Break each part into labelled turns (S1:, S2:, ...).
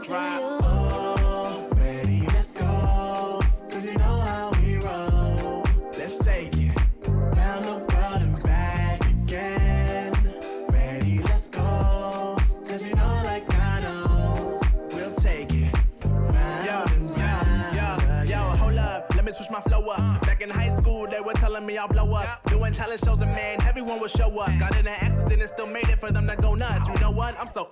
S1: to you. Oh, ready, let's go. Cause you know how we roll. Let's take it round the world and back again. Ready, let's go. Cause you know like I know. We'll take it round and round.
S2: Yo, hold up, let me switch my flow up. Back in high school, they were telling me I'll blow up. Doing talent shows and man, everyone will show up. Got in an accident and still made it for them to go nuts. You know what? I'm so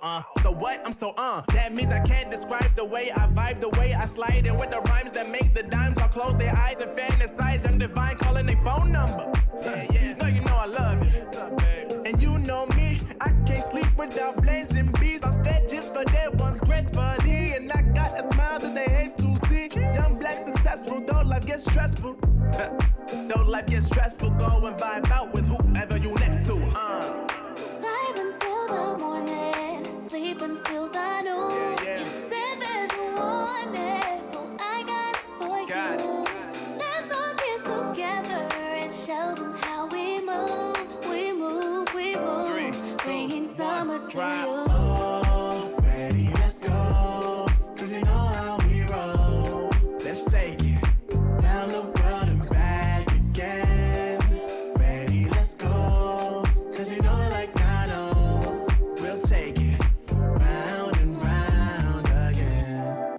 S2: what? I'm so That means I can't describe the way I vibe, the way I slide. And with the rhymes that make the dimes, I'll close their eyes and fantasize. I'm divine calling their phone number. No, you know I love it. And you know me, I can't sleep without blazing beats. On stages for their ones gracefully. And I got a smile that they hate to see. Young, black, successful, though life gets stressful. Though life gets stressful, go and vibe out with whoever you next to.
S3: Vibe until the morning, sleep until the noon. You said that you want it, so I got it for you. Let's all get together and show them how we move. We move, we move.
S2: 3, 2,
S3: Bringing summer
S2: 1,
S3: to
S2: drop.
S3: you.
S1: Oh, ready, let's go. Cause you know how we roll. Let's take it round the world and back again. Ready, let's go. Cause you know like I know. We'll take it round and round again.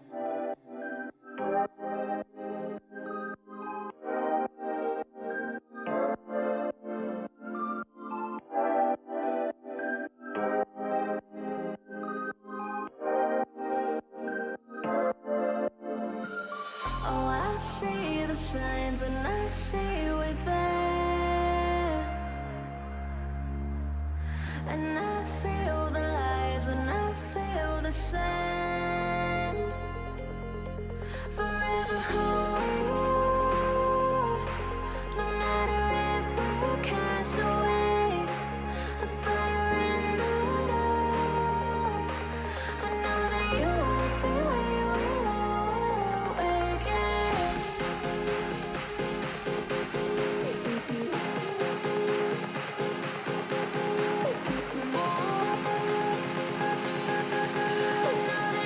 S3: Oh, I see the signs and I see we're there. And I feel the lies and I feel the sand. Forever hold, no matter if we're cast away. A fire in the dark. I know that you won't be where we'll again. I know that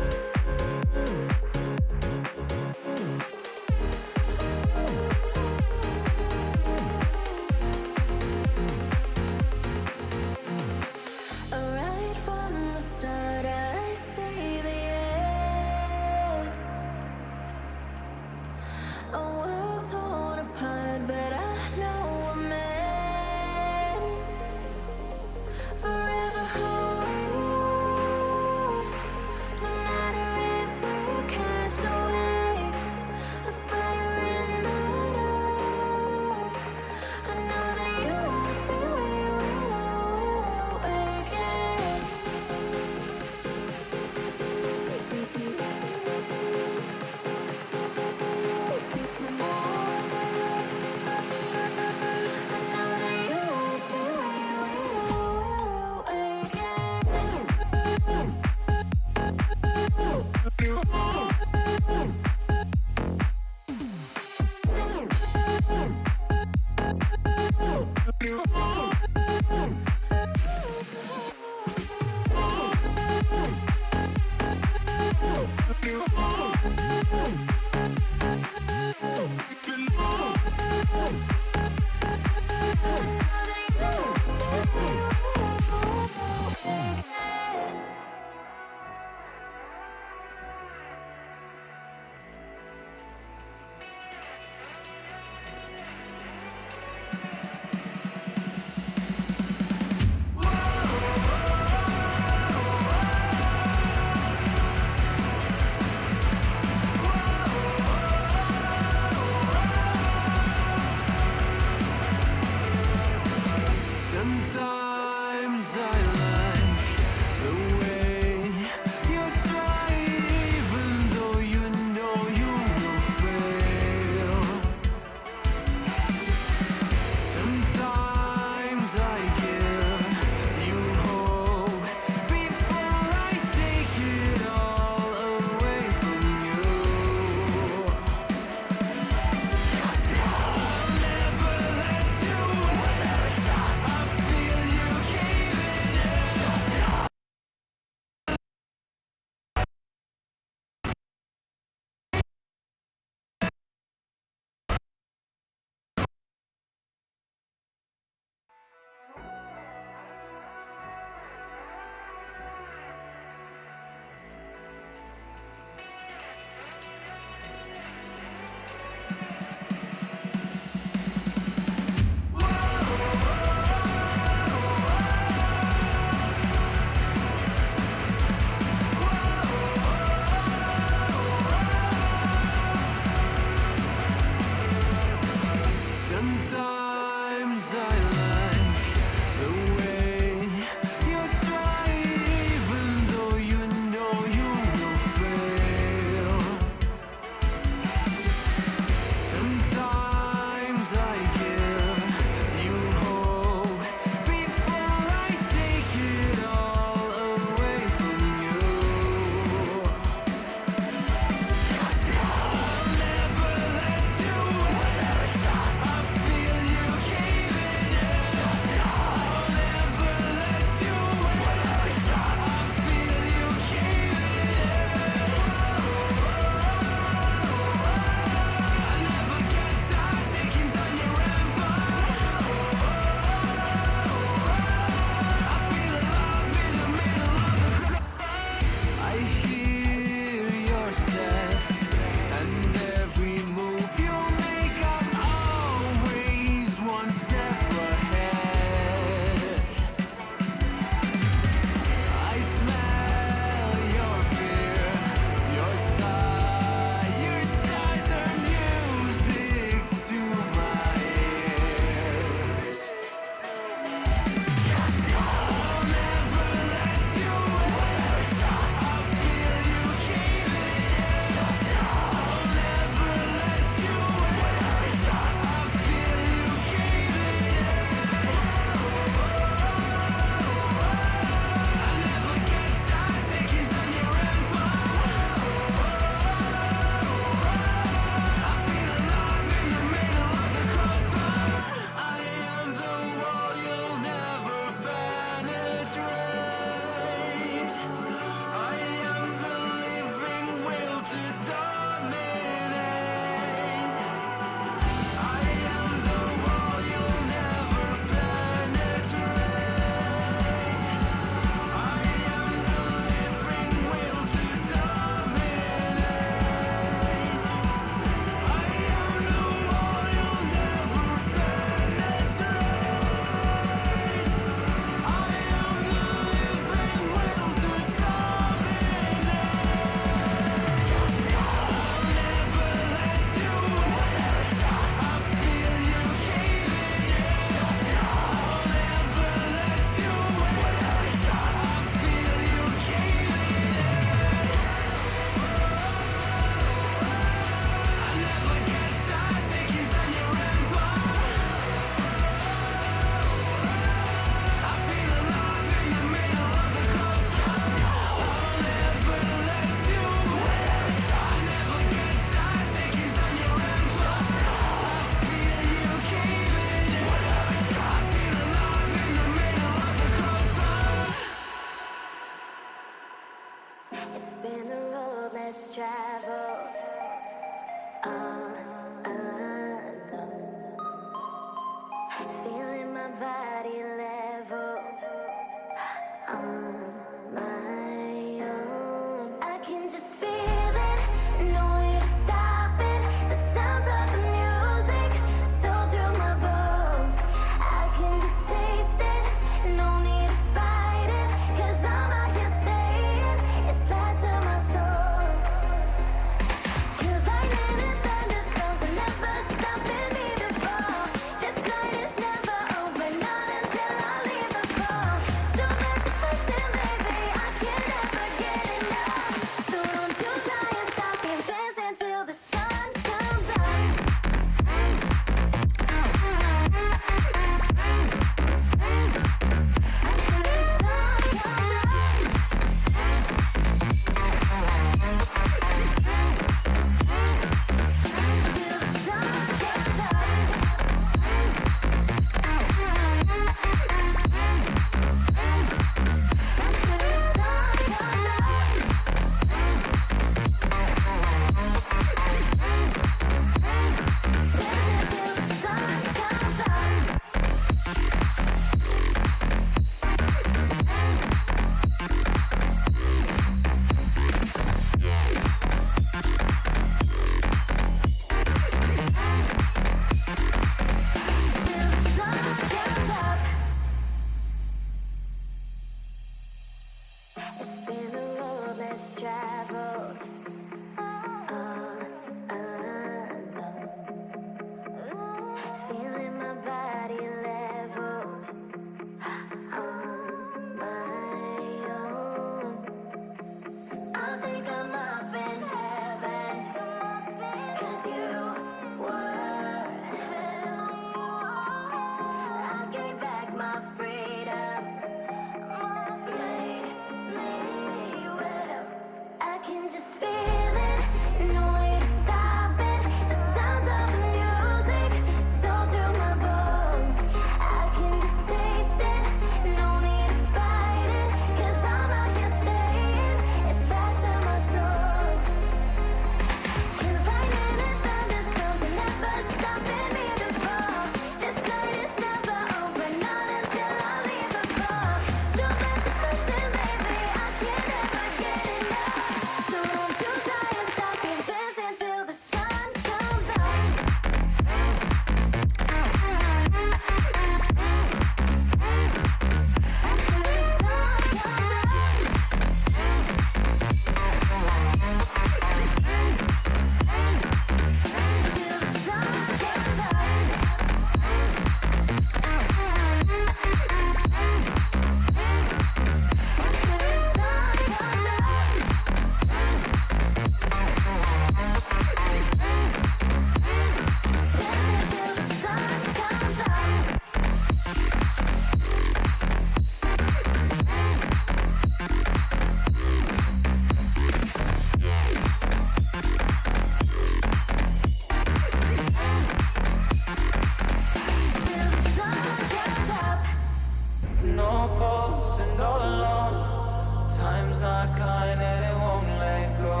S4: not kind and it won't let go.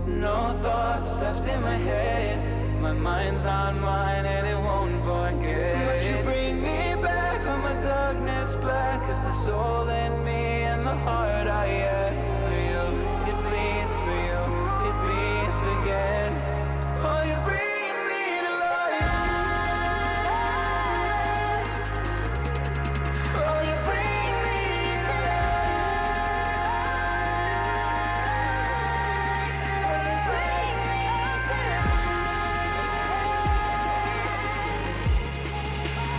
S4: No thoughts left in my head. My mind's not mine and it won't forget. But you bring me back from my darkness black. Cause the soul in me and the heart I have for you, it bleeds for you, it beats again. Oh, you bring me to life. Oh, you bring me to life. Oh, you bring me to life.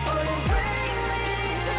S4: Oh, you bring me to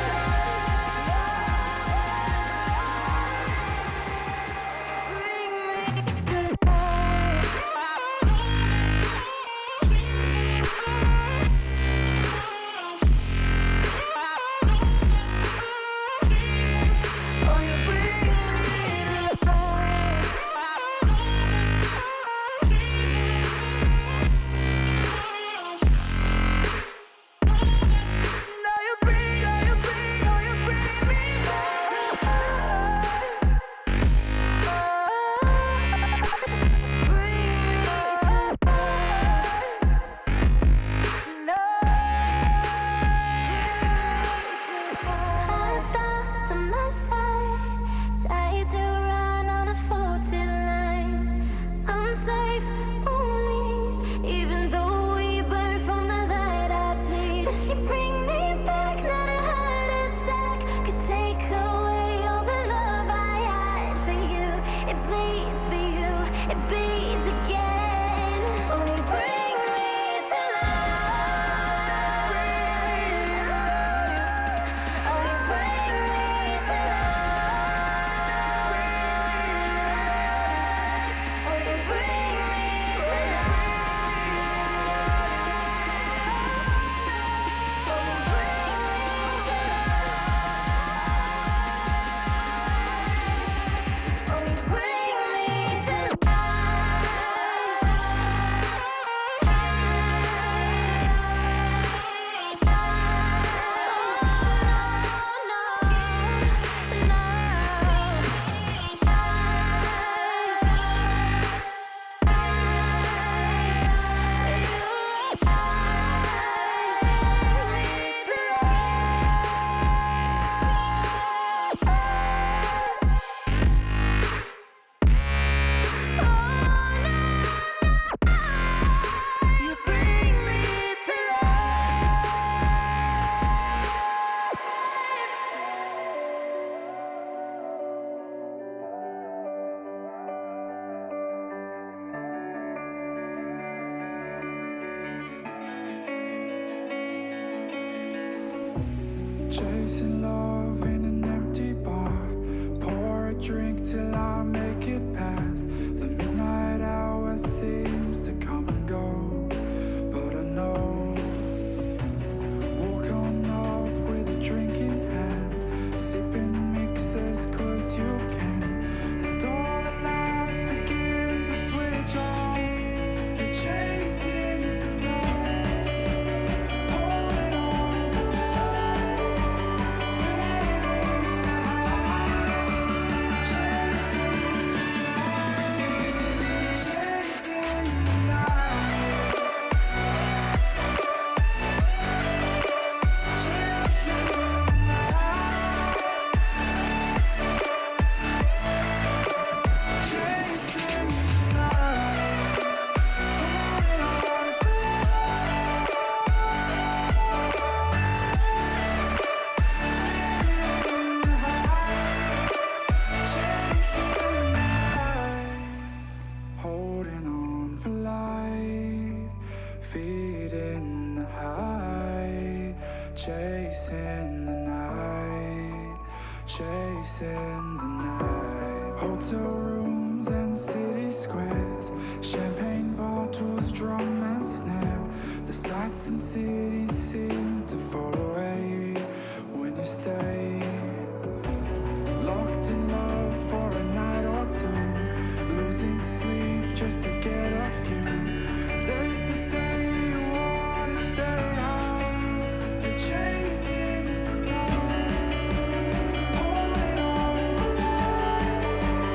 S1: Chasing love in an empty bar. Pour a drink till I make it past. The midnight hour seems to come and go, but I know. Walk on up with a drink in hand, sipping mixes cause you can. And all the lights begin to switch off. You're chasing the light, holding on for life, feeling the high, chasing the light, chasing the night, chasing the night, chasing the night, holding on for holding on for life, feeding the high, chasing the night, chasing the night. Hotel rooms and city squares, champagne bottles, drum and snare. The sights and cities seem to fall away when you stay. Locked in love for a night or two, losing sleep just to get off you. Day to day you wanna stay out, you're chasing the light, holding on for life,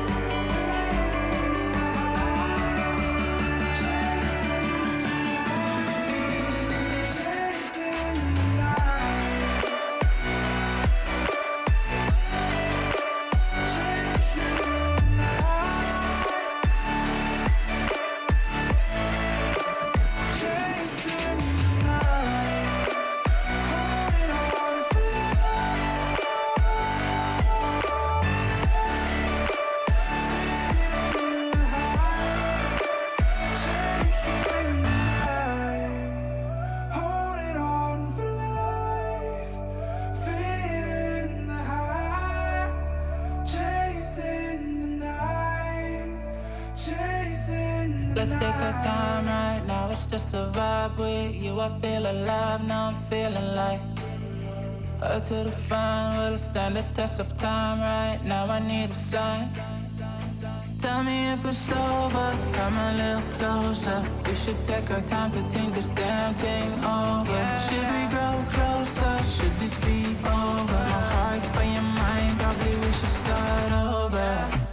S4: Let's take our time right now, it's just a vibe with you. I feel alive, now I'm feeling like up to the fine, will it stand the test of time right now? I need a sign. Tell me if it's over, come a little closer. We should take our time to think this damn thing over. Should we grow closer? Should this be over? My heart for your mind, probably we should start over.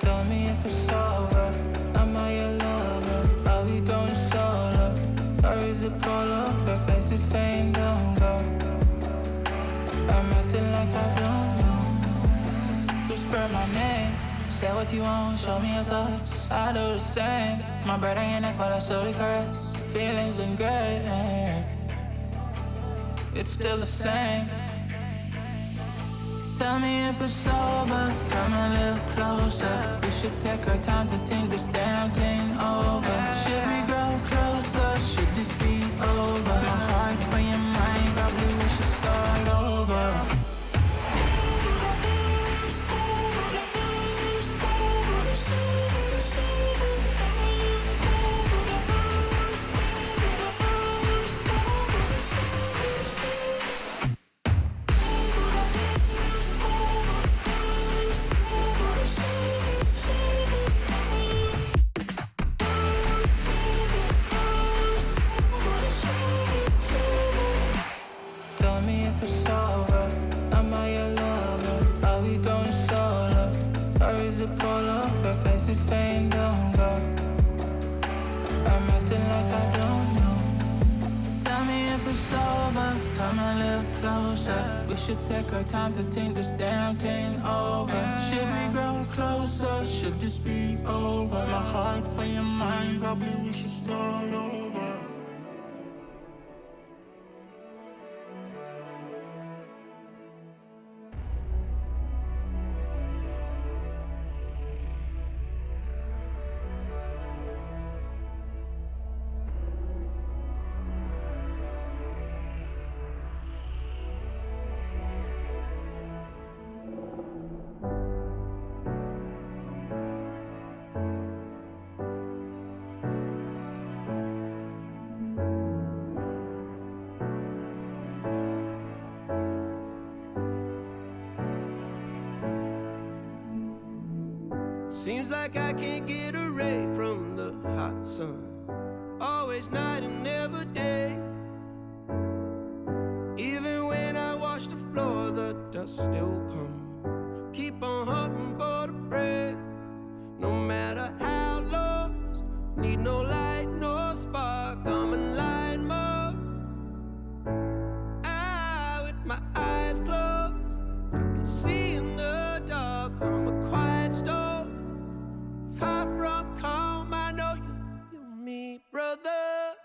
S4: Tell me if it's over, am I your lover? Are we going solo? Or is it polo? Her face is saying don't go. I'm acting like I don't know. Whisper my name, say what you want, show me your thoughts. I do the same, my breath on your neck while I slowly caress. Feelings in gray, it's still the same. Tell me if it's over, come a little closer. We should take our time to think this damn thing over. Should we grow closer? Should this be over? My heart for your mind, probably we should start over. Tell me if it's over, am I your lover? Are we going solo? Or is it polo? Her face is saying don't go. I'm acting like I don't know. Tell me if it's over, come a little closer. We should take our time to think this damn thing over. Should we grow closer? Should this be over? My heart for your mind, probably we should start over.
S5: Seems like I can't get away from the hot sun. Always night and never day. Even when I wash the floor, the dust still comes. Keep on hunting for the bread. No matter how lost, need no light, no spark. I'm in line mode. With my eyes closed, I can see in the dark. I'm a quiet storm. Far from calm, I know you feel me, brother.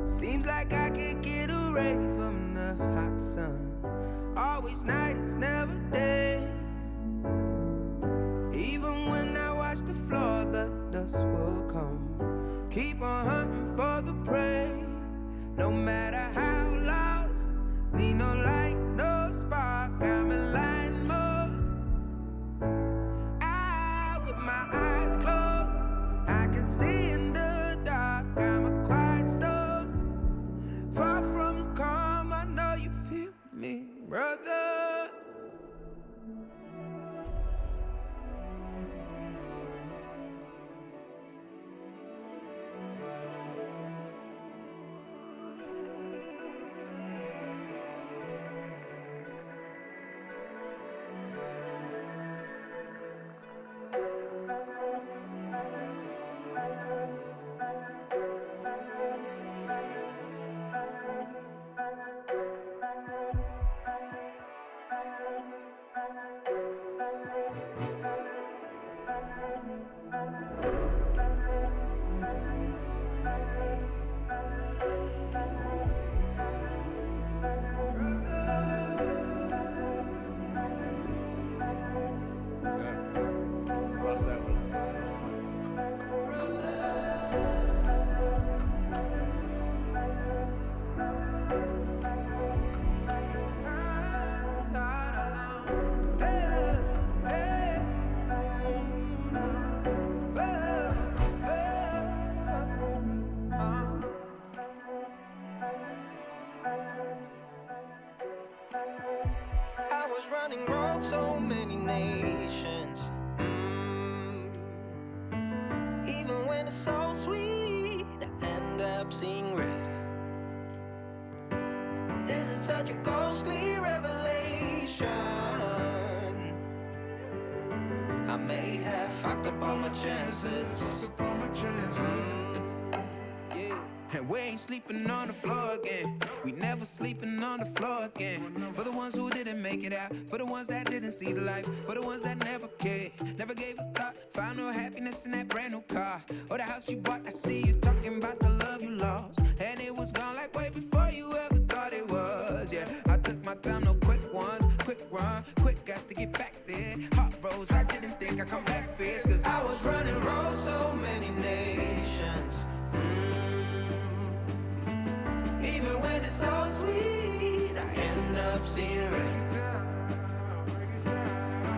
S5: Seems like I can't get away from the hot sun. Always night, it's never day. Even when I watch the floor, the dust will come. Keep on hunting for the prey. No matter how lost, need no light, no spark. I'm in line mode. With my eyes closed, I can see in the dark. I'm a quiet storm. Far from calm, I know you feel me, brother.
S6: running round so many nations. Even when it's so sweet, I end up seeing red. Is it such a ghostly revelation? I may have fucked up all my chances.
S7: And we ain't sleeping on the floor again. We never sleeping on the floor again. For the ones who didn't make it out, for the ones that didn't see the life, for the ones that never cared, never gave a thought, found no happiness in that brand new car or the house you bought. I see you talking about the love you lost, and it was gone like way before you ever thought it was. Yeah, I took my time, no quick ones, quick run, quick gas to get back there. Hot roads, I didn't think I'd come back fast, cause
S6: I was running round so many nations. Even when it's so sweet, I end up seeing red.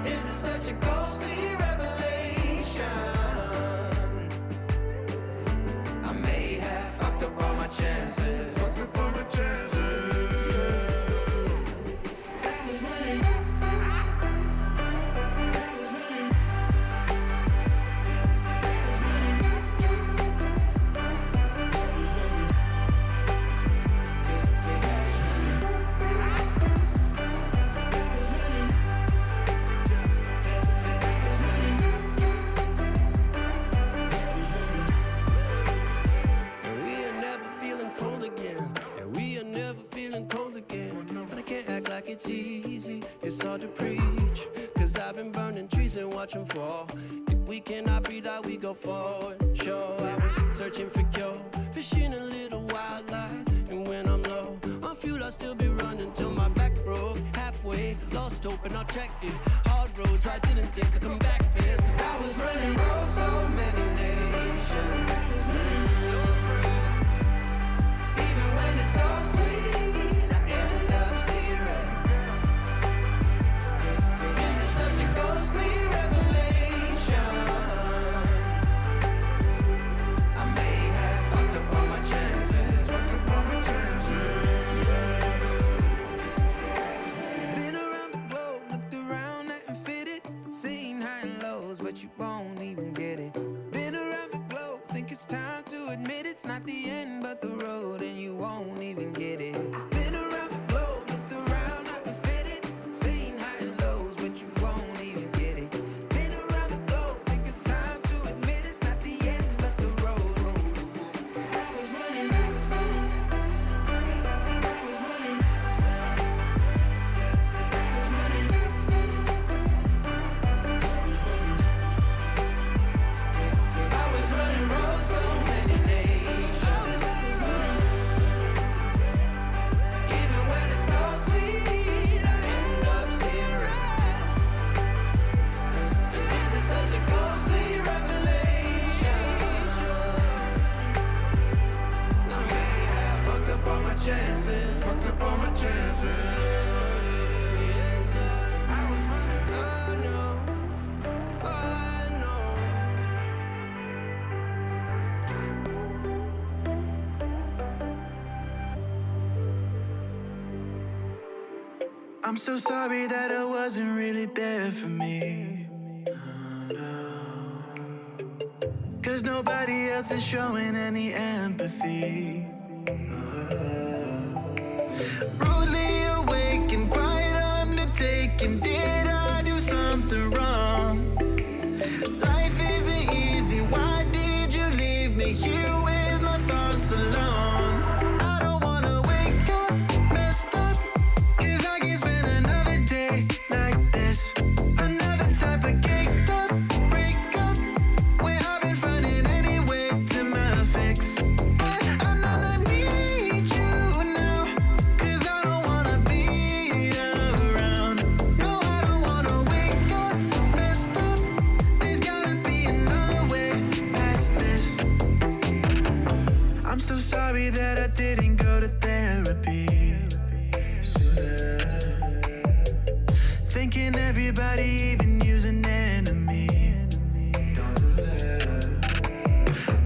S6: Is it such a ghostly revelation? I may have fucked up all my chances.
S5: It's easy, it's hard to preach, cause I've been burning trees and watching fall. If we cannot breathe out, we go forward. Sure, I was searching for cure, fishing a little wildlife, and when I'm low on fuel, I'll still be running till my back broke. Halfway, lost hope and I checked it. Hard roads, I didn't think I'd come back fast, cause
S6: I was running round so many nations. Even when it's so sweet, I end up seeing red. Is it such a ghostly revelation? I may have fucked up all my chances.
S7: been around the globe, looked around, nothing fitted, seen high and lows, but you won't even get it. Been around the globe, think it's time to admit it's not the end but the road, and you won't even get it. Been around the globe, looked around, nothing fitted, seen high and lows, but you won't even get it. Been around the globe, think it's time to admit it's not the end but the road.
S6: I was running round so many nations. Even when it's so sweet, I end up seeing red. Is it such a ghostly revelation? I may have fucked up all my chances. Fucked up all my chances.
S5: I was running, I know, I know.
S2: I'm so sorry that I wasn't really there for me. Cause nobody else is showing any empathy. Rudely awake and quite undertaken. Did I do something wrong? Life isn't easy. Why did you leave me here with my thoughts alone? I don't wanna wake up messed up, cause I can't spend another day like this. Another type of caked up breakup, where I've been finding any way to my fix. But I know I need you now, cause I don't wanna be around. No, I don't wanna wake up messed up. There's gotta be another way past this. I'm so sorry that I didn't go to therapy. Thinking everybody, even you's an enemy.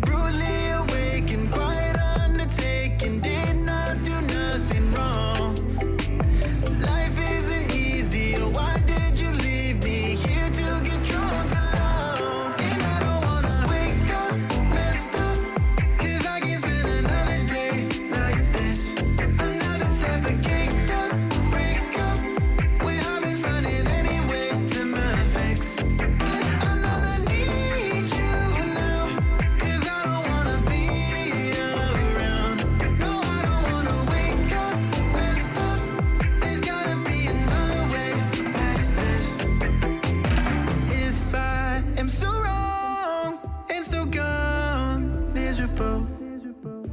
S2: Brutally awake and quite undertaken. Did not do nothing wrong. Life isn't easy. Why
S6: miserable.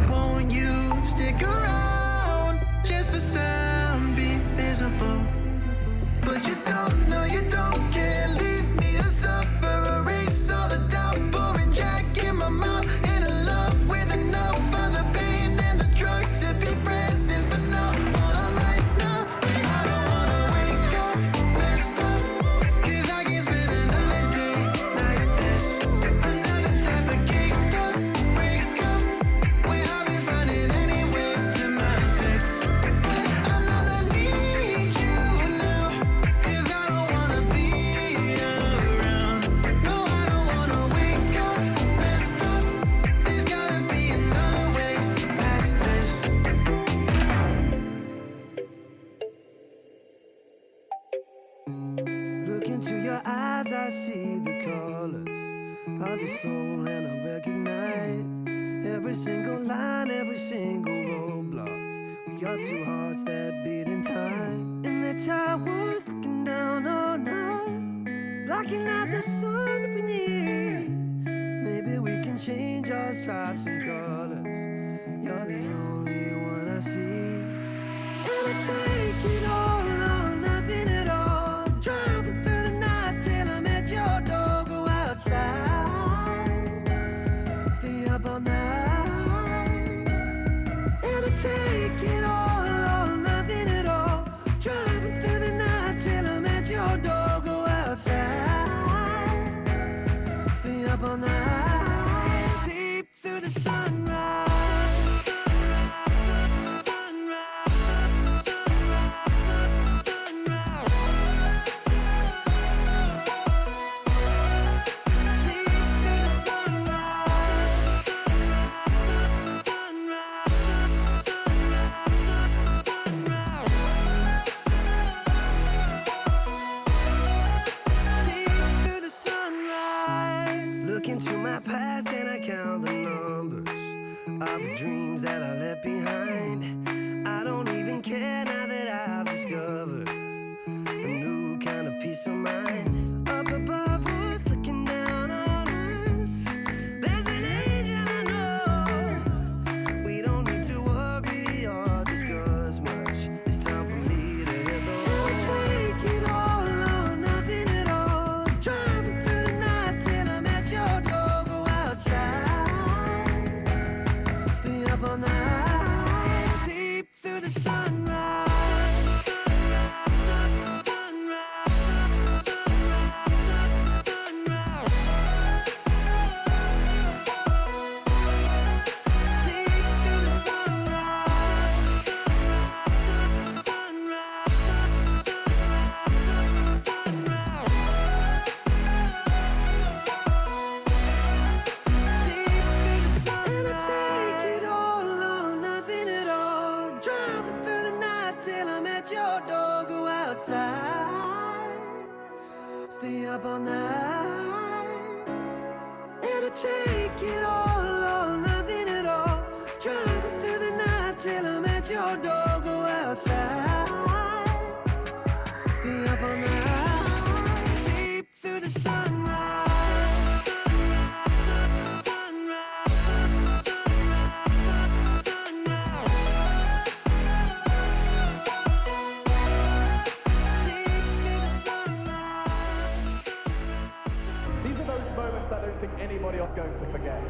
S6: Won't you stick around just for some be visible? But you don't know, you don't care. Leave me to suffer, erase all the doubt, pouring Jack in my mouth. In a love with enough of the pain and the drugs to be present for now. All I'm right now, I don't wanna wake up messed up, 'cause I can't spend another day like this. Another type of caked up breakup, where I've been finding any way to my fix. I know I need you now, 'cause I don't wanna be around. No, I don't wanna wake up messed up. There's gotta be another way past this. Look into your eyes, I see the colors of your soul, and I recognize every single line, every single roadblock. We are two hearts that beat in time, and that's how I was looking down all night, blocking out the sun that we need. Maybe we can change our stripes and colors. You're the only one I see. And I take it all or nothing at all. Driving through the night till I'm at your door. Go outside, stay up all night. And I take it all or nothing at all. Driving through the night till I'm at your door. Go outside, stay up all night. Sleep through the sunrise. Look into my past and I count the numbers of the dreams that I left behind. I don't even care now that I've discovered a new kind of peace of mind. Up above us, looking down on us, there's an angel I know. We don't need to worry or discuss much. It's time for me to hit the road. Take it all or nothing at all. Driving through the night till I'm at your door. Go outside, stay up all night. Sleep through the sunrise. Stay up all night, and I take it all or nothing at all. Driving through the night till I'm at your door. Go outside, stay up all night, sleep through the sunrise.
S8: These are those moments I don't think anybody else is going to forget.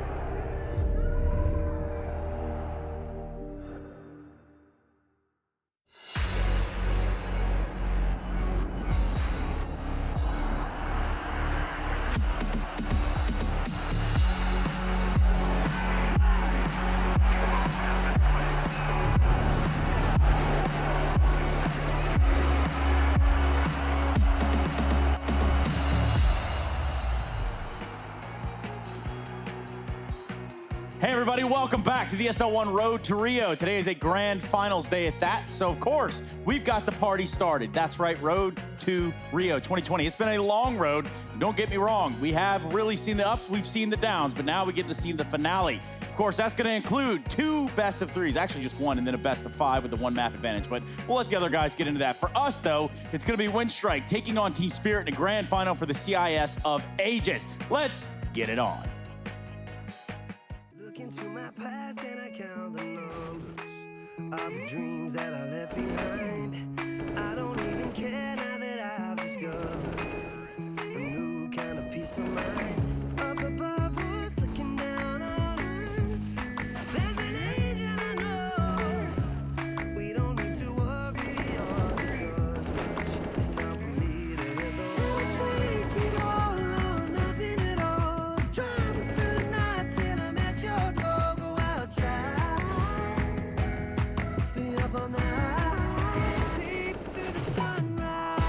S9: Hey everybody, welcome back to the ESL Road to Rio. Today is a grand finals day at that, so of course, we've got the party started. That's right, Road to Rio 2020. It's been a long road, don't get me wrong. We have really seen the ups, we've seen the downs, but now we get to see the finale. Of course, that's gonna include 2 best of 3s, actually just 1, and then a best of 5 with the 1 map advantage, but we'll let the other guys get into that. For us though, it's gonna be Windstrike taking on Team Spirit in a grand final for the CIS of Ages. Let's get it on.
S6: look into my past and I count the numbers of the dreams that I left behind. I don't even care now that I've discovered a new kind of peace of mind. Up above us, looking down on us, there's an angel I know. We don't need to worry or discuss much. It's time for me to let the road take it all or nothing at all. Driving through the night till I'm at your door. Go outside, stay up all night, sleep through the sunrise.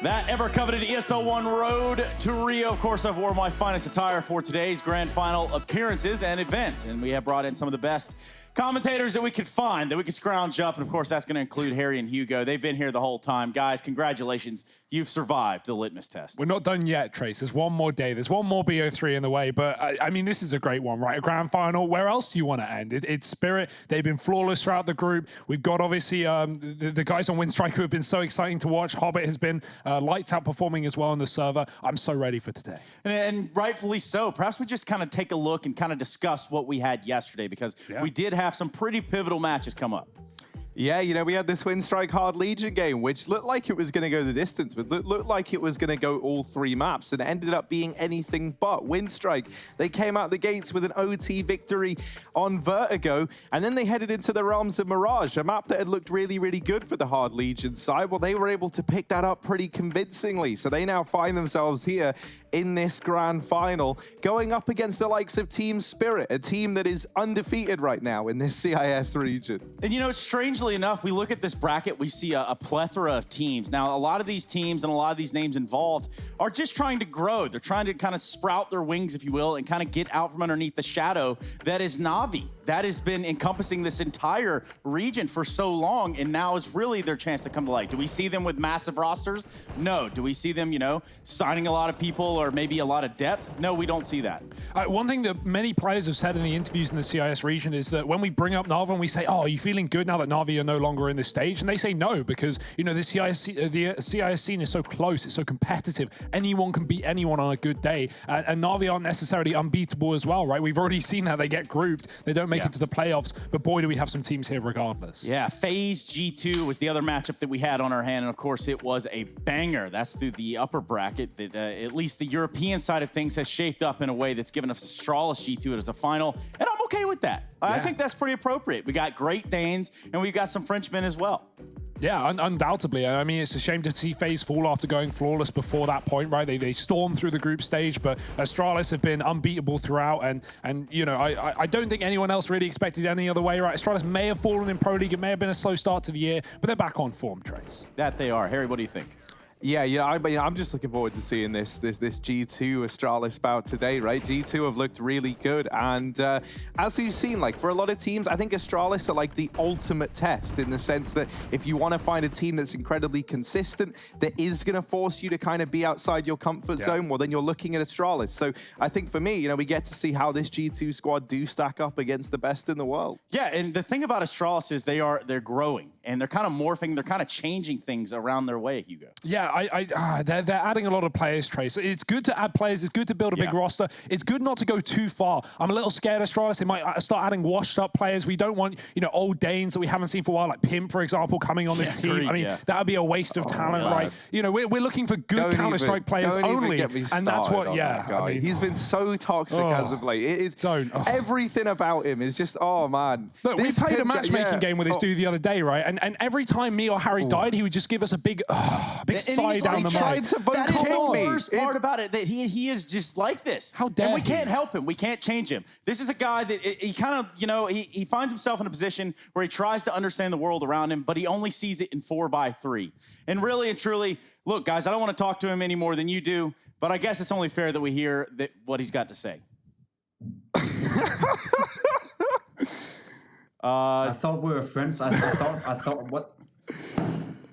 S9: That ever-coveted ESL 1 Road to Rio. Of course, I've worn my finest attire for today's grand final appearances and events, and we have brought in some of the best commentators that we could find, that we could scrounge up, and of course, that's going to include Harry and Hugo. They've been here the whole time. Guys, congratulations. You've survived the litmus test.
S10: We're not done yet, Trace. There's one more day. There's one more BO3 in the way, but I mean, this is a great one, right? A grand final. Where else do you want to end? It's Spirit. They've been flawless throughout the group. We've got, obviously, the guys on Windstrike who have been so exciting to watch. Hobbit has been lights out performing as well on the server. I'm so ready for today.
S9: And rightfully so. Perhaps we just kind of take a look and kind of discuss what we had yesterday, because we did have some pretty pivotal matches come up.
S11: Yeah, you know, we had this Windstrike Hard Legion game, which looked like it was going to go the distance, but looked like it was going to go all 3 maps, and it ended up being anything but. Windstrike, they came out the gates with an OT victory on Vertigo, and then they headed into the realms of Mirage, a map that had looked really, really good for the Hard Legion side. Well, they were able to pick that up pretty convincingly, so they now find themselves here in this grand final, going up against the likes of Team Spirit, a team that is undefeated right now in this CIS region.
S9: And you know, strangely enough, we look at this bracket, we see a plethora of teams. Now, a lot of these teams and a lot of these names involved are just trying to grow. They're trying to kind of sprout their wings, if you will, and kind of get out from underneath the shadow that is Na'Vi. That has been encompassing this entire region for so long, and now it's really their chance to come to light. Do we see them with massive rosters? No. Do we see them, you know, signing a lot of people or maybe a lot of depth? No, we don't see that.
S10: One thing that many players have said in the interviews in the CIS region is that when we bring up Na'Vi and we say, oh, are you feeling good now that Na'Vi are no longer in this stage? And they say no, because, you know, the CIS scene is so close, it's so competitive. Anyone can beat anyone on a good day. And Na'Vi aren't necessarily unbeatable as well, right? We've already seen how they get grouped. They don't make it to the playoffs, but boy, do we have some teams here regardless.
S9: Yeah, FaZe G2 was the other matchup that we had on our hand, and of course it was a banger. That's through the upper bracket that at least the European side of things has shaped up in a way that's given us Astralis G2 as a final, and I'm okay with that. I think that's pretty appropriate. We got Great Danes, and we've got some Frenchmen as well.
S10: Yeah, undoubtedly. I mean, it's a shame to see FaZe fall after going flawless before that point, right? They stormed through the group stage, but Astralis have been unbeatable throughout, and you know, I don't think anyone else really expected any other way, right? Astralis may have fallen in Pro League, it may have been a slow start to the year, but they're back on form, Trace.
S9: That they are. Harry, what do you think?
S11: Yeah, I'm just looking forward to seeing this G2 Astralis bout today, right? G2 have looked really good, and as we've seen, like for a lot of teams, I think Astralis are like the ultimate test in the sense that if you want to find a team that's incredibly consistent, that is going to force you to kind of be outside your comfort zone, well, then you're looking at Astralis. So I think for me, you know, we get to see how this G2 squad do stack up against the best in the world.
S9: Yeah, and the thing about Astralis is they're growing, and they're kind of morphing, they're kind of changing things around their way, Hugo.
S10: Yeah, they're adding a lot of players, Trace. It's good to add players. It's good to build a big roster. It's good not to go too far. I'm a little scared of Astralis. They might start adding washed-up players. We don't want, you know, old Danes that we haven't seen for a while, like Pimp, for example, coming on this team.
S9: Agreed,
S10: I mean, that would be a waste of talent, right? You know, we're looking for good Counter-Strike players only, and that's what. I mean,
S11: he's been so toxic as of late. It is everything about him is just man.
S10: Look, we played a matchmaking game with this dude the other day, right? And every time me or Harry died, he would just give us a big side down the mic.
S9: That is the worst part about it, that he is just like this.
S10: How dare
S9: And we can't help him. We can't change him. This is a guy that he kind of, you know, he finds himself in a position where he tries to understand the world around him, but he only sees it in 4x3. And really and truly, look, guys, I don't want to talk to him any more than you do, but I guess it's only fair that we hear what he's got to say.
S12: I thought we were friends. I thought what?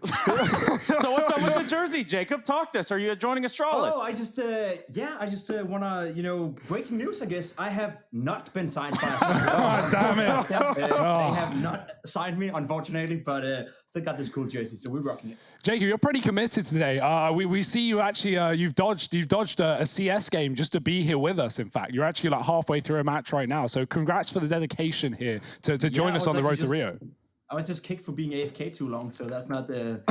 S9: So what's up with the yellow jersey, Jacob. Talk to us. Are you joining Astralis?
S12: Oh, I just wanna, breaking news, I guess. I have not been signed by Astralis.
S10: Oh, damn it.
S12: They have not signed me, unfortunately, but still got this cool jersey, so we're rocking it.
S10: Jacob, you're pretty committed today. We see you actually, you've dodged a CS game just to be here with us, in fact. You're actually like halfway through a match right now, so congrats for the dedication here to join us on the road to Rio.
S12: I was just kicked for being AFK too long, so that's not the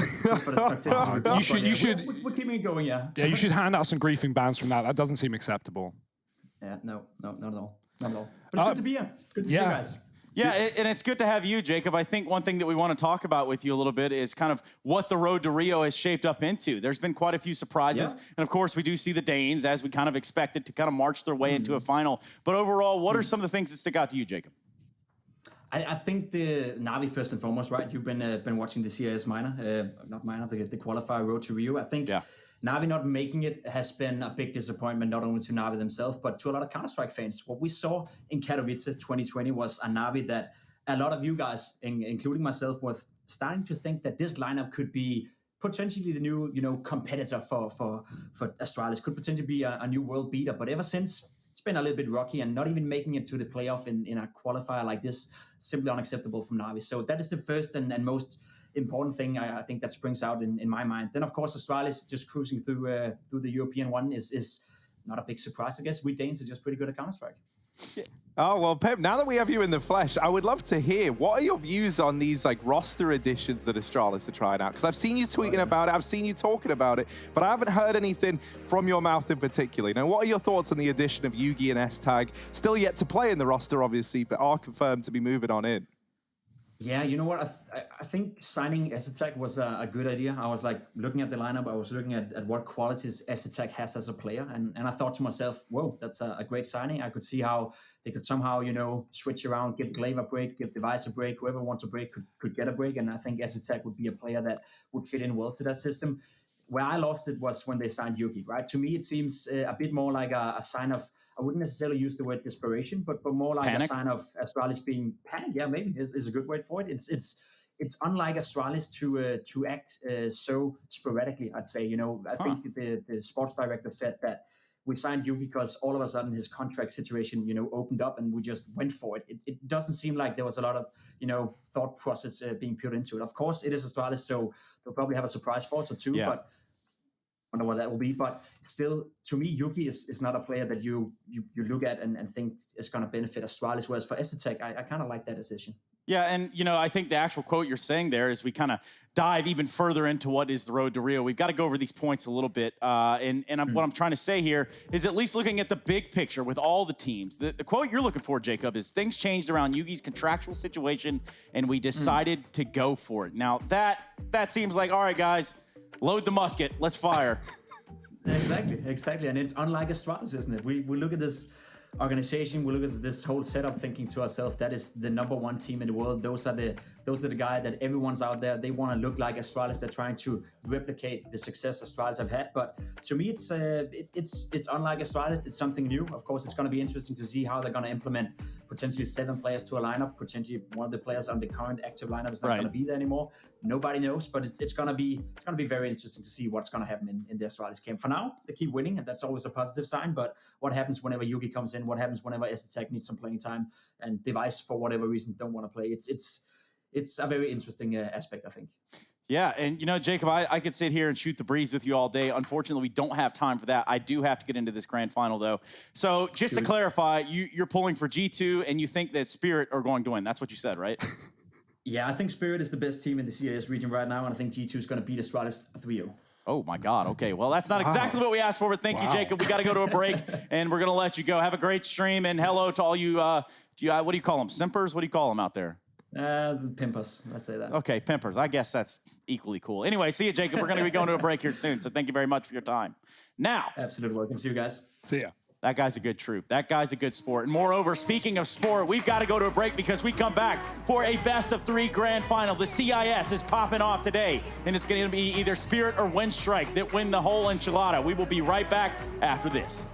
S12: for the
S10: You should.
S12: We're keeping it going, yeah.
S10: Yeah, you should hand out some griefing bans from that. That doesn't seem acceptable.
S12: Yeah, no, not at all. Not at all. But it's good to be here. Good to see you guys.
S9: Yeah, and it's good to have you, Jacob. I think one thing that we want to talk about with you a little bit is kind of what the road to Rio has shaped up into. There's been quite a few surprises. Yeah. And, of course, we do see the Danes, as we kind of expected, to kind of march their way into a final. But overall, what are some of the things that stick out to you, Jacob?
S12: I think the Na'Vi, first and foremost, right? You've been watching the CIS the qualifier road to Rio. I think Na'Vi not making it has been a big disappointment, not only to Na'Vi themselves, but to a lot of Counter-Strike fans. What we saw in Katowice 2020 was a Na'Vi that a lot of you guys, including myself, was starting to think that this lineup could be potentially the new, competitor for Astralis, could potentially be a new world beater. But ever since, it's been a little bit rocky, and not even making it to the playoff in a qualifier like this, simply unacceptable from Na'Vi. So that is the first and most important thing I think that springs out in my mind. Then, of course, Astralis just cruising through the European one is not a big surprise, I guess. We Danes are just pretty good at Counter-Strike.
S11: Yeah. Oh, well, Pep, now that we have you in the flesh, I would love to hear, what are your views on these roster additions that Astralis are trying out? Because I've seen you tweeting about it, I've seen you talking about it, but I haven't heard anything from your mouth in particular. Now, what are your thoughts on the addition of Yugi and S-Tag? Still yet to play in the roster, obviously, but are confirmed to be moving on in.
S12: Yeah, you know what? I think signing S-Tag was a good idea. I was looking at the lineup. I was looking at what qualities S-Tag has as a player, and I thought to myself, whoa, that's a great signing. I could see how they could somehow, switch around, give Glaive a break, give Device a break. Whoever wants a break could get a break, and I think S-Tag would be a player that would fit in well to that system. Where I lost it was when they signed Yugi, right? To me, it seems a bit more like a sign of, I wouldn't necessarily use the word desperation, but more like panic. A sign of Astralis being panic. Yeah, maybe is a good word for it. It's unlike Astralis to act so sporadically, I'd say. I think the sports director said that we signed Yugi because all of a sudden his contract situation, opened up and we just went for it. It doesn't seem like there was a lot of, thought process being put into it. Of course, it is Astralis, so they'll probably have a surprise for it or two, but I don't know what that will be. But still, to me, Yugi is not a player that you look at and think is going to benefit Astralis, whereas for S-Tag, I kind of like that decision.
S9: Yeah, and, I think the actual quote you're saying there is we kind of dive even further into what is the road to Rio. We've got to go over these points a little bit. And what I'm trying to say here is at least looking at the big picture with all the teams. The quote you're looking for, Jacob, is things changed around Yugi's contractual situation, and we decided to go for it. Now, that seems like, all right, guys, load the musket. Let's fire.
S12: Exactly. And it's unlike Astralis, isn't it? We look at this organization, we look at this whole setup thinking to ourselves, that is the #1 team in the world. Those are the guys that everyone's out there. They want to look like Astralis. They're trying to replicate the success Astralis have had. But to me, it's unlike Astralis. It's something new. Of course, it's going to be interesting to see how they're going to implement potentially 7 players to a lineup. Potentially one of the players on the current active lineup is not going to be there anymore. Nobody knows, but it's going to be very interesting to see what's going to happen in the Astralis camp. For now, they keep winning, and that's always a positive sign. But what happens whenever Yugi comes in? What happens whenever S-Tag needs some playing time and Device, for whatever reason, don't want to play? It's a very interesting aspect, I think.
S9: Yeah, and Jacob, I could sit here and shoot the breeze with you all day. Unfortunately, we don't have time for that. I do have to get into this grand final, though. So just to clarify, you're pulling for G2, and you think that Spirit are going to win. That's what you said, right?
S12: Yeah, I think Spirit is the best team in the CIS region right now, and I think G2 is going to beat Astralis 3-0.
S9: Oh, my God. Okay, well, that's not exactly what we asked for, but thank you, Jacob. We got to go to a break, and we're going to let you go. Have a great stream, and hello to all you, what do you call them, simpers? What do you call them out there?
S12: The pimpers, let's say that.
S9: Okay, pimpers. I guess that's equally cool. Anyway, see you, Jacob. We're going to be going to a break here soon, so thank you very much for your time. Now.
S12: Absolutely welcome. See you guys.
S10: See ya.
S9: That guy's a good troop. That guy's a good sport. And moreover, speaking of sport, we've got to go to a break because we come back for a best-of-3 grand final. The CIS is popping off today, and it's going to be either Spirit or Windstrike that win the whole enchilada. We will be right back after this.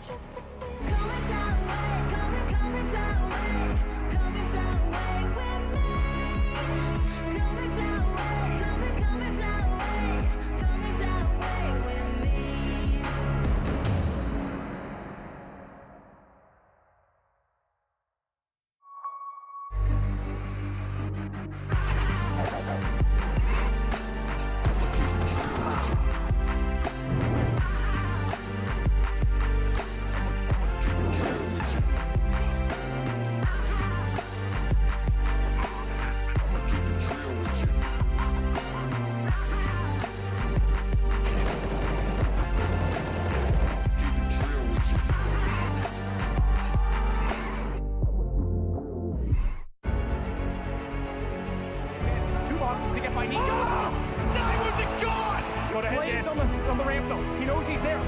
S13: on the ramp, though. He knows he's there.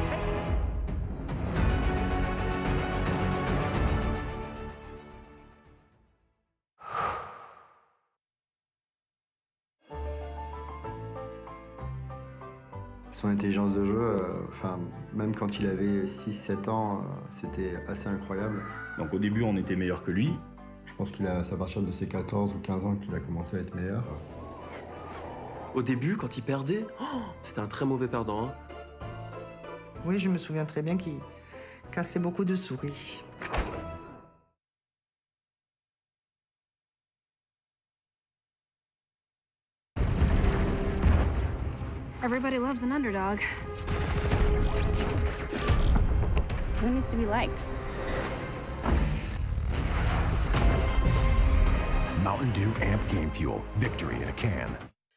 S14: Son intelligence de jeu, même quand il avait 6-7 ans, c'était assez incroyable.
S15: Donc au début, on était meilleur que lui.
S14: Je pense c'est à partir de ses 14 ou 15 ans qu'il a commencé à être meilleur.
S16: Au début, quand il perdait, c'était un très mauvais perdant. Hein.
S17: Oui, je me souviens très bien qu'il cassait beaucoup de souris.
S18: Everybody loves an underdog. Who needs to be liked?
S19: Mountain Dew Amp Game Fuel. Victory in a can.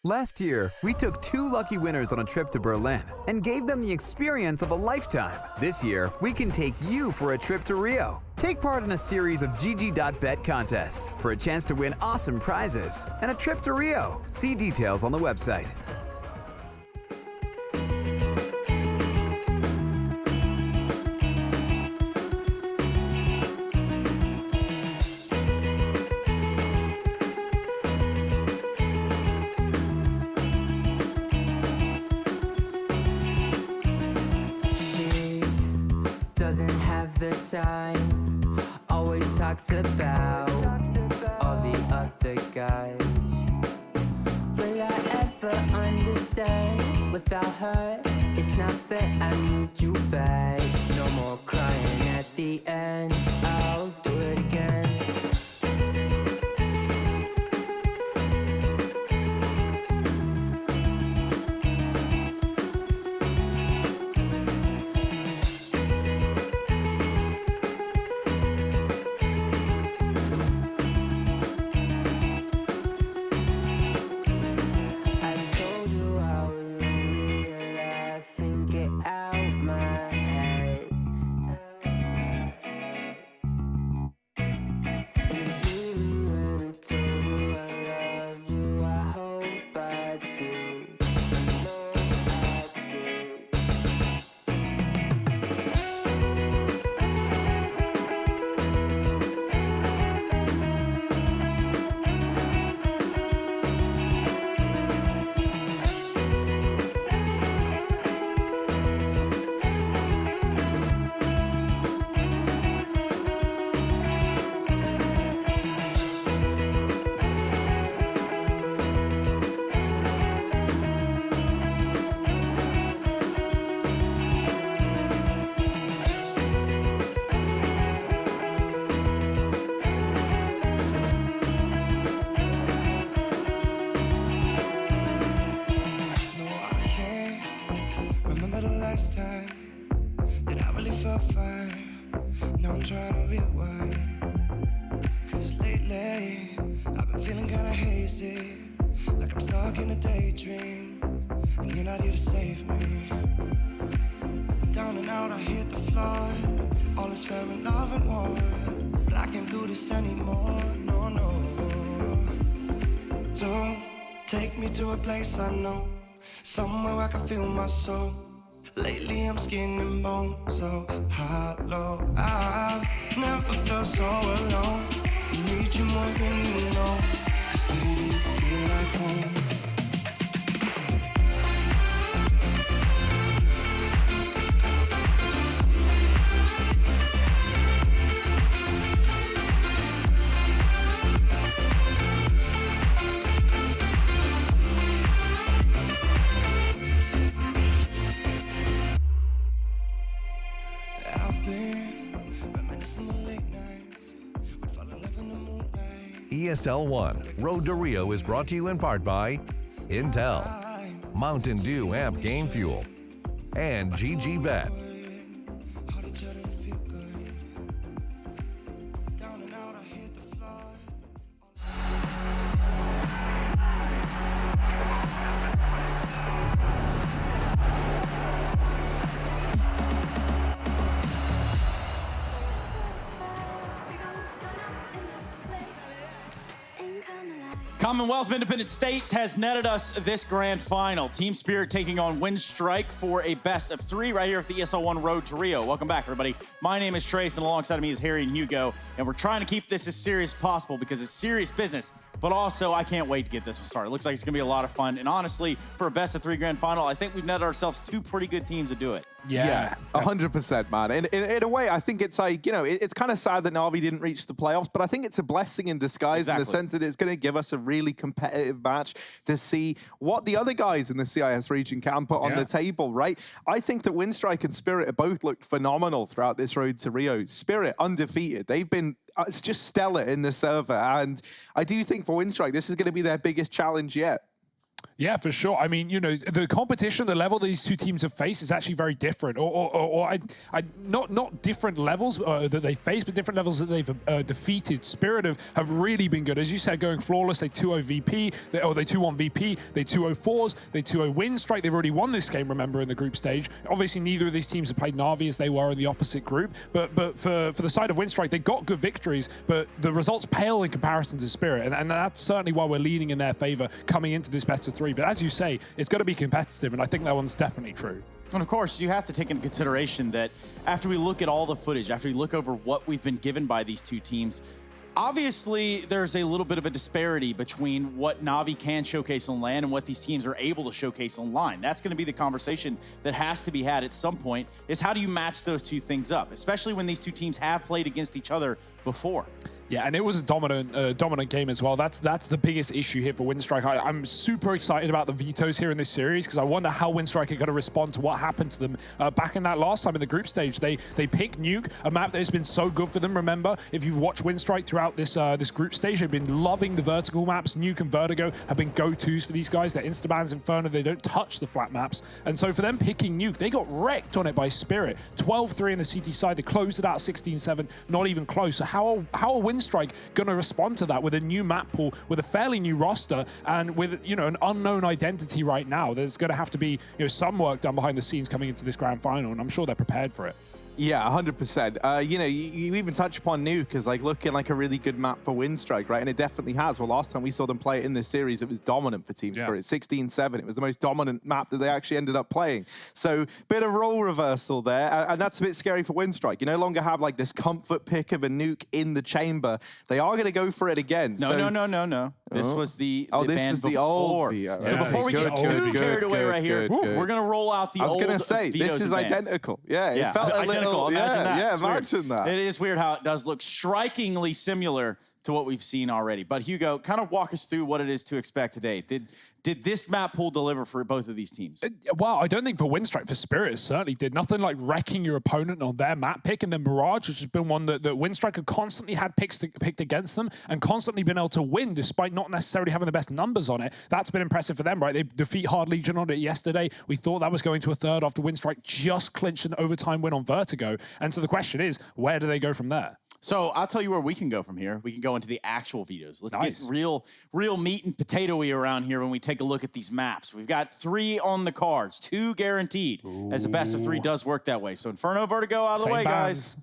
S20: Last year, we took 2 lucky winners on a trip to Berlin and gave them the experience of a lifetime. This year, we can take you for a trip to Rio. Take part in a series of GG.bet contests for a chance to win awesome prizes and a trip to Rio. See details on the website.
S21: Time always talks about all the other guys. Will I ever understand? Without her, it's not fair. I need you back. No more crying at the end. I'll do it again.
S6: Place I know, somewhere I can feel my soul. Lately I'm skin and bone, so hollow. I've never felt so alone. I need you more than you know. 'Cause lately you feel like home.
S19: ESL 1 Road to Rio is brought to you in part by Intel, Mountain Dew Amp Game Fuel, and GG.bet.
S9: Commonwealth of Independent States has netted us this grand final. Team Spirit taking on Winstrike for a best of 3 right here at the ESL One Road to Rio. Welcome back, everybody. My name is Trace, and alongside of me is Harry and Hugo, and we're trying to keep this as serious as possible because it's serious business, but also I can't wait to get this one started. It looks like it's going to be a lot of fun, and honestly, for a best of 3 grand final, I think we've netted ourselves 2 pretty good teams to do it.
S11: Yeah, 100%, man. In a way, I think it's like, you know, it's kind of sad that Na'Vi didn't reach the playoffs, but I think it's a blessing in disguise in the sense that it's going to give us a really competitive match to see what the other guys in the CIS region can put on the table, right? I think that Winstrike and Spirit have both looked phenomenal throughout this road to Rio. Spirit, undefeated. They've been it's just stellar in the server, and I do think for Winstrike, this is going to be their biggest challenge yet.
S10: Yeah, for sure. I mean, you know, the competition, the level these 2 teams have faced is actually very different, not different levels that they face, but different levels that they've defeated. Spirit have really been good. As you said, going flawless, they 2-0 VP, they 2-1 VP, they 2-0 4s, they 2-0 Winstrike. They've already won this game, remember, in the group stage. Obviously, neither of these teams have played Na'Vi as they were in the opposite group, but for the side of Winstrike, they got good victories, but the results pale in comparison to Spirit, and that's certainly why we're leaning in their favor coming into this best of 3. But as you say, it's got to be competitive, and I think that one's definitely true.
S9: And of course, you have to take into consideration that after we look at all the footage, after we look over what we've been given by these 2 teams, obviously there's a little bit of a disparity between what Na'Vi can showcase on LAN and what these teams are able to showcase online. That's going to be the conversation that has to be had at some point, is how do you match those 2 things up, especially when these 2 teams have played against each other before.
S10: Yeah, and it was a dominant game as well. That's the biggest issue here for Winstrike. I'm super excited about the vetoes here in this series because I wonder how Winstrike are going to respond to what happened to them back in that last time in the group stage. They picked Nuke, a map that has been so good for them. Remember, if you've watched Winstrike throughout this this group stage, they've been loving the vertical maps. Nuke and Vertigo have been go-tos for these guys. They're Instabans, Inferno. They don't touch the flat maps. And so for them picking Nuke, they got wrecked on it by Spirit. 12-3 in the CT side. They closed it out 16-7, not even close. So how are Winstrike going to respond to that with a new map pool, with a fairly new roster, and with, you know, an unknown identity right now? There's going to have to be, you know, some work done behind the scenes coming into this grand final, and I'm sure they're prepared for it.
S11: Yeah, 100%. You know, you even touch upon Nuke as like looking like a really good map for Winstrike, right? And it definitely has. Well, last time we saw them play it in this series, it was dominant for Team Spirit. 16-7. It was the most dominant map that they actually ended up playing. So, bit of role reversal there, and that's a bit scary for Winstrike. You no longer have like this comfort pick of a Nuke in the chamber. They are going to go for it again.
S9: No. This was the
S11: this was the old VO.
S9: So before we get too carried away right here, we're going to roll out the old
S11: I was going to say, this is identical. Yeah, it felt a little...
S9: Imagine that.
S11: Yeah, imagine that.
S9: It is weird how it does look strikingly similar to what we've seen already. But Hugo, kind of walk us through what it is to expect today. Did this map pool deliver for both of these teams?
S10: Well, I don't think for Winstrike, for Spirit, it certainly did. Nothing like wrecking your opponent on their map pick, and then Mirage, which has been one that Winstrike have constantly had picked against them and constantly been able to win despite not necessarily having the best numbers on it. That's been impressive for them, right? They defeat Hard Legion on it yesterday. We thought that was going to a 3rd after Winstrike just clinched an overtime win on Vertigo. And so the question is, where do they go from there?
S9: So I'll tell you where we can go from here. We can go into the actual vetoes. Let's get real meat and potato-y around here when we take a look at these maps. We've got 3 on the cards, 2 guaranteed, as the best of 3 does work that way. So Inferno, Vertigo out of the way, guys.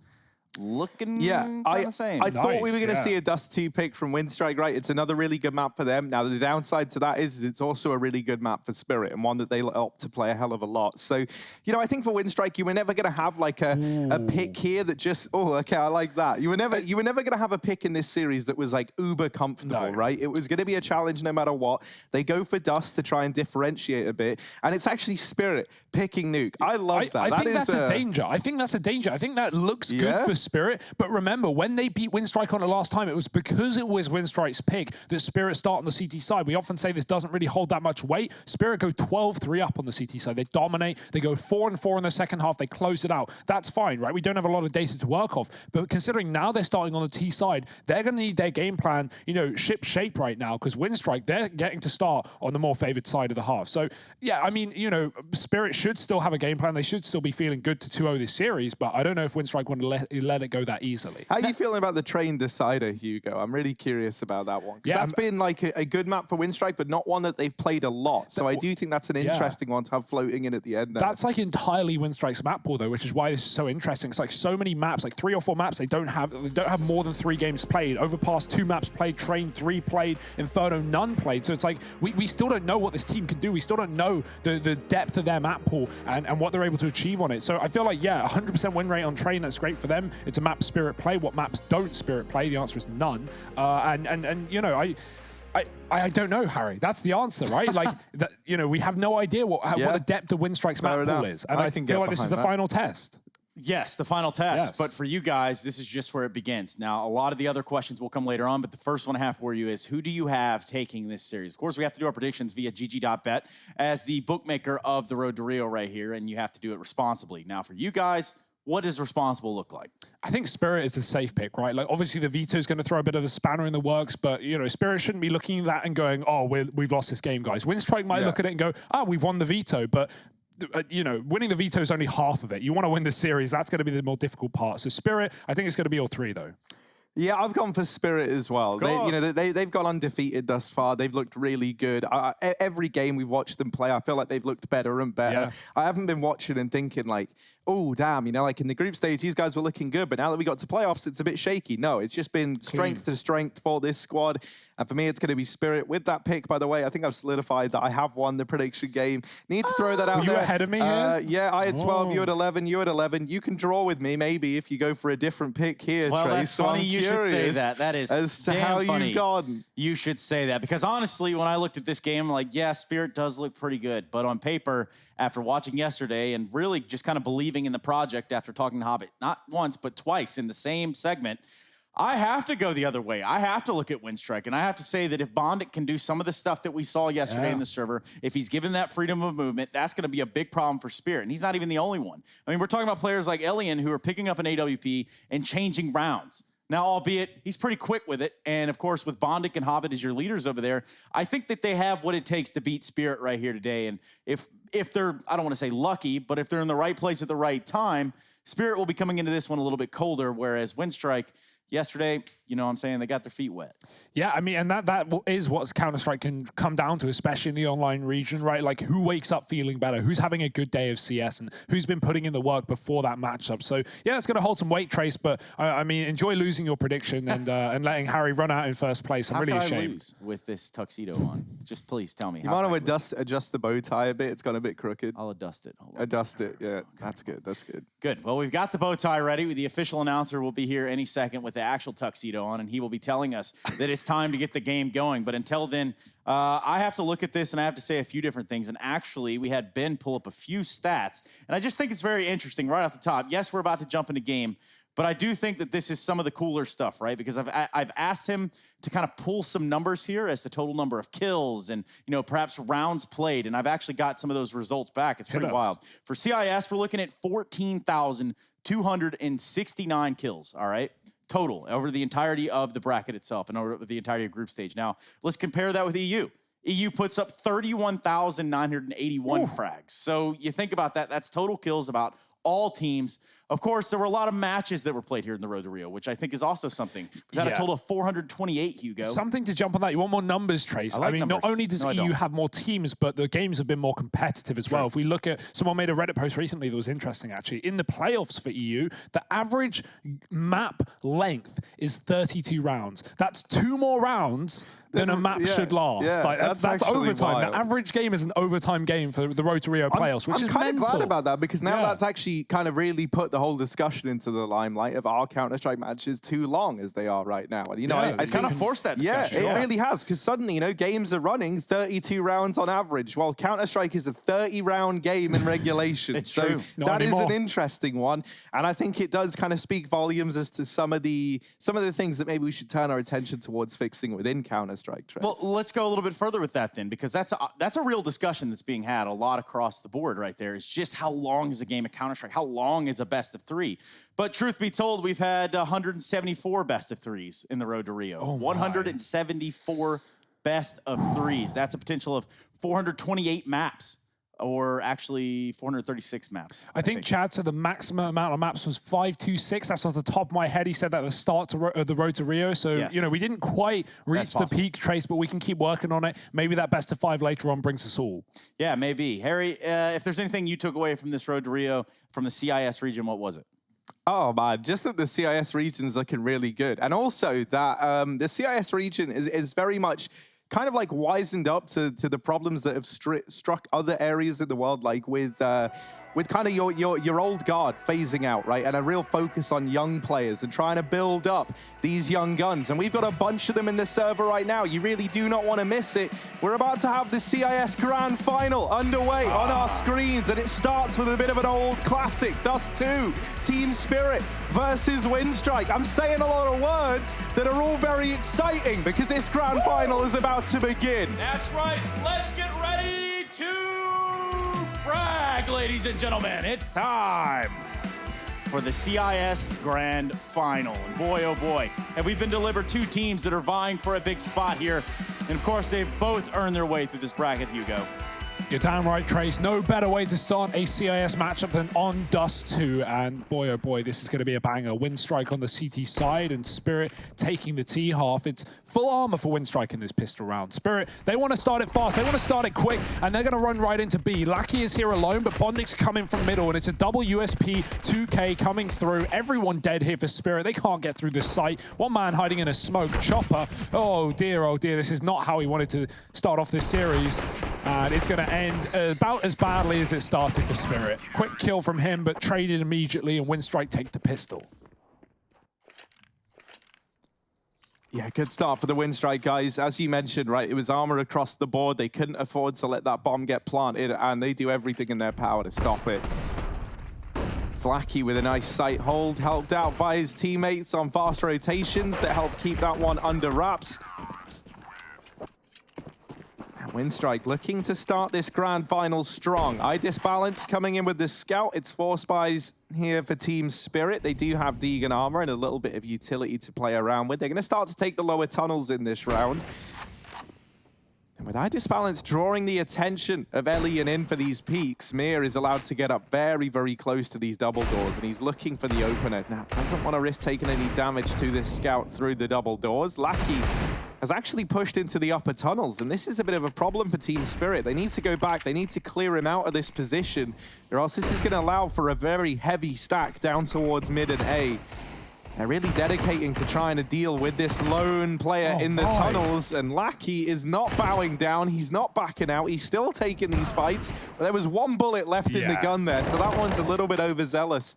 S9: Looking the same.
S11: I thought we were going to see a Dust II pick from Winstrike, right? It's another really good map for them. Now, the downside to that is it's also a really good map for Spirit and one that they opt to play a hell of a lot. So, you know, I think for Winstrike, you were never going to have like a pick here that just, okay, I like that. You were never going to have a pick in this series that was like uber comfortable, right? It was going to be a challenge no matter what. They go for Dust to try and differentiate a bit. And it's actually Spirit picking Nuke. I love that.
S10: I think that's a danger. I think that's a danger. I think that looks good for Spirit. But remember, when they beat Winstrike on it last time, it was because it was Winstrike's pick that Spirit start on the CT side. We often say this doesn't really hold that much weight. Spirit go 12-3 up on the CT side. They dominate. They go 4-4 in the second half. They close it out. That's fine, right? We don't have a lot of data to work off. But considering now they're starting on the T side, they're going to need their game plan, you know, ship shape right now, because Winstrike, they're getting to start on the more favored side of the half. So, yeah, I mean, you know, Spirit should still have a game plan. They should still be feeling good to 2-0 this series, but I don't know if Winstrike want to let let it go that easily.
S11: How are you feeling about the train decider, Hugo? I'm really curious about that one. Because that's been like a good map for Winstrike, but not one that they've played a lot. So I do think that's an interesting one to have floating in at the end.
S10: That's like entirely Winstrike's map pool, though, which is why this is so interesting. It's like so many maps, like 3 or 4 maps, they don't have more than 3 games played. Overpass, 2 maps played, Train 3 played, Inferno none played. So it's like we still don't know what this team can do. We still don't know the depth of their map pool and what they're able to achieve on it. So I feel like, yeah, 100% win rate on Train, that's great for them. It's a map Spirit play. What maps don't Spirit play? The answer is none. And you know, I don't know, Harry. That's the answer, right? Like, you know, we have no idea what the depth of Winstrike's map pool is. And I feel like this is the final test.
S9: Yes, the final test.
S10: Yes.
S9: But for you guys, this is just where it begins. Now, a lot of the other questions will come later on, but the first one I have for you is, who do you have taking this series? Of course, we have to do our predictions via GG.bet as the bookmaker of the Road to Rio right here, and you have to do it responsibly. Now, for you guys, what does responsible look like?
S10: I think Spirit is a safe pick, right? Like, obviously, the veto is going to throw a bit of a spanner in the works, but, you know, Spirit shouldn't be looking at that and going, oh, we've lost this game, guys. Winstrike might look at it and go, we've won the veto, but you know, winning the veto is only half of it. You want to win the series. That's going to be the more difficult part. So Spirit, I think it's going to be all 3, though.
S11: Yeah, I've gone for Spirit as well. They've gone undefeated thus far. They've looked really good. Every game we've watched them play, I feel like they've looked better and better.
S10: Yeah.
S11: I haven't been watching and thinking like, oh, damn, you know, like in the group stage, these guys were looking good, but now that we got to playoffs, it's a bit shaky. No, it's just been strength to strength for this squad. And for me, it's going to be Spirit. With that pick, by the way, I think I've solidified that I have won the prediction game. Need to throw that out there.
S10: Were you ahead of me here?
S11: Yeah, I had 12, you had 11, you had 11. You can draw with me, maybe, if you go for a different pick here,
S9: Well,
S11: Trace.
S9: that's funny you should say that. That is
S11: as to
S9: damn
S11: how
S9: funny.
S11: you've gone.
S9: You should say that. Because honestly, when I looked at this game, I'm like, yeah, Spirit does look pretty good. But on paper, after watching yesterday and really just kind of believing in the project after talking to Hobbit, not once, but twice in the same segment, I have to go the other way. I have to look at Winstrike, and I have to say that if Bondic can do some of the stuff that we saw yesterday in the server, if he's given that freedom of movement, that's going to be a big problem for Spirit, and he's not even the only one. I mean, we're talking about players like Elian who are picking up an AWP and changing rounds. Now, albeit, he's pretty quick with it, and of course, with Bondic and Hobbit as your leaders over there, I think that they have what it takes to beat Spirit right here today, and if they're, I don't want to say lucky, but if they're in the right place at the right time, Spirit will be coming into this one a little bit colder, whereas Winstrike, yesterday, you know what I'm saying, they got their feet wet.
S10: Yeah, I mean, and that is what Counter-Strike can come down to, especially in the online region, right? Like, who wakes up feeling better? Who's having a good day of CS? And who's been putting in the work before that matchup? So, yeah, it's going to hold some weight, Trace, but, I mean, enjoy losing your prediction and letting Harry run out in first place. I'm really ashamed.
S9: How can I lose with this tuxedo on? Just please tell me.
S11: You want to adjust the bow tie a bit? It's gone a bit crooked.
S9: I'll adjust it.
S11: Adjust it, yeah. That's good, that's good.
S9: Good. Well, we've got the bow tie ready. The official announcer will be here any second with the actual tuxedo on, and he will be telling us that it's time to get the game going. But until then, I have to look at this, and I have to say a few different things. And actually, we had Ben pull up a few stats, and I just think it's very interesting right off the top. Yes, we're about to jump into game, but I do think that this is some of the cooler stuff, right? Because I've asked him to kind of pull some numbers here as the total number of kills and, you know, perhaps rounds played, and I've actually got some of those results back. It's pretty wild. For CIS, we're looking at 14,269 kills, all right? Total over the entirety of the bracket itself and over the entirety of group stage. Now, let's compare that with EU. EU puts up 31,981 frags. So you think about that, that's total kills about all teams. Of course, there were a lot of matches that were played here in the Road to Rio, which I think is also something. We've got a total of 428, Hugo.
S10: Something to jump on that. You want more numbers, Trace. I mean, not only does EU have more teams, but the games have been more competitive as well. If we look at, someone made a Reddit post recently that was interesting, actually. In the playoffs for EU, the average map length is 32 rounds. That's 2 more rounds than a map should last.
S11: Yeah,
S10: like, that's overtime.
S11: Wild.
S10: The average game is an overtime game for the Road to Rio playoffs, which is mental.
S11: I'm kind of glad about that, because now that's actually kind of really put the whole discussion into the limelight of our Counter-Strike matches too long as they are right now. And, you know,
S9: it's kind of forced that discussion.
S11: Yeah, it really has, because suddenly, you know, games are running 32 rounds on average, while Counter-Strike is a 30-round game in regulation.
S9: It's true.
S11: That is an interesting one, and I think it does kind of speak volumes as to some of the things that maybe we should turn our attention towards fixing within Counter-Strike.
S9: Well, let's go a little bit further with that then, because that's a real discussion that's being had a lot across the board right there. Is just how long is a game of Counter-Strike? How long is a best of 3? But truth be told, we've had 174 best of 3s in the Road to Rio. 174 best of 3s. That's a potential of 428 maps or actually 436 maps.
S10: I think Chad said the maximum amount of maps was 526. That's off the top of my head. He said that at the start of the Road to Rio. So,
S9: Yes.
S10: you know, we didn't quite reach the peak, Trace, but we can keep working on it. Maybe that best of 5 later on brings us all.
S9: Yeah, maybe. Harry, if there's anything you took away from this Road to Rio from the CIS region, what was it?
S11: Oh, man, just that the CIS region's looking really good. And also that the CIS region is very much kind of like wisened up to the problems that have struck other areas in the world, like with kind of your old guard phasing out, right? And a real focus on young players and trying to build up these young guns. And we've got a bunch of them in the server right now. You really do not want to miss it. We're about to have the CIS Grand Final underway on our screens, and it starts with a bit of an old classic, Dust II, Team Spirit versus Windstrike. I'm saying a lot of words that are all very exciting because this Grand Final is about to begin.
S9: That's right. Let's get ready to frag, ladies and gentlemen. It's time for the CIS Grand Final. And boy, oh boy, have we been delivered 2 teams that are vying for a big spot here. And of course, they've both earned their way through this bracket, Hugo.
S10: You're damn right, Trace. No better way to start a CIS matchup than on Dust II. And boy, oh boy, this is going to be a banger. Windstrike on the CT side and Spirit taking the T half. It's full armor for Windstrike in this pistol round. Spirit, they want to start it fast. They want to start it quick, and they're going to run right into B. Lackey is here alone, but Bondik's coming from middle, and it's a double USP 2K coming through. Everyone dead here for Spirit. They can't get through the site. One man hiding in a smoke. Chopper. Oh, dear, oh, dear. This is not how he wanted to start off this series. And it's going to end about as badly as it started for Spirit. Quick kill from him, but traded immediately, and Windstrike take the pistol.
S11: Yeah, good start for the Windstrike guys. As you mentioned, right, it was armor across the board. They couldn't afford to let that bomb get planted, and they do everything in their power to stop it. It's Lackey with a nice sight hold, helped out by his teammates on fast rotations that help keep that one under wraps. Windstrike looking to start this Grand Final strong. iDisbalance coming in with the scout. It's 4 spies here for Team Spirit. They do have Deegan armor and a little bit of utility to play around with. They're going to start to take the lower tunnels in this round. And with iDisbalance drawing the attention of Elian in for these peaks, Mir is allowed to get up very, very close to these double doors, and he's looking for the opener. Now, doesn't want to risk taking any damage to this scout through the double doors. Lackey has actually pushed into the upper tunnels, and this is a bit of a problem for Team Spirit. They need to go back, they need to clear him out of this position, or else this is going to allow for a very heavy stack down towards mid and A. They're really dedicating to trying to deal with this lone player in the tunnels, and Lackey is not bowing down, he's not backing out, he's still taking these fights, but there was 1 bullet left in the gun there, so that one's a little bit overzealous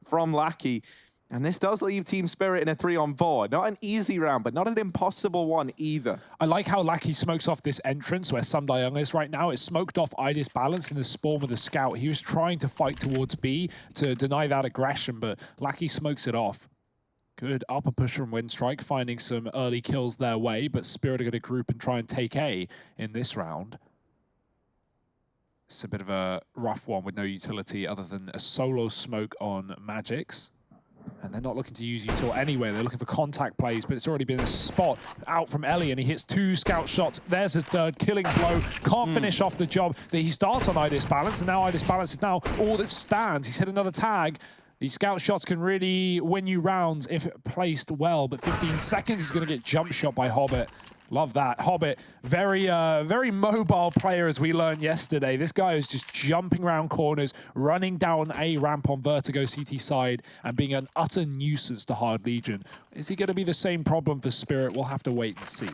S11: from Lackey. And this does leave Team Spirit in a 3-on-4. Not an easy round, but not an impossible one either.
S10: I like how Lackey smokes off this entrance where Sundayung is right now. It smoked off iDisbalance in the spawn with the scout. He was trying to fight towards B to deny that aggression, but Lackey smokes it off. Good upper push from Windstrike, finding some early kills their way, but Spirit are going to group and try and take A in this round. It's a bit of a rough one with no utility other than a solo smoke on Magix. And they're not looking to use util anyway. They're looking for contact plays, but it's already been a spot out from Ellie, and he hits 2 scout shots. There's a third killing blow. Can't finish off the job that he starts on iDisbalance, and now iDisbalance is now all that stands. He's hit another tag. These scout shots can really win you rounds if placed well, but 15 seconds is going to get jump shot by Hobbit. Love that. Hobbit, very mobile player, as we learned yesterday. This guy is just jumping around corners, running down a ramp on Vertigo CT side, and being an utter nuisance to Hard Legion. Is he going to be the same problem for Spirit? We'll have to wait and see.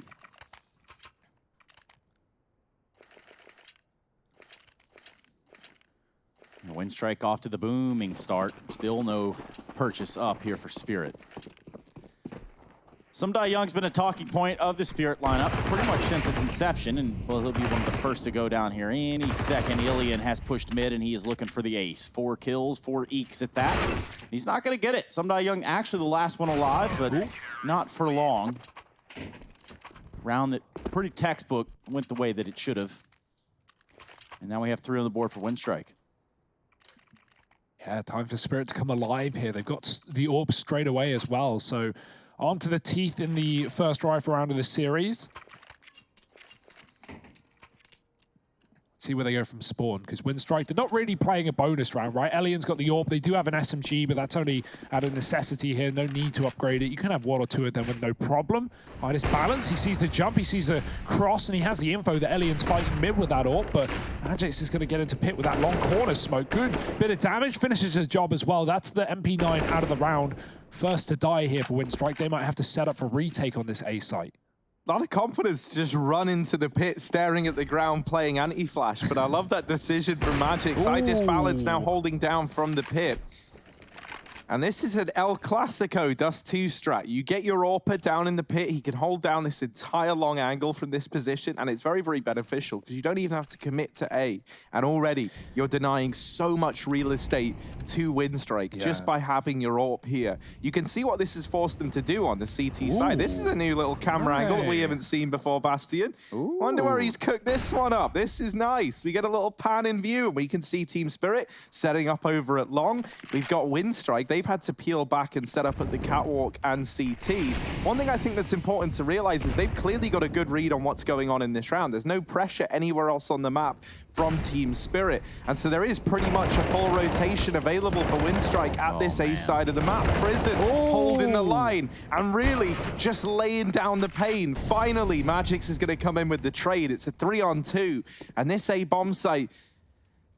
S9: Windstrike off to the booming start. Still no purchase up here for Spirit. Sundayung's been a talking point of the Spirit lineup pretty much since its inception, and well, he'll be one of the first to go down here any second. Ilian has pushed mid, and he is looking for the ace. 4 kills, 4 eeks at that. He's not going to get it. Sundayung actually the last one alive, but not for long. Round that pretty textbook went the way that it should have. And now we have 3 on the board for Windstrike.
S10: Yeah, time for Spirit to come alive here. They've got the orb straight away as well, so armed to the teeth in the first rifle round of the series. See where they go from spawn, because Windstrike, they're not really playing a bonus round, right? Elian's got the AWP. They do have an SMG, but that's only out of necessity here. No need to upgrade it. You can have one or two of them with no problem. Minus balance. He sees the jump. He sees the cross, and he has the info that Elian's fighting mid with that AWP, but Magix is going to get into pit with that long corner smoke. Good bit of damage. Finishes the job as well. That's the MP9 out of the round. First to die here for Windstrike. They might have to set up for retake on this A site.
S11: A lot of confidence to just run into the pit, staring at the ground, playing anti-flash. But I love that decision from Magix. IDIS Balance now holding down from the pit. And this is an El Clasico Dust II strat. You get your AWPer down in the pit. He can hold down this entire long angle from this position, and it's very, very beneficial because you don't even have to commit to A. And already, you're denying so much real estate to Windstrike just by having your AWP here. You can see what this has forced them to do on the CT side. This is a new little camera angle that we haven't seen before, Bastion. Wonder where he's cooked this one up. This is nice. We get a little pan in view, and we can see Team Spirit setting up over at long. We've got Windstrike. They've had to peel back and set up at the catwalk and CT. One thing I think that's important to realize is they've clearly got a good read on what's going on in this round. There's no pressure anywhere else on the map from Team Spirit. And so there is pretty much a full rotation available for Windstrike at this A side of the map. Prison holding the line and really just laying down the pain. Finally, Magix is going to come in with the trade. It's a 3-on-2. And this A bomb site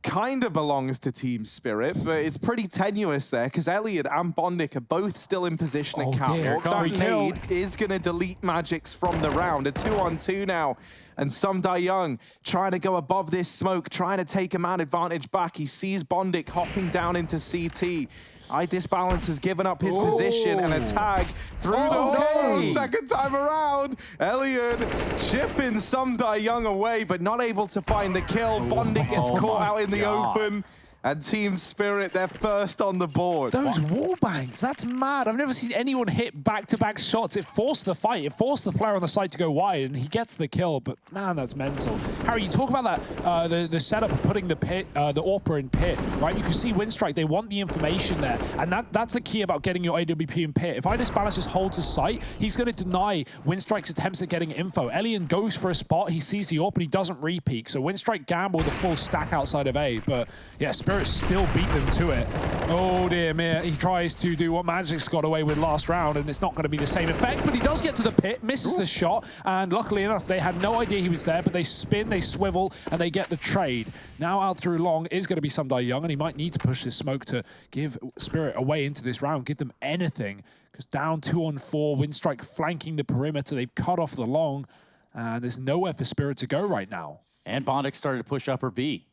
S11: kind of belongs to Team Spirit, but it's pretty tenuous there because Elliot and Bondic are both still in position at catwalk. That nade is going to delete Magix from the round. A 2-on-2 now. And Sumdai Young trying to go above this smoke, trying to take a man advantage back. He sees Bondic hopping down into CT. IDIS Balance has given up his position and a tag through the second time around. Elian chipping Sumdai Young away, but not able to find the kill. Bondic gets caught out in the open. And Team Spirit, they're first on the board.
S10: Those wall bangs, that's mad. I've never seen anyone hit back-to-back shots. It forced the fight. It forced the player on the side to go wide, and he gets the kill. But man, that's mental. Harry, you talk about that, the setup of putting the pit, the AWPer in pit, right? You can see Windstrike, they want the information there. And that's the key about getting your AWP in pit. If IDIS Balance just holds a site, he's going to deny Windstrike's attempts at getting info. Elian goes for a spot, he sees the AWP, and he doesn't re-peek. So Windstrike gamble with a full stack outside of A. But yeah, Spirit still beat them to it. Oh dear me, he tries to do what Magix got away with last round, and it's not going to be the same effect, but he does get to the pit, misses the shot, and luckily enough, they had no idea he was there, but they spin, they swivel, and they get the trade. Now out through long is going to be Sumdai Young, and he might need to push this smoke to give Spirit away into this round, give them anything, because down 2-on-4, Windstrike flanking the perimeter, they've cut off the long, and there's nowhere for Spirit to go right now.
S9: And Bondic started to push upper B.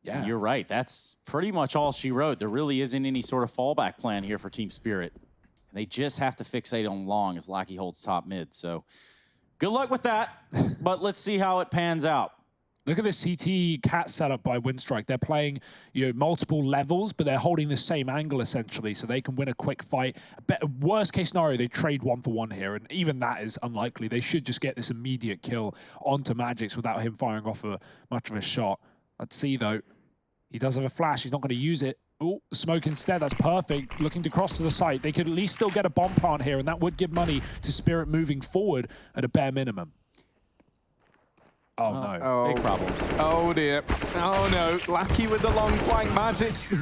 S9: Yeah, you're right. That's pretty much all she wrote. There really isn't any sort of fallback plan here for Team Spirit. They just have to fixate on long as Lackey holds top mid. So good luck with that, but let's see how it pans out.
S10: Look at the CT cat setup by Windstrike. They're playing, you know, multiple levels, but they're holding the same angle essentially, so they can win a quick fight. Worst case scenario, they trade 1-for-1 here, and even that is unlikely. They should just get this immediate kill onto Magix without him firing off much of a shot. Let's see though. He does have a flash. He's not going to use it. Oh, smoke instead. That's perfect. Looking to cross to the site. They could at least still get a bomb plant here, and that would give money to Spirit moving forward at a bare minimum. Oh, no.
S9: Big problems.
S11: Oh, dear. Oh, no. Lackey with the long flank. Magix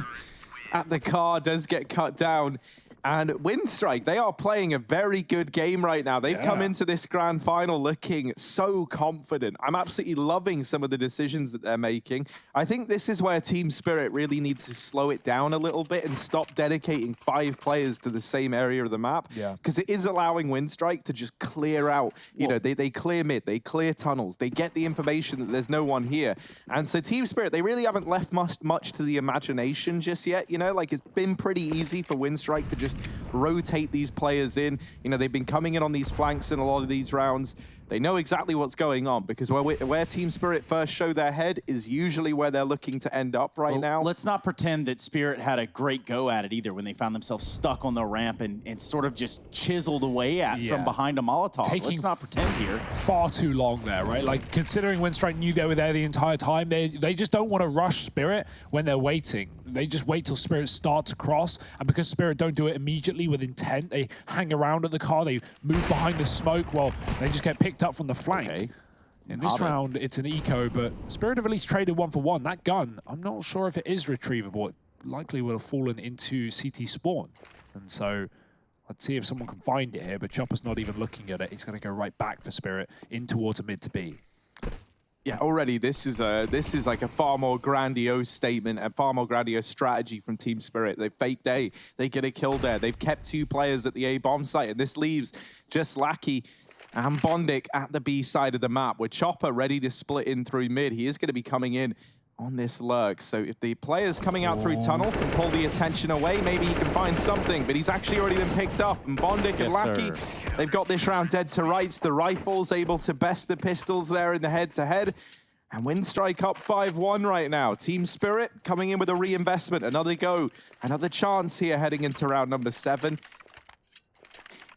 S11: at the car does get cut down. And Windstrike, they are playing a very good game right now. They've come into this grand final looking so confident. I'm absolutely loving some of the decisions that they're making. I think this is where Team Spirit really needs to slow it down a little bit and stop dedicating 5 players to the same area of the map. Because it is allowing Windstrike to just clear out. You know, they clear mid, they clear tunnels, they get the information that there's no one here. And so Team Spirit, they really haven't left much to the imagination just yet. You know, like it's been pretty easy for Windstrike to just rotate these players in. You know, they've been coming in on these flanks in a lot of these rounds. They know exactly what's going on because where Team Spirit first show their head is usually where they're looking to end up right now.
S9: Let's not pretend that Spirit had a great go at it either when they found themselves stuck on the ramp and sort of just chiseled away at from behind a Molotov. Let's not pretend here.
S10: Far too long there, right? Like, considering Windstrike knew they were there the entire time, they just don't want to rush Spirit when they're waiting. They just wait till Spirit start to cross, and because Spirit don't do it immediately with intent, they hang around at the car, they move behind the smoke, well, they just get picked up from the flank. In this round, it's an eco, but Spirit have at least traded 1 for 1. That gun, I'm not sure if it is retrievable. It likely would have fallen into CT spawn. And so I'd see if someone can find it here, but Chopper's not even looking at it. He's going to go right back for Spirit in towards a mid to B.
S11: Yeah, already this is like a far more grandiose statement, a far more grandiose strategy from Team Spirit. They faked A, they get a kill there. They've kept 2 players at the A bomb site, and this leaves just Lackey and Bondic at the B side of the map, with Chopper ready to split in through mid. He is going to be coming in on this lurk. So if the players coming out through tunnel can pull the attention away, maybe he can find something, but he's actually already been picked up. And Bondic and Lackey, they've got this round dead to rights. The rifles able to best the pistols there in the head-to-head. And Winstrike up 5-1 right now. Team Spirit coming in with a reinvestment. Another go, another chance here heading into round number 7.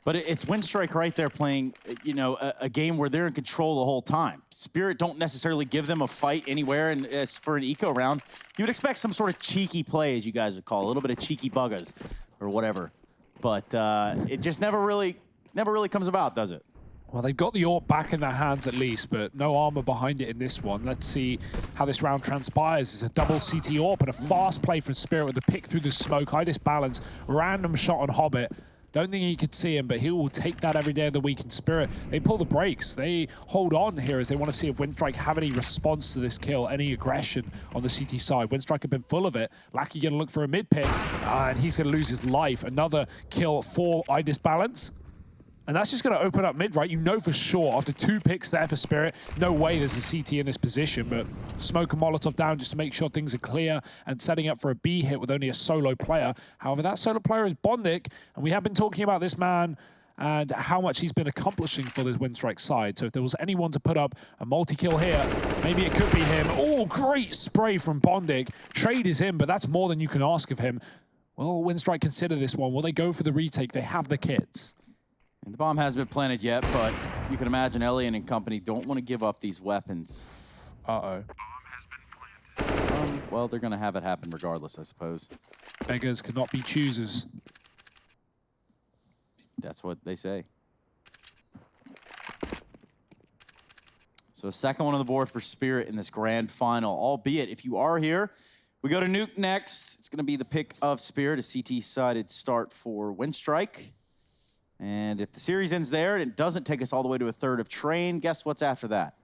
S9: But it's Winstrike right there playing, you know, a game where they're in control the whole time. Spirit don't necessarily give them a fight anywhere, and as for an eco round, you would expect some sort of cheeky play, as you guys would call it, a little bit of cheeky buggas or whatever. But it just never really comes about, does it?
S10: Well, they've got the AWP back in their hands at least, but no armor behind it in this one. Let's see how this round transpires. It's a double CT AWP and a fast play from Spirit with a pick through the smoke. High disbalance, random shot on Hobbit. Don't think he could see him, but he will take that every day of the week in Spirit. They pull the brakes. They hold on here as they want to see if Winstrike have any response to this kill, any aggression on the CT side. Winstrike have been full of it. Lackey going to look for a mid pick, and he's going to lose his life. Another kill for Eye Disbalance. And that's just going to open up mid, right? You know for sure, after 2 picks there for Spirit, no way there's a CT in this position, but smoke a Molotov down just to make sure things are clear and setting up for a B hit with only a solo player. However, that solo player is Bondic, and we have been talking about this man and how much he's been accomplishing for this Winstrike side. So if there was anyone to put up a multi-kill here, maybe it could be him. Oh, great spray from Bondic. Trade is in, but that's more than you can ask of him. Will Winstrike consider this one? Will they go for the retake? They have the kits.
S9: And the bomb hasn't been planted yet, but you can imagine Elian and company don't want to give up these weapons.
S10: Uh-oh.
S9: Well, they're going to have it happen regardless, I suppose.
S10: Beggars cannot be choosers.
S9: That's what they say. So a second one on the board for Spirit in this grand final, albeit if you are here, we go to Nuke next. It's going to be the pick of Spirit, a CT-sided start for Winstrike. And if the series ends there and it doesn't take us all the way to a third of Train, guess what's after that?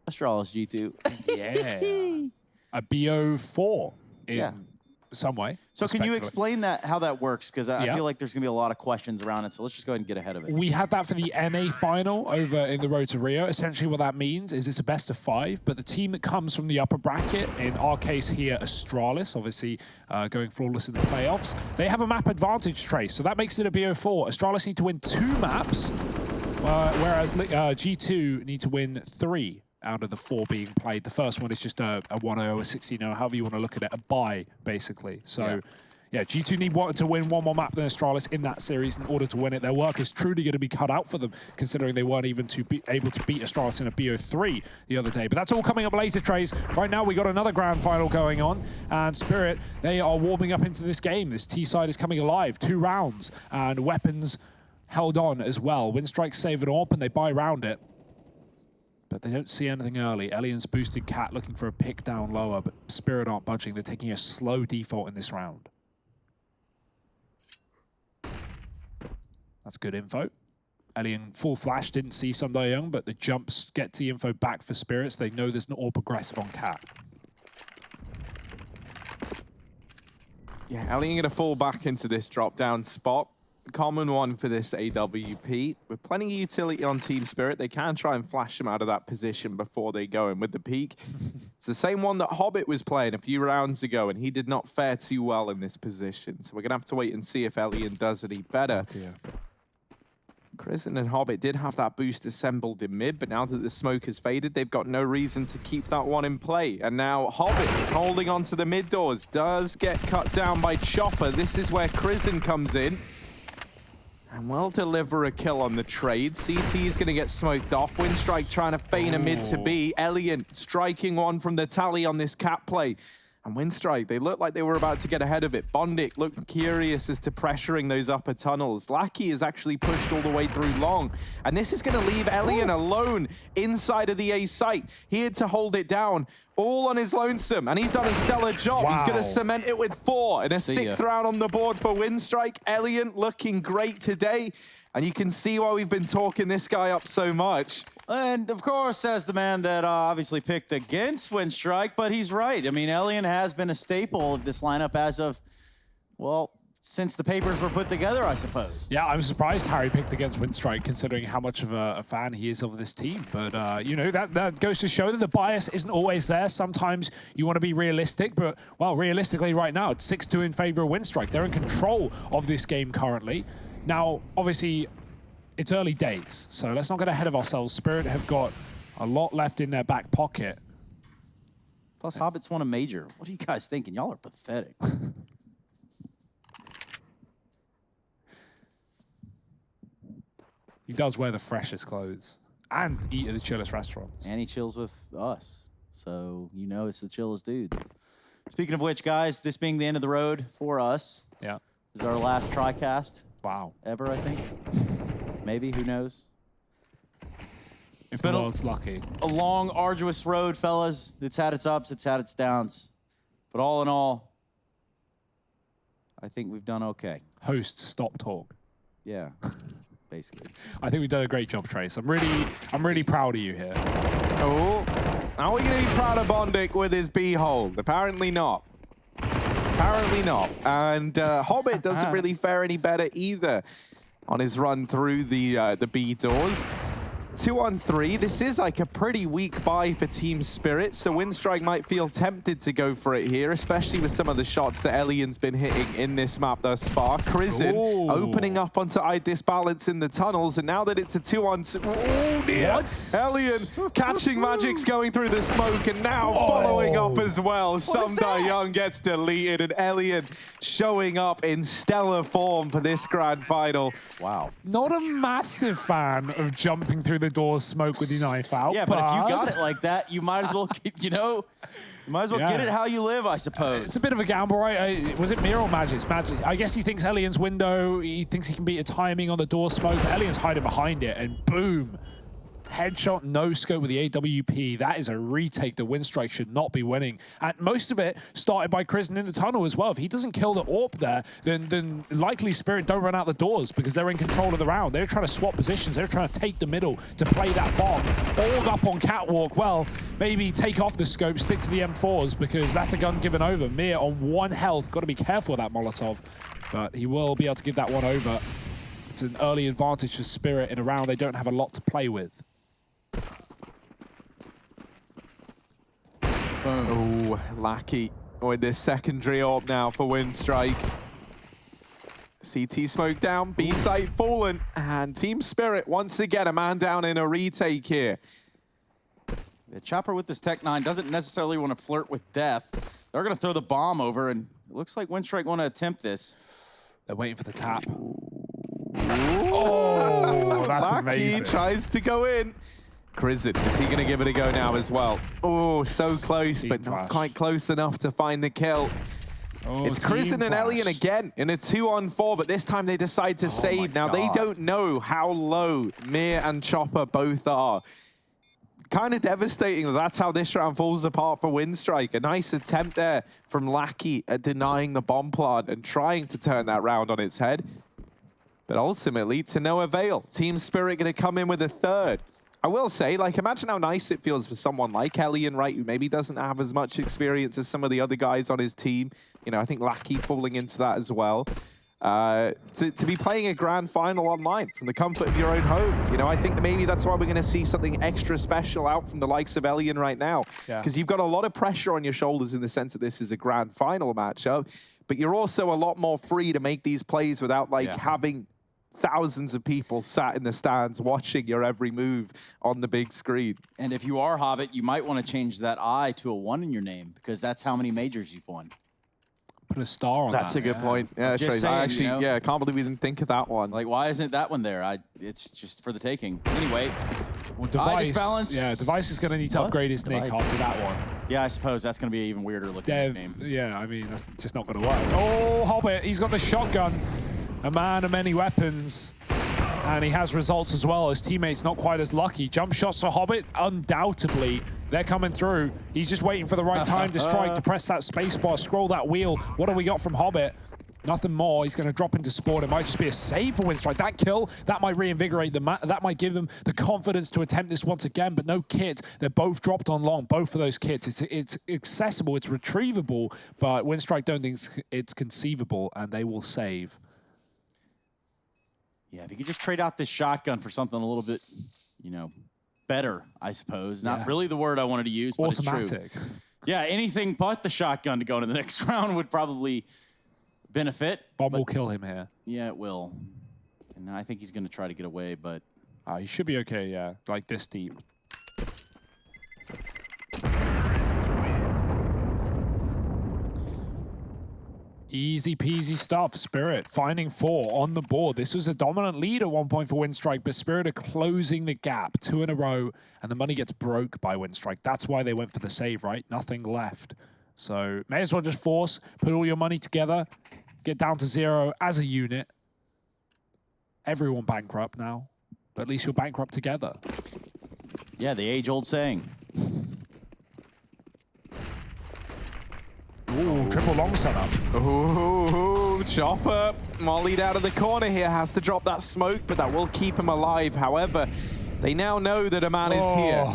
S9: Astralis G2.
S10: Yeah. A BO4 in some way.
S9: So can you explain that, how that works? Because I feel like there's going to be a lot of questions around it, so let's just go ahead and get ahead of it.
S10: We had that for the NA final over in the Road to Rio. Essentially what that means is it's a best of 5, but the team that comes from the upper bracket, in our case here, Astralis, obviously going flawless in the playoffs, they have a map advantage trace, so that makes it a BO4. Astralis need to win 2 maps, whereas G2 need to win 3 out of the 4 being played. The first one is just a 1-0, a 16-0, however you want to look at it, a bye, basically. So, yeah, G2 need to win 1 more map than Astralis in that series in order to win it. Their work is truly going to be cut out for them, considering they weren't even able to beat Astralis in a BO3 the other day. But that's all coming up later, Trace. Right now, we got another grand final going on, and Spirit, they are warming up into this game. This T-side is coming alive. 2 rounds, and weapons held on as well. Winstrike save it AWP, and they buy round it. But they don't see anything early. Elian's boosted Cat looking for a pick down lower, but Spirit aren't budging. They're taking a slow default in this round. That's good info. Elian full flash, didn't see Sunday Young, but the jumps get the info back for Spirits. They know there's an all progressive on Cat.
S11: Yeah, Elian going to fall back into this drop-down spot. Common one for this AWP. With plenty of utility on Team Spirit, they can try and flash him out of that position before they go in with the peak. It's the same one that Hobbit was playing a few rounds ago, and he did not fare too well in this position. So we're going to have to wait and see if Elian does any better. Kristen and Hobbit did have that boost assembled in mid, but now that the smoke has faded, they've got no reason to keep that one in play. And now Hobbit, holding on to the mid doors, does get cut down by Chopper. This is where Kristen comes in and will deliver a kill on the trade. CT is going to get smoked off. Winstrike trying to feign a mid to B. Elian striking one from the tally on this Cat play. And Winstrike, they looked like they were about to get ahead of it. Bondik looked curious as to pressuring those upper tunnels. Lackey is actually pushed all the way through long. And this is going to leave Elian alone inside of the A site. He had to hold it down all on his lonesome. And he's done a stellar job. He's going to cement it with 4 and a 6th round on the board for Winstrike. Elian looking great today. And you can see why we've been talking this guy up so much.
S9: And of course, as the man that obviously picked against Winstrike, but he's right. I mean, Elian has been a staple of this lineup as of, well, since the papers were put together, I suppose.
S10: Yeah, I'm surprised Harry picked against Winstrike, considering how much of a fan he is of this team. But, you know, that goes to show that the bias isn't always there. Sometimes you want to be realistic, but, well, realistically right now, it's 6-2 in favor of Winstrike. They're in control of this game currently. Now, obviously, it's early days, so let's not get ahead of ourselves. Spirit have got a lot left in their back pocket.
S9: Plus, Hobbits won a major. What are you guys thinking? Y'all are pathetic.
S10: He does wear the freshest clothes and eat at the chillest restaurants.
S9: And he chills with us, so you know it's the chillest dudes. Speaking of which, guys, this being the end of the road for us.
S10: Yeah.
S9: This is our last TriCast.
S10: Wow.
S9: Ever, I think. Maybe, who knows?
S10: If the world's lucky.
S9: A long, arduous road, fellas. It's had its ups, it's had its downs. But all in all, I think we've done okay.
S10: Host, stop talk.
S9: Yeah, basically.
S10: I think we've done a great job, Trace. I'm really proud of you here.
S11: Oh, are we going to be proud of Bondik with his B-hole? Apparently not. Apparently not. And Hobbit doesn't really fare any better either on his run through the B doors. 2-on-3. This is like a pretty weak buy for Team Spirit, so Winstrike might feel tempted to go for it here, especially with some of the shots that Elian's been hitting in this map thus far. Crizin opening up onto Disbalance in the tunnels, and now that it's a 2-on-2... Oh, dear! What? Elian catching magics going through the smoke, and now following up as well. Sumdar Young gets deleted, and Elian showing up in stellar form for this grand final.
S9: Wow.
S10: Not a massive fan of jumping through the door smoke with your knife out.
S9: Yeah, but if you got it like that, you might as well, you know, you might as well get it how you live, I suppose.
S10: It's a bit of a gamble, right? Was it Mir or Magic? Magic. I guess he thinks Elian's window, he thinks he can beat a timing on the door smoke, but Elian's hiding behind it, and boom. Headshot, no scope with the AWP. That is a retake that Winstrike should not be winning. And most of it started by Crizin in the tunnel as well. If he doesn't kill the AWP there, then likely Spirit don't run out the doors because they're in control of the round. They're trying to swap positions. They're trying to take the middle to play that bomb. Org up on Catwalk. Well, maybe take off the scope, stick to the M4s because that's a gun given over. Mir on 1 health. Got to be careful with that Molotov. But he will be able to give that one over. It's an early advantage for Spirit in a round they don't have a lot to play with.
S11: Oh, Lackey with this secondary AWP now for Winstrike. CT smoke down, B site fallen, and Team Spirit once again a man down in a retake here.
S9: The Chopper with this Tech 9 doesn't necessarily want to flirt with death. They're going to throw the bomb over, and it looks like Winstrike want to attempt this.
S10: They're waiting for the tap. Oh, that's
S11: Lackey
S10: amazing.
S11: Tries to go in. Crizin, is he going to give it a go now as well? Oh, so close, but not quite close enough to find the kill.
S10: Oh,
S11: it's Crizin and Elian again in a 2-on-4, but this time they decide to save. Now, they don't know how low Mir and Chopper both are. Kind of devastating that that's how this round falls apart for Winstrike. A nice attempt there from Lackey at denying the bomb plant and trying to turn that round on its head. But ultimately, to no avail. Team Spirit going to come in with a third. I will say, like, imagine how nice it feels for someone like Elian, right, who maybe doesn't have as much experience as some of the other guys on his team. You know, I think Lackey falling into that as well. To be playing a grand final online from the comfort of your own home. You know, I think that maybe that's why we're going to see something extra special out from the likes of Elian right now. Because you've got a lot of pressure on your shoulders in the sense that this is a grand final matchup, but you're also a lot more free to make these plays without, like, having thousands of people sat in the stands watching your every move on the big screen.
S9: And if you are Hobbit, you might want to change that I to a 1 in your name because that's how many majors you've won.
S10: Put a star on that.
S11: That's a good point. Yeah,
S9: Just saying,
S11: I actually,
S9: you know?
S11: yeah, I can't believe we didn't think of that one.
S9: Like, why isn't that one there? It's just for the taking. Anyway,
S10: Well, Device,
S9: balance.
S10: yeah, Device is going to need to upgrade his nick after that one.
S9: Yeah, I suppose that's going to be an even weirder looking nickname.
S10: Yeah, I mean, that's just not going to work. Oh, Hobbit, he's got the shotgun. A man of many weapons. And he has results as well. His teammates not quite as lucky. Jump shots for Hobbit, undoubtedly. They're coming through. He's just waiting for the right time to strike, to press that spacebar, scroll that wheel. What do we got from Hobbit? Nothing more. He's going to drop into spawn. It might just be a save for Winstrike. That kill, that might reinvigorate them. That might give them the confidence to attempt this once again, but no kit. They're both dropped on long, both of those kits. It's accessible, it's retrievable, but Winstrike don't think it's conceivable, and they will save.
S9: Yeah, if you could just trade out this shotgun for something a little bit, you know, better, I suppose. Not really the word I wanted to use, but
S10: automatic.
S9: It's true. Yeah, anything but the shotgun to go into the next round would probably benefit.
S10: Bomb will kill him here.
S9: Yeah, it will. And I think he's going to try to get away, but...
S10: he should be okay, yeah. Like this deep. Easy peasy stuff. Spirit finding 4 on the board. This was a dominant lead at one point for Winstrike, but Spirit are closing the gap 2 in a row, and the money gets broke by Winstrike. That's why they went for the save, right? Nothing left. So may as well just force, put all your money together, get down to 0 as a unit. Everyone bankrupt now, but at least you're bankrupt together.
S9: Yeah, the age-old saying.
S10: Ooh, triple long setup.
S11: Ooh, Chopper mollied out of the corner here, has to drop that smoke, but that will keep him alive. However, they now know that a man is here.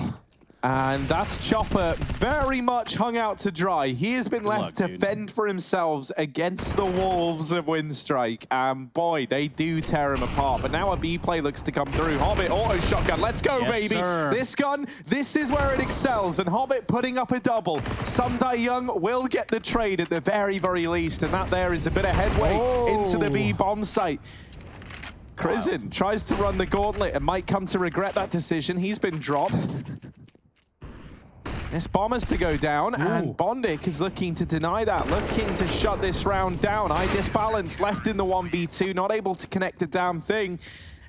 S11: And that's Chopper very much hung out to dry. He has been left to fend for himself against the wolves of Winstrike. And boy, they do tear him apart. But now a B play looks to come through. Hobbit, auto shotgun. Let's go, baby.
S9: Sir.
S11: This gun, this is where it excels. And Hobbit putting up a double. Sundai Young will get the trade at the very, very least. And that there is a bit of headway into the B bomb site. Crizin tries to run the gauntlet and might come to regret that decision. He's been dropped. This bomb has to go down, and Bondic is looking to deny that, looking to shut this round down. Disbalance left in the 1v2, not able to connect a damn thing.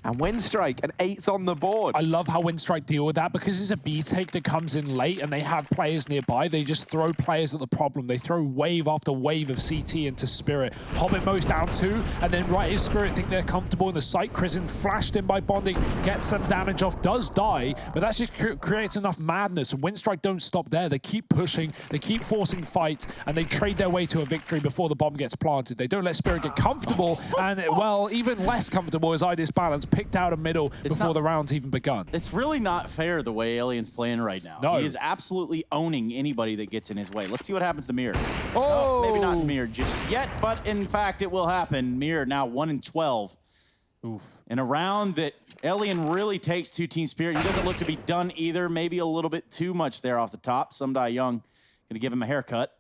S11: And Winstrike, an 8th on the board.
S10: I love how Winstrike deal with that, because it's a B take that comes in late and they have players nearby. They just throw players at the problem. They throw wave after wave of CT into Spirit. Hobbit Mo's down 2, and then right as Spirit think they're comfortable in the site. Crizin flashed in by Bondic, gets some damage off, does die, but that just creates enough madness. And Winstrike don't stop there. They keep pushing, they keep forcing fights, and they trade their way to a victory before the bomb gets planted. They don't let Spirit get comfortable, and well, even less comfortable as Disbalance picked out a middle before the round's even begun.
S9: It's really not fair the way Alien's playing right now.
S10: No.
S9: He is absolutely owning anybody that gets in his way. Let's see what happens to Mirror. Oh, maybe not Mirror just yet, but in fact it will happen. Mirror now 1-12.
S10: Oof.
S9: In a round that Alien really takes to Team Spirit. He doesn't look to be done either. Maybe a little bit too much there off the top. Sundai Young gonna give him a haircut.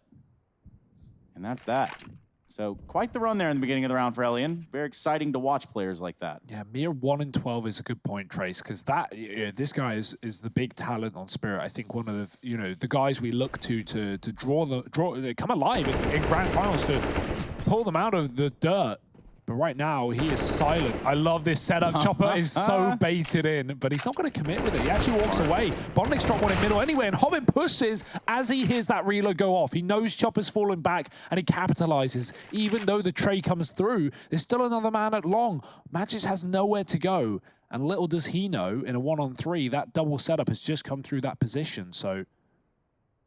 S9: And that's that. So quite the run there in the beginning of the round for Alien. Very exciting to watch players like that.
S10: Yeah, Mir 1-12 is a good point, Trace, because that this guy is the big talent on Spirit. I think one of the the guys we look to come alive in grand finals to pull them out of the dirt. But right now, he is silent. I love this setup. Chopper is so baited in, but he's not going to commit with it. He actually walks away. Bondic's dropped one in middle anyway, and Hobbit pushes as he hears that reload go off. He knows Chopper's falling back, and he capitalizes. Even though the tray comes through, there's still another man at long. Magis has nowhere to go, and little does he know, in a 1-on-3, that double setup has just come through that position, so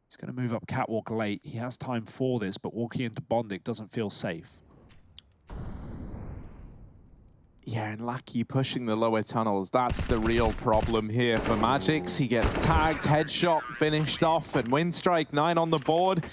S10: he's going to move up catwalk late. He has time for this, but walking into Bondic doesn't feel safe.
S11: Yeah, and Lackey pushing the lower tunnels. That's the real problem here for Magix. He gets tagged, headshot, finished off, and Winstrike 9 on the board.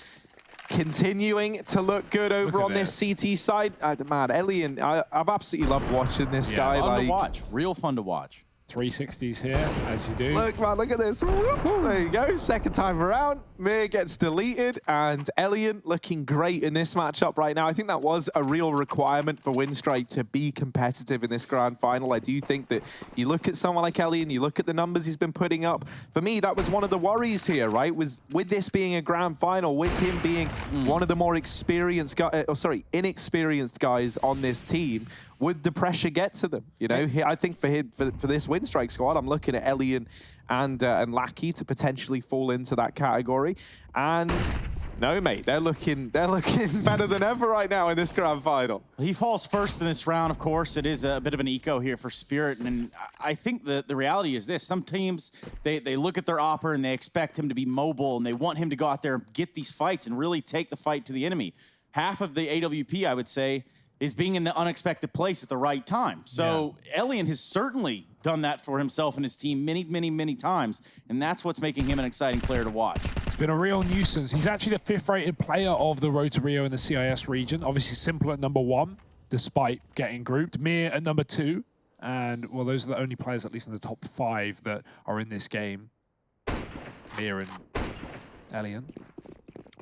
S11: Continuing to look good over on this CT side. Man, Alien, I've absolutely loved watching this guy.
S9: Fun to watch. Real fun to watch.
S10: 360s here, as you do.
S11: Look, man, look at this. There you go. Second time around. Mir gets deleted, and Alien looking great in this matchup right now. I think that was a real requirement for Winstrike to be competitive in this grand final. I do think that you look at someone like Alien, you look at the numbers he's been putting up. For me, that was one of the worries here, right? Was with this being a grand final, with him being one of the more experienced inexperienced guys on this team, would the pressure get to them? You know, I think for this Winstrike squad, I'm looking at Alien and Lackey to potentially fall into that category. And no, mate, they're looking better than ever right now in this grand final.
S9: He falls first in this round, of course. It is a bit of an eco here for Spirit, and I think the reality is this. Some teams, they look at their Opper and they expect him to be mobile, and they want him to go out there and get these fights and really take the fight to the enemy. Half of the AWP, I would say, is being in the unexpected place at the right time. So Elian has certainly done that for himself and his team many, many, many times, and that's what's making him an exciting player to watch.
S10: It's been a real nuisance. He's actually the 5th rated player of the Road to Rio in the CIS region. Obviously Simple at number 1, despite getting grouped. Mir at number 2. And, well, those are the only players, at least in the top 5, that are in this game. Mir and Elian,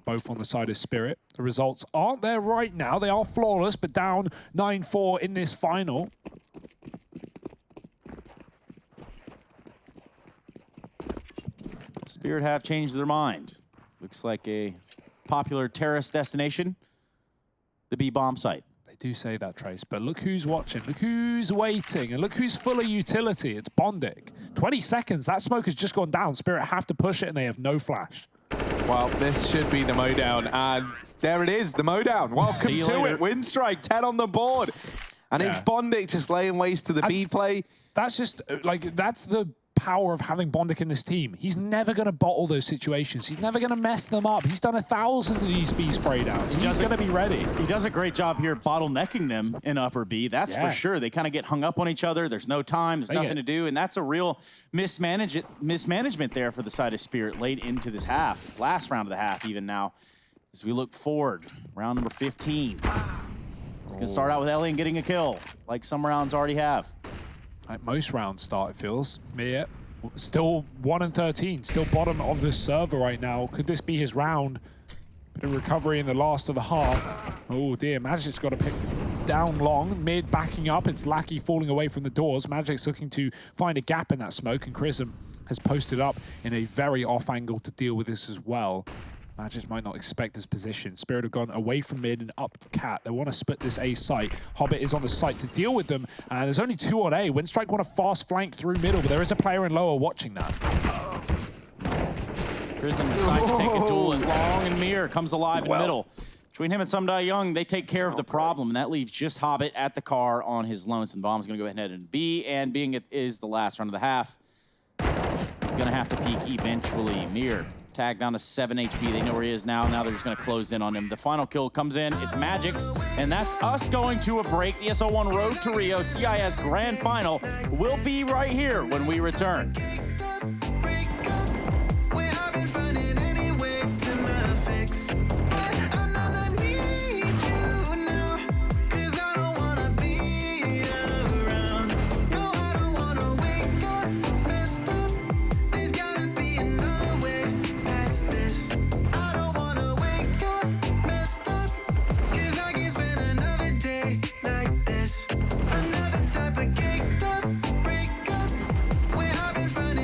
S10: both on the side of Spirit. The results aren't there right now. They are flawless, but down 9-4 in this final.
S9: Spirit have changed their mind. Looks like a popular terrorist destination, the B-bomb site.
S10: They do say that, Trace, but look who's watching, look who's waiting, and look who's full of utility. It's Bondic. 20 seconds, that smoke has just gone down. Spirit have to push it, and they have no flash.
S11: Well, this should be the mowdown, and there it is, the mowdown. Welcome to it. Windstrike, 10 on the board. And it's Bondic just laying waste to the B play.
S10: That's just, like, that's the power of having Bondic in this team. He's never going to bottle those situations. He's never going to mess them up. He's done 1,000 of these B spray downs. He's going to be ready.
S9: He does a great job here bottlenecking them in upper B. That's for sure. They kind of get hung up on each other. There's no time. There's nothing to do. And that's a real mismanagement there for the side of Spirit late into this half. Last round of the half even now. As we look forward, round number 15. It's going to start out with Elian getting a kill, like some rounds already have.
S10: Like most rounds start, it feels. Mir, still 1-13, still bottom of this server right now. Could this be his round? Bit of recovery in the last of the half. Oh dear, Magic's got to pick down long. Mid backing up, it's Lackey falling away from the doors. Magic's looking to find a gap in that smoke, and Chrism has posted up in a very off angle to deal with this as well. Magic might not expect this position. Spirit have gone away from mid and up to Cat. They want to split this A site. Hobbit is on the site to deal with them. And there's only 2 on A. Windstrike want to fast flank through middle, but there is a player in lower watching that.
S9: Prism decides to take a duel, and Long and Mir comes alive in the middle. Between him and Sumdai Young, they take care of the problem, and that leaves just Hobbit at the car on his lonesome. Bomb's going to go ahead and head into B, and being it is the last round of the half, he's going to have to peek eventually. Mir tagged down to 7 HP. They know where he is now. Now they're just going to close in on him. The final kill comes in. It's Magic's, and that's us going to a break. The ESL1 Road to Rio CIS Grand Final will be right here when we return.
S1: Another type of cake up, break up. We're having fun.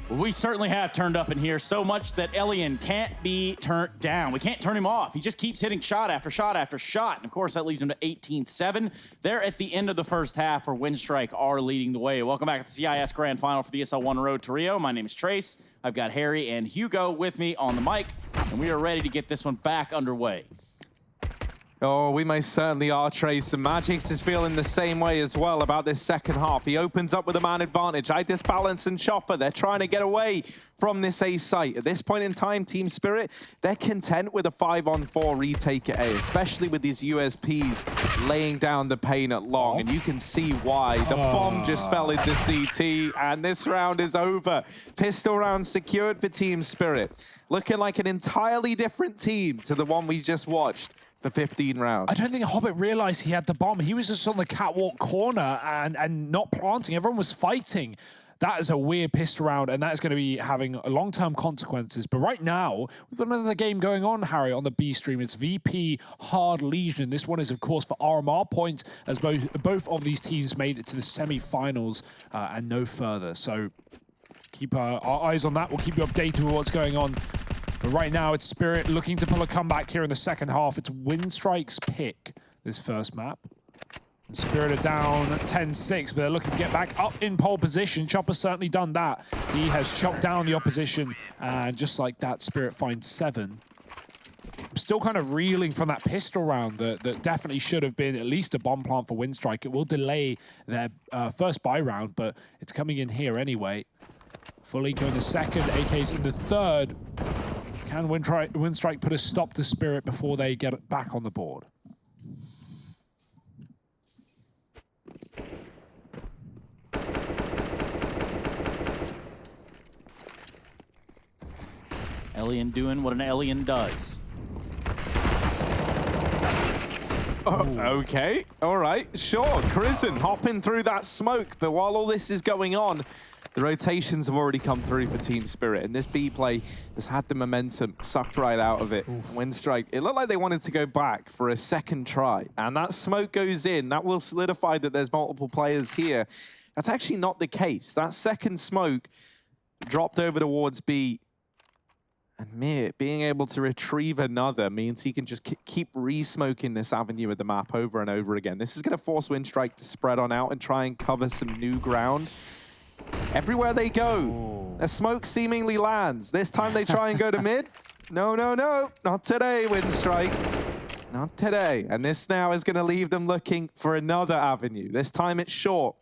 S9: We certainly have turned up in here so much that Elian can't be turned down. We can't turn him off. He just keeps hitting shot after shot after shot. And of course, that leaves him to 18-7. They're at the end of the first half where Winstrike are leading the way. Welcome back to the CIS Grand Final for the ESL 1 Road to Rio. My name is Trace. I've got Harry and Hugo with me on the mic, and we are ready to get this one back underway.
S11: Oh, we most certainly are, Trace. And Magix is feeling the same way as well about this second half. He opens up with a man advantage. Itis, Balance, and Chopper, they're trying to get away from this A site. At this point in time, Team Spirit, they're content with a 5-on-4 retake at A, especially with these USPs laying down the pain at long. And you can see why. The bomb just fell into CT, and this round is over. Pistol round secured for Team Spirit. Looking like an entirely different team to the one we just watched. The 15 rounds.
S10: I don't think Hobbit realized he had the bomb. He was just on the catwalk corner and not planting. Everyone was fighting. That is a weird pistol round, and that is going to be having long-term consequences. But right now, we've got another game going on, Harry, on the B stream. It's VP Hard Legion. This one is, of course, for RMR points, as both of these teams made it to the semi-finals and no further. So keep our eyes on that. We'll keep you updated with what's going on. But right now, it's Spirit looking to pull a comeback here in the second half. It's Winstrike's pick, this first map. And Spirit are down 10-6, but they're looking to get back up in pole position. Chopper's certainly done that. He has chopped down the opposition, and just like that, Spirit finds 7. I'm still kind of reeling from that pistol round that definitely should have been at least a bomb plant for Winstrike. It will delay their first buy round, but it's coming in here anyway. Fully going the second, AK's in the third. Can Winstrike put a stop to Spirit before they get it back on the board?
S9: Elian doing what an Elian does.
S11: Oh, okay, all right, sure. Crizzen hopping through that smoke, but while all this is going on, the rotations have already come through for Team Spirit, and this B play has had the momentum sucked right out of it. Winstrike, it looked like they wanted to go back for a second try, and that smoke goes in. That will solidify that there's multiple players here. That's actually not the case. That second smoke dropped over towards B, and Mir being able to retrieve another means he can just keep re-smoking this avenue of the map over and over again. This is going to force Winstrike to spread on out and try and cover some new ground. Everywhere they go, a smoke seemingly lands. This time they try and go to mid. No, no, no, not today, Winstrike. Not today. And this now is going to leave them looking for another avenue. This time it's short.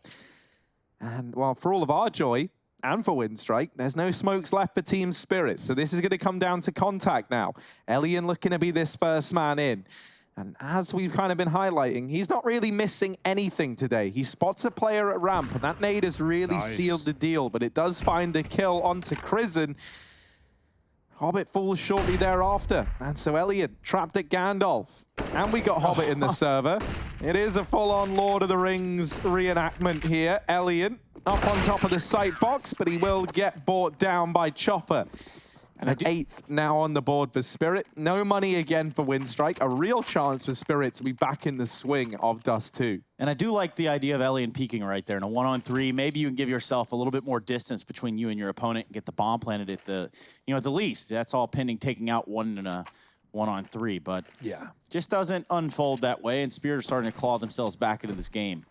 S11: And well, for all of our joy, and for Winstrike, there's no smokes left for Team Spirit. So this is going to come down to contact now. Elian looking to be this first man in. And as we've kind of been highlighting, he's not really missing anything today. He spots a player at ramp, and that nade has really sealed the deal, but it does find the kill onto Crizzen. Hobbit falls shortly thereafter, and so Elian trapped at Gandalf. And we got Hobbit in the server. It is a full-on Lord of the Rings reenactment here. Elian up on top of the sight box, but he will get brought down by Chopper. And an 8th now on the board for Spirit. No money again for Winstrike. A real chance for Spirit to be back in the swing of Dust II.
S9: And I do like the idea of Elian peeking right there in a 1-on-3. Maybe you can give yourself a little bit more distance between you and your opponent and get the bomb planted at the, at the least. That's all pending taking out one in a 1-on-3. But
S10: yeah,
S9: just doesn't unfold that way. And Spirit are starting to claw themselves back into this game.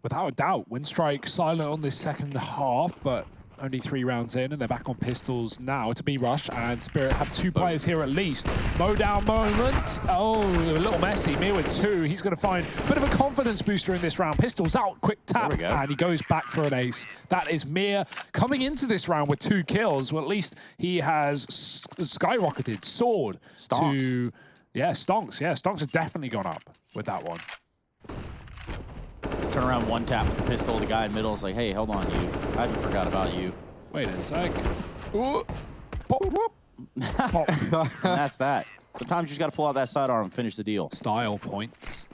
S10: Without a doubt, Winstrike silent on this second half, but only 3 rounds in, and they're back on pistols now. It's a B-rush, and Spirit have 2 players here at least. Mow down moment. Oh, a little messy. Mir with 2. He's going to find a bit of a confidence booster in this round. Pistols out, quick tap, and he goes back for an ace. That is Mir coming into this round with 2 kills. Well, at least he has skyrocketed, soared
S9: Stonks.
S10: to... Yeah, Stonks. Yeah, Stonks have definitely gone up with that one.
S9: Turn around, one tap with the pistol. The guy in the middle is like, hey, hold on, you. I haven't forgot about you.
S10: Wait a sec. Ooh.
S9: Pop, whoop. And that's that. Sometimes you just got to pull out that sidearm and finish the deal.
S10: Style points.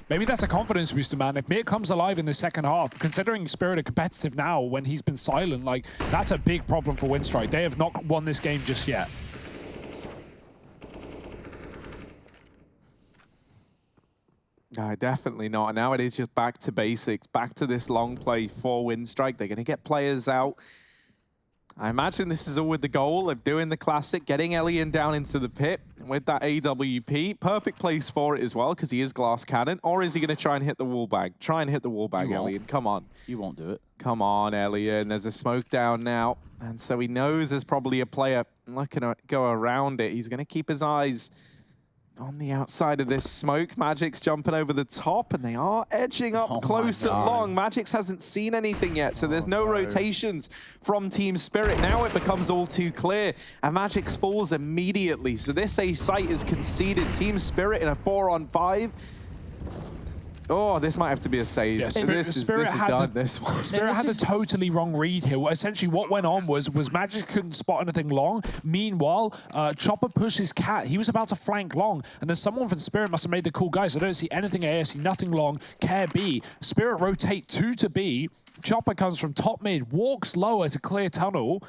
S10: Maybe that's a confidence booster, man. If Mir comes alive in the second half, considering Spirit are competitive now when he's been silent, like, that's a big problem for Winstrike. They have not won this game just yet.
S11: No, definitely not. And now it is just back to basics, back to this long play for Winstrike. They're going to get players out. I imagine this is all with the goal of doing the classic, getting Elian down into the pit with that AWP. Perfect place for it as well, because he is glass cannon. Or is he going to try and hit the wall bag? Try and hit the wall bag, Elian. Come on.
S9: You won't do it.
S11: Come on, Elian. There's a smoke down now. And so he knows there's probably a player looking to go around it. He's going to keep his eyes on the outside of this smoke. Magic's jumping over the top, and they are edging up close and long. Magic's hasn't seen anything yet, so there's no rotations from Team Spirit. Now it becomes all too clear, and Magic's falls immediately. So this A site is conceded. Team Spirit in a 4-on-5. Oh, this might have to be a save.
S10: Yeah,
S11: This is done, this one.
S10: Spirit had a totally wrong read here. Essentially, what went on was Magic couldn't spot anything long. Meanwhile, Chopper pushes Cat. He was about to flank long, and then someone from Spirit must have made the call. Guys, I don't see anything A, I see nothing long. Care B. Spirit rotate 2 to B. Chopper comes from top mid, walks lower to clear tunnel,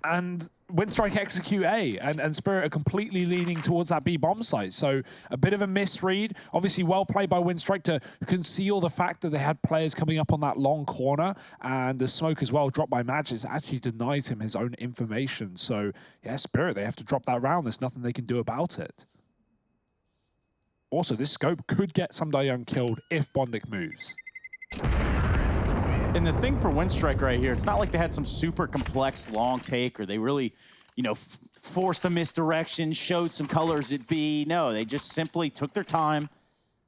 S10: and Winstrike execute A, and Spirit are completely leaning towards that B bomb site. So a bit of a misread. Obviously well played by Winstrike to conceal the fact that they had players coming up on that long corner, and the smoke as well dropped by Magis actually denied him his own information. So yeah, Spirit, they have to drop that round. There's nothing they can do about it. Also, this scope could get Young killed if Bondic moves.
S9: And the thing for Winstrike right here, it's not like they had some super complex long take or they really, you know, forced a misdirection, showed some colors at B. No, they just simply took their time.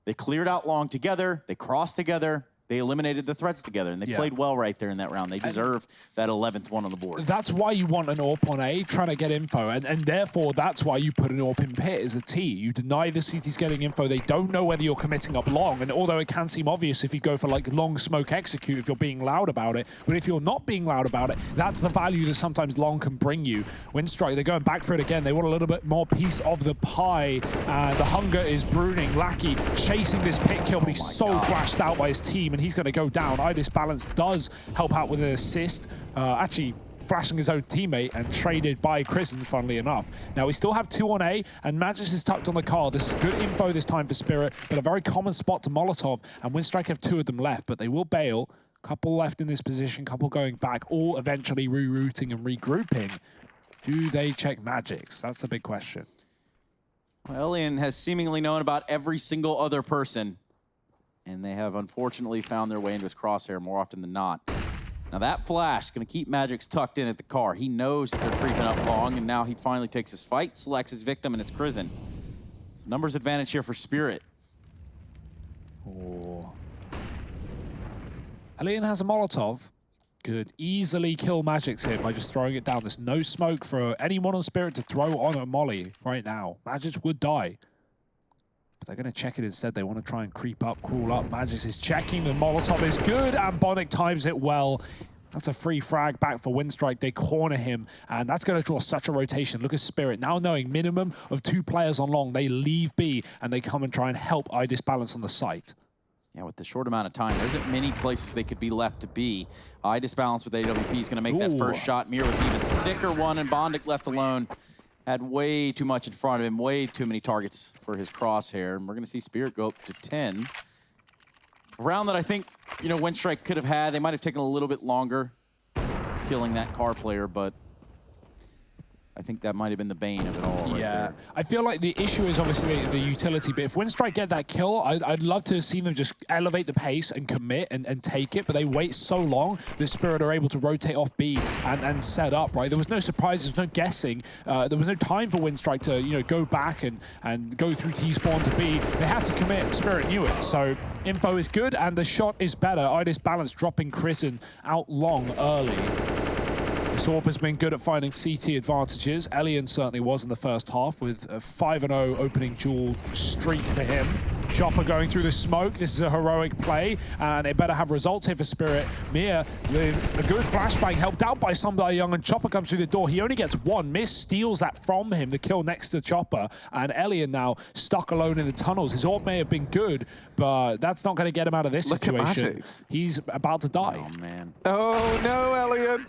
S9: They cleared out long together. They crossed together. They eliminated the threats together, and they played well right there in that round. They deserve that 11th one on the board.
S10: That's why you want an AWP on A, trying to get info, and therefore that's why you put an AWP in pit as a T. You deny the CT's getting info. They don't know whether you're committing up long, and although it can seem obvious if you go for like long smoke execute, if you're being loud about it, but if you're not being loud about it, that's the value that sometimes long can bring you. Winstrike, they're going back for it again. They want a little bit more piece of the pie, and the hunger is brooding. Lackey chasing this pit kill, but he's flashed out by his team, and he's going to go down. Idis Balance does help out with an assist, actually flashing his own teammate and traded by Kristen, funnily enough. Now we still have 2 on A, and Magis is tucked on the car. This is good info this time for Spirit, but a very common spot to Molotov, and Winstrike have 2 of them left, but they will bail. Couple left in this position, couple going back, all eventually rerouting and regrouping. Do they check Magix? That's the big question.
S9: Well, Elian has seemingly known about every single other person, and they have unfortunately found their way into his crosshair more often than not. Now that flash is going to keep Magix tucked in at the car. He knows that they're creeping up long, and now he finally takes his fight, selects his victim, and it's Krisen. So numbers advantage here for Spirit.
S10: Oh. Elian has a Molotov. Could easily kill Magix here by just throwing it down. There's no smoke for anyone on Spirit to throw on a molly right now. Magix would die. But they're going to check it instead. They want to try and creep up, crawl up. Magis is checking. The Molotov is good, and Bonic times it well. That's a free frag back for Winstrike. They corner him, and that's going to draw such a rotation. Look at Spirit. Now knowing minimum of 2 players on long, they leave B, and they come and try and help Idis Balance on the site.
S9: Yeah, with the short amount of time, there isn't many places they could be left to be. Idis Balance with AWP is going to make that first shot. Mir with an even sicker one, and Bondic left alone. Had way too much in front of him, way too many targets for his crosshair, and we're going to see Spirit go up to 10. A round that I think, you know, Winstrike could have had. They might have taken a little bit longer killing that car player, but I think that might have been the bane of it all right there.
S10: I feel like the issue is obviously the utility, but if Winstrike get that kill, I'd love to have seen them just elevate the pace and commit and take it, but they wait so long that Spirit are able to rotate off B and set up, right? There was no surprises, no guessing. There was no time for Winstrike to, you know, go back and go through T-spawn to B. They had to commit, Spirit knew it. So info is good, and the shot is better. Idis Balance dropping Krisen out long early. Sorp has been good at finding CT advantages. Elian certainly was in the first half with a 5-0 opening duel streak for him. Chopper going through the smoke. This is a heroic play, and they better have results here for Spirit. Mir with a good flashbang, helped out by Young, and Chopper comes through the door. He only gets 1. Mir steals that from him, the kill next to Chopper, and Elian now stuck alone in the tunnels. His ult may have been good, but that's not going to get him out of this situation. He's about to die.
S9: Oh, man.
S11: Oh, no, Elian.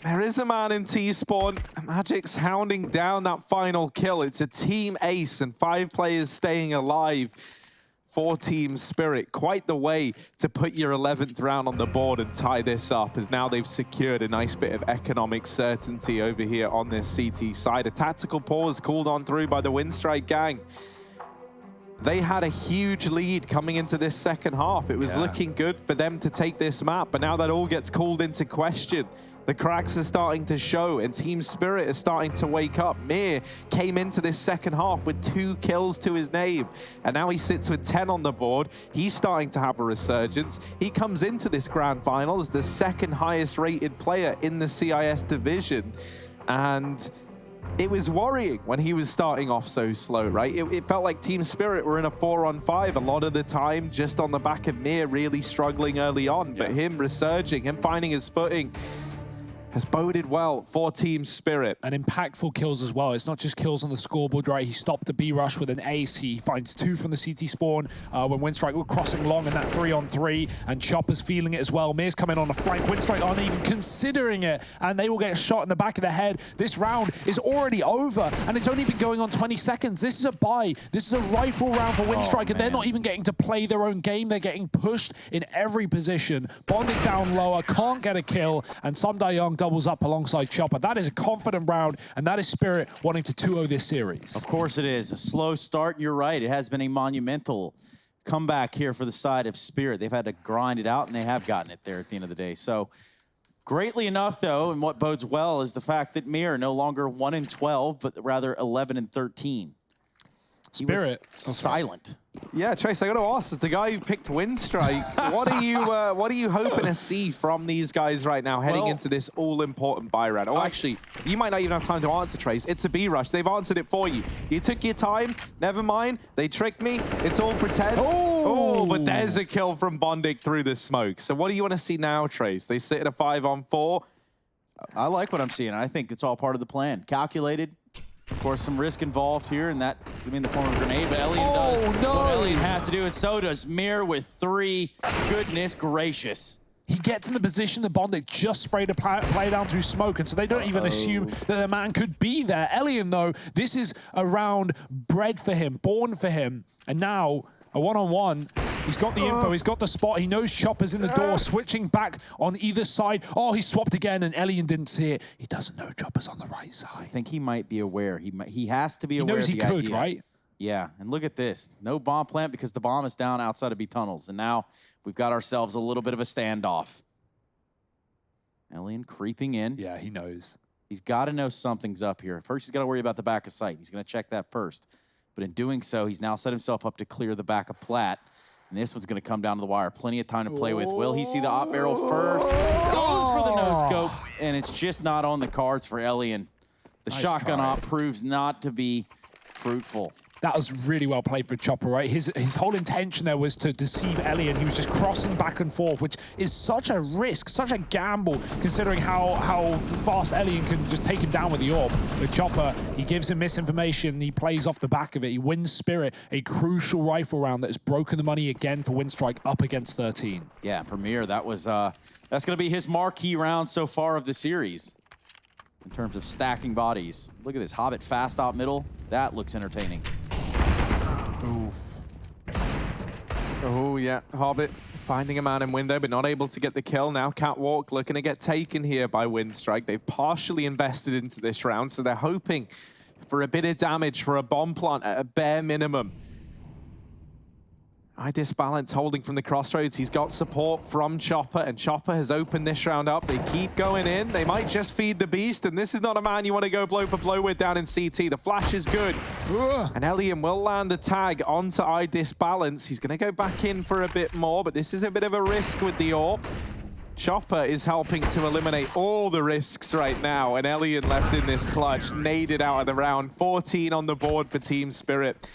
S11: There is a man in T-spawn. Magic's hounding down that final kill. It's a team ace and 5 players staying alive. for Team Spirit. Quite the way to put your 11th round on the board and tie this up, as now they've secured a nice bit of economic certainty over here on this CT side. A tactical pause called on through by the Windstrike gang. They had a huge lead coming into this second half. It was looking good for them to take this map, but now that all gets called into question. The cracks are starting to show, and Team Spirit is starting to wake up. Mir came into this second half with 2 kills to his name, and now he sits with 10 on the board. He's starting to have a resurgence. He comes into this grand final as the 2nd highest rated player in the CIS division, and it was worrying when he was starting off so slow, right? It felt like Team Spirit were in a 4-on-5 a lot of the time, just on the back of Mir really struggling early on, but him resurging, him finding his footing, has boded well for Team Spirit.
S10: And impactful kills as well. It's not just kills on the scoreboard, right? He stopped a B rush with an ace. He finds 2 from the CT spawn when Windstrike were crossing long in that 3-on-3, and Chopper's feeling it as well. Mir's coming on the flank. Windstrike aren't even considering it, and they will get shot in the back of the head. This round is already over, and it's only been going on 20 seconds. This is a buy. This is a rifle round for Windstrike, and they're not even getting to play their own game. They're getting pushed in every position. Bonded down lower, can't get a kill, and Samdai Young doubles up alongside Chopper. That is a confident round, and that is Spirit wanting to 2-0 this series.
S9: Of course it is. A slow start, you're right. It has been a monumental comeback here for the side of Spirit. They've had to grind it out, and they have gotten it there at the end of the day. So, greatly enough, though, and what bodes well is the fact that Mir no longer 1-12, but rather 11-13.
S10: Spirit
S9: silent.
S11: Yeah, Trace, I got to ask, as the guy who picked Windstrike, what are you hoping to see from these guys right now heading into this all-important buy round? Oh, actually, you might not even have time to answer, Trace. It's a B rush. They've answered it for you. You took your time. Never mind. They tricked me. It's all pretend. Oh, but there's a kill from Bondic through the smoke. So what do you want to see now, Trace? They sit in a 5-on-4.
S9: I like what I'm seeing. I think it's all part of the plan. Calculated. Of course, some risk involved here, and that's going to be in the form of a grenade, but Elian does what Elian has to do, and so does Mir with 3. Goodness gracious.
S10: He gets in the position that Bondic just sprayed a play down through smoke, and so they don't even assume that the man could be there. Elian, though, this is a round bred for him, born for him, and now a 1-on-1. He's got the info, he's got the spot, he knows Chopper's in the door, switching back on either side. Oh, he swapped again, and Elian didn't see it. He doesn't know Chopper's on the right side.
S9: I think he might be aware. He has to be aware of the idea.
S10: He knows he could, right?
S9: Yeah, and look at this. No bomb plant because the bomb is down outside of B tunnels, and now we've got ourselves a little bit of a standoff. Elian creeping in.
S10: Yeah, he knows.
S9: He's got to know something's up here. First, he's got to worry about the back of sight. He's going to check that first. But in doing so, he's now set himself up to clear the back of Plat. And this one's going to come down to the wire. Plenty of time to play with. Will he see the op barrel first? Goes for the no-scope, and it's just not on the cards for Elian. The shotgun op proves not to be fruitful.
S10: That was really well played for Chopper, right? His whole intention there was to deceive Elian. He was just crossing back and forth, which is such a risk, such a gamble, considering how fast Elian can just take him down with the orb. But Chopper, he gives him misinformation. He plays off the back of it. He wins Spirit, a crucial rifle round that has broken the money again for Windstrike up against 13.
S9: Yeah, for Mir, that was that's going to be his marquee round so far of the series in terms of stacking bodies. Look at this Hobbit fast out middle. That looks entertaining.
S11: Oof. Oh, yeah. Hobbit finding a man in window, but not able to get the kill. Now Catwalk looking to get taken here by Windstrike. They've partially invested into this round, so they're hoping for a bit of damage for a bomb plant at a bare minimum. Disbalance holding from the crossroads. He's got support from Chopper, and Chopper has opened this round up. They keep going in. They might just feed the beast, and this is not a man you want to go blow for blow with down in CT. The flash is good. And Elian will land the tag onto Disbalance. He's going to go back in for a bit more, but this is a bit of a risk with the orb. Chopper is helping to eliminate all the risks right now, and Elian left in this clutch, naded out of the round. 14 on the board for Team Spirit.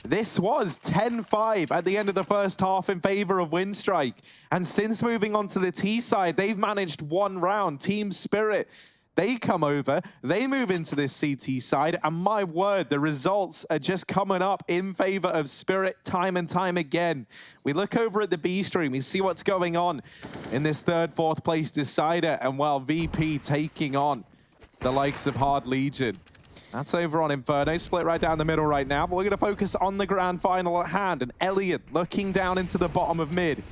S11: This was 10-5 at the end of the first half in favor of Windstrike. And since moving on to the T side, they've managed 1 round. Team Spirit, they come over, they move into this CT side, and my word, the results are just coming up in favor of Spirit time and time again. We look over at the B stream, we see what's going on in this 3rd, 4th place decider, and well, VP taking on the likes of Hard Legion. That's over on Inferno, split right down the middle right now, but we're going to focus on the grand final at hand. And Elliot looking down into the bottom of mid,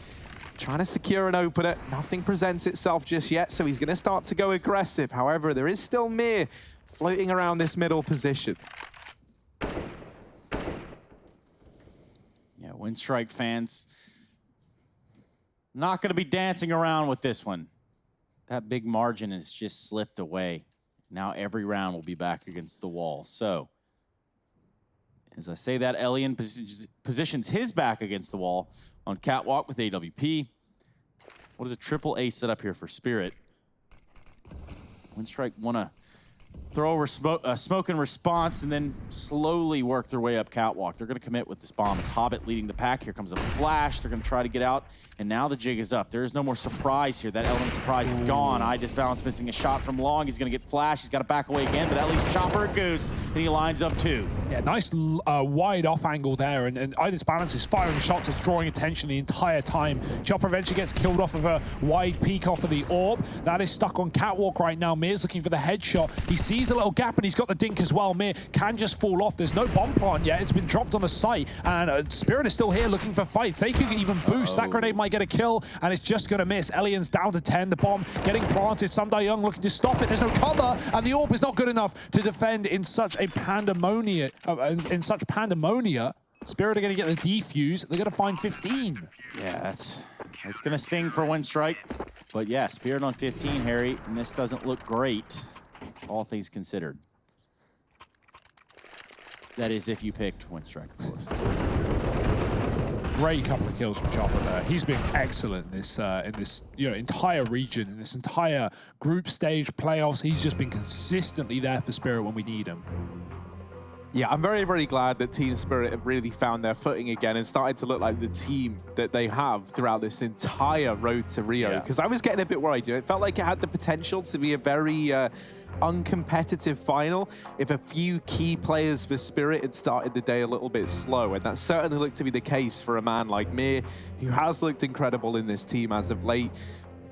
S11: trying to secure an opener. Nothing presents itself just yet, so he's going to start to go aggressive. However, there is still Mir floating around this middle position.
S9: Yeah, Windstrike fans not going to be dancing around with this one. That big margin has just slipped away. Now every round will be back against the wall. So, as I say that, Elian positions his back against the wall on Catwalk with AWP. What is a triple A set up here for Spirit? Windstrike want to throw a smoke in response and then slowly work their way up Catwalk. They're going to commit with this bomb. It's Hobbit leading the pack. Here comes a flash. They're going to try to get out, and now the jig is up. There is no more surprise here. That element of surprise is gone. iDisbalance missing a shot from long. He's going to get flashed. He's got to back away again, but that leaves Chopper and Goose, and he lines up two.
S10: Yeah, nice wide off angle there, and iDisbalance is firing shots. It's drawing attention the entire time. Chopper eventually gets killed off of a wide peek off of the orb. That is stuck on Catwalk right now. Mir's looking for the headshot. He sees a little gap, and he's got the dink as well. Mir can just fall off. There's no bomb plant yet. It's been dropped on the site, and Spirit is still here looking for fights. They could even boost. That grenade might get a kill, and it's just going to miss. Elian's down to 10. The bomb getting planted. Sunday Young looking to stop it. There's no cover, and the orb is not good enough to defend in such a pandemonia. Spirit are going to get the defuse. They're going to find 15.
S9: Yeah, it's going to sting for Windstrike. But yeah, Spirit on 15, Harry, and this doesn't look great, all things considered. That is if you picked Windstrike, of course.
S10: Great couple of kills from Chopper there. He's been excellent in this entire region, in this entire group stage playoffs. He's just been consistently there for Spirit when we need him.
S11: Yeah, I'm very, very glad that Team Spirit have really found their footing again and started to look like the team that they have throughout this entire road to Rio. Because I was getting a bit worried. It felt like it had the potential to be a very uncompetitive final if a few key players for Spirit had started the day a little bit slow. And that certainly looked to be the case for a man like Mir, who has looked incredible in this team as of late.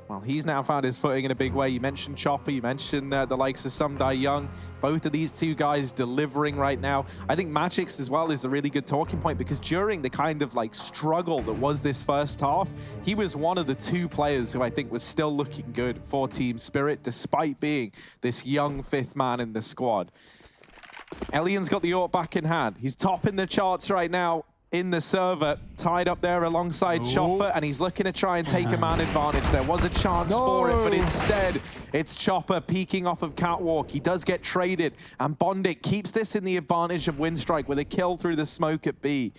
S11: Well, he's now found his footing in a big way. You mentioned Chopper, you mentioned the likes of Sunday Young. Both of these two guys delivering right now. I think Magix as well is a really good talking point, because during the kind of like struggle that was this first half, he was one of the two players who I think was still looking good for Team Spirit, despite being this young fifth man in the squad. Elian's got the AWP back in hand. He's topping the charts right now in the server, tied up there alongside Chopper, and he's looking to try and take a man advantage. There was a chance for it, but instead, it's Chopper peeking off of Catwalk. He does get traded, and Bondit keeps this in the advantage of Windstrike with a kill through the smoke at B.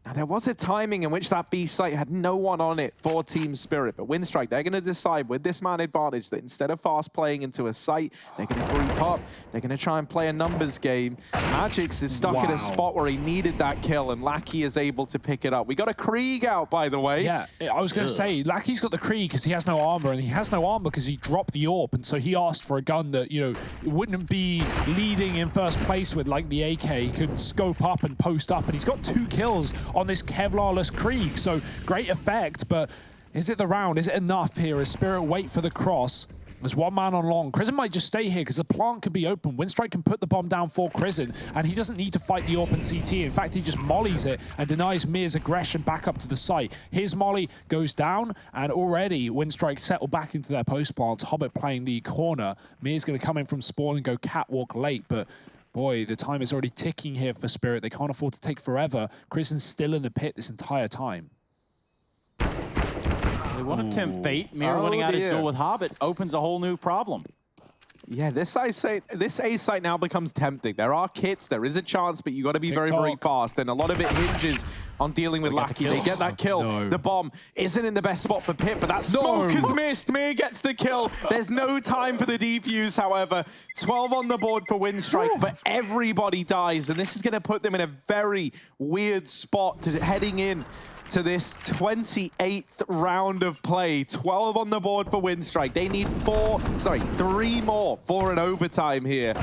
S11: Now, there was a timing in which that B site had no one on it for Team Spirit, but Windstrike, they're going to decide with this man advantage that instead of fast playing into a site, they're going to group up, they're going to try and play a numbers game. Magix is stuck in a spot where he needed that kill, and Lackey is able to pick it up. We got a Krieg out, by the way.
S10: Yeah, I was going to say, Lackey's got the Krieg because he has no armor, and he has no armor because he dropped the AWP, and so he asked for a gun that, you know, wouldn't be leading in first place with, like the AK. He could scope up and post up, and he's got 2 kills on this Kevlar-less Krieg, so great effect, but is it the round? Is it enough here as Spirit wait for the cross? There's one man on long. Crizzen might just stay here because the plant could be open. Windstrike can put the bomb down for Crizzen, and he doesn't need to fight the AWP and CT. In fact, he just mollies it and denies Mir's aggression back up to the site. His molly goes down, and already Windstrike settle back into their post plants. Hobbit playing the corner. Mir's going to come in from spawn and go Catwalk late, but boy, the time is already ticking here for Spirit. They can't afford to take forever. Crizzen's still in the pit this entire time.
S9: They want to tempt fate. Mir winning out his duel with Hobbit opens a whole new problem.
S11: Yeah, this A site now becomes tempting. There are kits, there is a chance, but you got to be very, very fast, and a lot of it hinges on dealing with Lackey. They get that kill. No. The bomb isn't in the best spot for Pit, but that smoke is missed. Mir gets the kill. There's no time for the defuse, however. 12 on the board for Windstrike, but everybody dies, and this is going to put them in a very weird spot to heading in to this 28th round of play. 12 on the board for Windstrike. They need 3 more for an overtime here.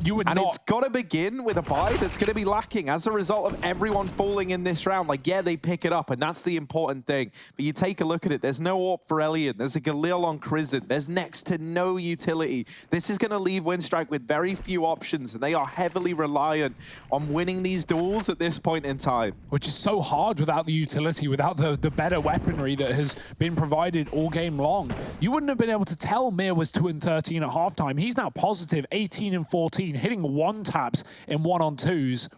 S10: You would
S11: and
S10: not.
S11: it's got to begin with a buy that's going to be lacking as a result of everyone falling in this round. Like, yeah, they pick it up, and that's the important thing. But you take a look at it. There's no AWP for Elian. There's a Galil on Crizant. There's next to no utility. This is going to leave Winstrike with very few options, and they are heavily reliant on winning these duels at this point in time.
S10: Which is so hard without the utility, without the better weaponry that has been provided all game long. You wouldn't have been able to tell Mir was 2-13 at halftime. He's now positive 18-14, hitting 1-taps in 1-on-2s.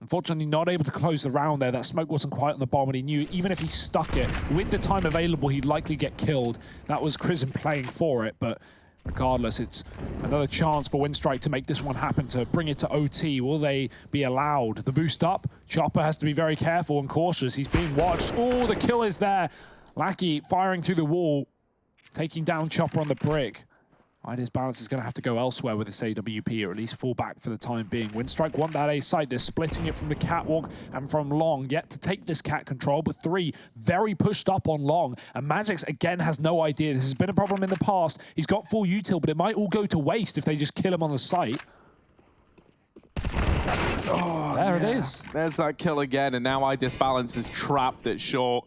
S10: Unfortunately, not able to close the round there. That smoke wasn't quite on the bomb, and he knew even if he stuck it, with the time available, he'd likely get killed. That was Crizant playing for it, but regardless, it's another chance for Winstrike to make this one happen, to bring it to OT. Will they be allowed? The boost up. Chopper has to be very careful and cautious. He's being watched. Oh, the kill is there. Lackey firing through the wall, taking down Chopper on the brick. IDIS Balance is going to have to go elsewhere with this AWP, or at least fall back for the time being. Winstrike want that A site. They're splitting it from the catwalk and from long, yet to take this cat control, but 3 very pushed up on long. And Magix, again, has no idea. This has been a problem in the past. He's got full util, but it might all go to waste if they just kill him on the site. Oh, there it is.
S11: There's that kill again, and now IDIS Balance is trapped at short.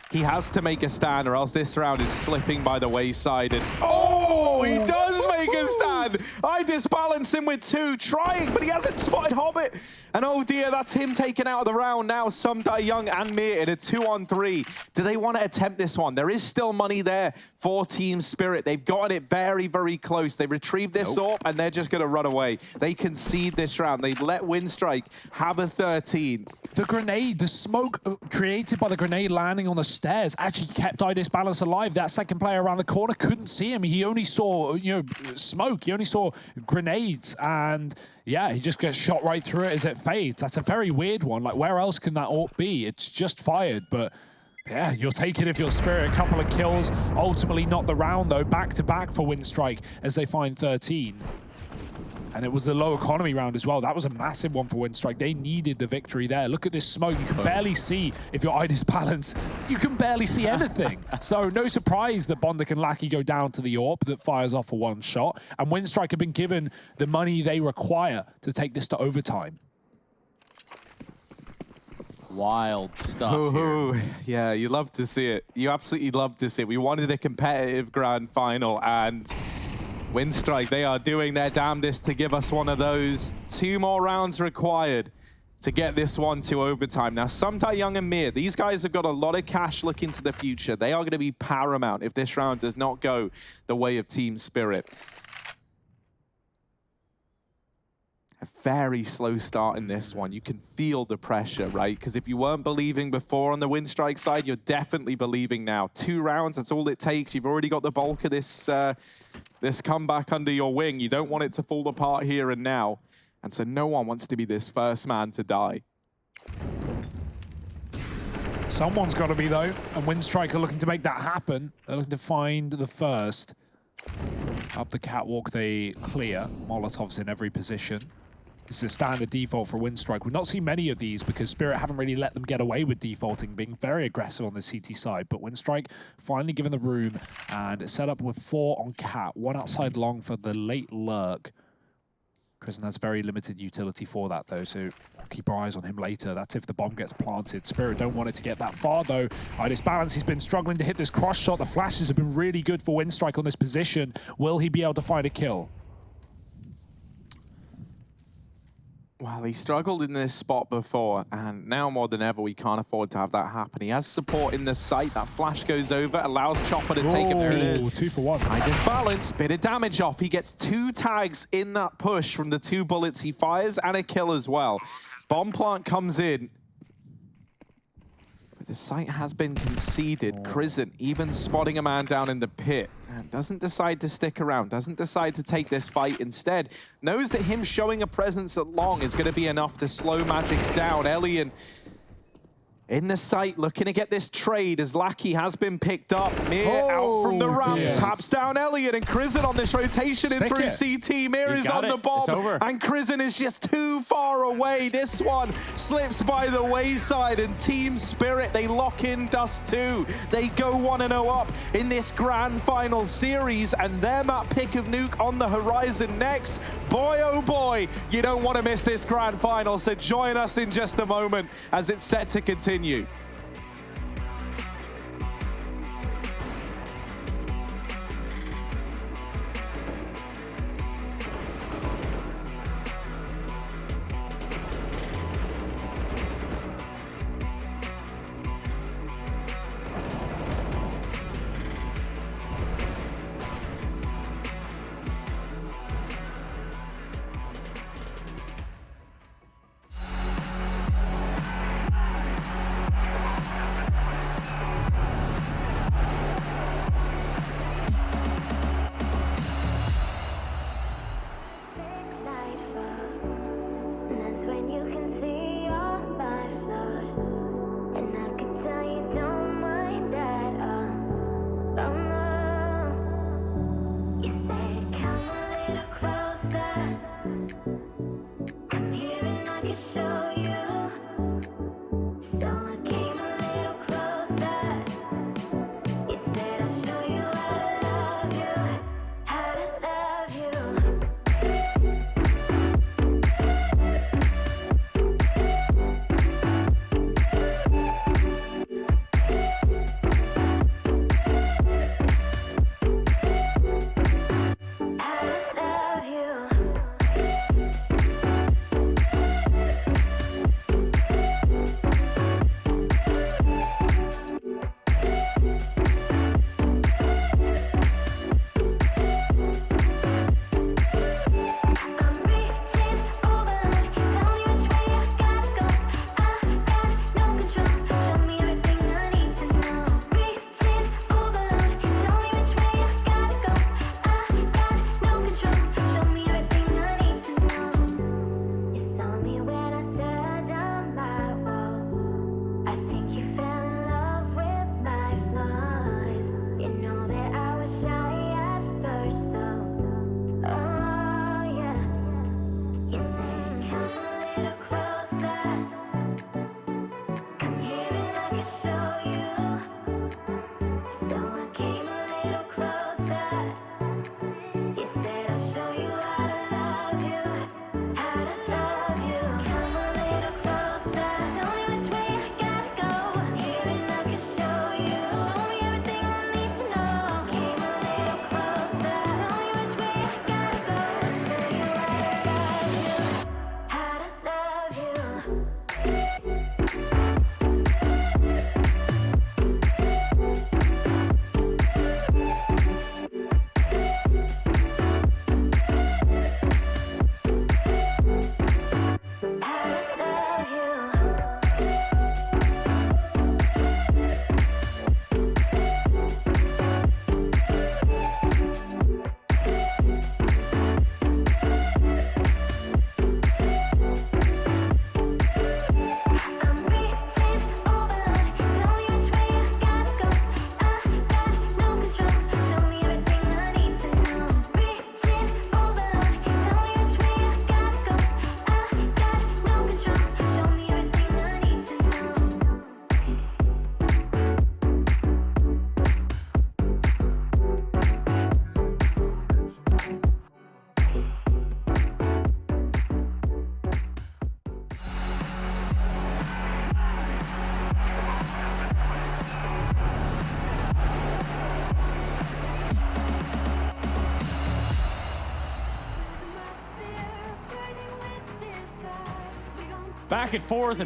S11: He has to make a stand, or else this round is slipping by the wayside. And oh, he does make a stand. IDIS Balance in with 2, trying, but he hasn't spotted Hobbit. And oh dear, that's him taken out of the round now. Sumdai Young and Mir in a 2-on-3. Do they want to attempt this one? There is still money there for Team Spirit. They've gotten it very, very close. They retrieved this AWP, and they're just going to run away. They concede this round. They let Winstrike have a 13th.
S10: The grenade, the smoke created by the grenade landing on the stairs actually kept IDIS Balance alive. That second player around the corner couldn't see him. He only saw, smoke. He only saw grenades, and yeah, he just gets shot right through it as it fades. That's a very weird one. Like, where else can that AWP be? It's just fired, but yeah, you'll take it if you're Spirit. A couple of kills, ultimately not the round though. Back to back for Winstrike as they find 13. And it was the low economy round as well. That was a massive one for Winstrike. They needed the victory there. Look at this smoke. You can barely see, if you're IDIS Balance, you can barely see anything. So no surprise that Bondic and Lackey go down to the AWP that fires off for 1 shot. And Winstrike have been given the money they require to take this to overtime.
S9: Wild stuff here.
S11: Yeah, you love to see it. You absolutely love to see it. We wanted a competitive grand final, and Winstrike, they are doing their damnedest to give us one of those. 2 more rounds required to get this one to overtime. Now, Sumdai Young and Mir, these guys have got a lot of cash looking to the future. They are going to be paramount if this round does not go the way of Team Spirit. A very slow start in this one. You can feel the pressure, right? Because if you weren't believing before on the Winstrike side, you're definitely believing now. 2 rounds, that's all it takes. You've already got the bulk of this this comeback under your wing. You don't want it to fall apart here and now. And so no one wants to be this first man to die.
S10: Someone's got to be, though. And Winstrike are looking to make that happen. They're looking to find the first. Up the catwalk, they clear. Molotovs in every position. This is a standard default for Winstrike. We've not seen many of these because Spirit haven't really let them get away with defaulting, being very aggressive on the CT side. But Winstrike finally given the room and set up with 4 on cat, 1 outside long for the late lurk. Crizant has very limited utility for that, though, so keep our eyes on him later. That's if the bomb gets planted. Spirit don't want it to get that far, though. IDIS Balance, he's been struggling to hit this cross shot. The flashes have been really good for Winstrike on this position. Will he be able to find a kill?
S11: Well, he struggled in this spot before, and now more than ever, we can't afford to have that happen. He has support in the site. That flash goes over, allows Chopper to take a piece.
S10: 2 for 1.
S11: IDIS Balance, bit of damage off. He gets 2 tags in that push from the 2 bullets he fires, and a kill as well. Bomb plant comes in. But the site has been conceded. Crizant even spotting a man down in the pit. And doesn't decide to stick around, doesn't decide to take this fight. Instead, knows that him showing a presence at long is going to be enough to slow Magix down. Elian in the sight, looking to get this trade as Lackey has been picked up. Mir out from the ramp, taps down Elliot, and Crizzen on this rotation in through CT. Mir is on the bomb, and Crizzen is just too far away. This one slips by the wayside, and Team Spirit, they lock in Dust 2. They go 1-0 up in this grand final series, and their map pick of Nuke on the horizon next. Boy, oh boy, you don't want to miss this grand final, so join us in just a moment as it's set to continue.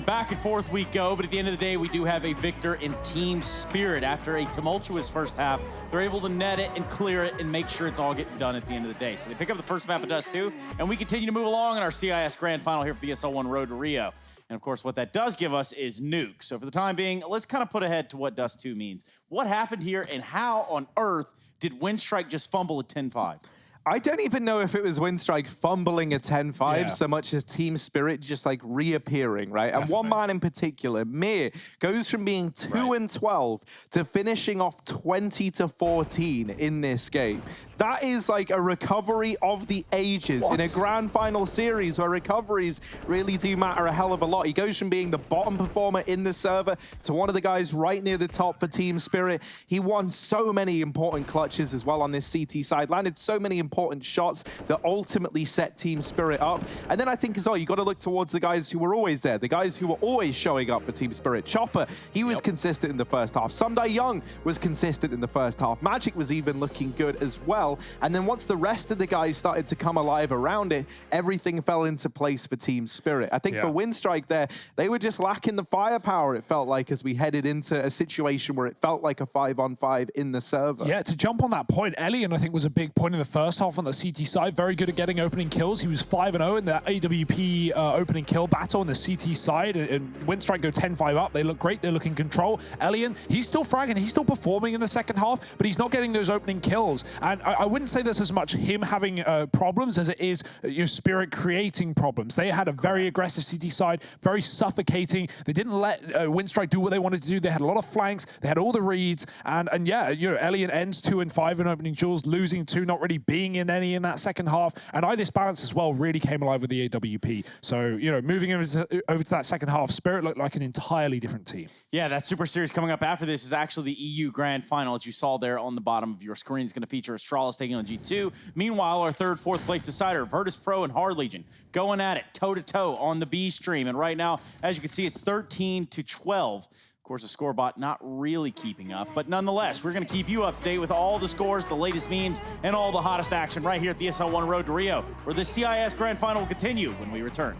S9: Back and forth we go, but at the end of the day, we do have a victor in Team Spirit. After a tumultuous first half, they're able to net it and clear it and make sure it's all getting done at the end of the day. So they pick up the first map of Dust 2, and we continue to move along in our CIS Grand Final here for the ESL 1 Road to Rio. And of course, what that does give us is Nuke. So for the time being, let's kind of put ahead to what Dust 2 means. What happened here, and how on earth did Winstrike just fumble at 10-5?
S11: I don't even know if it was Winstrike fumbling a 10-5
S10: Yeah.
S11: so much as Team Spirit just like reappearing, right?
S10: Definitely.
S11: And one man in particular, Mir, goes from being 2-12 to finishing off 20-14 in this game. That is like a recovery of the ages in a grand final series where recoveries really do matter a hell of a lot. He goes from being the bottom performer in the server to one of the guys right near the top for Team Spirit. He won so many important clutches as well on this CT side, landed so many important shots that ultimately set Team Spirit up. And then I think as well, you got to look towards the guys who were always there, the guys who were always showing up for Team Spirit. Chopper, he was consistent in the first half. Sundai Young was consistent in the first half. Magic was even looking good as well. And then once the rest of the guys started to come alive around it, everything fell into place for Team Spirit. I think for Winstrike there, they were just lacking the firepower, it felt like, as we headed into a situation where it felt like a 5-on-5 in the server.
S10: Yeah, to jump on that point, Elian, I think, was a big point in the first half on the CT side. Very good at getting opening kills. He was 5-0 in the AWP opening kill battle on the CT side. And Winstrike go 10-5 up. They look great. They look in control. Elian, he's still fragging. He's still performing in the second half, but he's not getting those opening kills. And I wouldn't say this as much him having problems as it is Spirit creating problems. They had a very aggressive CT side, very suffocating. They didn't let Winstrike do what they wanted to do. They had a lot of flanks. They had all the reads. And yeah, Elian ends 2-5 in opening duels, losing 2, not really being in any in that second half. And IDIS Balance as well really came alive with the AWP. So, moving over to that second half, Spirit looked like an entirely different team.
S9: Yeah, that Super Series coming up after this is actually the EU Grand Final, as you saw there on the bottom of your screen. It's going to feature Astralis taking on G2. Meanwhile, our third, fourth place decider, Virtus Pro and Hard Legion, going at it toe-to-toe on the B stream. And right now, as you can see, it's 13-12. Of course, the scoreboard not really keeping up, but nonetheless, we're going to keep you up to date with all the scores, the latest memes, and all the hottest action right here at the ESL 1 Road to Rio, where the CIS Grand Final will continue when we return.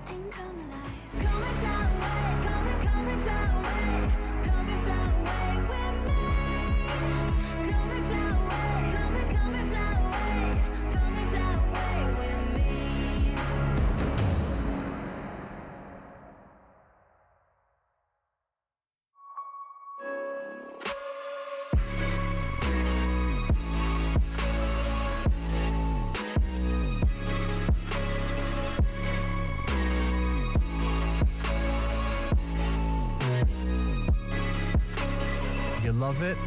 S3: You love it,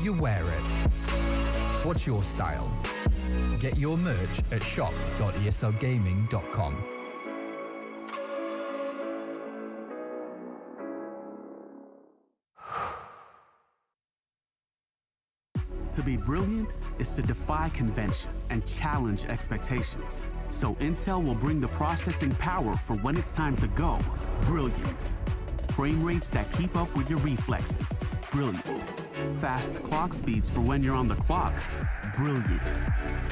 S3: you wear it. What's your style? Get your merch at shop.eslgaming.com.
S22: To be brilliant is to defy convention and challenge expectations. So Intel will bring the processing power for when it's time to go brilliant. Frame rates that keep up with your reflexes. Brilliant. Fast clock speeds for when you're on the clock. Brilliant.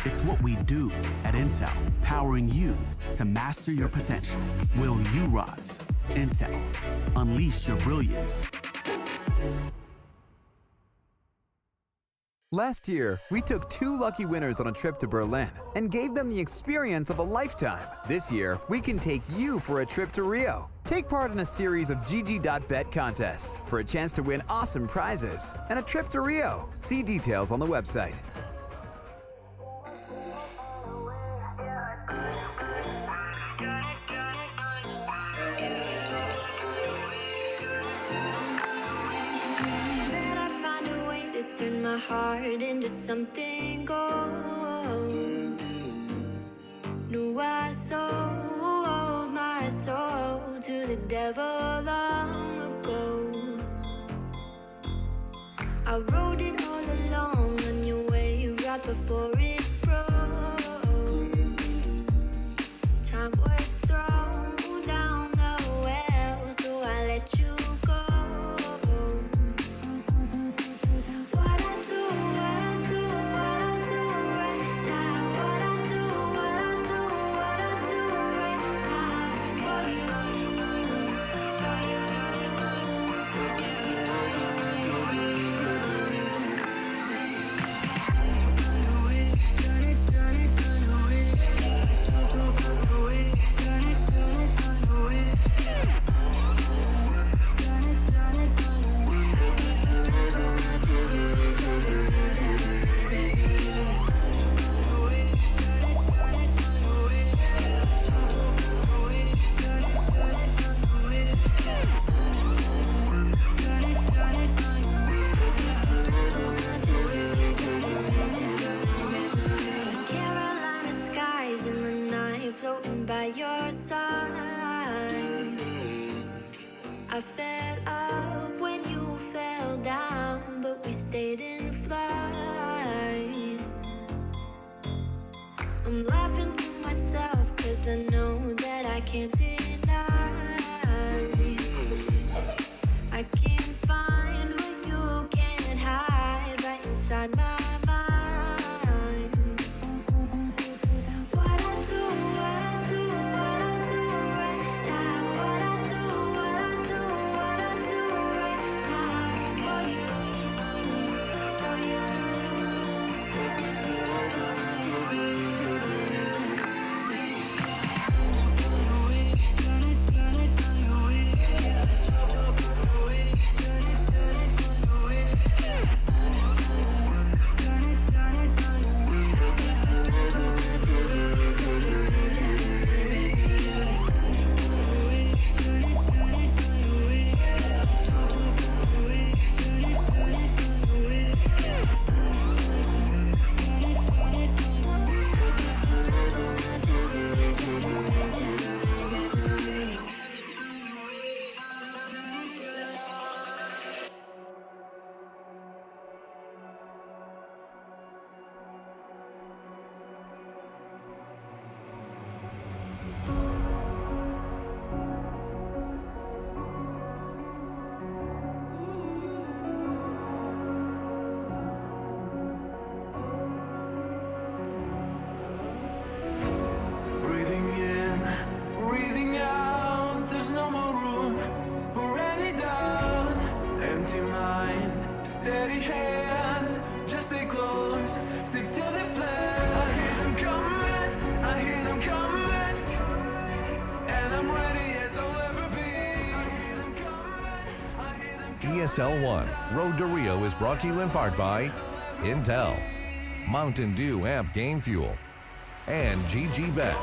S22: It's what we do at Intel, powering you to master your potential. Will you rise? Intel. Unleash your brilliance.
S20: Last year, we took 2 lucky winners on a trip to Berlin and gave them the experience of a lifetime. This year, we can take you for a trip to Rio. Take part in a series of GG.bet contests for a chance to win awesome prizes and a trip to Rio. See details on the website.
S23: Said I'd find a way to turn my heart into something gold. Knew I sold my soul to the devil long ago. I rode it all along on your wave right before it broke. Time was thrown down the well, so I let you go. What I do right now. What I do right now for you. For you. floating by your side. I fell up when you fell down, but we stayed in flight. I'm laughing to myself, cause I know that I can't deny. I can't find what you can't hide right inside my mind. What I do, what I do, what I do right now. What I do, what I do, what I do right now. For you, for you.
S6: Breathing in, breathing out. There's no more room for any doubt. Empty mind, steady hands. Just stay close, stick to the plan. I hear them coming, I hear them coming, and I'm ready as I'll ever be. I hear them coming, I hear them
S19: ESL 1 Road to Rio is brought to you in part by Intel, Mountain Dew Amp Game Fuel, and GG Bet.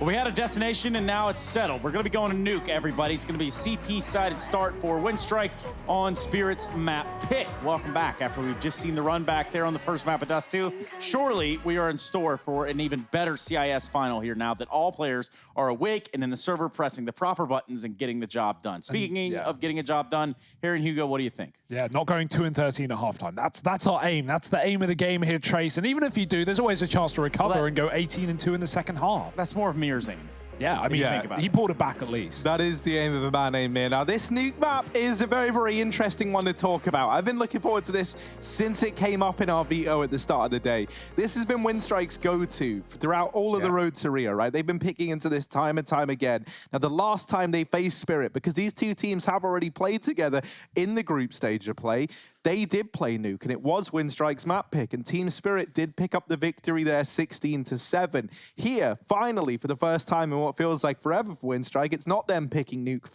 S9: Well, we had a destination, and now it's settled. We're going to be going to Nuke, everybody. It's going to be a CT-sided start for Windstrike on Spirit's map pick. Welcome back after we've just seen the run back there on the first map of Dust II. Surely we are in store for an even better CIS final here now that all players are awake and in the server pressing the proper buttons and getting the job done. Speaking of getting a job done, Harry and Hugo, what do you think?
S10: Yeah, not going 2-13 at halftime. That's our aim. That's the aim of the game here, Trace. And even if you do, there's always a chance to recover and go 18-2 in the second half.
S9: That's more of Mir's aim.
S10: Yeah, I mean, think about it. He pulled it back at least.
S11: That is the aim of a man named Mir. Now, this Nuke map is a very, very interesting one to talk about. I've been looking forward to this since it came up in our veto at the start of the day. This has been Windstrike's go-to throughout all of the road to Rio, right? They've been picking into this time and time again. Now, the last time they faced Spirit, because these two teams have already played together in the group stage of play, they did play Nuke, and it was Windstrike's map pick, and Team Spirit did pick up the victory there 16-7. Here, finally, for the first time in what feels like forever for Windstrike, it's not them picking Nuke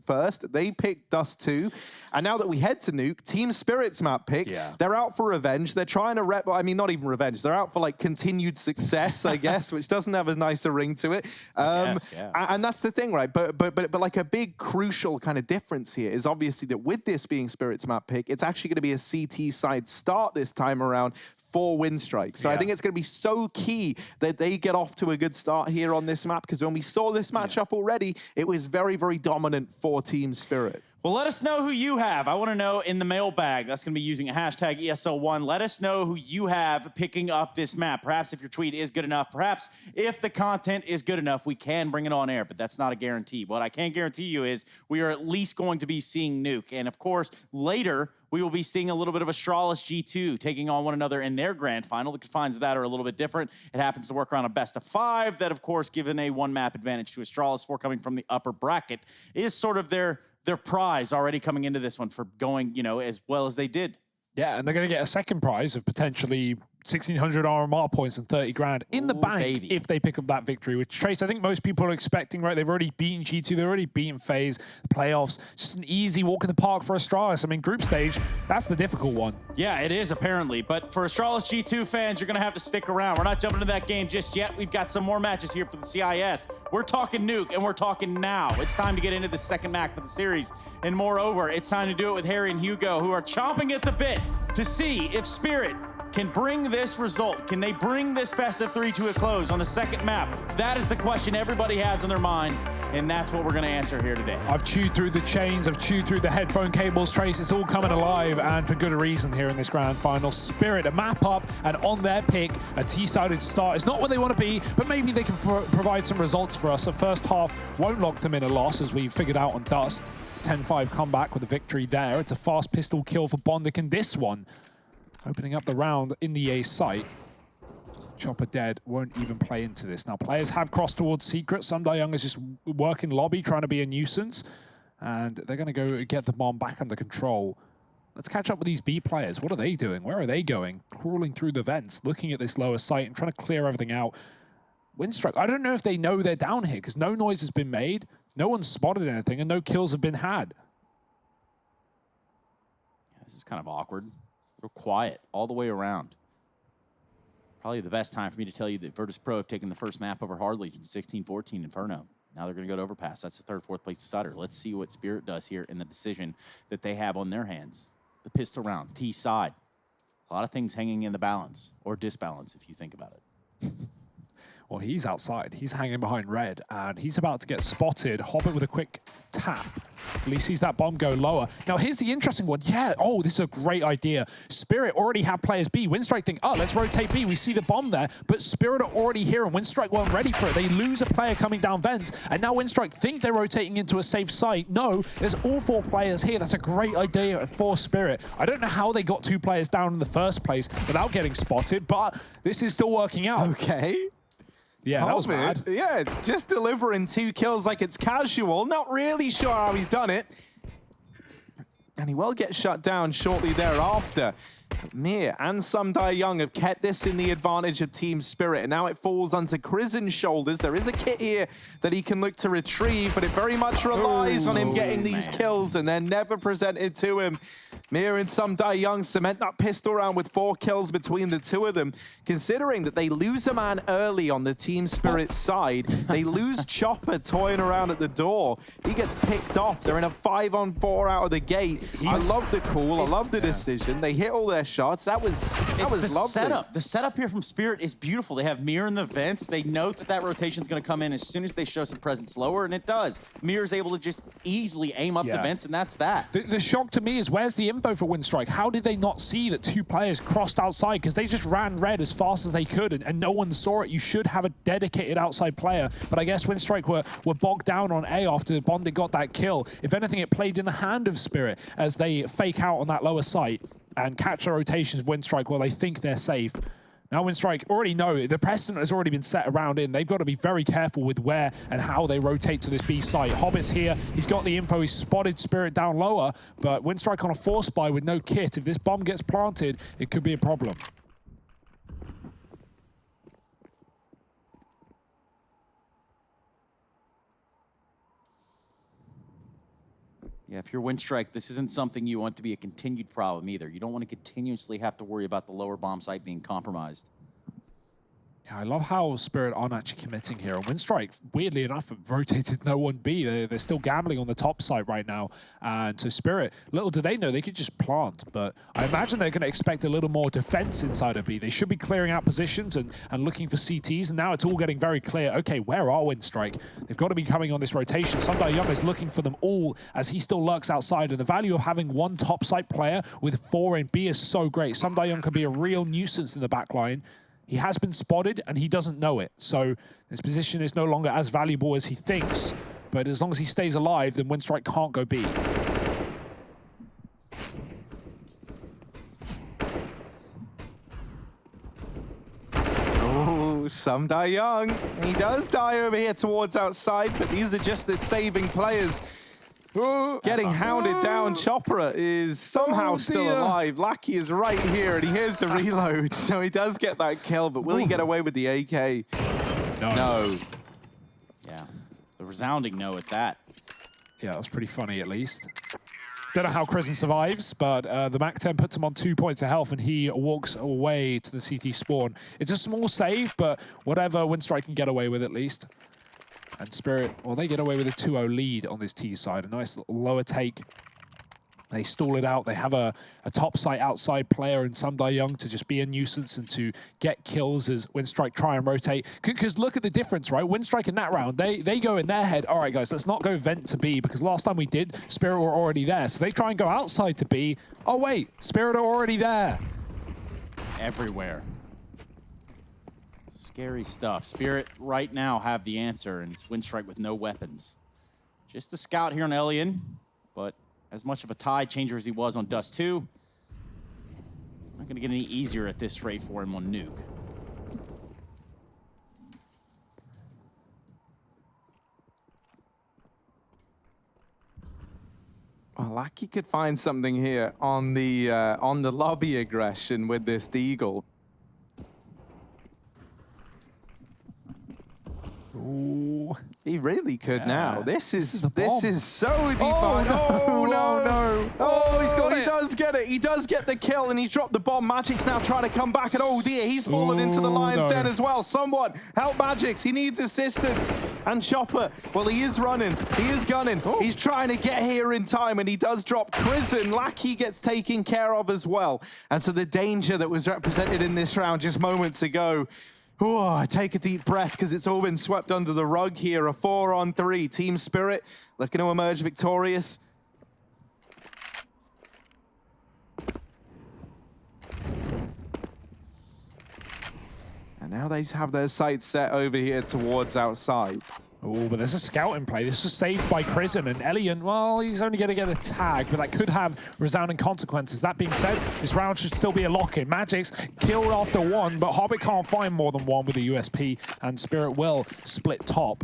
S11: first. They picked Dust II, and now that we head to Nuke, Team Spirit's map pick, they're out for revenge. They're trying to I mean, not even revenge. They're out for, like, continued success, I guess, which doesn't have a nicer ring to it. And that's the thing, right? But like a big crucial kind of difference here is obviously that with this being Spirit's map pick, it's actually going to be a CT side start this time around for Windstrike. So I think it's going to be so key that they get off to a good start here on this map, because when we saw this matchup already, it was very, very dominant for Team Spirit.
S9: Well, let us know who you have. I want to know in the mailbag. That's going to be using a hashtag ESL1. Let us know who you have picking up this map. Perhaps if your tweet is good enough. Perhaps if the content is good enough, we can bring it on air, but that's not a guarantee. What I can guarantee you is we are at least going to be seeing Nuke. And of course, later, we will be seeing a little bit of Astralis G2 taking on one another in their grand final. The confines of that are a little bit different. It happens to work around a best of 5 that, of course, given a one-map advantage to Astralis for coming from the upper bracket, is sort of their prize already coming into this one for going, as well as they did.
S10: Yeah, and they're going to get a second prize of potentially 1,600 RMR points and 30 grand in the bank if they pick up that victory, which, Trace, I think most people are expecting, right? They've already beaten G2, they've already beaten FaZe, the playoffs, just an easy walk in the park for Astralis. I mean, group stage, that's the difficult one.
S9: Yeah, it is apparently, but for Astralis G2 fans, you're gonna have to stick around. We're not jumping into that game just yet. We've got some more matches here for the CIS. We're talking Nuke, and we're talking now. It's time to get into the second map of the series, and moreover, it's time to do it with Harry and Hugo, who are chomping at the bit to see if Spirit can bring this result. Can they bring this best of 3 to a close on the second map? That is the question everybody has in their mind, and that's what we're going to answer here today.
S10: I've chewed through the chains, I've chewed through the headphone cables, Trace. It's all coming alive, and for good reason here in this grand final. Spirit, a map up, and on their pick, a T-sided start. It's not what they want to be, but maybe they can provide some results for us. The first half won't lock them in a loss, as we figured out on Dust. 10-5 comeback with a victory there. It's a fast pistol kill for Bondic, and this one opening up the round in the A site. Chopper dead, won't even play into this. Now, players have crossed towards Secret. Young is just working lobby, trying to be a nuisance. And they're going to go get the bomb back under control. Let's catch up with these B players. What are they doing? Where are they going? Crawling through the vents, looking at this lower site and trying to clear everything out. Windstrike, I don't know if they know they're down here, because no noise has been made, no one's spotted anything, and no kills have been had.
S9: Yeah, this is kind of awkward. Real quiet all the way around. Probably the best time for me to tell you that Virtus Pro have taken the first map over Hard Legion, 16-14 Inferno. Now they're going to go to Overpass. That's the third, fourth place decider. Let's see what Spirit does here in the decision that they have on their hands. The pistol round, T side. A lot of things hanging in the balance, or disbalance if you think about it.
S10: Well, he's outside. He's hanging behind red, and he's about to get spotted. Hobbit with a quick tap. At least sees that bomb go lower. Now, here's the interesting one. Yeah, oh, this is a great idea. Spirit already have players B. Windstrike think, oh, let's rotate B. We see the bomb there, but Spirit are already here, and Windstrike weren't ready for it. They lose a player coming down vents, and now Windstrike think they're rotating into a safe site. No, there's all 4 players here. That's a great idea for Spirit. I don't know how they got 2 players down in the first place without getting spotted, but this is still working out.
S11: Okay.
S10: Yeah, that was bad.
S11: Yeah, just delivering 2 kills like it's casual. Not really sure how he's done it. And he will get shut down shortly thereafter. Mir and Young have kept this in the advantage of Team Spirit, and now it falls onto Krizen's shoulders. There is a kit here that he can look to retrieve, but it very much relies on him getting these kills, and they're never presented to him. Mir and Young cement that pistol round with 4 kills between the two of them. Considering that they lose a man early on the Team Spirit side, they lose Chopper toying around at the door. He gets picked off. They're in a 5-on-4 out of the gate. I love the call. I love the decision. They hit all their shots. That was lovely.
S9: Setup. The setup here from Spirit is beautiful. They have Mir in the vents. They know that rotation is going to come in as soon as they show some presence lower, and it does. Mir is able to just easily aim up the vents, and that's that.
S10: The shock to me is, where's the info for Windstrike? How did they not see that 2 players crossed outside? Because they just ran red as fast as they could, and no one saw it. You should have a dedicated outside player, but I guess Windstrike were bogged down on A after Bondic got that kill. If anything, it played in the hand of Spirit as they fake out on that lower site and catch the rotations of Windstrike while they think they're safe. Now Windstrike already know the precedent has already been set around in. They've got to be very careful with where and how they rotate to this B site. Hobbit's here. He's got the info. He's spotted Spirit down lower, but Windstrike on a force buy with no kit. If this bomb gets planted, it could be a problem.
S9: Yeah, if you're Windstrike, this isn't something you want to be a continued problem either. You don't want to continuously have to worry about the lower bomb site being compromised.
S10: Yeah, I love how Spirit aren't actually committing here. And Windstrike, weirdly enough, have rotated no one B. They're still gambling on the top side right now. And so Spirit, little do they know, they could just plant. But I imagine they're going to expect a little more defense inside of B. They should be clearing out positions and looking for CTs. And now it's all getting very clear. Okay, where are Windstrike? They've got to be coming on this rotation. Young is looking for them all as he still lurks outside. And the value of having 1 top site player with 4 in B is so great. Young can be a real nuisance in the back line. He has been spotted, and he doesn't know it. So his position is no longer as valuable as he thinks. But as long as he stays alive, then Windstrike can't go B.
S11: Oh, Young. He does die over here towards outside, but these are just the saving players. Getting hounded down. Chopra is somehow still alive. Lackey is right here, and he hears the reload, so he does get that kill, but will he get away with the AK? No.
S9: Yeah, the resounding no at that.
S10: Yeah, that was pretty funny at least. Don't know how Krisen survives, but the MAC-10 puts him on 2 points of health, and he walks away to the CT spawn. It's a small save, but whatever, Winstrike can get away with at least. And Spirit, well, they get away with a 2-0 lead on this T side. A nice lower take. They stall it out. They have a top site outside player in Sumdai Young to just be a nuisance and to get kills as Winstrike try and rotate. Because look at the difference, right? Winstrike in that round, they go in their head, all right, guys, let's not go vent to B, because last time we did, Spirit were already there. So they try and go outside to B. Oh, wait, Spirit are already there.
S9: Everywhere. Scary stuff. Spirit right now have the answer, and it's Winstrike with no weapons. Just a scout here on Elian, but as much of a tide changer as he was on Dust II, not going to get any easier at this rate for him on Nuke.
S11: Well, Lackey could find something here on the lobby aggression with this Deagle.
S10: Ooh.
S11: He really could now. This is so deep.
S10: Oh,
S11: no. Oh, he does get it. He does get the kill, and he's dropped the bomb. Magic's now trying to come back, and oh dear, he's fallen into the lion's den as well. Someone help Magix. He needs assistance. And Chopper, well, he is running. He is gunning. He's trying to get here in time, and he does drop Krisen. Lackey gets taken care of as well. And so the danger that was represented in this round just moments ago, oh, take a deep breath, because it's all been swept under the rug here. A 4-on-3. Team Spirit looking to emerge victorious. And now they have their sights set over here towards outside.
S10: Oh, but there's a scout in play. This was saved by Krisen, and Elian, well, he's only going to get a tag, but that could have resounding consequences. That being said, this round should still be a lock-in. Magic's killed after one, but Hobbit can't find more than one with the USP, and Spirit will split top.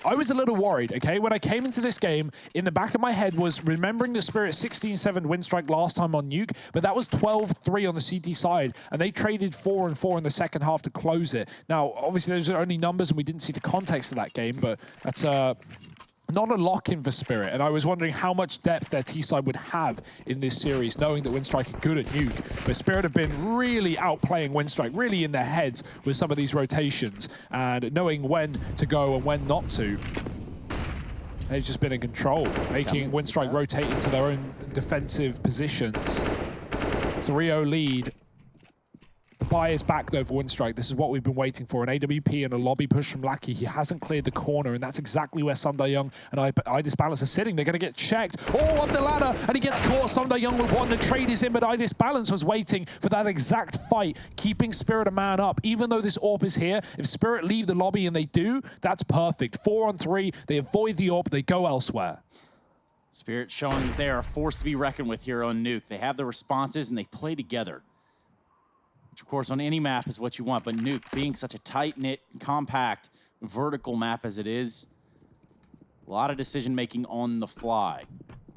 S10: I was a little worried, okay? When I came into this game, in the back of my head was remembering the Spirit 16-7 Winstrike last time on Nuke, but that was 12-3 on the CT side, and they traded 4-4 in the second half to close it. Now, obviously, those are only numbers, and we didn't see the context of that game, but that's not a lock-in for Spirit, and I was wondering how much depth their T-side would have in this series, knowing that Winstrike are good at Nuke. But Spirit have been really outplaying Winstrike, really in their heads with some of these rotations, and knowing when to go and when not to. They've just been in control, making Winstrike rotate into their own defensive positions. 3-0 lead. The buy is back, though, for Winstrike. This is what we've been waiting for. An AWP and a lobby push from Lackey. He hasn't cleared the corner, and that's exactly where Sumdai Young and Idis Balance are sitting. They're going to get checked. Oh, up the ladder, and he gets caught. Sumdai Young with one. The trade is in, but Idis Balance was waiting for that exact fight, keeping Spirit a man up. Even though this AWP is here, if Spirit leave the lobby, and they do, that's perfect. 4-on-3, they avoid the AWP, they go elsewhere.
S9: Spirit showing that they are a force to be reckoned with here on Nuke. They have the responses, and they play together. Which, of course, on any map is what you want, but Nuke being such a tight-knit, compact, vertical map as it is, a lot of decision-making on the fly.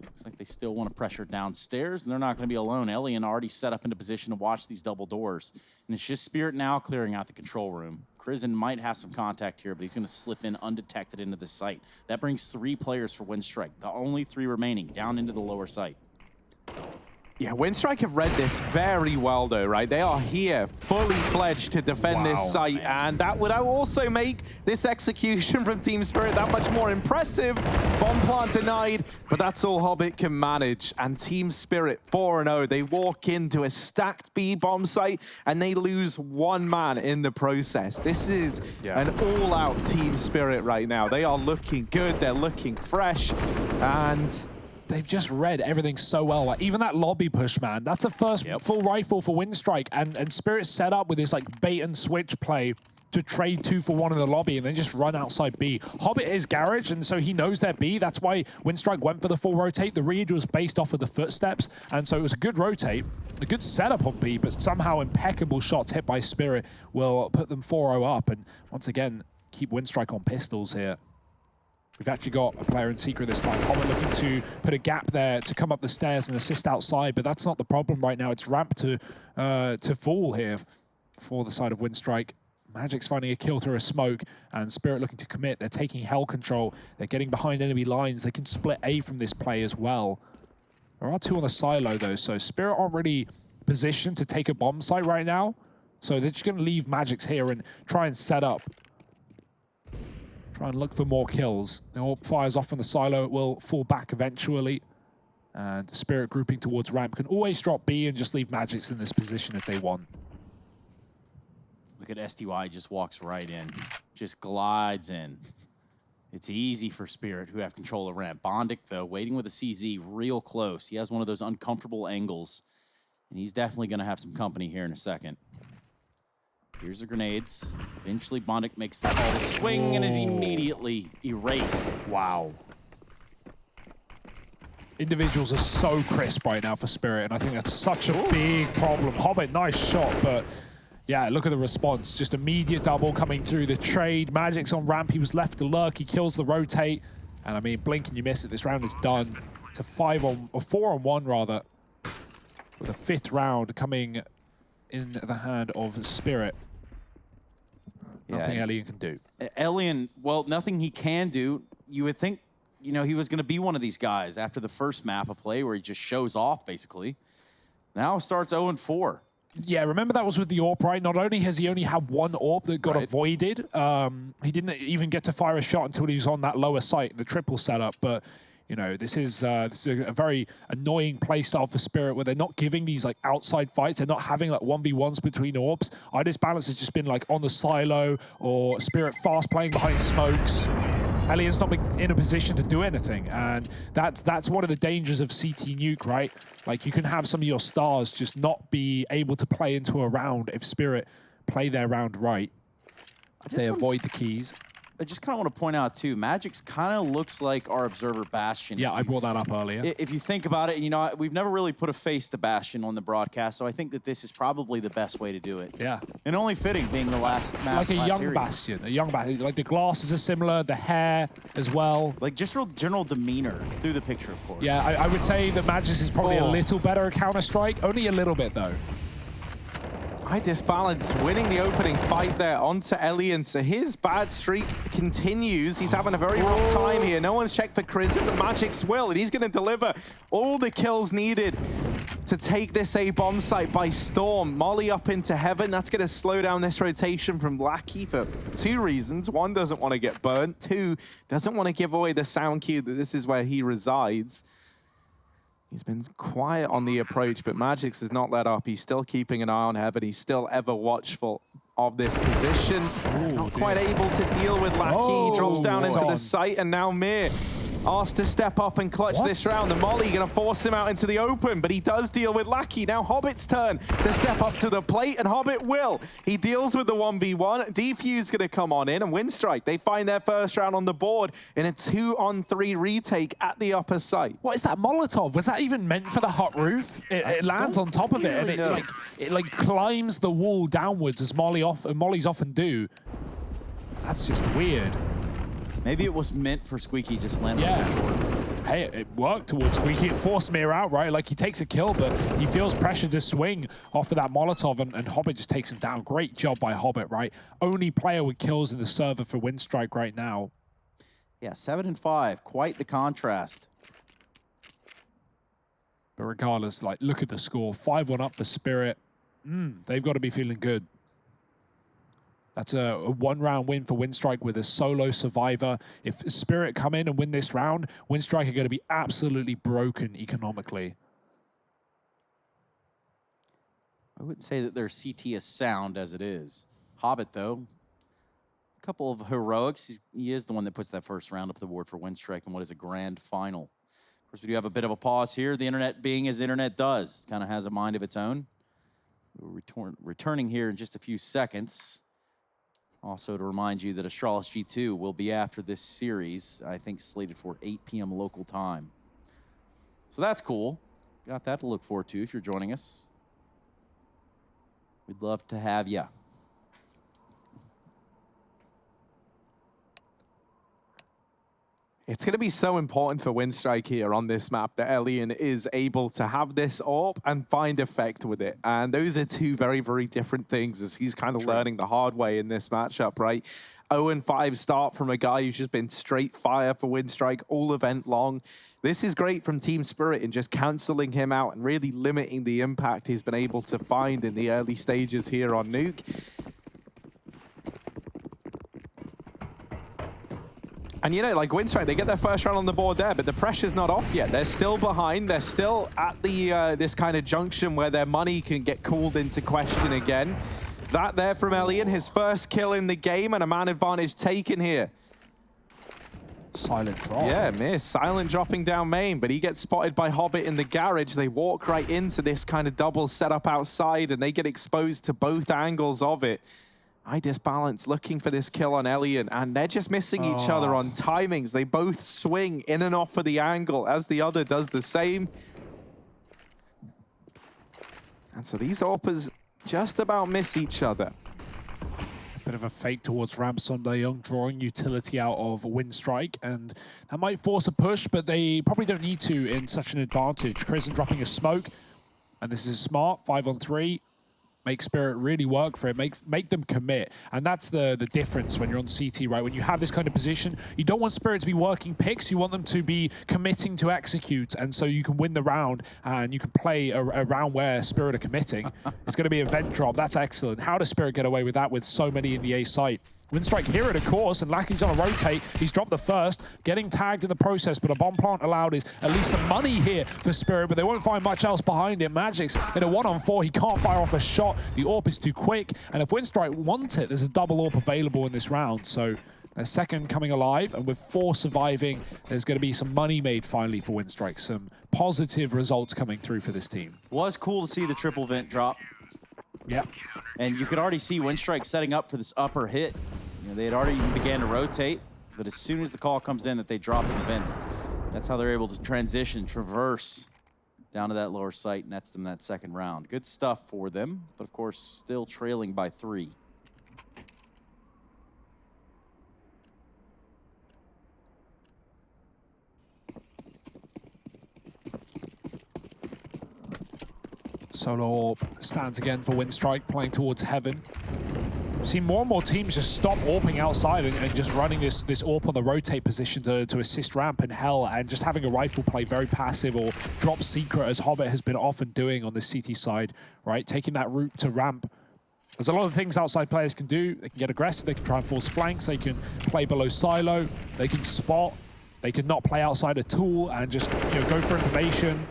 S9: Looks like they still want to pressure downstairs, and they're not going to be alone. Elian already set up into position to watch these double doors. And it's just Spirit now clearing out the control room. Krisen might have some contact here, but he's going to slip in undetected into the site. That brings 3 players for Winstrike, the only 3 remaining, down into the lower site.
S11: Yeah, Winstrike have read this very well, though, right? They are here, fully pledged to defend this site, and that would also make this execution from Team Spirit that much more impressive. Bomb plant denied, but that's all Hobbit can manage. And Team Spirit, 4-0, they walk into a stacked B bomb site, and they lose 1 man in the process. This is an all-out Team Spirit right now. They are looking good, they're looking fresh, and
S10: they've just read everything so well. Like, even that lobby push, man, that's a first full rifle for Winstrike, and Spirit set up with this like bait and switch play to trade 2 for 1 in the lobby and then just run outside B. Hobbit is garage, and so he knows they're B. That's why Winstrike went for the full rotate. The read was based off of the footsteps, and so it was a good rotate, a good setup on B, but somehow impeccable shots hit by Spirit will put them 4-0 up, and once again, keep Winstrike on pistols here. We've actually got a player in secret this time. Hobbit looking to put a gap there to come up the stairs and assist outside, but that's not the problem right now. It's ramp to fall here for the side of Windstrike. Magic's finding a kill through a smoke, and Spirit looking to commit. They're taking hell control. They're getting behind enemy lines. They can split A from this play as well. There are 2 on the silo, though, so Spirit aren't really positioned to take a bomb site right now. So they're just going to leave Magic's here and try and set up. Try and look for more kills. The AWP fires off from the silo. It will fall back eventually. And Spirit grouping towards ramp can always drop B and just leave Magic's in this position if they want.
S9: Look at STY, just walks right in. Just glides in. It's easy for Spirit, who have control of ramp. Bondic, though, waiting with a CZ real close. He has one of those uncomfortable angles. And he's definitely going to have some company here in a second. Here's the grenades. Eventually, Bondic makes the call to swing and is immediately erased.
S10: Wow. Individuals are so crisp right now for Spirit, and I think that's such a big problem. Hobbit, nice shot, but yeah, look at the response. Just immediate double coming through the trade. Magic's on ramp. He was left to lurk. He kills the rotate. And I mean, blink and you miss it. This round is done. It's a 4-on-1 rather. With a 5th round coming in the hand of Spirit.
S9: Yeah,
S10: nothing Elian can do.
S9: Elian, well, nothing he can do. You would think, you know, he was going to be one of these guys after the first map of play where he just shows off, basically. Now starts 0-4.
S10: Yeah, remember that was with the AWP, right? Not only has he only had 1 AWP that got avoided, he didn't even get to fire a shot until he was on that lower site, the triple setup, but you know, this is a very annoying play style for Spirit where they're not giving these like outside fights. They're not having like 1v1s between AWPs. IDIS balance has just been like on the silo or Spirit fast playing behind smokes. Elian's not been in a position to do anything, and that's one of the dangers of CT Nuke, right? Like you can have some of your stars just not be able to play into a round if Spirit play their round right. They avoid the keys.
S9: I just kind of want to point out, too, Magic's kind of looks like our Observer Bastion.
S10: Yeah, I brought that up earlier.
S9: If you think about it, you know, we've never really put a face to Bastion on the broadcast, so I think that this is probably the best way to do it.
S10: Yeah.
S9: And only fitting being the last map.
S10: Like a young Bastion. A young Bastion. Like the glasses are similar, the hair as well.
S9: Like just real general demeanor through the picture, of course.
S10: Yeah, I would say that Magis is probably a little better at Counter-Strike. Only a little bit, though.
S11: IDIS balance winning the opening fight there onto Elian, so his bad streak continues. He's having a very rough time here. No one's checked for Crizzy, but Magic's will, and he's going to deliver all the kills needed to take this A bomb site by storm. Molly up into heaven. That's going to slow down this rotation from Lackey for 2 reasons. 1, doesn't want to get burnt. 2, doesn't want to give away the sound cue that this is where he resides. He's been quiet on the approach, but Magix has not let up. He's still keeping an eye on heaven. He's still ever watchful of this position. Not quite able to deal with Lackey. He drops down into the site, and now Mir asked to step up and clutch this round. The Molly going to force him out into the open, but he does deal with Lackey. Now Hobbit's turn to step up to the plate, and Hobbit will. He deals with the 1v1. Defuse going to come on in, and Windstrike, they find their first round on the board in a 2-on-3 retake at the upper site.
S10: What is that Molotov? Was that even meant for the hot roof? It lands on top of it, and it like climbs the wall downwards as Mollies often do. That's just weird.
S9: Maybe it was meant for Squeaky, just landed on the short.
S10: Hey, it worked towards Squeaky. It forced Mir out, right? Like, he takes a kill, but he feels pressure to swing off of that Molotov, and Hobbit just takes him down. Great job by Hobbit, right? Only player with kills in the server for Windstrike right now.
S9: Yeah, 7-5. Quite the contrast.
S10: But regardless, like, look at the score. 5-1 up for Spirit. They've got to be feeling good. That's a 1-round win for Windstrike with a solo survivor. If Spirit come in and win this round, Windstrike are going to be absolutely broken economically.
S9: I wouldn't say that their CT is sound as it is. Hobbit, though, a couple of heroics. He is the one that puts that first round up the board for Windstrike in what is a grand final. Of course, we do have a bit of a pause here. The internet being as internet does, kind of has a mind of its own. We're returning here in just a few seconds. Also to remind you that Astralis G2 will be after this series, I think slated for 8 p.m. local time. So that's cool. Got that to look forward to if you're joining us. We'd love to have you.
S11: It's going to be so important for Winstrike here on this map that Elian is able to have this AWP and find effect with it. And those are two very, very different things as he's kind of learning the hard way in this matchup, right? 0-5 start from a guy who's just been straight fire for Winstrike all event long. This is great from Team Spirit in just cancelling him out and really limiting the impact he's been able to find in the early stages here on Nuke. And you know, like Winstrike, they get their first round on the board there, but the pressure's not off yet. They're still behind. They're still at the this kind of junction where their money can get called into question again. That there from Elian, his first kill in the game, and a man advantage taken here.
S10: Silent drop.
S11: Yeah, miss. Silent dropping down main, but he gets spotted by Hobbit in the garage. They walk right into this kind of double setup outside, and they get exposed to both angles of it. iDisbalance looking for this kill on Elian, and they're just missing each other on timings. They both swing in and off of the angle as the other does the same. And so these AWPers just about miss each other.
S10: Bit of a fake towards ramp. Sundae drawing utility out of Winstrike, and that might force a push, but they probably don't need to in such an advantage. Kristen dropping a smoke, and this is smart. 5-on-3. Make Spirit really work for it, make them commit. And that's the difference when you're on CT, right? When you have this kind of position, you don't want Spirit to be working picks, you want them to be committing to execute, and so you can win the round, and you can play a round where Spirit are committing. It's gonna be a vent drop, that's excellent. How does Spirit get away with that with so many in the A site? Winstrike here at a course, and Lackey's on a rotate. He's dropped the first, getting tagged in the process, but a bomb plant allowed is at least some money here for Spirit, but they won't find much else behind it. Magic's in a 1-on-4. He can't fire off a shot. The AWP is too quick, and if Winstrike want it, there's a double AWP available in this round. So their second coming alive, and with 4 surviving, there's going to be some money made finally for Winstrike. Some positive results coming through for this team.
S9: Was cool to see the triple vent drop.
S10: Yeah.
S9: And you could already see Winstrike setting up for this upper hit. You know, they had already began to rotate, but as soon as the call comes in that they drop in the vents, that's how they're able to transition, traverse down to that lower site, and nets them that second round. Good stuff for them, but of course, still trailing by 3.
S10: Solo AWP stands again for Winstrike, playing towards heaven. We've seen more and more teams just stop AWPing outside and just running this AWP on the rotate position to assist ramp in hell, and just having a rifle play very passive or drop secret, as Hobbit has been often doing on the CT side, right? Taking that route to ramp. There's a lot of things outside players can do. They can get aggressive, they can try and force flanks, they can play below silo, they can spot, they can not play outside at all and just go for information.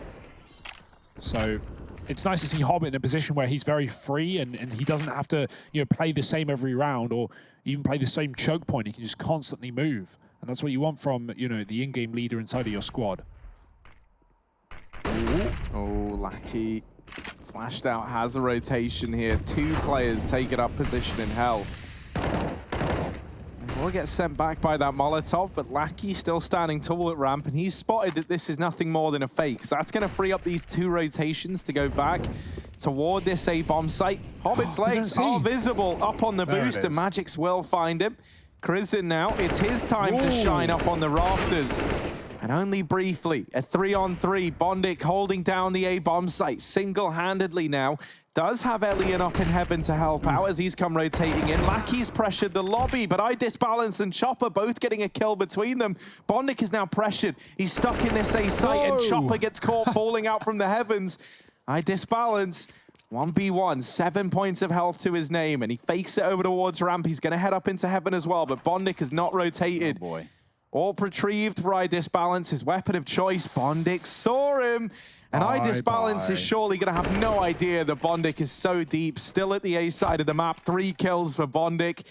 S10: So it's nice to see Hobbit in a position where he's very free and he doesn't have to play the same every round or even play the same choke point. He can just constantly move. And that's what you want from the in-game leader inside of your squad.
S11: Oh, Lackey flashed out, has a rotation here. 2 players taking up position in hell. Will get sent back by that Molotov, but Lackey still standing tall at ramp, and he's spotted that this is nothing more than a fake. So that's going to free up these 2 rotations to go back toward this A-bomb site. Hobbit's legs are visible up on the boost, and Magic's will find him. Kristen now, it's his time to shine up on the rafters. And only briefly, a 3-on-3, Bondic holding down the A-bomb site single-handedly now. Does have Elian up in heaven to help out as he's come rotating in. Lackey's pressured the lobby, but iDisbalance and Chopper both getting a kill between them. Bondic is now pressured. He's stuck in this A site, and Chopper gets caught falling out from the heavens. iDisbalance, 1v1, 7 points of health to his name, and he fakes it over towards ramp. He's going to head up into heaven as well, but Bondic has not rotated.
S9: Oh boy.
S11: All retrieved for iDisbalance, his weapon of choice. Bondic saw him. And iDisbalance is surely going to have no idea that Bondic is so deep, still at the A side of the map. 3 kills for Bondic.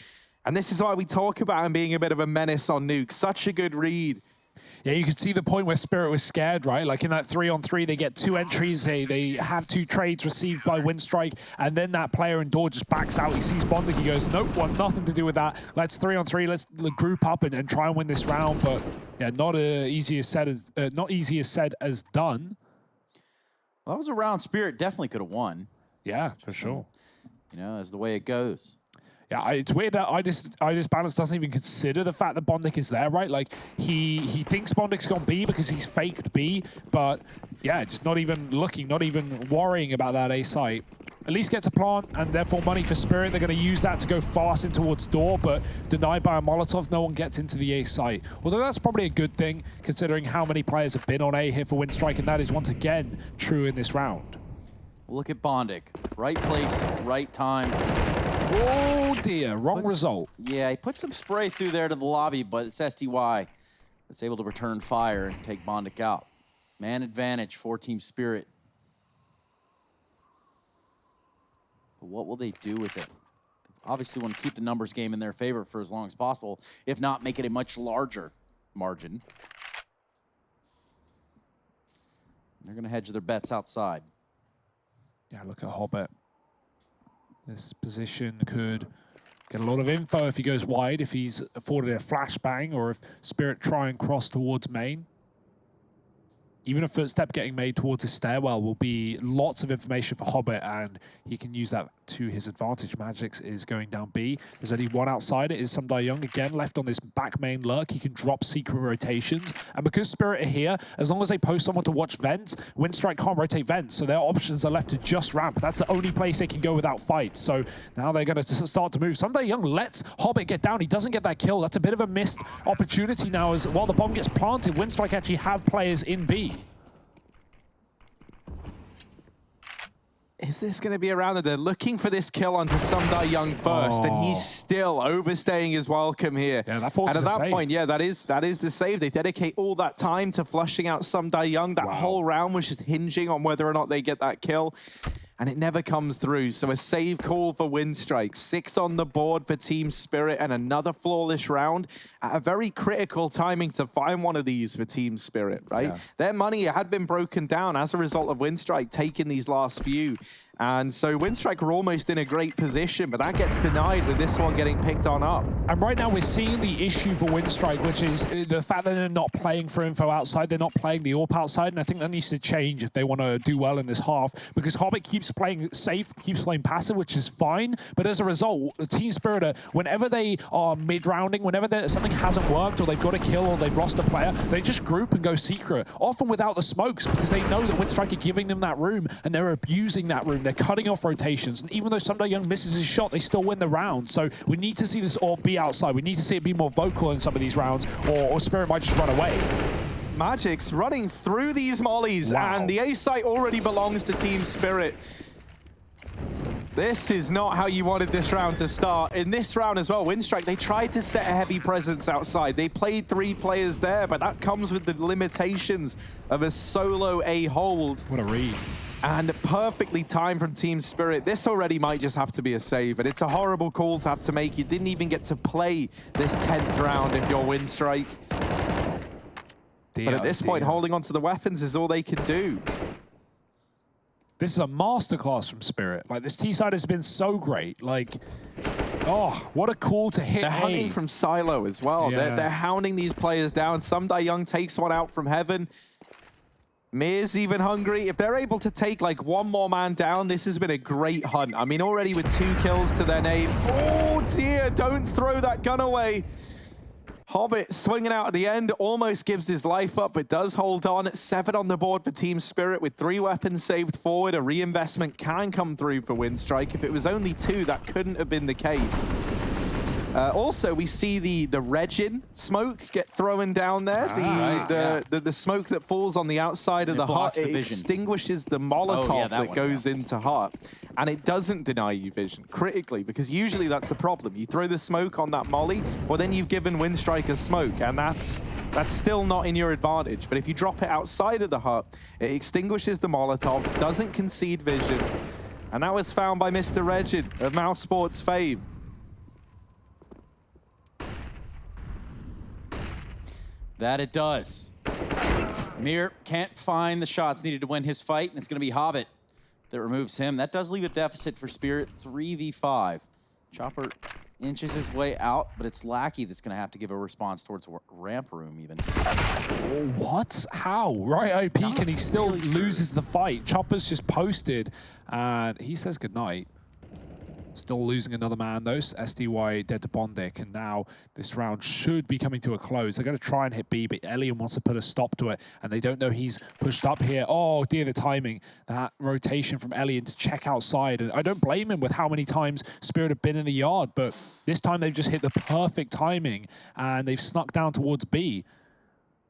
S11: And this is why we talk about him being a bit of a menace on Nuke. Such a good read.
S10: Yeah, you could see the point where Spirit was scared, right? Like in that 3-on-3, they get 2 entries, they have 2 trades received by Winstrike, and then that player in door just backs out. He sees Bondic, he goes, nope, want nothing to do with that. Let's 3-on-3, let's group up and try and win this round. But yeah, not easier said as done.
S9: Well, that was a round Spirit definitely could have won.
S10: Yeah, for sure.
S9: As the way it goes.
S10: Yeah, it's weird that IDIS Balance doesn't even consider the fact that Bondic is there, right? Like, he thinks Bondic's gone B because he's faked B, but yeah, just not even looking, not even worrying about that A site. At least gets a plant, and therefore money for Spirit. They're going to use that to go fast in towards door, but denied by a Molotov, no one gets into the A site. Although that's probably a good thing, considering how many players have been on A here for Winstrike, and that is once again true in this round.
S9: Look at Bondic. Right place, right time.
S10: Oh dear, wrong result.
S9: Yeah, he put some spray through there to the lobby, but it's STY that's able to return fire and take Bondic out. Man advantage for Team Spirit. But what will they do with it? Obviously want to keep the numbers game in their favor for as long as possible, if not make it a much larger margin. They're going to hedge their bets outside.
S10: Yeah, look at Hobbit. This position could get a lot of info if he goes wide, if he's afforded a flashbang, or if Spirit try and cross towards main. Even a footstep getting made towards his stairwell will be lots of information for Hobbit, and he can use that to his advantage. Magix is going down B. There's only one outside. It is Sumdai Young again left on this back main lurk. He can drop secret rotations. And because Spirit are here, as long as they post someone to watch vents, Winstrike can't rotate vents, so their options are left to just ramp. That's the only place they can go without fights. So now they're going to start to move. Sumdai Young lets Hobbit get down. He doesn't get that kill. That's a bit of a missed opportunity now, as while the bomb gets planted, Winstrike actually have players in B.
S11: Is this going to be a round that they're looking for this kill onto Sumdai Young first, and he's still overstaying his welcome here.
S10: Yeah, that forces
S11: and at that
S10: save.
S11: point, yeah, that is the save. They dedicate all that time to flushing out Sumdai Young. That whole round was just hinging on whether or not they get that kill, and it never comes through. So a save call for Winstrike. 6 on the board for Team Spirit, and another flawless round at a very critical timing to find one of these for Team Spirit, right?
S10: Yeah.
S11: Their money had been broken down as a result of Winstrike taking these last few. And so Winstrike were almost in a great position, but that gets denied with this one getting picked on up.
S10: And right now we're seeing the issue for Winstrike, which is the fact that they're not playing for info outside, they're not playing the AWP outside, and I think that needs to change if they want to do well in this half, because Hobbit keeps playing safe, keeps playing passive, which is fine, but as a result, Team Spirit, whenever they are mid-rounding, whenever something hasn't worked, or they've got a kill, or they've lost a player, they just group and go secret, often without the smokes, because they know that Winstrike are giving them that room, and they're abusing that room. They're cutting off rotations, and even though Sumdai Young misses his shot, they still win the round. So we need to see this all be outside. We need to see it be more vocal in some of these rounds, or Spirit might just run away.
S11: Magix running through these mollies, and the A site already belongs to Team Spirit. This is not how you wanted this round to start. In this round as well, Winstrike, they tried to set a heavy presence outside. They played 3 players there, but that comes with the limitations of a solo A hold.
S10: What a read.
S11: And perfectly timed from Team Spirit. This already might just have to be a save, and it's a horrible call to have to make. You didn't even get to play this 10th round if you're Winstrike. But at this point, holding onto the weapons is all they can do.
S10: This is a masterclass from Spirit. Like, this T-side has been so great. Like, oh, what a call to hit.
S11: They're hunting from silo as well.
S10: Yeah.
S11: They're hounding these players down. Sumdai Young takes one out from heaven. Mir's even hungry. If they're able to take like one more man down, this has been a great hunt. I mean, already with 2 kills to their name. Oh dear, don't throw that gun away. Hobbit swinging out at the end, almost gives his life up, but does hold on. 7 on the board for Team Spirit with 3 weapons saved forward. A reinvestment can come through for Winstrike. If it was only 2, that couldn't have been the case. Also, we see the Regin smoke get thrown down there. The smoke that falls on the outside of the hut, it extinguishes the Molotov that goes into hut. And it doesn't deny you vision, critically, because usually that's the problem. You throw the smoke on that molly, well, then you've given Winstrike a smoke, and that's still not in your advantage. But if you drop it outside of the hut, it extinguishes the Molotov, doesn't concede vision. And that was found by Mr. Regin of Mouse Sports fame.
S9: That it does. Mir can't find the shots needed to win his fight, and it's going to be Hobbit that removes him. That does leave a deficit for Spirit, 3v5. Chopper inches his way out, but it's Lackey that's going to have to give a response towards ramp room even.
S10: What? How? Right OP, and he still loses the fight. Chopper's just posted, and he says goodnight. Still losing another man, though. SDY dead to Bondic, and now this round should be coming to a close. They're going to try and hit B, but Elian wants to put a stop to it, and they don't know he's pushed up here. Oh, dear, the timing. That rotation from Elian to check outside, and I don't blame him with how many times Spirit have been in the yard, but this time they've just hit the perfect timing, and they've snuck down towards B,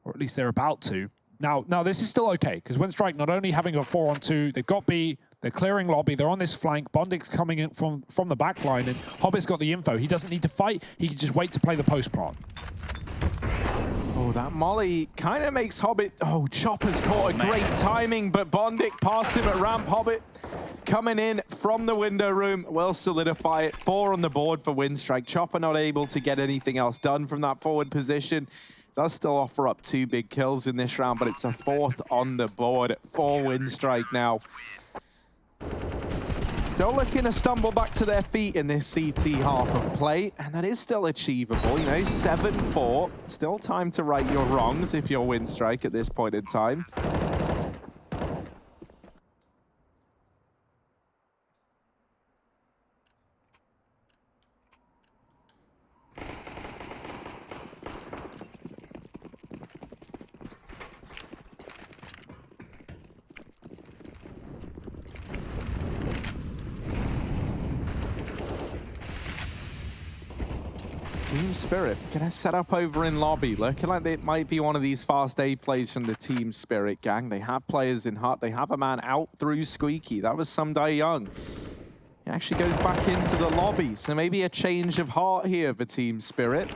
S10: or at least they're about to. Now this is still okay, because Winstrike not only having a 4-on-2, they've got B, they're clearing lobby, they're on this flank, Bondic's coming in from the back line, and Hobbit's got the info. He doesn't need to fight, he can just wait to play the post plant.
S11: Oh, that molly kind of makes Hobbit... Oh, Chopper's caught a great timing, but Bondic passed him at ramp. Hobbit coming in from the window room will solidify it. 4 on the board for Winstrike. Chopper not able to get anything else done from that forward position. Does still offer up 2 big kills in this round, but it's a 4th on the board for Winstrike now. Still looking to stumble back to their feet in this CT half of play, and that is still achievable. You know, 7-4. Still time to right your wrongs if you're Winstrike at this point in time. Team Spirit gonna set up over in lobby. Looking like it might be one of these fast A plays from the Team Spirit gang. They have players in hut. They have a man out through Squeaky. That was Sumdai Young. He actually goes back into the lobby. So maybe a change of heart here for Team Spirit.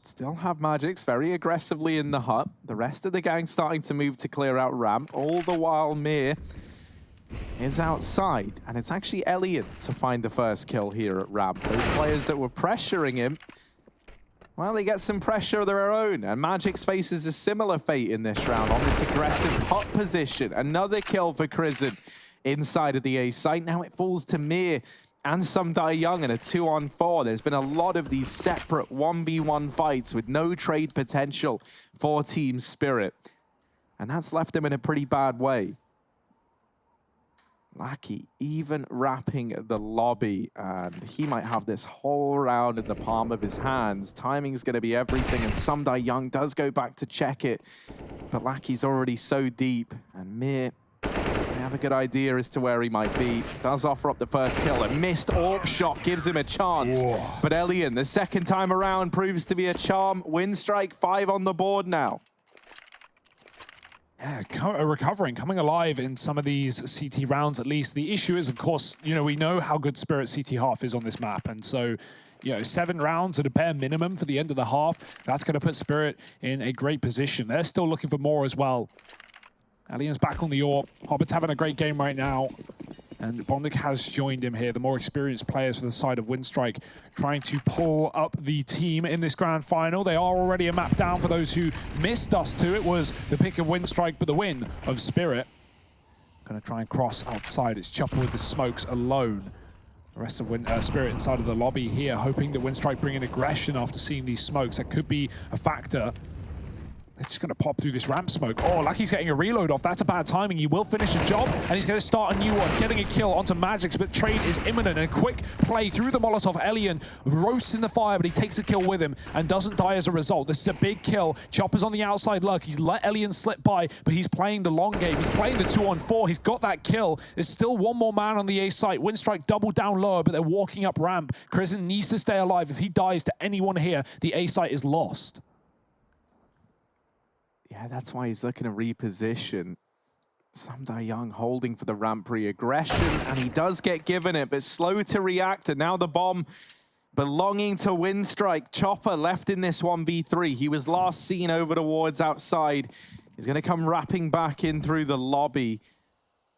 S11: Still have Magix very aggressively in the hut. The rest of the gang starting to move to clear out ramp. All the while Mir is outside. And it's actually Elian to find the first kill here at ramp. Those players that were pressuring him, well, they get some pressure of their own. And Magix faces a similar fate in this round on this aggressive hut position. Another kill for Crizzen inside of the A site. Now it falls to Mir and Sumdai Young in a 2-on-4. There's been a lot of these separate 1v1 fights with no trade potential for Team Spirit. And that's left them in a pretty bad way. Lackey even wrapping the lobby, and he might have this whole round in the palm of his hands. Timing's going to be everything, and Sumdai Young does go back to check it. But Lackey's already so deep, and Mir, I have a good idea as to where he might be. Does offer up the first kill. A missed AWP shot gives him a chance. Whoa. But Elian, the second time around, proves to be a charm. Winstrike 5 on the board now.
S10: Yeah, recovering, coming alive in some of these CT rounds at least. The issue is, of course, you know, we know how good Spirit CT half is on this map. And so, you know, 7 rounds at a bare minimum for the end of the half. That's going to put Spirit in a great position. They're still looking for more as well. Elian's back on the AWP. Hobbit's having a great game right now. And Bondic has joined him here. The more experienced players for the side of Winstrike trying to pull up the team in this grand final. They are already a map down for those who missed Dust II. It was the pick of Winstrike, but the win of Spirit. Gonna try and cross outside. It's Chopper with the smokes alone. The rest of Spirit inside of the lobby here, hoping that Winstrike bring in aggression after seeing these smokes. That could be a factor. They're just going to pop through this ramp smoke. Oh, Lucky's getting a reload off. That's a bad timing. He will finish the job, and he's going to start a new one, getting a kill onto Magix, but trade is imminent. And a quick play through the Molotov. Elian roasts in the fire, but he takes a kill with him and doesn't die as a result. This is a big kill. Chopper's on the outside luck. He's let Elian slip by, but he's playing the long game. He's playing the 2-on-4. He's got that kill. There's still one more man on the A site. Winstrike double down lower, but they're walking up ramp. Crizzen needs to stay alive. If he dies to anyone here, the A site is lost.
S11: Yeah, that's why he's looking to reposition. Sumdai Young holding for the ramp re-aggression, and he does get given it, but slow to react, and now the bomb belonging to Winstrike. Chopper left in this 1v3. He was last seen over towards outside. He's going to come wrapping back in through the lobby.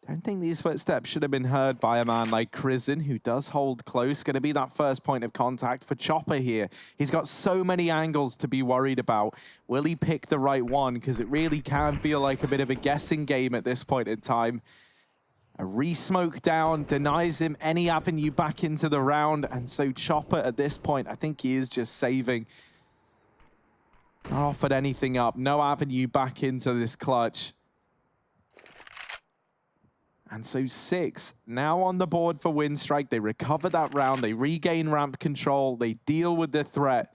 S11: I don't think these footsteps should have been heard by a man like Crizzen, who does hold close. Going to be that first point of contact for Chopper here. He's got so many angles to be worried about. Will he pick the right one? Because it really can feel like a bit of a guessing game at this point in time. A re-smoke down denies him any avenue back into the round. And so Chopper at this point, I think he is just saving. Not offered anything up. No avenue back into this clutch. And so 6 now on the board for Winstrike. They recover that round. They regain ramp control. They deal with the threat.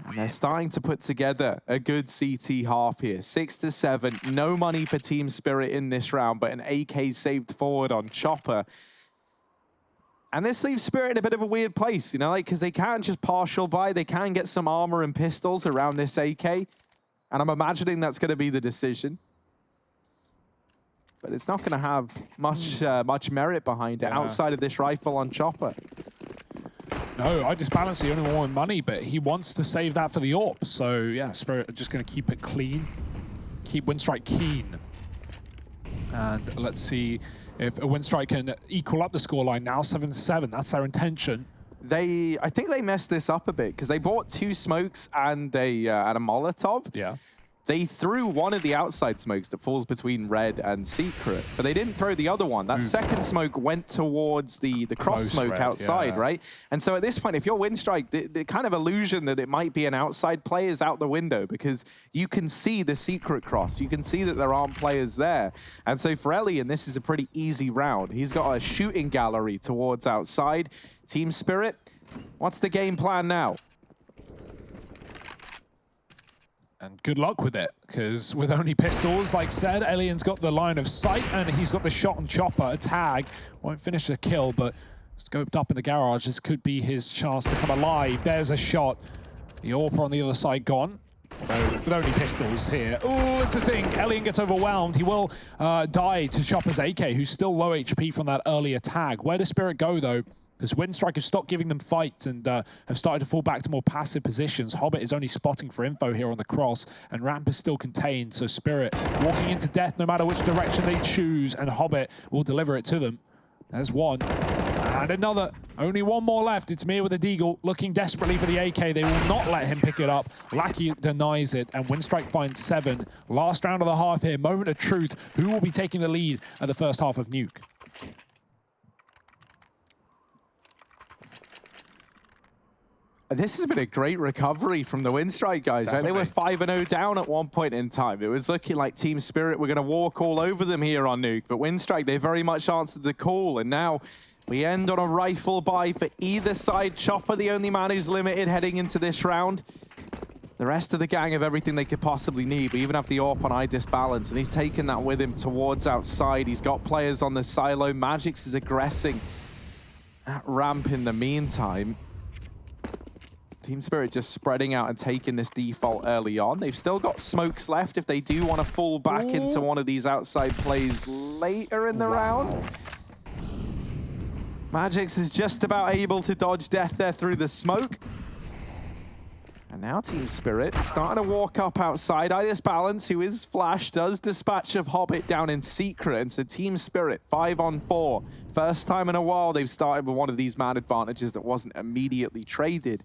S11: And they're starting to put together a good CT half here. 6-7. No money for Team Spirit in this round, but an AK saved forward on Chopper. And this leaves Spirit in a bit of a weird place, you know, like, because they can't just partial buy. They can get some armor and pistols around this AK. And I'm imagining that's going to be the decision. But it's not going to have much merit behind it outside of this rifle on Chopper.
S10: No, I just balance the only one money, but he wants to save that for the AWP. So yeah, Spirit are just going to keep it clean, keep Winstrike keen. And let's see if Winstrike can equal up the scoreline now, 7-7. That's their intention.
S11: I think they messed this up a bit because they bought 2 smokes and a Molotov.
S10: Yeah.
S11: They threw one of the outside smokes that falls between red and secret, but they didn't throw the other one. That second smoke went towards the cross smoke red, outside, right? And so at this point, if you're Winstrike, the kind of illusion that it might be an outside play is out the window because you can see the secret cross. You can see that there aren't players there. And so for Elian, this is a pretty easy round. He's got a shooting gallery towards outside. Team Spirit, what's the game plan now?
S10: And good luck with it, because with only pistols, like said, Elian's got the line of sight, and he's got the shot on Chopper. A tag won't finish the kill, but scoped up in the garage. This could be his chance to come alive. There's a shot. The AWP on the other side gone. With only pistols here. Oh, it's a thing. Elian gets overwhelmed. He will die to Chopper's AK, who's still low HP from that earlier tag. Where does Spirit go, though? Because Winstrike have stopped giving them fights and have started to fall back to more passive positions. Hobbit is only spotting for info here on the cross, and Ramp is still contained, so Spirit walking into death no matter which direction they choose, and Hobbit will deliver it to them. There's one. And another. Only one more left. It's Mir with the Deagle, looking desperately for the AK. They will not let him pick it up. Lackey denies it, and Winstrike finds 7. Last round of the half here. Moment of truth. Who will be taking the lead at the first half of Nuke?
S11: This has been a great recovery from the Winstrike guys, right? They were 5-0 down at one point in time. It was looking like Team Spirit were going to walk all over them here on Nuke, but Winstrike, they very much answered the call, and now we end on a rifle buy for either side. Chopper, the only man who's limited heading into this round. The rest of the gang have everything they could possibly need. We even have the AWP on Idis balance, and he's taken that with him towards outside. He's got players on the silo. Magix is aggressing that ramp in the meantime. Team Spirit just spreading out and taking this default early on. They've still got smokes left if they do want to fall back into one of these outside plays later in the round. Magix is just about able to dodge death there through the smoke. And now Team Spirit starting to walk up outside. Idis Balance, who is Flash, does dispatch of Hobbit down in secret. And so Team Spirit, 5-on-4. First time in a while they've started with one of these man advantages that wasn't immediately traded.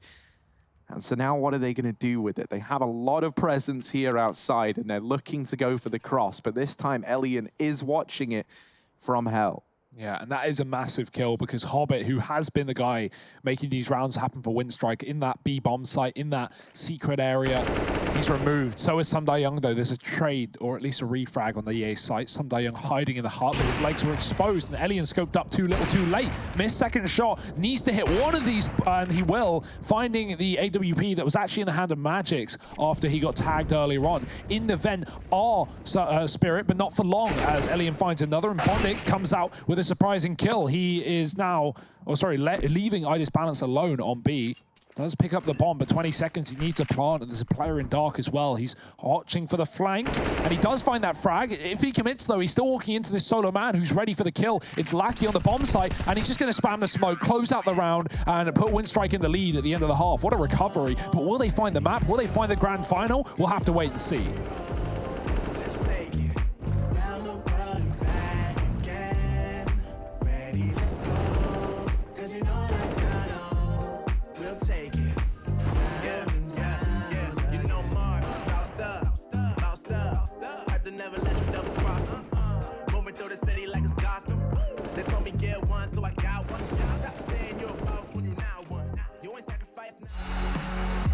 S11: And so now what are they going to do with it? They have a lot of presence here outside, and they're looking to go for the cross. But this time, Elian is watching it from hell.
S10: Yeah, and that is a massive kill because Hobbit, who has been the guy making these rounds happen for Winstrike in that B-bomb site, in that secret area, he's removed. So is Sumdai Young, though. There's a trade, or at least a refrag on the EA site. Sumdai Young hiding in the hut, but his legs were exposed, and Elian scoped up too little too late. Missed second shot, needs to hit one of these, and he will, finding the AWP that was actually in the hand of Magix after he got tagged earlier on. In the vent are Spirit, but not for long, as Elian finds another, and Bondic comes out with a surprising kill. He is now, leaving Idis Balance alone on B. Does pick up the bomb, but 20 seconds, he needs a plant, and there's a player in dark as well. He's watching for the flank, and he does find that frag. If he commits, though, he's still walking into this solo man who's ready for the kill. It's Lackey on the bomb site, and he's just going to spam the smoke, close out the round, and put Winstrike in the lead at the end of the half. What a recovery. But will they find the map? Will they find the grand final? We'll have to wait and see.
S2: Never let you double cross them. Moving through the city like it's Gotham. They told me get one, so I got one. Stop saying you're a boss when you're not one. You ain't sacrificed now.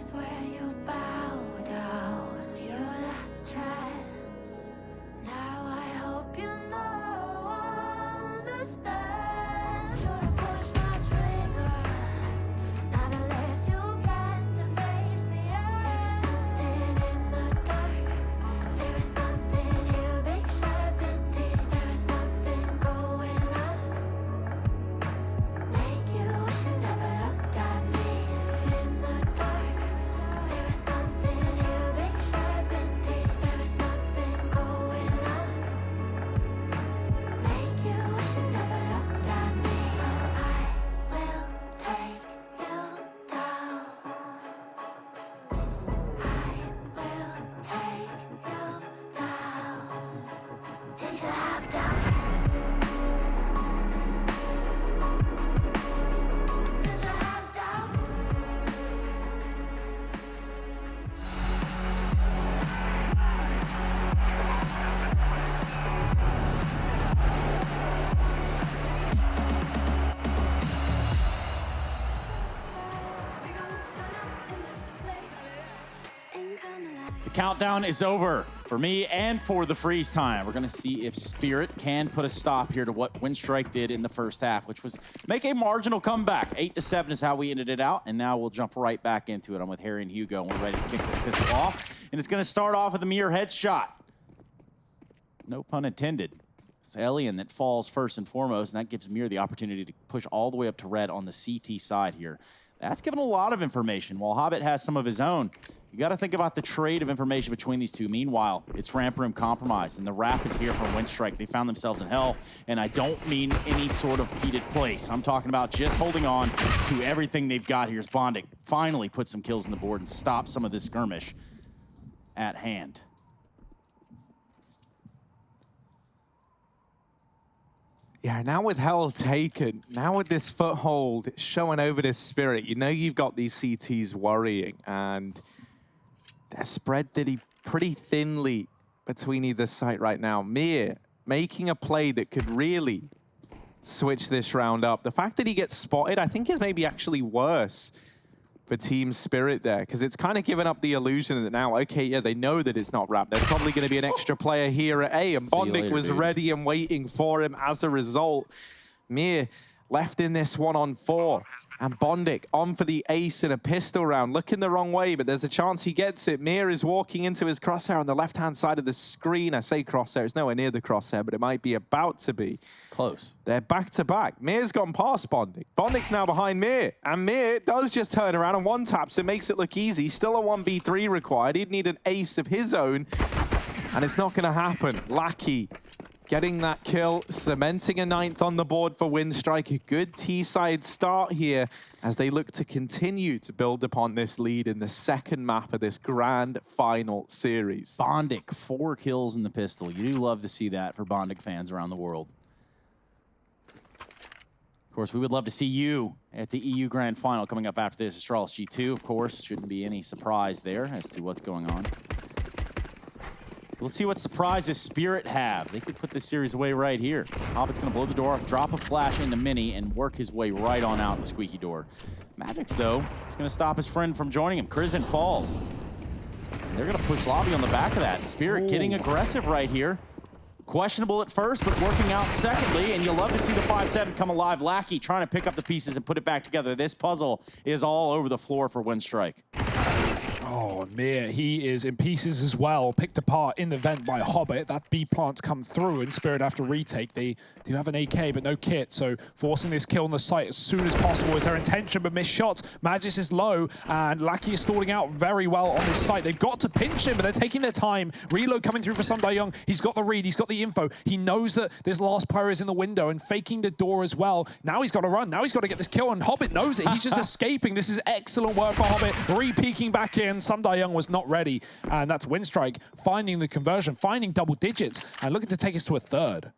S23: place where you bow down your last chance. Now I hope you know, understand. Should've pushed my trigger, not unless you plan to face the end. There's something in the dark, there is something here, big sharpened teeth. There is something going on, make you wish you never looked at me. In the dark, there is something here, big sharpened teeth. There is something going on, make you wish you never looked at me. Oh, I will take you down. I will take you down. Did you have doubts? Did you have doubts?
S9: The countdown is over for me and for the freeze time. We're going to see if Spirit can put a stop here to what Winstrike did in the first half, which was make a marginal comeback. 8-7 is how we ended it out, and now we'll jump right back into it. I'm with Harry and Hugo, and we're ready to kick this pistol off. And it's going to start off with a mere headshot. No pun intended. It's Alien that falls first and foremost, and that gives Mir the opportunity to push all the way up to red on the CT side here. That's given a lot of information, while Hobbit has some of his own. You got to think about the trade of information between these two. Meanwhile, it's ramp room compromise, and the wrap is here from Winstrike. They found themselves in hell, and I don't mean any sort of heated place. I'm talking about just holding on to everything they've got here as Bondic finally put some kills on the board and stop some of this skirmish at hand.
S11: Yeah, now with Hell taken, now with this foothold showing over this Spirit, you know you've got these CTs worrying, and they're spread pretty thinly between either site right now. Mir making a play that could really switch this round up. The fact that he gets spotted, I think, is maybe actually worse for Team Spirit there, because it's kind of given up the illusion that now, okay, yeah, they know that it's not wrapped. There's probably going to be an extra player here at A, and Bondic was ready and waiting for him as a result. Mir left in this 1-on-4, and Bondic on for the ace in a pistol round, looking the wrong way, but there's a chance he gets it. Mir is walking into his crosshair on the left-hand side of the screen. I say crosshair, it's nowhere near the crosshair, but it might be about to be.
S9: Close.
S11: They're back-to-back. Mir's gone past Bondic. Bondic's now behind Mir, and Mir does just turn around and one-taps. It makes it look easy. Still a 1v3 required. He'd need an ace of his own, and it's not going to happen. Lackey getting that kill, cementing a 9th on the board for Winstrike. A good T-side start here as they look to continue to build upon this lead in the second map of this grand final series.
S9: Bondic, 4 kills in the pistol. You do love to see that for Bondic fans around the world. Of course, we would love to see you at the EU Grand Final coming up after this. Astralis G2, of course. Shouldn't be any surprise there as to what's going on. Let's see what surprises Spirit have. They could put this series away right here. Hobbit's going to blow the door off, drop a flash into Mini, and work his way right on out the squeaky door. Magic's, though, is going to stop his friend from joining him. Crizin falls. And they're going to push Lobby on the back of that. Spirit getting aggressive right here. Questionable at first, but working out secondly, and you'll love to see the 5-7 come alive. Lackey trying to pick up the pieces and put it back together. This puzzle is all over the floor for Winstrike.
S10: Oh, Mir, he is in pieces as well, picked apart in the vent by Hobbit. That B plant's come through, and Spirit have to retake. They do have an AK, but no kit, so forcing this kill on the site as soon as possible is their intention, but missed shots. Magis is low, and Lackey is stalling out very well on this site. They've got to pinch him, but they're taking their time. Reload coming through for Young. He's got the read, he's got the info. He knows that this last pyro is in the window and faking the door as well. Now he's got to run, now he's got to get this kill, and Hobbit knows it. He's just escaping. This is excellent work for Hobbit. Re-peeking back in. Young was not ready, and that's Winstrike finding the conversion, finding double digits, and looking to take us to a third.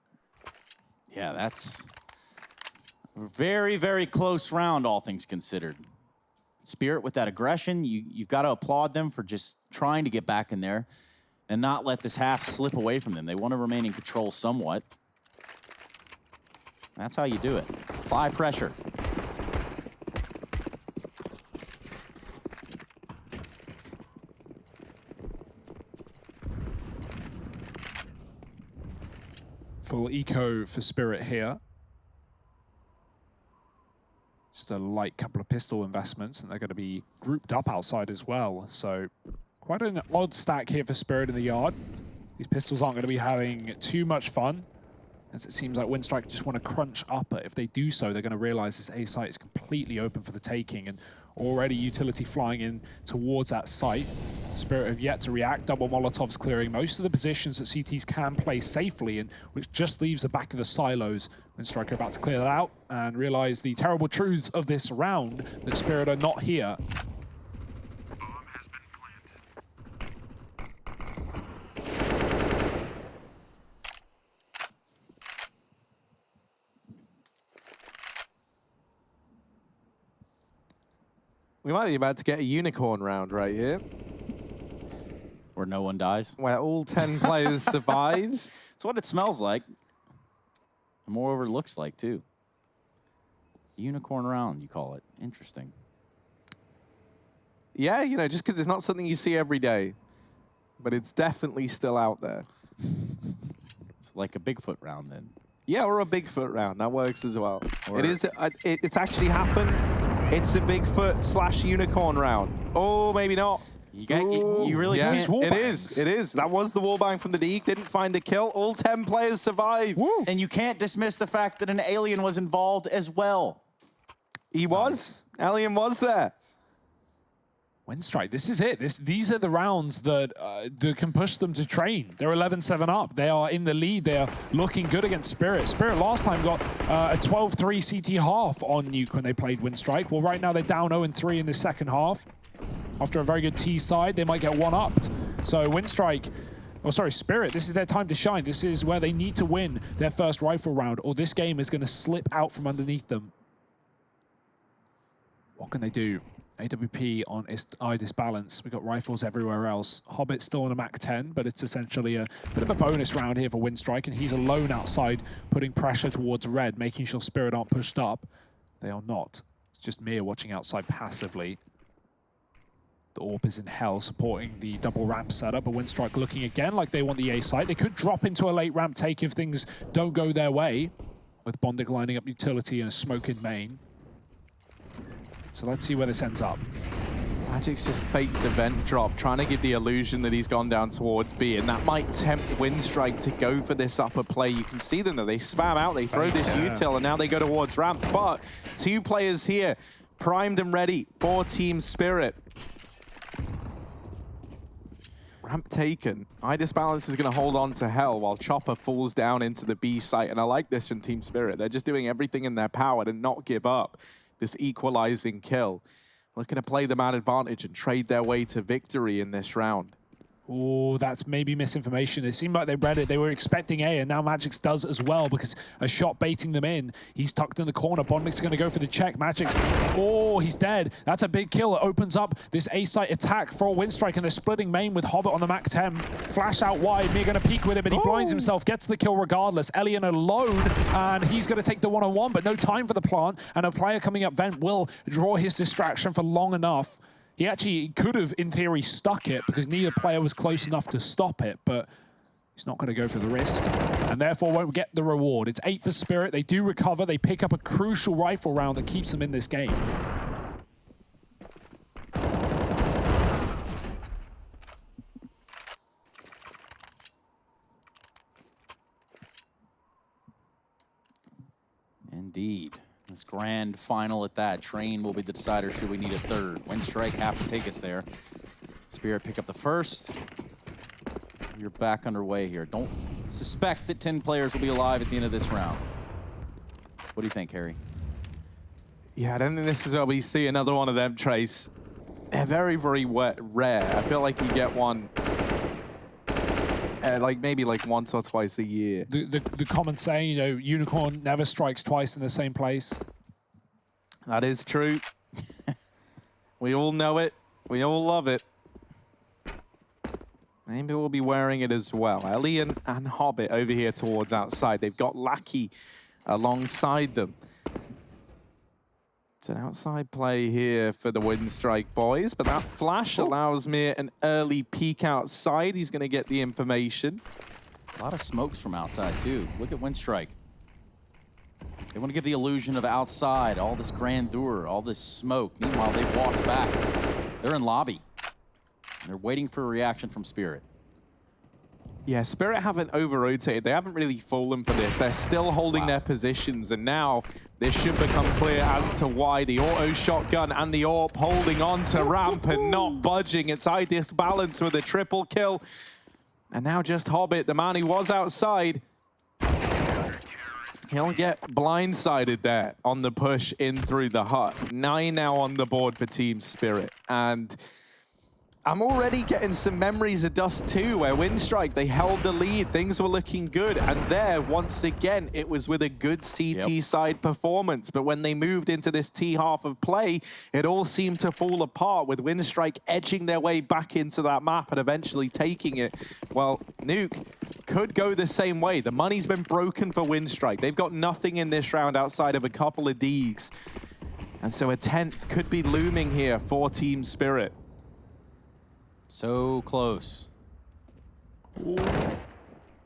S9: Yeah, that's a very, very close round, all things considered. Spirit with that aggression, you've got to applaud them for just trying to get back in there and not let this half slip away from them. They want to remain in control somewhat. That's how you do it. Apply pressure.
S10: Full eco for Spirit here. Just a light couple of pistol investments, and they're going to be grouped up outside as well. So quite an odd stack here for Spirit in the yard. These pistols aren't going to be having too much fun, as it seems like Windstrike just want to crunch up. If they do so, they're going to realize this A site is completely open for the taking, and already utility flying in towards that site. Spirit have yet to react. Double Molotovs clearing most of the positions that CTs can play safely, and which just leaves the back of the silos. Windstrike are about to clear that out and realize the terrible truths of this round, that Spirit are not here.
S11: We might be about to get a unicorn round right here.
S9: Where no one dies.
S11: Where all 10 players survive.
S9: It's what it smells like. And moreover, it looks like, too. Unicorn round, you call it. Interesting.
S11: Yeah, you know, just because it's not something you see every day. But it's definitely still out there.
S9: It's like a Bigfoot round, then.
S11: Yeah, or a Bigfoot round. That works as well. Or it's actually happened. It's a Bigfoot / unicorn round. Oh, maybe not.
S9: You really can't.
S11: It is. That was the wallbang from the Deke. Didn't find a kill. All 10 players survived.
S9: Woo. And you can't dismiss the fact that an alien was involved as well.
S11: He was. Alien was there.
S10: Windstrike, this is it. These are the rounds that can push them to train. They're 11-7 up. They are in the lead. They are looking good against Spirit. Spirit last time got a 12-3 CT half on Nuke when they played Windstrike. Well, right now they're down 0-3 in the second half. After a very good T side, they might get one-upped. So Windstrike, Spirit, this is their time to shine. This is where they need to win their first rifle round, or this game is going to slip out from underneath them. What can they do? AWP on eye disbalance. We've got rifles everywhere else. Hobbit still on a Mach 10, but it's essentially a bit of a bonus round here for Windstrike, and he's alone outside, putting pressure towards Red, making sure Spirit aren't pushed up. They are not. It's just Mir watching outside passively. The AWP is in hell, supporting the double ramp setup, but Windstrike looking again like they want the A site. They could drop into a late ramp take if things don't go their way, with Bondic lining up utility and a smoke in main. So let's see where this ends up.
S11: Magic's just faked the vent drop, trying to give the illusion that he's gone down towards B, and that might tempt Windstrike to go for this upper play. You can see them though, they spam out, they throw this util, and now they go towards ramp. But 2 players here, primed and ready for Team Spirit. Ramp taken. Eye Disbalance is going to hold on to hell while Chopper falls down into the B site, and I like this from Team Spirit. They're just doing everything in their power to not give up this equalizing kill. Looking to play the man advantage and trade their way to victory in this round.
S10: Oh, that's maybe misinformation. It seemed like they read it. They were expecting A, and now Magix does as well because a shot baiting them in. He's tucked in the corner. Bondic's going to go for the check. Magix, oh, he's dead. That's a big kill. It opens up this A-site attack for Windstrike, and they're splitting main with Hobbit on the Mach 10. Flash out wide. Mir going to peek with it, but he blinds himself, gets the kill regardless. Elian alone, and he's going to take the one-on-one, but no time for the plant, and a player coming up vent will draw his distraction for long enough. He actually could have, in theory, stuck it because neither player was close enough to stop it, but he's not going to go for the risk and therefore won't get the reward. It's 8 for Spirit. They do recover. They pick up a crucial rifle round that keeps them in this game.
S9: Indeed. This grand final at that. Train will be the decider should we need a third. Windstrike have to take us there. Spirit pick up the first. You're back underway here. Don't suspect that 10 players will be alive at the end of this round. What do you think, Harry?
S11: Yeah, I don't think this is where we see another one of them, Trace. They're very, very rare. I feel like you get one like maybe like once or twice a year.
S10: The common saying, you know, unicorn never strikes twice in the same place.
S11: That is true. We all know it. We all love it. Maybe we'll be wearing it as well. Elian and Hobbit over here towards outside. They've got Lackey alongside them. It's an outside play here for the Windstrike boys, but that flash allows me an early peek outside. He's going to get the information.
S9: A lot of smokes from outside, too. Look at Winstrike. They want to give the illusion of outside, all this grandeur, all this smoke. Meanwhile, they've walked back. They're in lobby. They're waiting for a reaction from Spirit.
S11: Yeah, Spirit haven't over-rotated. They haven't really fallen for this. They're still holding their positions, and now this should become clear as to why the auto shotgun and the AWP holding on to ramp and not budging. It's IDIS Balance with a triple kill. And now just Hobbit, the man who was outside. He'll get blindsided there on the push in through the hut. 9 now on the board for Team Spirit. And I'm already getting some memories of Dust II, where Winstrike, they held the lead, things were looking good, and there, once again, it was with a good CT side performance. But when they moved into this T half of play, it all seemed to fall apart, with Winstrike edging their way back into that map and eventually taking it. Well, Nuke could go the same way. The money's been broken for Winstrike. They've got nothing in this round outside of a couple of Deegs. And so a 10th could be looming here for Team Spirit.
S9: So close.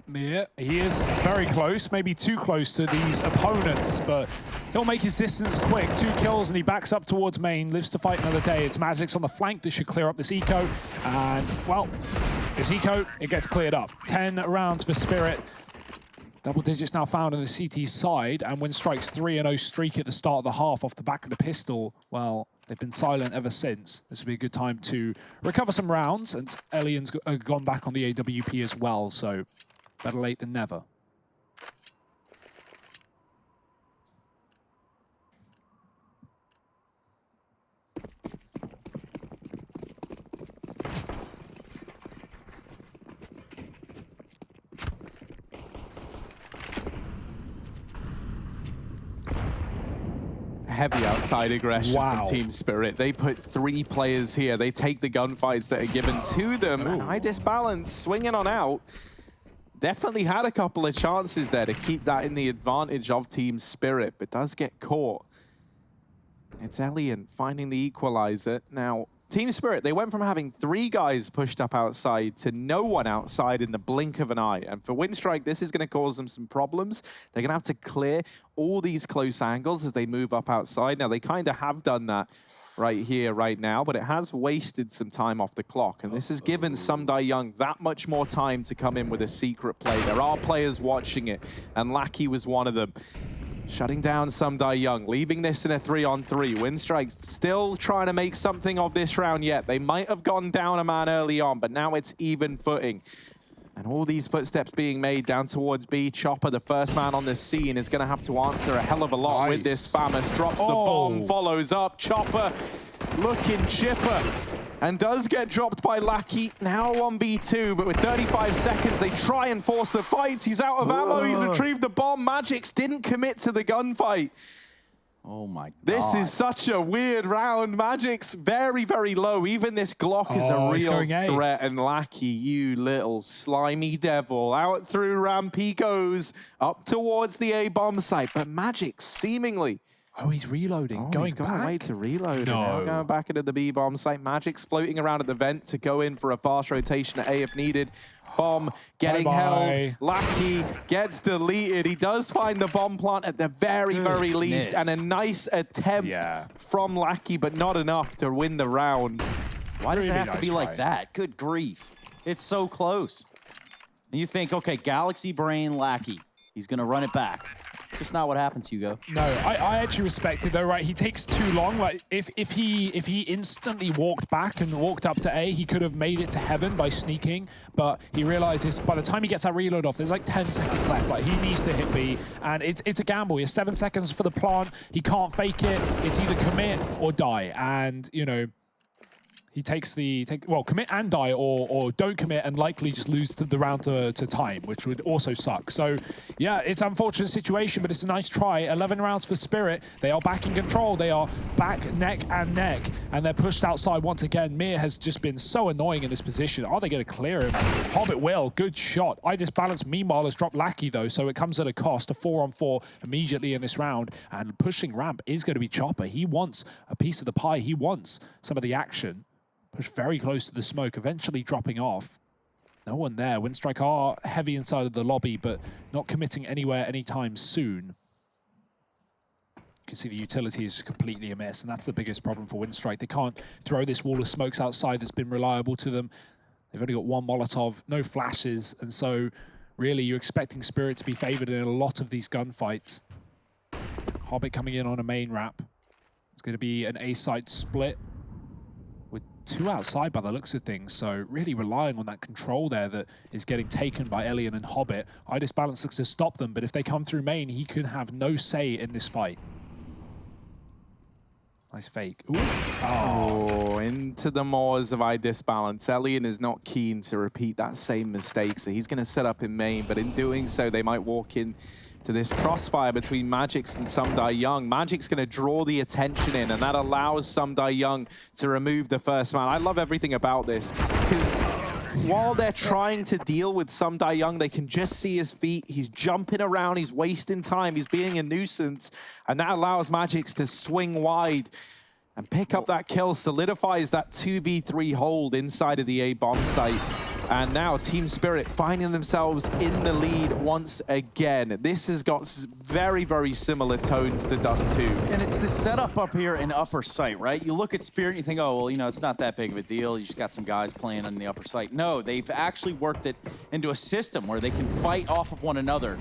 S10: Yeah, he is very close, maybe too close to these opponents, but he'll make his distance quick. 2 kills and he backs up towards main, lives to fight another day. It's Magic's on the flank. This should clear up this eco. And, well, this eco, it gets cleared up. 10 rounds for Spirit. Double digits now found on the CT side, and Winstrike's 3-0 streak at the start of the half off the back of the pistol, well, they've been silent ever since. This would be a good time to recover some rounds, and Elian's gone back on the AWP as well, so better late than never.
S11: Heavy outside aggression from Team Spirit. They put 3 players here. They take the gunfights that are given to them. And IDIS Balance swinging on out. Definitely had a couple of chances there to keep that in the advantage of Team Spirit, but does get caught. It's Elian finding the equalizer. Now, Team Spirit, they went from having 3 guys pushed up outside to no one outside in the blink of an eye. And for Winstrike, this is going to cause them some problems. They're going to have to clear all these close angles as they move up outside. Now, they kind of have done that right here, right now, but it has wasted some time off the clock. And this has given Sumdai Young that much more time to come in with a secret play. There are players watching it, and Lackey was one of them. Shutting down Sumdai Young, leaving this in a 3-on-3. Winstrike's still trying to make something of this round yet. They might have gone down a man early on, but now it's even footing. And all these footsteps being made down towards B. Chopper, the first man on the scene, is going to have to answer a hell of a lot with this. Famas drops the bomb, follows up. Chopper looking chipper. And does get dropped by Lackey, now 1v2, but with 35 seconds, they try and force the fight. He's out of ammo, he's retrieved the bomb. Magix didn't commit to the gunfight.
S9: Oh my God.
S11: This is such a weird round. Magic's very, very low. Even this Glock is a real threat. And Lackey, you little slimy devil. Out through ramp he goes, up towards the A-bomb site. But Magic seemingly...
S10: Oh, he's reloading,
S11: he's got a way to reload. No. Now going back into the B-bomb site. Magic's floating around at the vent to go in for a fast rotation at A if needed. Bomb getting held. Lackey gets deleted. He does find the bomb plant at the very, very least. And a nice attempt from Lackey, but not enough to win the round.
S9: Why does it have to be like that? Good grief. It's so close. And you think, okay, Galaxy Brain Lackey. He's going to run it back. Just not what happens, Hugo.
S10: No, I actually respect it though, right? He takes too long. Like if he instantly walked back and walked up to A, he could have made it to heaven by sneaking, but he realizes by the time he gets that reload off, there's like 10 seconds left. Like he needs to hit B, and it's a gamble. He has 7 seconds for the plant. He can't fake it. It's either commit or die, and you know. He takes well, commit and die, or don't commit and likely just lose the round to time, which would also suck. So, yeah, it's an unfortunate situation, but it's a nice try. 11 rounds for Spirit. They are back in control. They are back neck and neck, and they're pushed outside once again. Mir has just been so annoying in this position. Are they going to clear him? Hobbit will. Good shot. IDIS Balance, meanwhile, has dropped Lackey, though, so it comes at a cost. A 4-on-4 immediately in this round, and pushing ramp is going to be Chopper. He wants a piece of the pie. He wants some of the action. Push very close to the smoke, eventually dropping off. No one there. Winstrike are heavy inside of the lobby, but not committing anywhere anytime soon. You can see the utility is completely a mess, and that's the biggest problem for Winstrike. They can't throw this wall of smokes outside that's been reliable to them. They've only got one Molotov, no flashes, and so really you're expecting Spirit to be favored in a lot of these gunfights. Hobbit coming in on a main ramp. It's going to be an A-side split with 2 outside by the looks of things, so really relying on that control there that is getting taken by Elian and Hobbit. Idis Balance looks to stop them, but if they come through main, he could have no say in this fight. Nice fake. Ooh.
S11: Oh, into the maws of Idis Balance. Elian is not keen to repeat that same mistake, so he's going to set up in main, but in doing so, they might walk in to this crossfire between Magix and Sumdai Young. Magic's going to draw the attention in, and that allows Sumdai Young to remove the first man. I love everything about this, because while they're trying to deal with Sumdai Young, they can just see his feet. He's jumping around, he's wasting time, he's being a nuisance, and that allows Magix to swing wide and pick up that kill, solidifies that 2v3 hold inside of the A bomb site. And now Team Spirit finding themselves in the lead once again. This has got very, very similar tones to Dust 2.
S9: And it's the setup up here in upper site, right? You look at Spirit and you think, oh, well, you know, it's not that big of a deal. You just got some guys playing on the upper site. No, they've actually worked it into a system where they can fight off of one another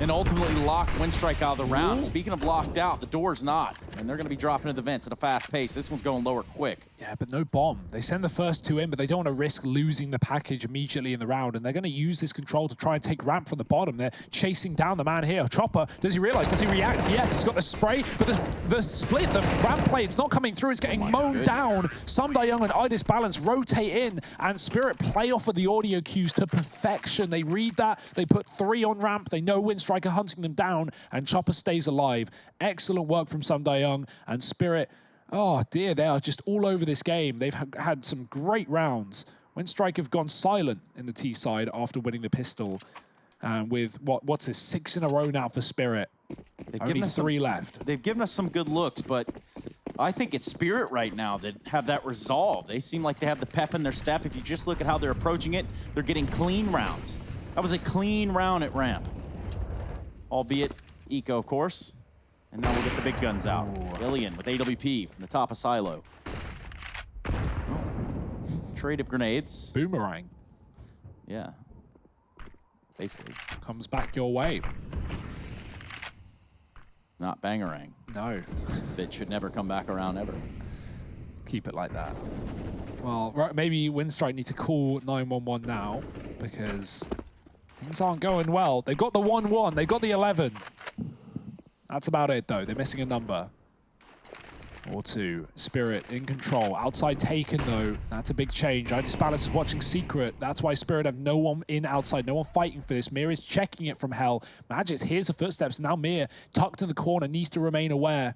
S9: and ultimately lock Winstrike out of the round. Speaking of locked out, the door's not. And they're going to be dropping into the vents at a fast pace. This one's going lower quick.
S10: Yeah, but no bomb. They send the first 2 in, but they don't want to risk losing the package immediately in the round. And they're going to use this control to try and take ramp from the bottom. They're chasing down the man here. Chopper, does he realize? Does he react? Yes, he's got the spray, but the split, the ramp play, it's not coming through. It's getting mown down. Sumdai Young and Idis Balance rotate in, and Spirit play off of the audio cues to perfection. They read that. They put 3 on ramp. They know Winstrike are hunting them down, and Chopper stays alive. Excellent work from Sumdai Young, and Spirit, oh dear, they are just all over this game. They've had some great rounds. Winstrike have gone silent in the T side after winning the pistol. With what's this, 6 in a row now for Spirit. Only 3 left.
S9: They've given us some good looks, but I think it's Spirit right now that have that resolve. They seem like they have the pep in their step. If you just look at how they're approaching it, they're getting clean rounds. That was a clean round at ramp. Albeit Eco, of course. And now we'll get the big guns out. Ilian with AWP from the top of Silo. Oh. Trade of grenades.
S10: Boomerang.
S9: Yeah. Basically.
S10: Comes back your way.
S9: Not bangarang.
S10: No.
S9: That should never come back around ever.
S10: Keep it like that. Well, right, maybe Winstrike need to call 911 now, because things aren't going well. They've got the 1-1. They've got the 11. That's about it, though. They're missing a number. Or 2. Spirit in control. Outside taken, though. That's a big change. Idis Balance is watching Secret. That's why Spirit have no one in outside. No one fighting for this. Mir is checking it from hell. Magix hears the footsteps. Now Mir, tucked in the corner, needs to remain aware.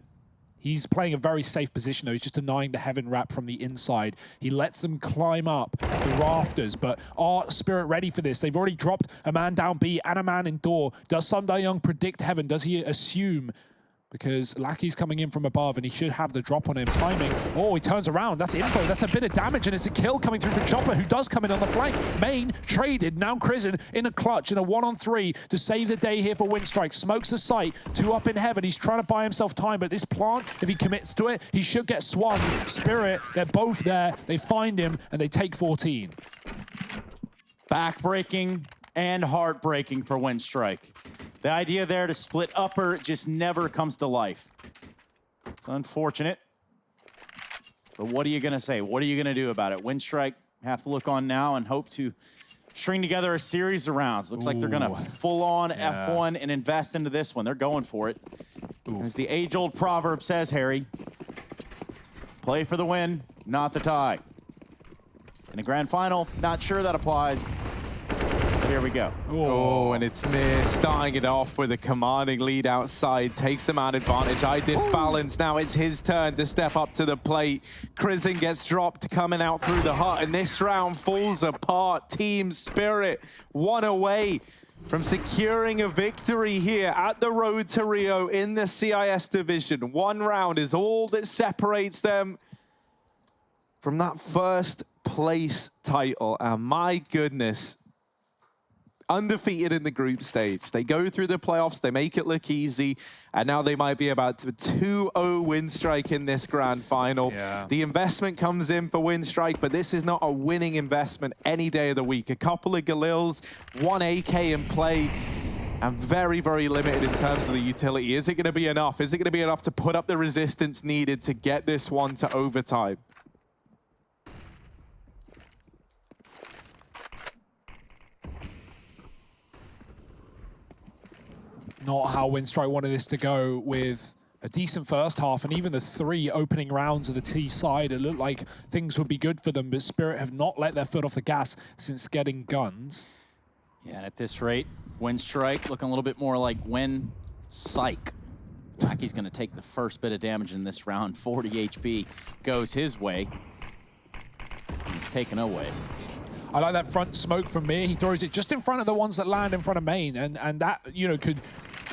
S10: He's playing a very safe position, though. He's just denying the heaven wrap from the inside. He lets them climb up the rafters, but are Spirit ready for this? They've already dropped a man down B and a man in door. Does Sumdai Young predict heaven? Does he assume? Because Lackey's coming in from above, and he should have the drop on him. Timing. Oh, he turns around. That's info. That's a bit of damage, and it's a kill coming through from Chopper, who does come in on the flank. Main traded. Now Crizzen in a clutch in a 1-on-3 to save the day here for Winstrike. Smokes the site. 2 up in heaven. He's trying to buy himself time, but this plant, if he commits to it, he should get swung. Spirit, they're both there. They find him, and they take 14.
S9: Backbreaking and heartbreaking for Winstrike. The idea there to split upper just never comes to life. It's unfortunate. But what are you going to say? What are you going to do about it? Winstrike have to look on now and hope to string together a series of rounds. Looks like they're going to full-on F1 and invest into this one. They're going for it. As the age-old proverb says, Harry, play for the win, not the tie. In the grand final, not sure that applies. Here we go.
S11: Oh, and it's Mir starting it off with a commanding lead outside. Takes some out advantage. Idis Balance. Now it's his turn to step up to the plate. Crizzen gets dropped coming out through the hut, and this round falls apart. Team Spirit 1 away from securing a victory here at the Road to Rio in the CIS division. 1 round is all that separates them from that first place title. And my goodness, undefeated in the group stage. They go through the playoffs, they make it look easy, and now they might be about to 2-0 win streak in this grand final.
S10: Yeah.
S11: The investment comes in for win strike, but this is not a winning investment any day of the week. A couple of Galils, 1 AK in play, and very, very limited in terms of the utility. Is it going to be enough? Is it going to be enough to put up the resistance needed to get this one to overtime?
S10: Not how Winstrike wanted this to go, with a decent first half and even the 3 opening rounds of the T side. It looked like things would be good for them, but Spirit have not let their foot off the gas since getting guns.
S9: Yeah, and at this rate, Winstrike looking a little bit more like Win Psych. Blacky's going to take the first bit of damage in this round. 40 HP goes his way. He's taken away.
S10: I like that front smoke from Mir. He throws it just in front of the ones that land in front of main, and that, you know, could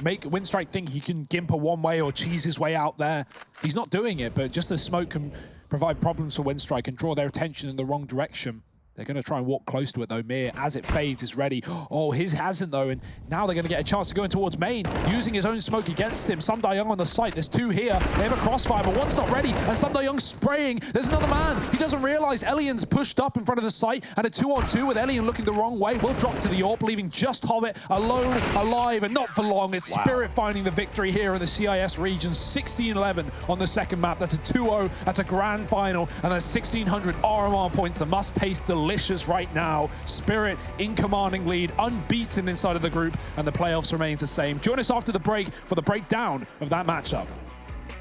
S10: make Winstrike think he can gimp a one way or cheese his way out there. He's not doing it, but just the smoke can provide problems for Winstrike and draw their attention in the wrong direction. They're going to try and walk close to it, though. Mir, as it fades, is ready. Oh, his hasn't, though, and now they're going to get a chance to go in towards main, using his own smoke against him. Samdayung on the site. There's 2 here. They have a crossfire, but one's not ready, and Samdayung spraying. There's another man. He doesn't realize Elian's pushed up in front of the site, and a 2-on-2 with Elian looking the wrong way will drop to the AWP, leaving just Hobbit alone, alive, and not for long. It's Spirit finding the victory here in the CIS region. 16-11 on the second map. That's a 2-0. That's a grand final, and that's 1,600 RMR points that must taste delicious right now. Spirit in commanding lead, unbeaten inside of the group, and the playoffs remains the same. Join us after the break for the breakdown of that matchup.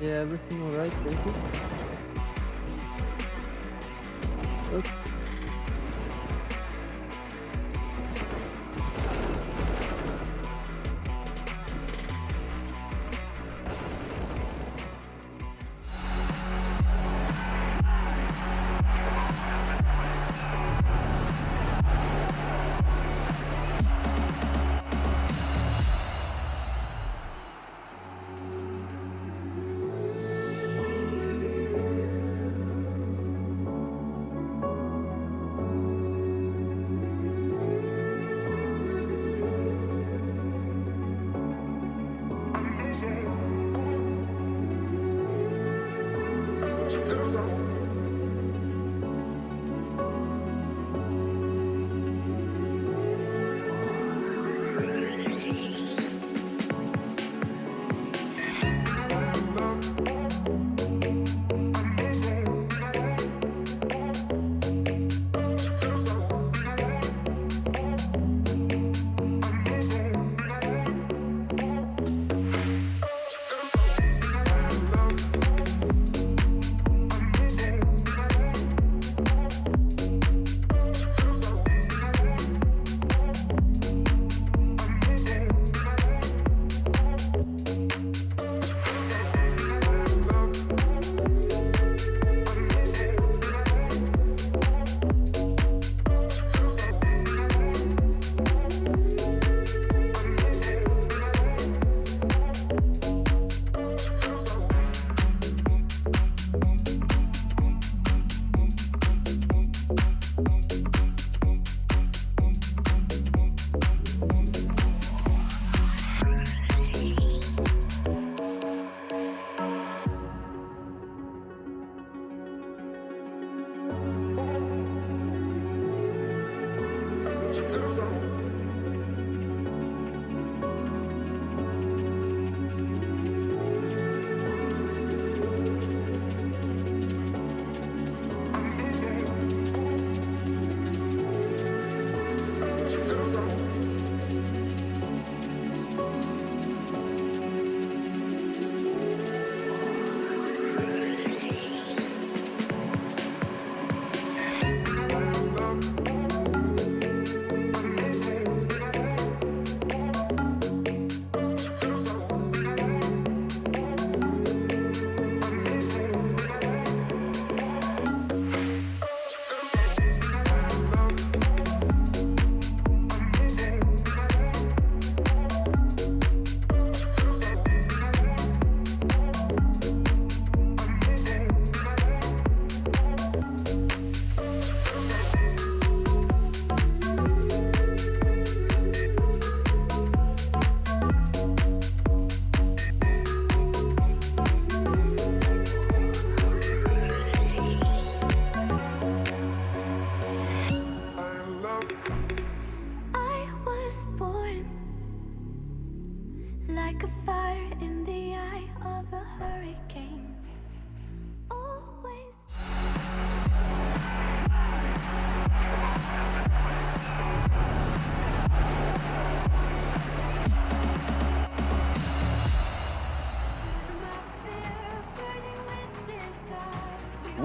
S4: Yeah, everything all right, thank you. Okay.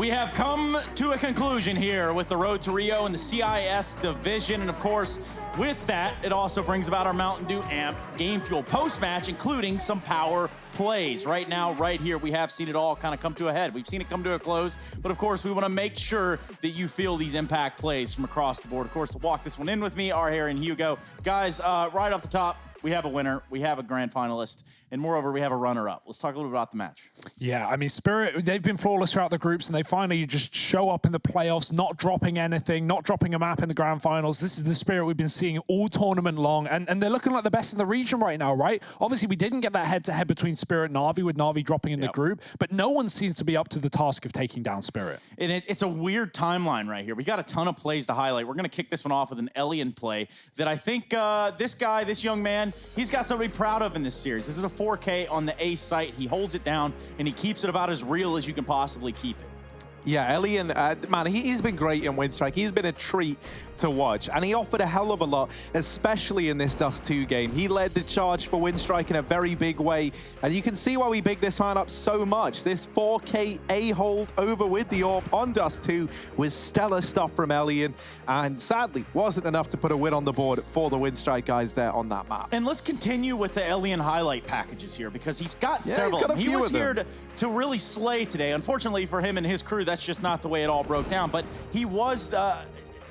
S9: We have come to a conclusion here with the Road to Rio and the CIS division. And of course, with that, it also brings about our Mountain Dew Amp Game Fuel post-match, including some power plays. Right now, right here, we have seen it all kind of come to a head. We've seen it come to a close, but of course, we want to make sure that you feel these impact plays from across the board. Of course, to walk this one in with me are Harry and Hugo. Guys, right off the top, we have a winner, we have a grand finalist, and moreover, we have a runner-up. Let's talk a little bit about the match.
S10: Yeah, I mean, Spirit, they've been flawless throughout the groups, and they finally just show up in the playoffs, not dropping anything, not dropping a map in the grand finals. This is the Spirit we've been seeing all tournament long, and they're looking like the best in the region right now, right? Obviously, we didn't get that head-to-head between Spirit and Na'Vi, with Na'Vi dropping in the group, but no one seems to be up to the task of taking down Spirit.
S9: And it's a weird timeline right here. We got a ton of plays to highlight. We're going to kick this one off with an Elian play that I think this young man, he's got somebody proud of in this series. This is a 4K on the A site. He holds it down, and he keeps it about as real as you can possibly keep it.
S11: Yeah, Elian, man, he's been great in Winstrike. He's been a treat to watch, and he offered a hell of a lot, especially in this Dust 2 game. He led the charge for Winstrike in a very big way, and you can see why we big this man up so much. This 4K A hold over with the AWP on Dust 2 was stellar stuff from Elian, and sadly, wasn't enough to put a win on the board for the Winstrike guys there on that map.
S9: And let's continue with the Elian highlight packages here, because he's got several.
S11: He's got a few
S9: he was
S11: of them.
S9: here to really slay today. Unfortunately for him and his crew, that's just not the way it all broke down. But he was,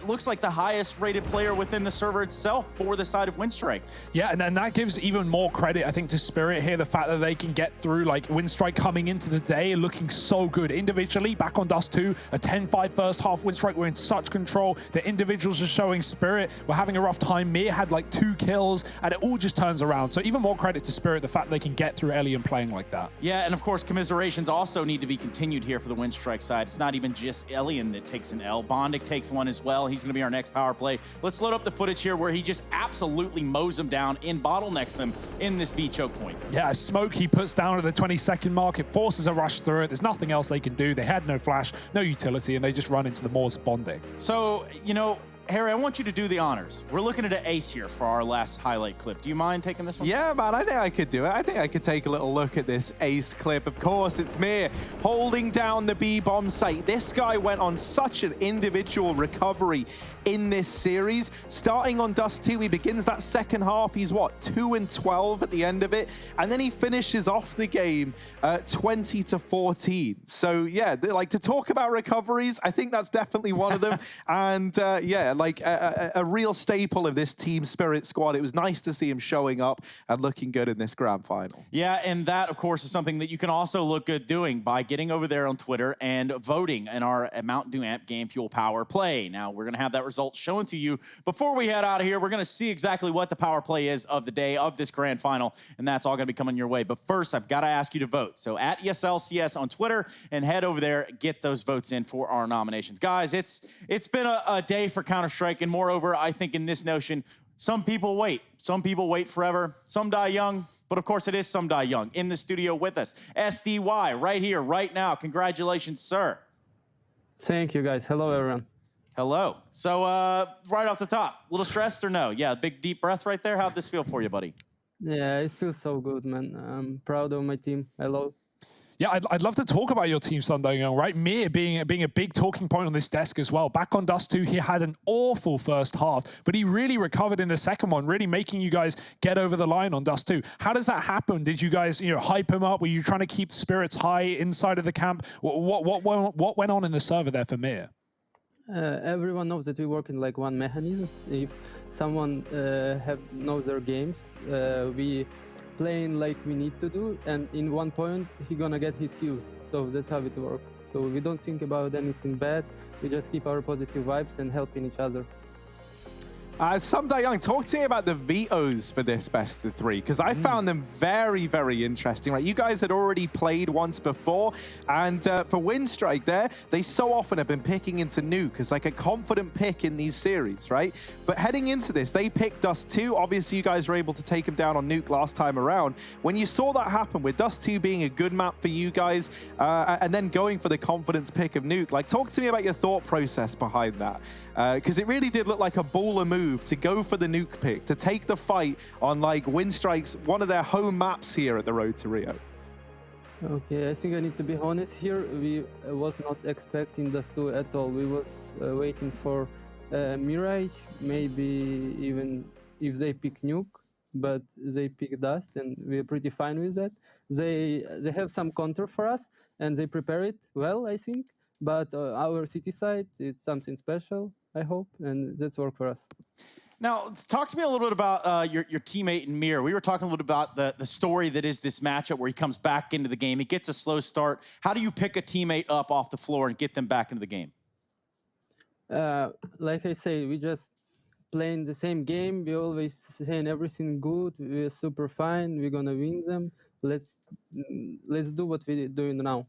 S9: looks like the highest rated player within the server itself for the side of Winstrike.
S10: Yeah, and then that gives even more credit, I think, to Spirit here. The fact that they can get through, like, Winstrike coming into the day looking so good individually. Back on Dust 2, a 10-5 first half. Winstrike were in such control. The individuals are showing Spirit. We're having a rough time. Mir had like 2 kills, and it all just turns around. So even more credit to Spirit, the fact they can get through Elian playing like that.
S9: Yeah, and of course, commiserations also need to be continued here for the Winstrike side. It's not even just Elian that takes an L. Bondic takes one as well. He's going to be our next power play. Let's load up the footage here where he just absolutely mows him down and bottlenecks them in this B choke point.
S10: Yeah, a smoke he puts down at the 22nd mark. It forces a rush through it. There's nothing else they can do. They had no flash, no utility, and they just run into the Moors of Bondic.
S9: So, you know, Harry, I want you to do the honors. We're looking at an ace here for our last highlight clip. Do you mind taking this one?
S11: Yeah, man, I think I could do it. I think I could take a little look at this ace clip. Of course, it's Mir holding down the B-bomb site. This guy went on such an individual recovery in this series. Starting on Dust 2, he begins that second half. He's, what, 2-12 at the end of it? And then he finishes off the game 20-14. So, yeah, like, to talk about recoveries, I think that's definitely one of them. And, yeah, like a real staple of this team spirit squad. It was nice to see him showing up and looking good in this grand final.
S9: Yeah, and that, of course, is something that you can also look good doing by getting over there on Twitter and voting in our Mountain Dew Amp Game Fuel Power Play. Now, we're going to have that result shown to you. Before we head out of here, we're going to see exactly what the power play is of the day of this grand final, and that's all going to be coming your way. But first, I've got to ask you to vote. So at ESL CS on Twitter, and head over there, get those votes in for our nominations. Guys, it's been a day for Counter-Strike, and moreover, I think in this notion, some people wait. Some people wait forever. Some die young. But of course, it is Some Die Young in the studio with us. SDY, right here, right now. Congratulations, sir.
S4: Thank you, guys. Hello, everyone.
S9: Hello. So right off the top, a little stressed or no? Yeah, big deep breath right there. How'd this feel for you, buddy?
S4: Yeah, it feels so good, man. I'm proud of my team. Hello.
S10: Yeah, I'd love to talk about your team, Sunday Young, right? Mir being a big talking point on this desk as well. Back on Dust 2, he had an awful first half, but he really recovered in the second one, really making you guys get over the line on Dust 2. How does that happen? Did you guys, hype him up? Were you trying to keep spirits high inside of the camp? What went on in the server there for Mir?
S4: Everyone knows that we work in like one mechanism. If someone knows their games, we playing like we need to do, and in one point he gonna get his kills. So that's how it works. So we don't think about anything bad. We just keep our positive vibes and helping each other.
S11: Some Die Young, talk to me about the vetoes for this best of 3, because I found them very, very interesting. Right, you guys had already played once before, and for Winstrike there, they so often have been picking into Nuke as like a confident pick in these series, right? But heading into this, they picked Dust 2. Obviously, you guys were able to take him down on Nuke last time around. When you saw that happen, with Dust 2 being a good map for you guys, and then going for the confidence pick of Nuke, like, talk to me about your thought process behind that, because it really did look like a baller move to go for the Nuke pick, to take the fight on like Winstrike's one of their home maps here at the Road to Rio.
S4: Okay, I think I need to be honest here. We was not expecting Dust II at all. We was waiting for Mirage, maybe even if they pick Nuke, but they pick Dust, and we're pretty fine with that. They have some counter for us, and they prepare it well, I think. But our city side is something special, I hope, and that's work for us.
S9: Now, talk to me a little bit about your teammate in Mir. We were talking a little bit about the story that is this matchup where he comes back into the game. He gets a slow start. How do you pick a teammate up off the floor and get them back into the game?
S4: Like I say, we just playing the same game. We always saying everything good. We're super fine. We're gonna win them. Let's do what we're doing now.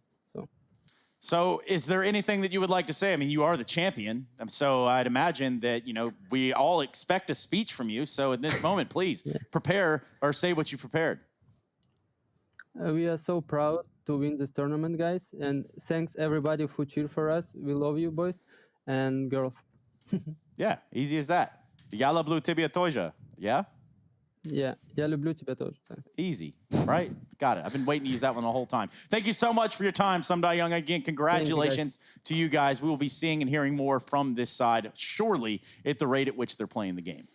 S9: So is there anything that you would like to say? I mean, you are the champion. So I'd imagine that, you know, we all expect a speech from you. So in this moment, please prepare or say what you prepared.
S4: We are so proud to win this tournament, guys. And thanks everybody who cheered for us. We love you, boys and girls.
S9: Yeah, easy as that. Я люблю тебя тоже. Yeah?
S4: Yeah, я люблю тебя тоже.
S9: Easy, right? Got it. I've been waiting to use that one the whole time. Thank you so much for your time, Sumdai Young. Again, congratulations to you guys. We will be seeing and hearing more from this side, surely at the rate at which they're playing the game.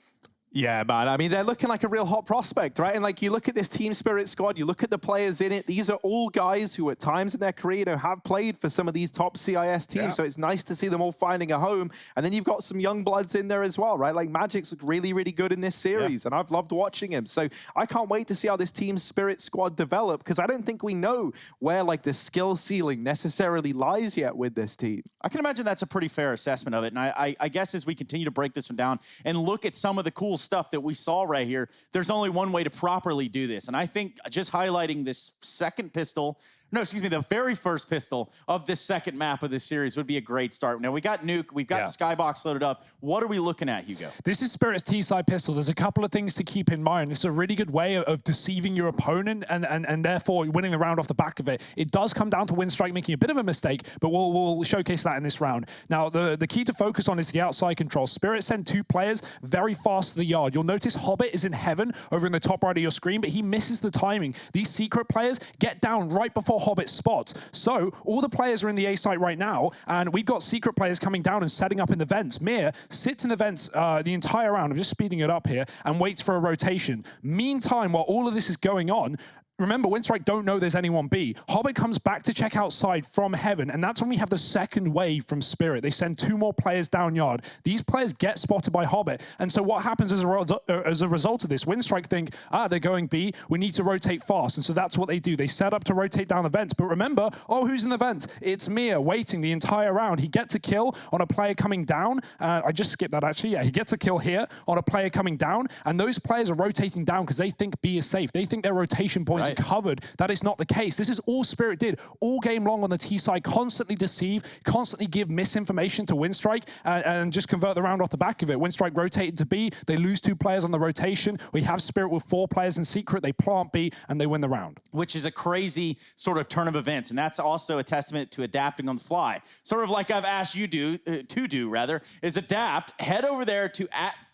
S11: Yeah, man. I mean, they're looking like a real hot prospect, right? And like, you look at this team spirit squad, you look at the players in it. These are all guys who at times in their career, you know, have played for some of these top CIS teams. Yeah. So it's nice to see them all finding a home. And then you've got some young bloods in there as well, right? Like Magic's looked really, really good in this series. Yeah. And I've loved watching him. So I can't wait to see how this team spirit squad develop, because I don't think we know where like the skill ceiling necessarily lies yet with this team.
S9: I can imagine that's a pretty fair assessment of it. And I guess as we continue to break this one down and look at some of the cool stuff that we saw right here, there's only one way to properly do this. And I think just highlighting this second pistol, no, excuse me, the very first pistol of this second map of this series would be a great start. Now, we got Nuke, we've got the Skybox loaded up. What are we looking at, Hugo?
S10: This is Spirit's T-side pistol. There's a couple of things to keep in mind. It's a really good way of deceiving your opponent and therefore winning the round off the back of it. It does come down to Winstrike making a bit of a mistake, but we'll showcase that in this round. Now, the key to focus on is the outside control. Spirit sent 2 players very fast to the yard. You'll notice Hobbit is in heaven over in the top right of your screen, but he misses the timing. These secret players get down right before Hobbit spots. So all the players are in the A site right now, and we've got secret players coming down and setting up in the vents. Mir sits in the vents the entire round. I'm just speeding it up here, and waits for a rotation. Meantime, while all of this is going on, remember, Winstrike don't know there's anyone B. Hobbit comes back to check outside from heaven, and that's when we have the second wave from Spirit. They send 2 more players down yard. These players get spotted by Hobbit, and so what happens as a result of this? Winstrike think, they're going B, we need to rotate fast, and so that's what they do. They set up to rotate down the vents, but remember, who's in the vent? It's Mir waiting the entire round. He gets a kill on a player coming down. I just skipped that, actually. Yeah, he gets a kill here on a player coming down, and those players are rotating down because they think B is safe. They think their rotation points covered. That is not the case. This is all Spirit did all game long on the T side, constantly deceive, constantly give misinformation to Winstrike and just convert the round off the back of it. Winstrike rotated to B, they lose 2 players on the rotation. We have Spirit with 4 players in secret, they plant B and they win the round.
S9: Which is a crazy sort of turn of events, and that's also a testament to adapting on the fly. Sort of like I've asked you to do, is adapt, head over there to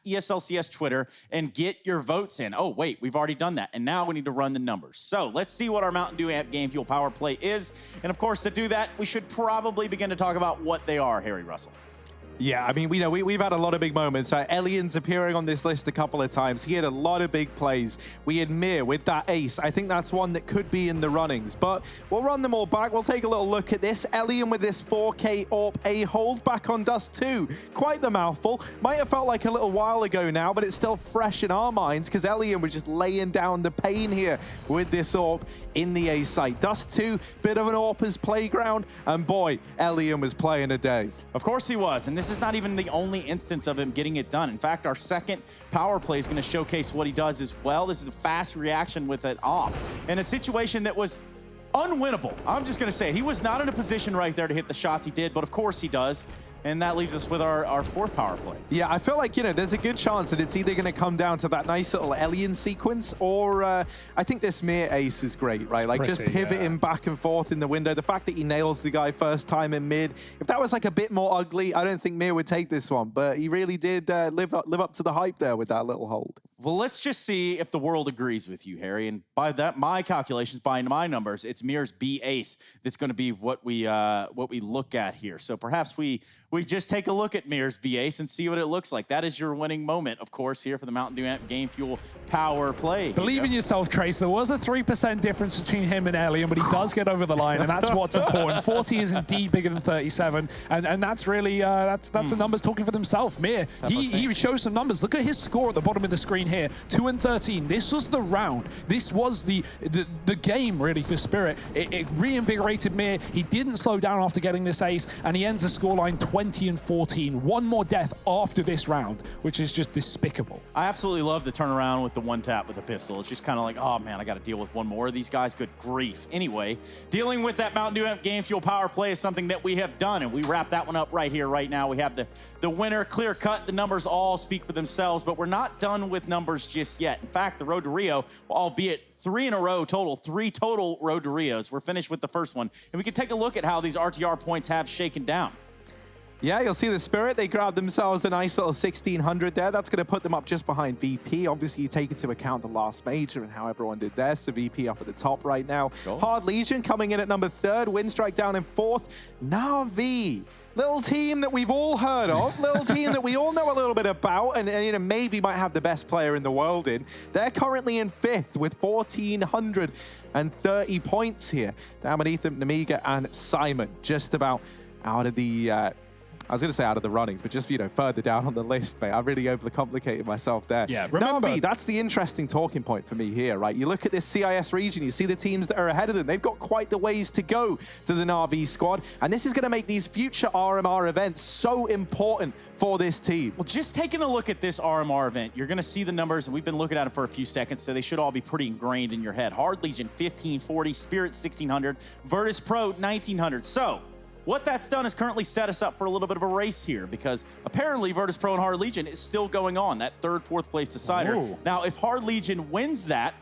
S9: @ESLCS Twitter and get your votes in. Oh, wait, we've already done that, and now we need to run the numbers. So let's see what our Mountain Dew Amp Game Fuel Power Play is. And of course, to do that, we should probably begin to talk about what they are, Harry Russell.
S11: Yeah, I mean, we've had a lot of big moments. Elian's appearing on this list a couple of times. He had a lot of big plays. We had Mir with that ace. I think that's one that could be in the runnings, but we'll run them all back. We'll take a little look at this. Elian with this 4K AWP A hold back on Dust II. Quite the mouthful. Might have felt like a little while ago now, but it's still fresh in our minds because Elian was just laying down the pain here with this AWP in the A site. Dust II, bit of an AWPer's playground, and boy, Elian was playing a day.
S9: Of course he was, and this is not even the only instance of him getting it done. In fact, our second power play is going to showcase what he does as well. This is a fast reaction with it off in a situation that was unwinnable. I'm just going to say he was not in a position right there to hit the shots he did, but of course he does. And that leaves us with our fourth power play.
S11: Yeah, I feel like, there's a good chance that it's either going to come down to that nice little Elian sequence or I think this Mir ace is great, right? Like just pivoting back and forth in the window. The fact that he nails the guy first time in mid. If that was like a bit more ugly, I don't think Mir would take this one. But he really did live up to the hype there with that little hold.
S9: Well, let's just see if the world agrees with you, Harry. And by that, my calculations, by my numbers, it's Mir's B ace that's going to be what we look at here. So perhaps we just take a look at Mir's B ace and see what it looks like. That is your winning moment, of course, here for the Mountain Dew Amp Game Fuel Power Play.
S10: Believe in yourself, Trace. There was a 3% difference between him and Alien, but he does get over the line, and that's what's important. 40 is indeed bigger than 37, and that's really that's the numbers talking for themselves. Mir, he shows some numbers. Look at his score at the bottom of the screen here. 2 and 13. This was the round. This was the game, really, for Spirit. It reinvigorated Mir. He didn't slow down after getting this ace, and he ends the scoreline 20 and 14. One more death after this round, which is just despicable.
S9: I absolutely love the turnaround with the one tap with the pistol. It's just kind of like, oh man, I got to deal with one more of these guys. Good grief. Anyway, dealing with that Mountain Dew Amp Game Fuel Power Play is something that we have done, and we wrap that one up right here, right now. We have the winner clear cut. The numbers all speak for themselves, but we're not done with numbers just yet. In fact, the Road to Rio, albeit 3 in a row total, 3 total Road to Rios. We're finished with the first one, and we can take a look at how these RTR points have shaken down.
S11: Yeah, you'll see the Spirit. They grabbed themselves a nice little 1,600 there. That's going to put them up just behind VP. Obviously, you take into account the last major and how everyone did there. So VP up at the top right now. Hard Legion coming in at number 3rd. Windstrike down in 4th. Na'Vi. Little team that we've all heard of, little team that we all know a little bit about, and you know, maybe might have the best player in the world in. They're currently in 5th with 1,430 points here. Down beneath them, Namiga and Simon, just about out of the I was going to say out of the runnings, but just, you know, further down on the list, mate. I really overcomplicated myself there.
S10: Yeah, remember,
S11: Na'Vi, that's the interesting talking point for me here, right? You look at this CIS region, you see the teams that are ahead of them. They've got quite the ways to go to the Na'Vi squad, and this is going to make these future RMR events so important for this team.
S9: Well, just taking a look at this RMR event, you're going to see the numbers, and we've been looking at them for a few seconds, so they should all be pretty ingrained in your head. Hard Legion, 1,540, Spirit, 1,600, Virtus Pro, 1,900. So, what that's done is currently set us up for a little bit of a race here, because apparently Virtus Pro and Hard Legion is still going on, that 3rd, 4th place decider.
S10: Ooh.
S9: Now, if Hard Legion wins that,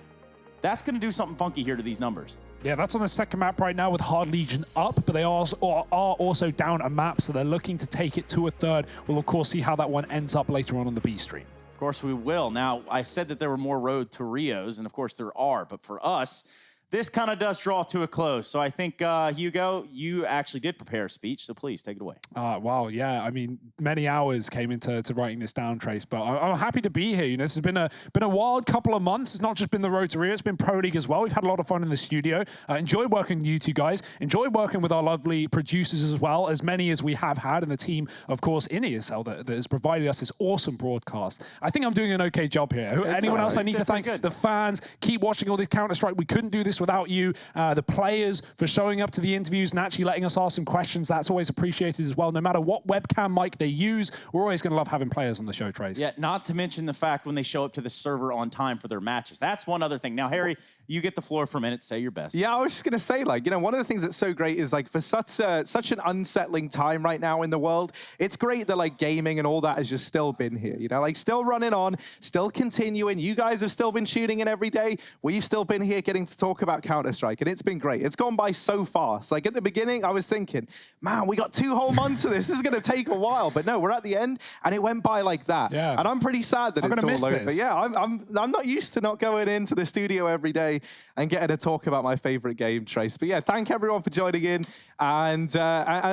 S9: that's going to do something funky here to these numbers.
S10: Yeah, that's on the 2nd map right now with Hard Legion up, but they are also down a map, so they're looking to take it to a 3rd. We'll, of course, see how that one ends up later on the B stream.
S9: Of course we will. Now, I said that there were more Road to Rios, and of course there are, but for us, this kind of does draw to a close. So I think, Hugo, you actually did prepare a speech, so please take it away.
S10: Wow, yeah. I mean, many hours came into writing this down, Trace, but I'm happy to be here. You know, this has been a wild couple of months. It's not just been the Road to Rio, it's been Pro League as well. We've had a lot of fun in the studio. Enjoyed working with you two guys. Enjoyed working with our lovely producers as well, as many as we have had, and the team, of course, in ESL that has provided us this awesome broadcast. I think I'm doing an okay job here. Anyone else I need to thank? The fans. Keep watching all this Counter-Strike. We couldn't do this without you. The players for showing up to the interviews and actually letting us ask some questions. That's always appreciated as well. No matter what webcam mic they use, we're always going to love having players on the show, Trace.
S9: Yeah, not to mention the fact when they show up to the server on time for their matches. That's one other thing. Now, Harry, you get the floor for a minute. Say your best.
S11: Yeah, I was just going to say, like, you know, one of the things that's so great is, like, for such an unsettling time right now in the world, it's great that, like, gaming and all that has just still been here, you know, like, still running on, still continuing. You guys have still been shooting in every day. We've still been here getting to talk about Counter-Strike, and it's been great. It's gone by so fast. Like, at the beginning, I was thinking, man, we got 2 whole months of this. This is going to take a while. But no, we're at the end, and it went by like that.
S10: Yeah.
S11: And I'm pretty sad that it's all over. Yeah, I'm not used to not going into the studio every day and getting to talk about my favorite game, Trace. But yeah, thank everyone for joining in and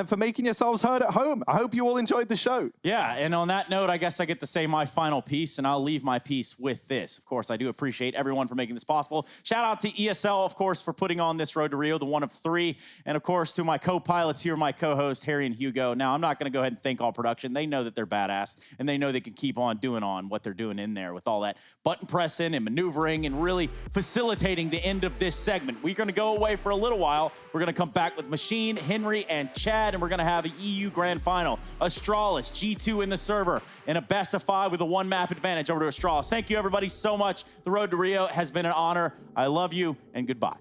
S11: for making yourselves heard at home. I hope you all enjoyed the show.
S9: Yeah, and on that note, I guess I get to say my final piece, and I'll leave my piece with this. Of course, I do appreciate everyone for making this possible. Shout out to ESL, of course, for putting on this Road to Rio, the one of 3. And of course, to my co-pilots here, my co-hosts, Harry and Hugo. Now, I'm not going to go ahead and thank all production. They know that they're badass, and they know they can keep on doing what they're doing in there with all that button pressing and maneuvering and really facilitating the end of this segment. We're going to go away for a little while. We're going to come back with Machine, Henry, and Chad, and we're going to have an EU Grand Final. Astralis, G2 in the server, and a best of 5 with a 1-map advantage over to Astralis. Thank you, everybody, so much. The Road to Rio has been an honor. I love you, and goodbye.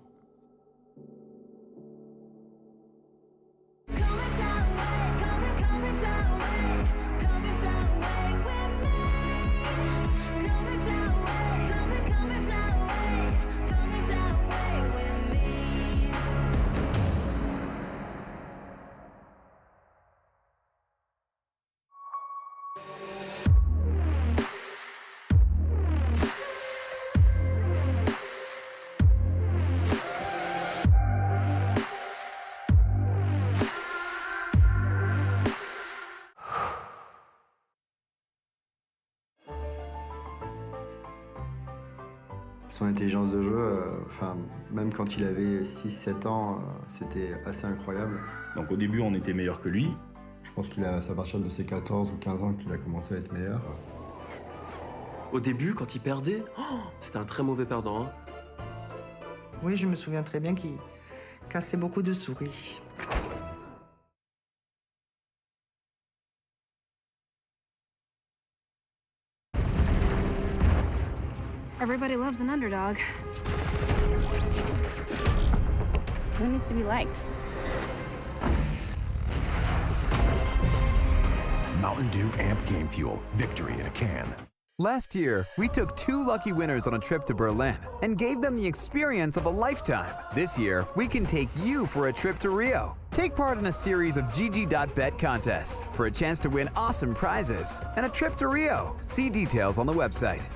S14: Son intelligence de jeu, même quand il avait 6-7 ans, c'était assez incroyable.
S15: Donc au début, on était meilleur que lui.
S14: Je pense c'est à partir de ses 14 ou 15 ans qu'il a commencé à être meilleur.
S16: Au début, quand il perdait, c'était un très mauvais perdant. Hein.
S17: Oui, je me souviens très bien qu'il cassait beaucoup de souris.
S18: Everybody loves an underdog. Who needs to be liked?
S5: Mountain Dew Amp Game Fuel. Victory in a can.
S20: Last year, we took 2 lucky winners on a trip to Berlin and gave them the experience of a lifetime. This year, we can take you for a trip to Rio. Take part in a series of GG.bet contests for a chance to win awesome prizes and a trip to Rio. See details on the website.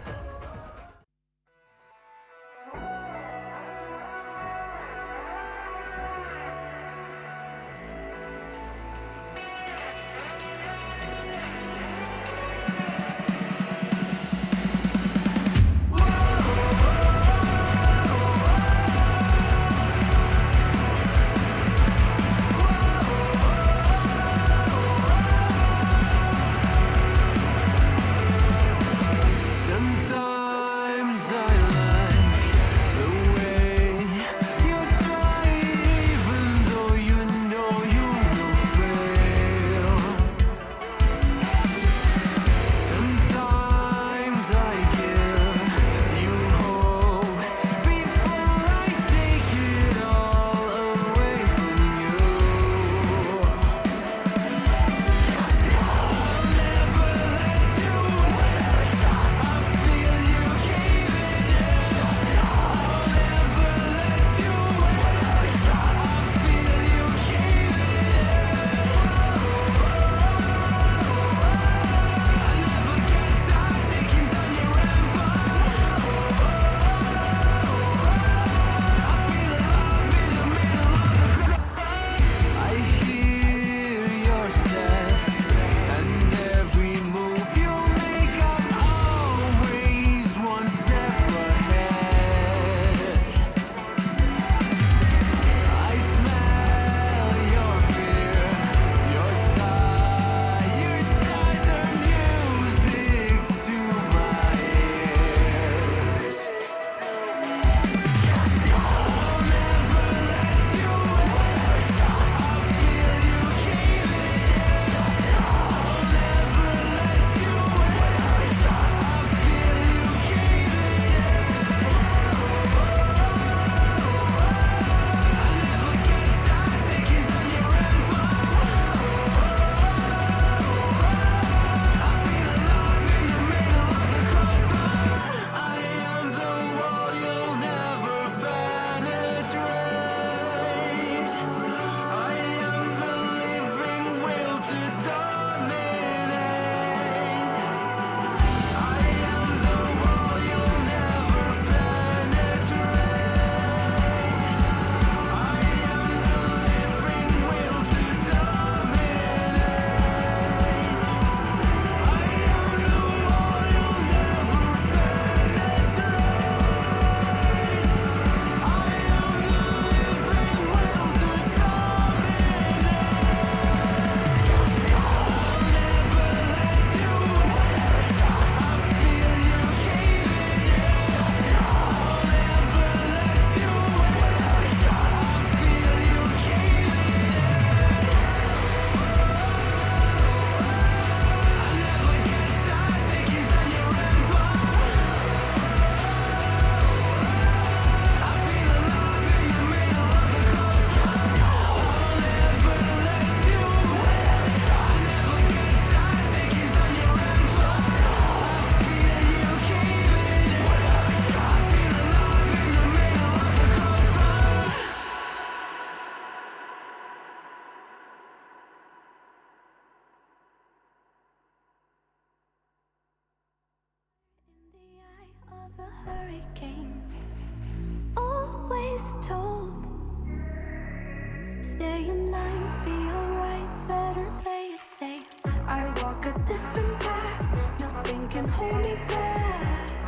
S23: Stay in line, be alright, better play it safe. I walk a different path, nothing can hold me back.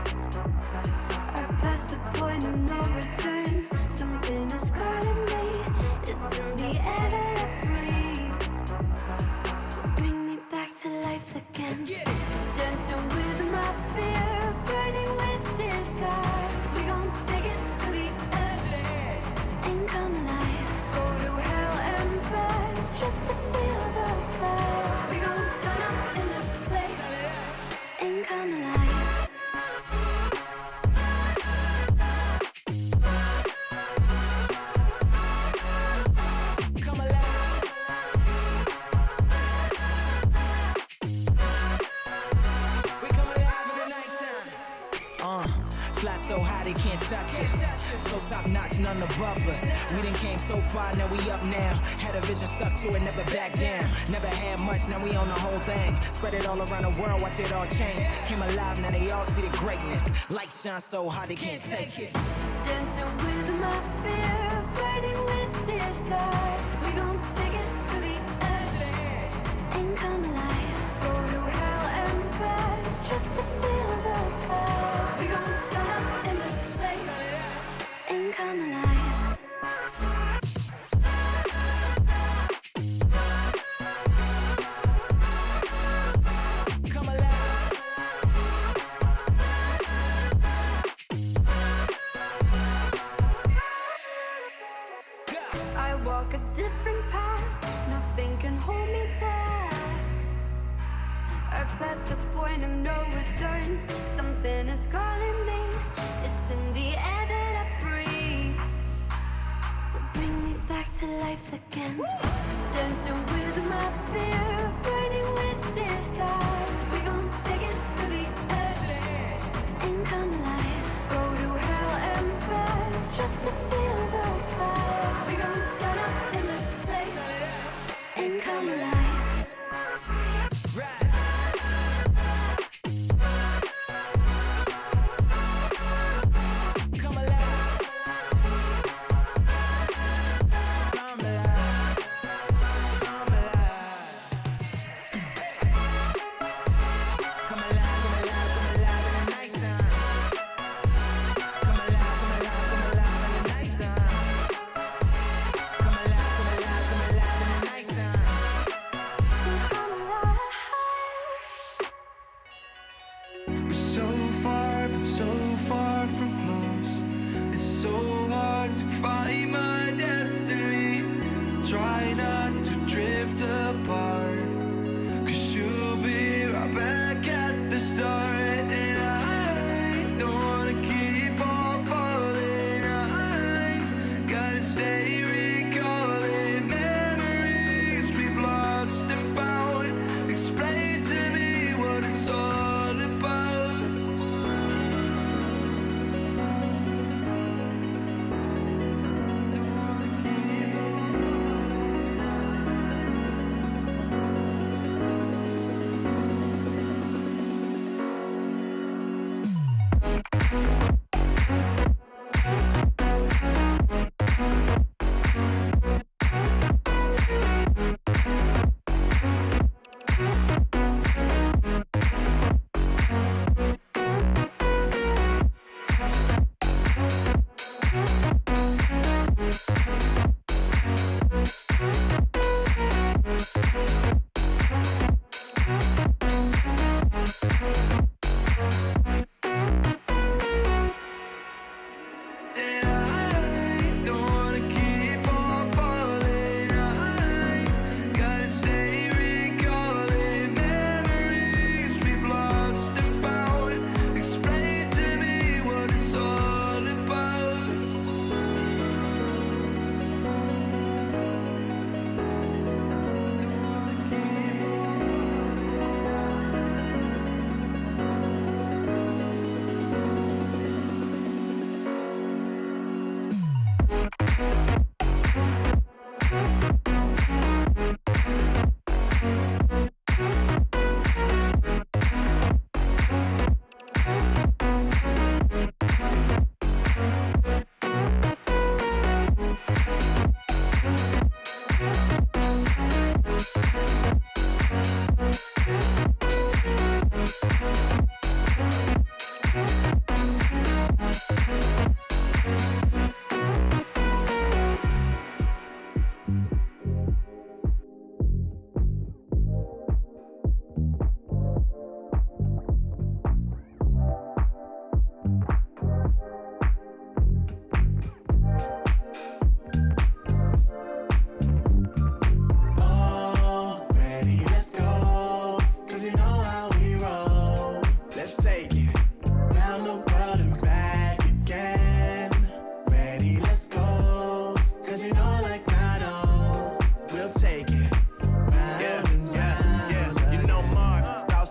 S23: I've passed the life again. Let's get it. Dancing with my fear, burning with desire. We gon' take it to the edge and come alive. Go to hell and back just to feel the fire. We gon' turn up in this place and come alive.
S7: Fly so high they can't touch us. So top notch, none above us. We done came so far, now we up now. Had a vision, stuck to it, never back down. Never had much, now we own the whole thing. Spread it all around the world, watch it all change. Came alive, now they all see the greatness. Light shine so hard they can't take it.
S23: Dancing with my fear, burning with desire. We gon' take it to the edge and come alive. Go to hell and back just to feel the fire. We gon' turn up in this place and come alive.
S7: Come alive.
S23: I walk a different path, nothing can hold me back. I passed the point of no return, something is calling me. It's in the air that I breathe. Bring me back to life again. Dancing with my fear, burning with desire. We gon' take it to the edge and come alive. Go to hell and back just to feel the fire. We gon' turn up in this place and come alive.
S7: Come alive. Come alive. Come alive.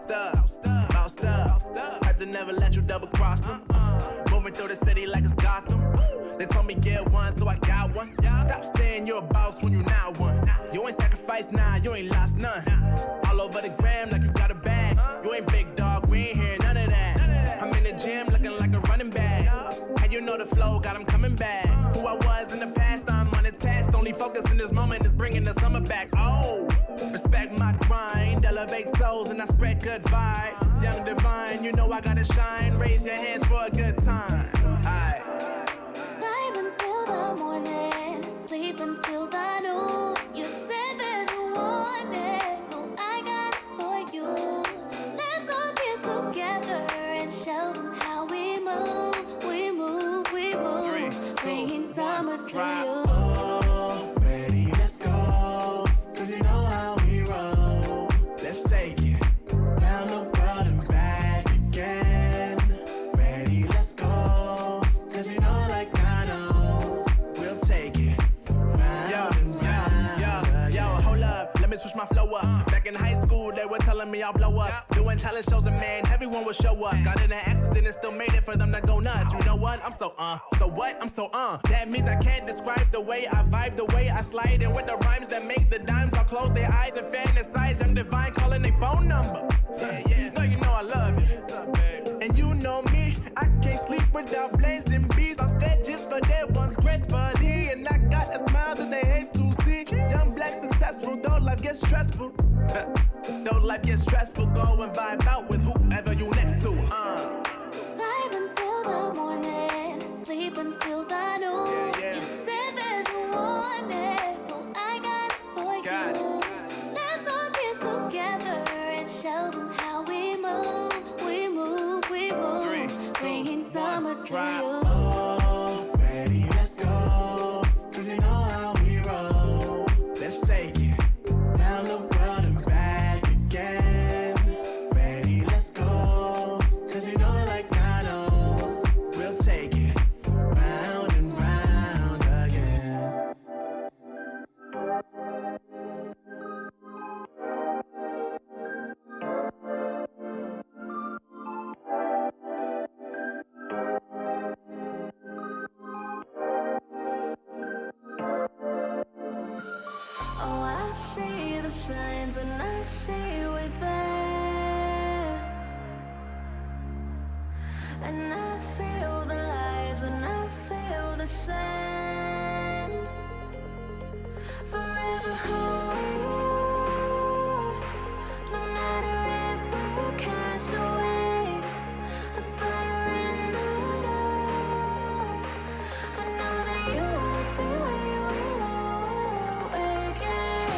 S2: stuck. Type to never let you double cross them. Moving through the city like it's Gotham. They told me get one, so I got one. Stop saying you're a boss when you not one. You ain't sacrificed, nah, you ain't lost none. All over the gram like you got a bag. You ain't big dog, we ain't hearing none of that. I'm in the gym looking like a running back. And you know the flow, got him coming back. Who I was in the past, I'm unattached. Only focus in this moment is bringing the summer back. Oh, respect my grind, elevate souls and I spread good vibes. Young divine, you know I gotta shine. Raise your hands for a good time. Aight.
S23: Live until the morning, sleep until the noon. You said that you want it, so I got it for you. Let's all get together and show them how we move. We move, we move. Bringing summer to you.
S1: Oh, ready, let's go. Cause you know how we roll. Let's take it round the world and back again. Ready, let's go. Cause you know like I know. We'll take it round and round.
S2: Yo, hold up, let me switch my flow up. Back in high school, they were telling me I'll blow up. Doing talent shows and man, everyone would show up. Got in an accident and still made it for them to go nuts. You know what? I'm so what? I'm so That means I can't describe the way I vibe, the way I slide in with the rhymes that make the dimes all close their eyes and fantasize. Young divine calling their phone number. Yeah. No, you know I love you. What's up, babe? And you know me, I can't sleep without blazing beats on stages for their ones gracefully. And I got a smile that they hate to see. Young black successful, though life gets stressful. Though life gets stressful, go and vibe out with whoever you next to.
S23: Live until the morning, sleep until the noon. You said that you want it, so I got it for you. Let's all get together and show them how we move. We move, we move. Bringing summer to you.
S1: Oh, ready, let's go. Cause you know how we roll. Let's take it round the world and back again. Ready, let's go. Cause you know like I know. We'll take it round and round again.
S23: Oh, I see the signs and I see we're there. And I feel the lies and I feel the sand. Forever hold, no matter if we cast away. A fire in the dark. I know that you won't be where we know again.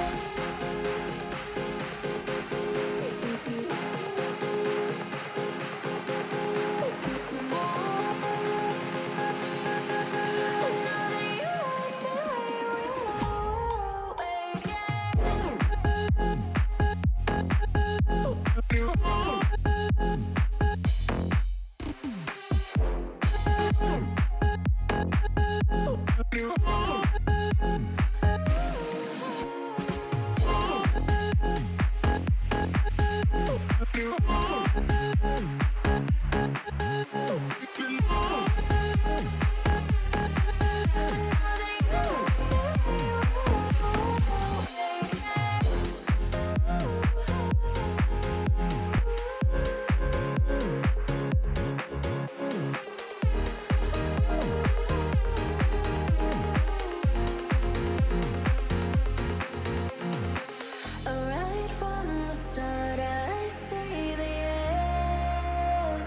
S23: Right from the start, I see the end.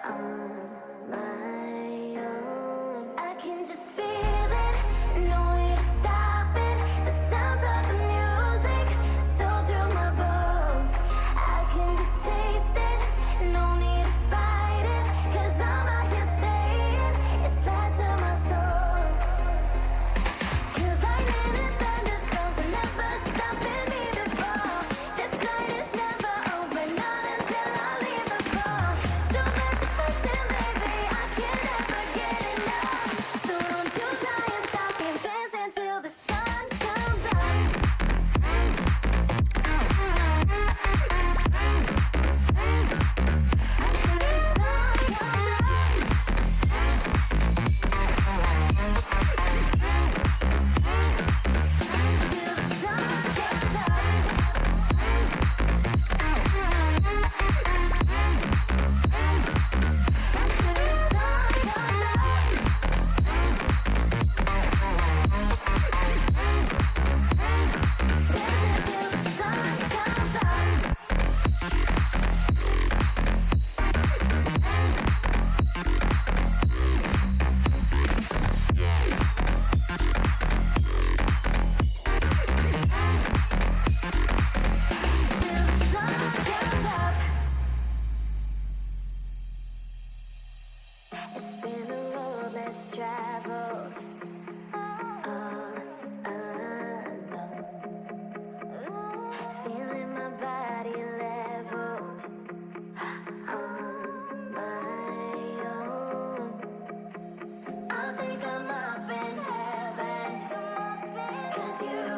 S23: on my own. I can just feel it, no way to stop it. The sounds of the music, so through my bones. I can just taste it, no need to fight it. 'Cause I'm out here staying, it's last of my soul. 'Cause lightning and thunderstorms are never stopping me before. This night is never over, not until I leave the floor. So much affection, baby, I can never get enough. So don't you try and stop me, dance until the sun comes up. It's been a road less traveled, all alone. Feeling my body leveled on my own. I think I'm up in heaven, 'cause you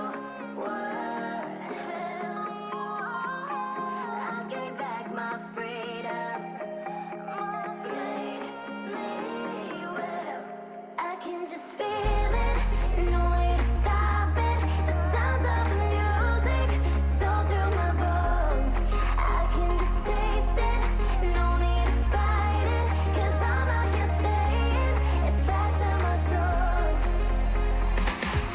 S23: were hell. I gave back my freedom, made me well. I can just feel it, no way to stop it. The sounds of the music, so through my bones. I can just taste it, no need to fight it. 'Cause I'm out here staying, it's last of my soul.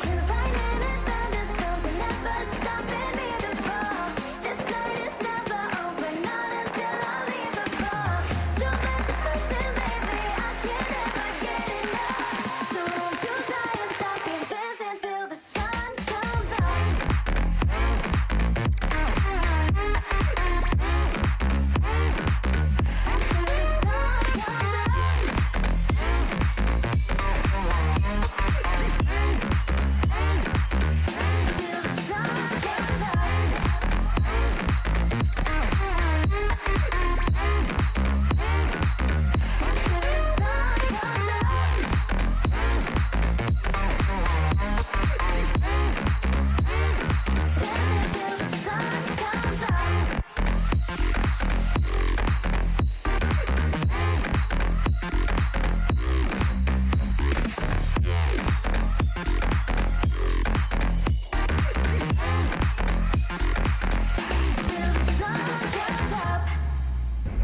S23: 'Cause lightning and thunderstorms are never stopping me before. This night is never over, not until I leave the floor. So much affection, baby, I can never get enough. So don't you try and stop me, dance until the sun comes up.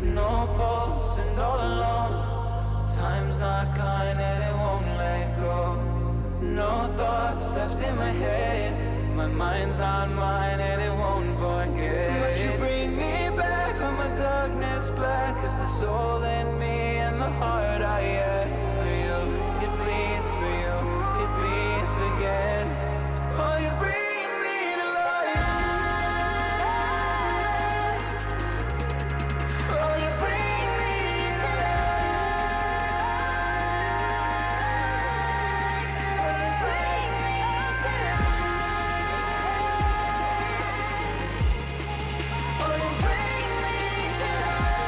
S8: No pulse and all alone. Time's not kind and it won't let go. No thoughts left in my head. My mind's not mine and it won't forget. But you bring me back from my darkness black. 'Cause the soul in me and the heart I have for you. It beats for you, it beats again. Oh, you bring me to life. Oh, you bring me to life. Oh, you bring me to life. Oh, you bring me to life.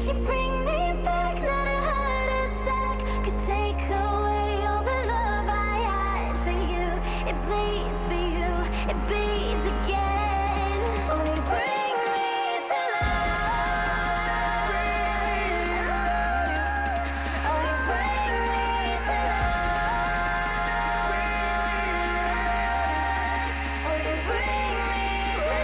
S23: she bring me back? Not a heart attack could take away all the love I had for you. It bleeds for you, it beats again. Oh, you bring me to life. Oh, you bring me to life. Oh, you bring me to life.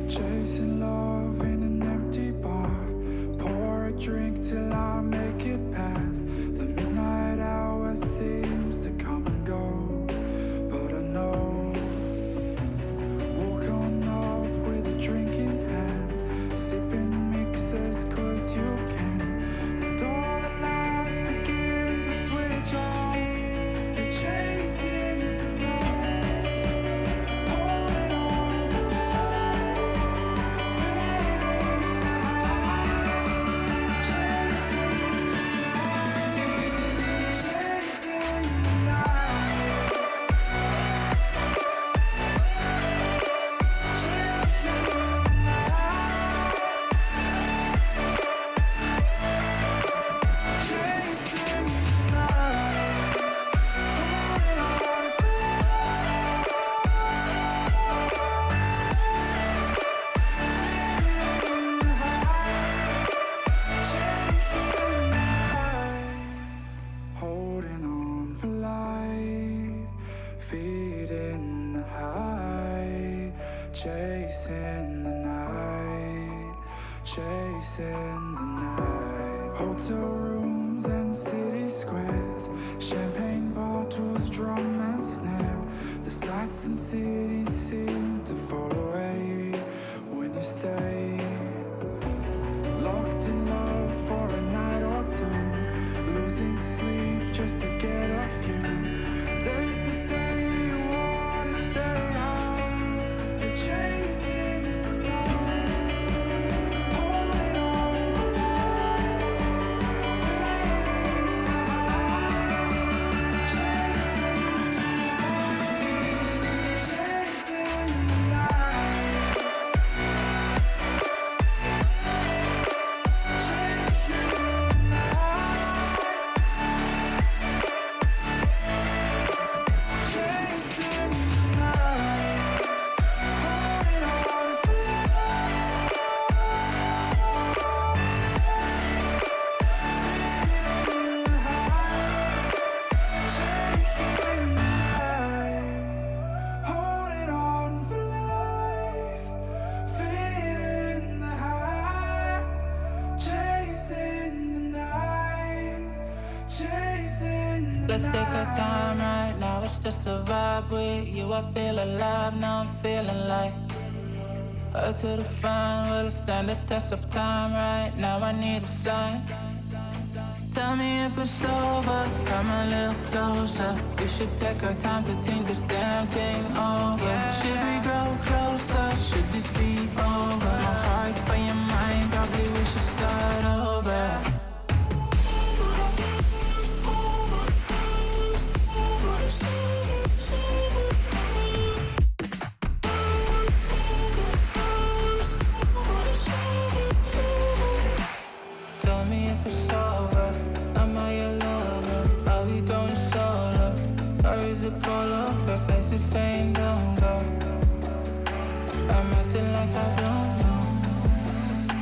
S1: Chasing love in an empty bar. Pour a drink till I make it past. The midnight hour seems to come and go, but I know. Walk on up with a drink in hand, sipping mixers 'cause you can. And all the lights begin to switch off. You're chasing the night, holding on for life. Holding on for life, feeding the high, chasing the night, chasing the night. Hotel rooms and city squares, champagne bottles, drum and snare. The sights and cities seem to fall away when you stay. Locked in love for a night or two, losing sleep just to get off you. Day to day you wanna stay out. You're chasing the night, holding on for life, feeling the high, chasing the night, chasing the night, chasing the night.
S8: Let's take our time right now, it's just a vibe with you. I feel alive, now I'm feeling like up to the fine, will it stand the test of time? Right now I need a sign. Tell me if it's over, come a little closer. We should take our time to think this damn thing over. Should we grow closer, should this be over? My heart for your mind, probably we should start over. Tell me if it's over, am I your lover? Are we going solo? Or is it polo? Her face is saying don't go.
S12: like I don't know.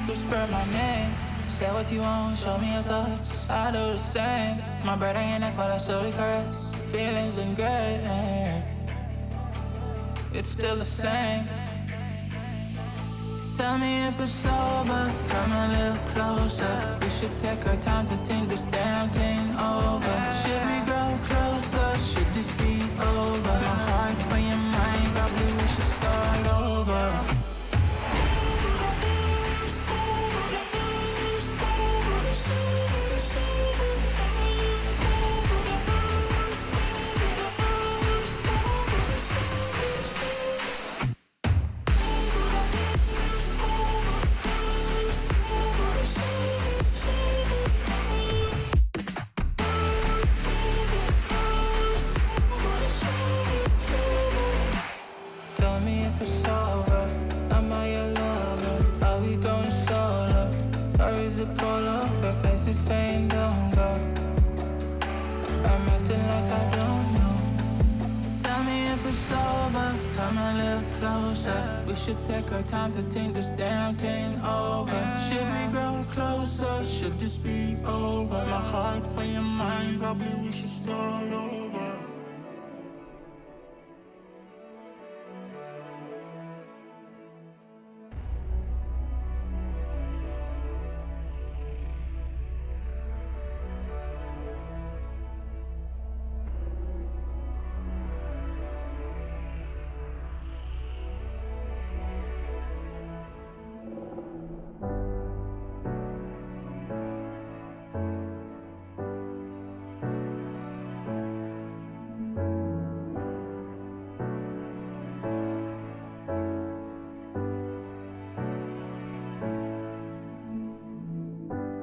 S12: Whisper my name, say what you want, show me your thoughts. I do the same. My breath on your neck while I slowly caress. Feelings in gray, it's still the same. Tell me if it's over, come a little closer. We should take our time to think this damn thing over. Should we grow closer? Should this be over? My heart for your mind, probably we should start over. Saying don't go. I'm acting like I don't know. Tell me if it's over, come a little closer. We should take our time to think this damn thing over. Should we grow closer? Should this be over? My heart for your mind, probably we should start over.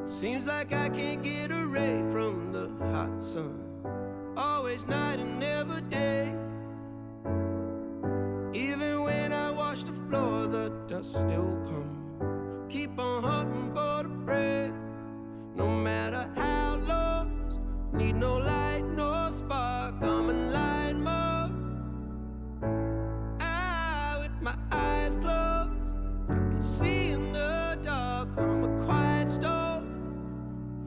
S6: Seems like I can't get away from the hot sun. Always night and never day. Even when I wash the floor, the dust still comes. Keep on hunting for the bread. No matter how lost, need no light, no spark. I'm in line mode. With my eyes closed, I can see in the dark. I'm a quiet storm.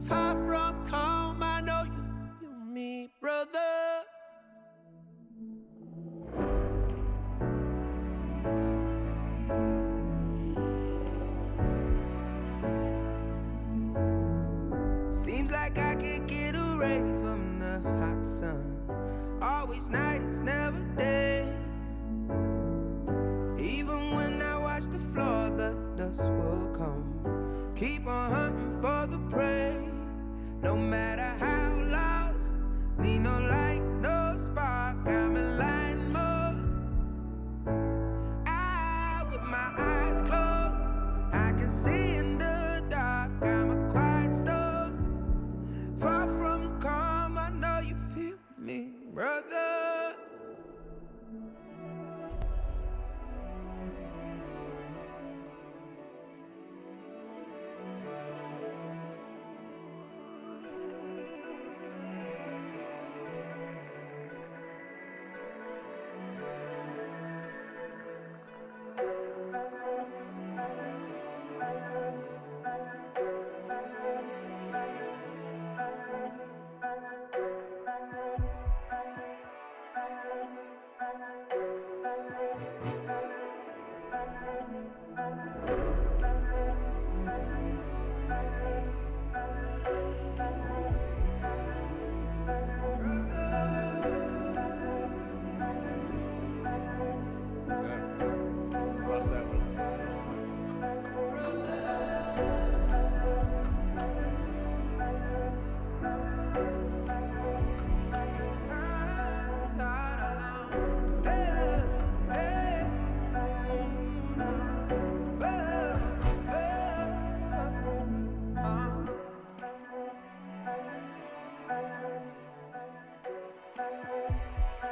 S6: Far from calm, I know you feel me, brother. Seems like I can't get away from the hot sun. Always night, it's never day. Even when I watch the floor, the dust will come. Keep on hunting for the prey. No matter how lost, need no light, no spark. I'm in line mode. With my eyes closed, I can see in the dark. I'm a quiet storm. Far from calm, I know you feel me, brother.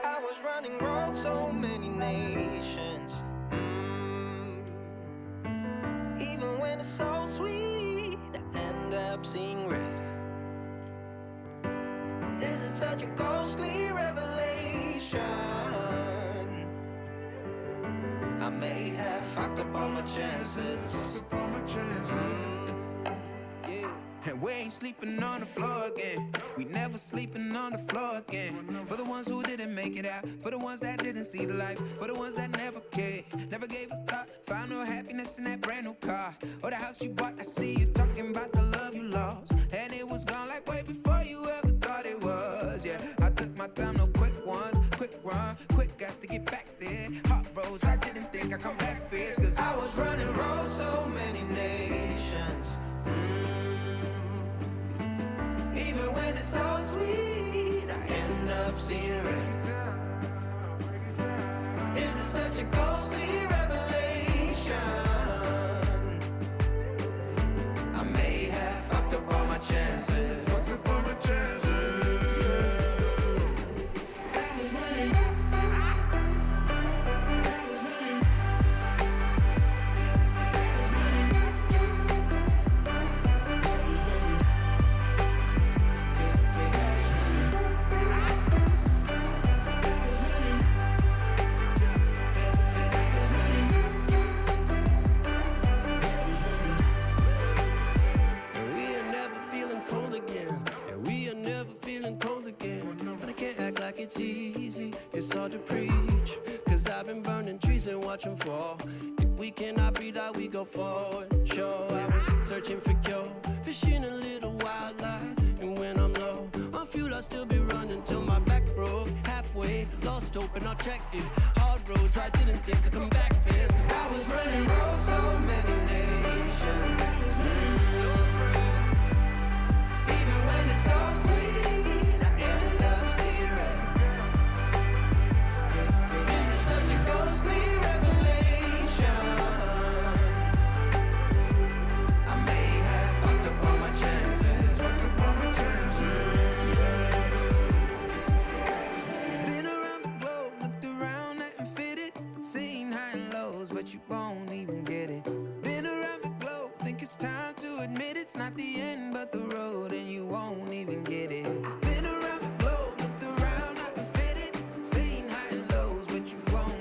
S6: I was running round so many nations. Even when it's so sweet, I end up seeing red. Is it such a ghostly revelation? I may have fucked
S3: fucked up all my chances. Fucked up all my chances. And we ain't sleeping on the floor again. We never sleeping on the floor again. For the ones who didn't make it out, for the ones that didn't see the life, for the ones that never cared, never gave a thought, found no happiness in that brand new car or the house you bought. I see you talking about the love you lost, and it was gone like way before you ever thought it was. Yeah, I took my time, no quick ones, quick run, quick guys to get back there. Hot roads, I didn't think I'd come back fierce, cause I was running roads so many nations. Even when it's so sweet, I end up seeing red. Is it such a ghostly revelation? I may have fucked up all my chances. Fucked up all my chances. It's easy, it's hard to preach, cause I've been burning trees and watch them fall. If we cannot breathe out, we go forward. Sure, I was searching for cure, fishing a little wildlife, and when I'm low on fuel, I'll still be running till my back broke. Halfway, lost hope and I checked it. Hard roads, I didn't think I'd come back fast, cause I was running roads so many nations. Even when it's so sweet, I end up seeing red. Ghostly revelation. I may have fucked up all my chances. Fucked up all my chances. Been around the globe, looked around, nothing fitted. Seen high and lows, but you won't even get it. Been around the globe, think it's time to admit it's not the end, but the road, and you won't even get it. Been around the globe, looked around, nothing fitted. Seen high and lows, but you won't.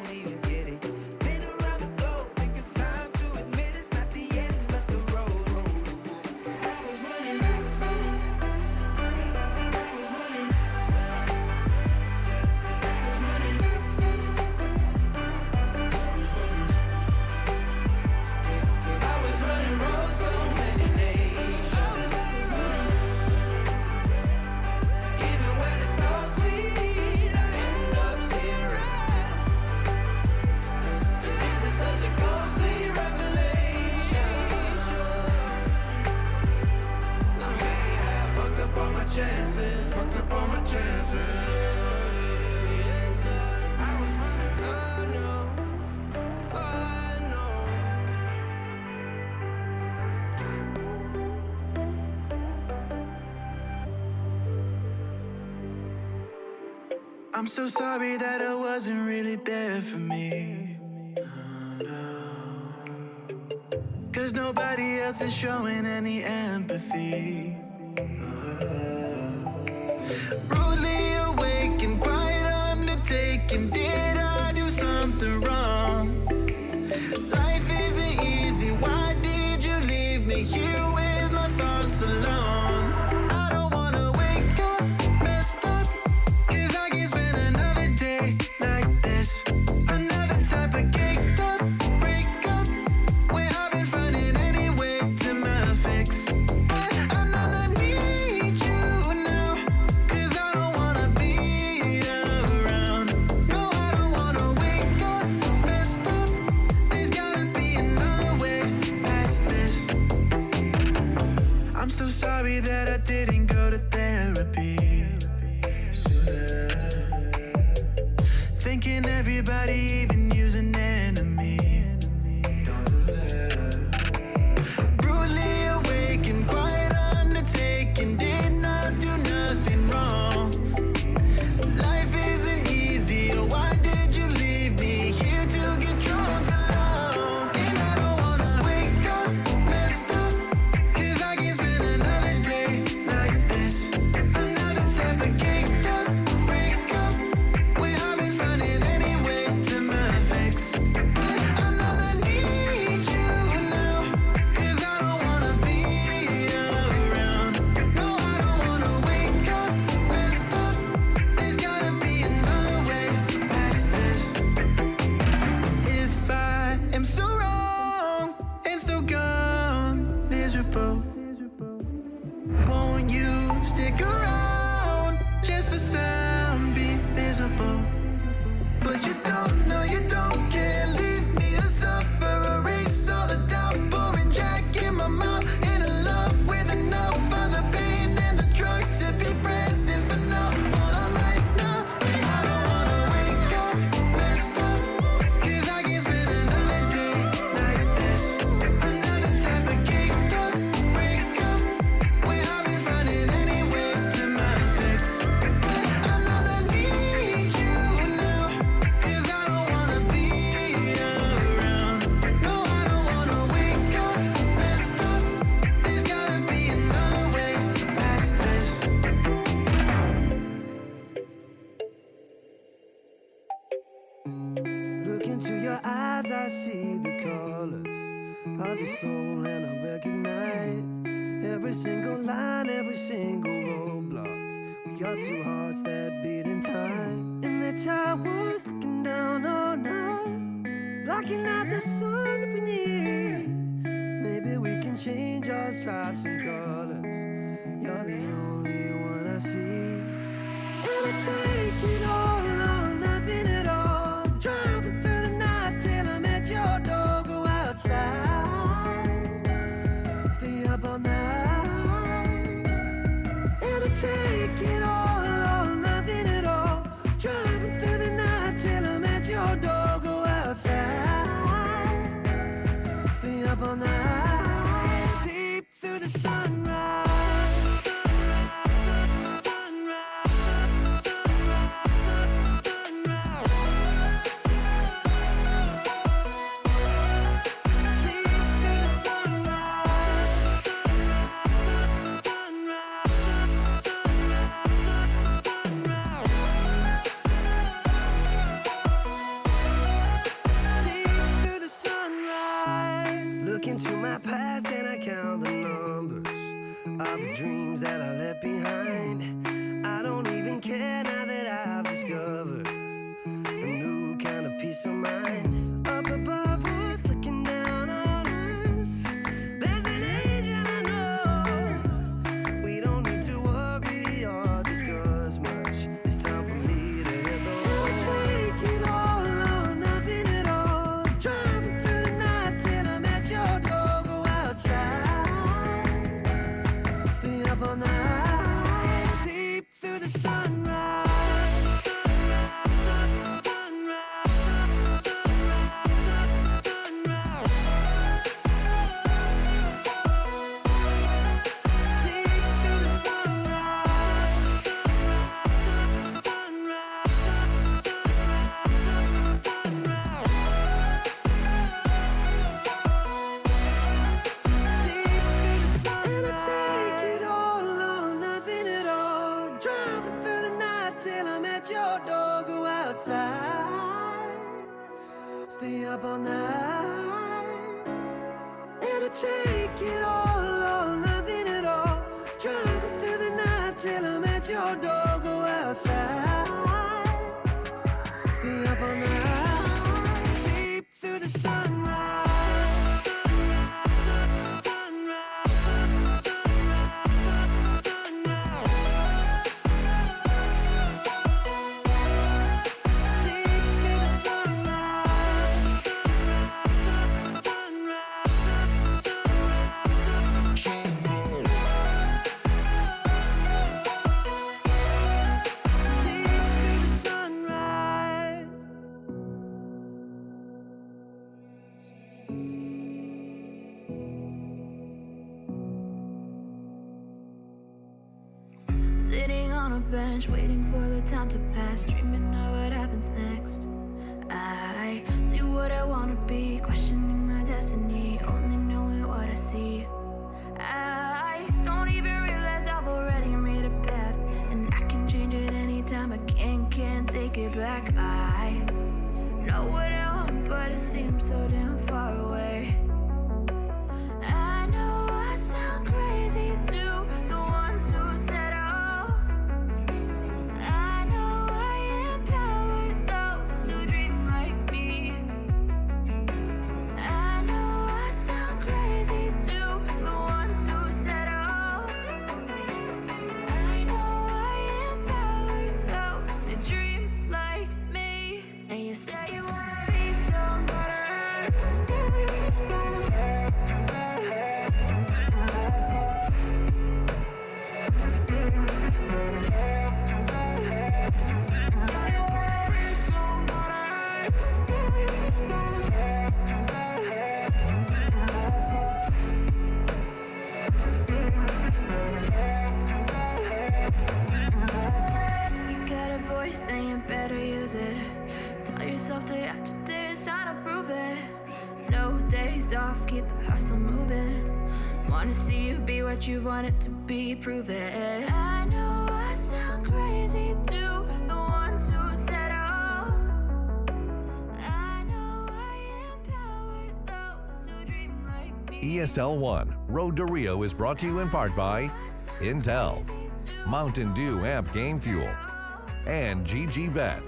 S3: I'm so sorry that I wasn't really there for me. Cause nobody else is showing any empathy. Rudely awake and quiet undertaking. Did I do something wrong? Life isn't easy. Why did you leave me here with my thoughts alone? I don't wanna wake up messed up, cause I can't spend another day like this. Another type of caked up breakup, where I've been finding any way to my fix. But I need you now, cause I don't wanna be around. No, I don't wanna wake up messed up. There's gotta be another way past this. I'm so sorry that I didn't go to therapy. Thinking everybody, even you's an enemy. Brutally awake and quiet undertaking. Did not do nothing wrong. Life isn't easy. Why did you leave me here to get drunk alone? And I don't wanna wake up messed up, cause I can't spend another day like this. Another type of caked up breakup, where I've been finding any way to my stick around just for some be visible. But you don't know, you don't care. Leave me to suffer, erase all the doubt. Pouring Jack in my mouth, in a love with enough of the pain and the drugs to be present for now. All I'm right now, I don't wanna wake up messed up, 'cause I can't spend another day like this. Another type of caked up breakup, where I've been finding any way to my fix. But I know I need you now, 'cause I don't wanna be around. No, I don't wanna wake up messed up. There's gotta be another way past this.
S6: Look into your eyes, I see the colors of your soul, and I recognize every single line, every single roadblock. We are two hearts that beat in time, and the towers looking down all night, blocking out the sun that we need. Maybe we can change our stripes and colors. You're the only one I see. And I take it all or nothing at all. Driving through the night till I'm at your door. Go outside, stay up all night. And I take it all or nothing at all. Driving through the night till I'm at your door. Go outside, stay up all night. Sleep through the sunrise. Look into my past and I count the numbers of the dreams that I left behind. I don't even care now that I've discovered a new kind of peace of mind. Up above us, looking down on us, there's an angel I know. We don't need to worry or discuss much. It's time for me to hit the road. Take it all or nothing at all. Driving through the night till I'm at your door. Go outside, stay up all night. Sleep through the sunrise. And I take it all or nothing at all. Driving through the night till I'm at your door. Go outside, stay up all night. And I take it all or nothing at all. Driving through the night till I'm at your door. Go outside, stay up all night. Sleep through the sunrise.
S23: Sitting on a bench, waiting for the time to pass, dreaming of what happens next. I see what I wanna be, questioning my destiny, only knowing what I see. I don't even realize I've already made a path, and I can change it anytime. I can't take it back. I know what I want, but it seems so damn far away. I know I sound crazy to the ones who said, oh, I know I empower those who dream like me. I know I off, keep the hustle moving. Wanna see you be what you want it to be, prove it. I know I sound crazy to the ones who said all. I know I empower those who dream like me.
S19: ESL 1 Road to Rio is brought to you in part by Intel, Mountain Dew Amp Game Fuel, and GGBet.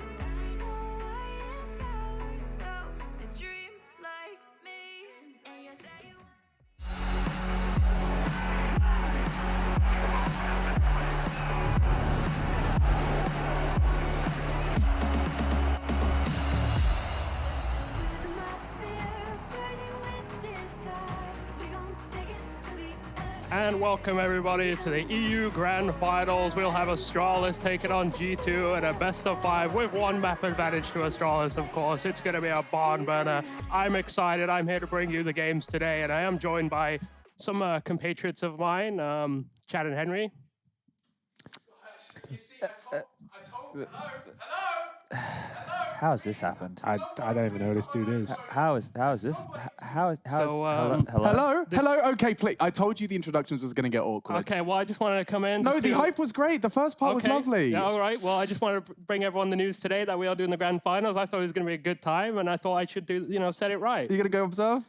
S13: And welcome everybody to the EU Grand Finals. We'll have Astralis taking on G2 at a best of 5 with one map advantage to Astralis, of course. It's going to be a barn burner. I'm excited. I'm here to bring you the games today, and I am joined by some compatriots of mine, Chad and Henry.
S21: How has this happened?
S22: I don't even know who this dude is.
S21: How is this? How is
S24: Hello. Okay, please. I told you the introductions was going to get awkward.
S13: Okay, well, I just wanted to come in.
S24: No, the hype was great. The first part was lovely.
S13: Yeah, all right. Well, I just wanted to bring everyone the news today that we are doing the grand finals. I thought it was going to be a good time, and I thought I should set it right.
S24: Are you going to go observe?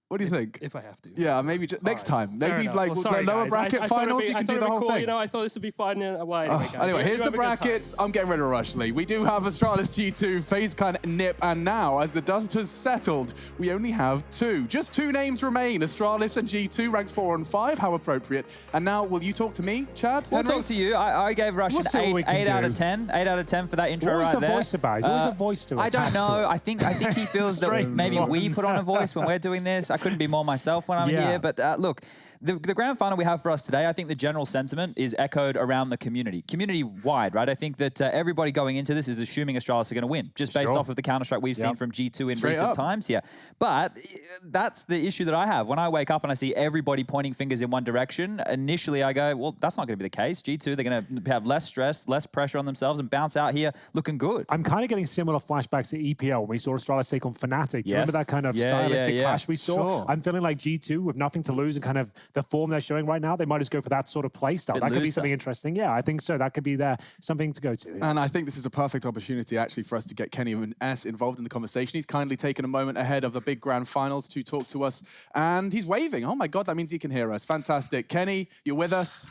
S24: What do you think?
S13: If I have to.
S24: Yeah, maybe just next time. Maybe
S13: Well, sorry,
S24: lower
S13: guys.
S24: bracket
S13: I
S24: finals, you can do the whole
S13: cool.
S24: thing.
S13: I thought this would be fun. Well, anyway, guys,
S24: Anyway, here's
S13: you
S24: the
S13: have a good time.
S24: brackets. I'm getting rid of Rush Lee. We do have Astralis G2, FaZe Clan, Nip, and now, as the dust has settled, we only have two. Just two names remain, Astralis and G2, ranks 4 and 5. How appropriate. And now, will you talk to me, Chad?
S21: We'll
S24: Henry?
S21: talk to you. I gave Rush an 8 out of 10. 8 out of 10 for that intro
S22: What was
S21: right
S22: the
S21: there.
S22: voice about? There's always a voice to it.
S21: I don't
S22: attached to
S21: know.
S22: it.
S21: I think he feels that
S22: Strange
S21: maybe
S22: one.
S21: we put on a voice when we're doing this. I couldn't be more myself when I'm here. But look, the grand final we have for us today, I think the general sentiment is echoed around the community-wide, right? I think that everybody going into this is assuming Astralis are going to win, just based off of the Counter-Strike we've seen from G2 in recent times here. But that's the issue that I have. When I wake up and I see everybody pointing fingers in one direction, initially I go, well, that's not going to be the case. G2, they're going to have less stress, less pressure on themselves and bounce out here looking good.
S22: I'm kind of getting similar flashbacks to EPL when we saw Astralis take on Fnatic. Do you remember that kind of stylistic clash we saw?
S24: Sure.
S22: I'm feeling like G2 with nothing to lose and kind of the form they're showing right now, they might just go for that sort of play style. That could be something interesting. Yeah, I think so. That could be something to go to. Yes.
S24: And I think this is a perfect opportunity actually for us to get Kenny and S involved in the conversation. He's kindly taken a moment ahead of the big grand finals to talk to us. And he's waving. Oh my God, that means he can hear us. Fantastic. Kenny, you're with us?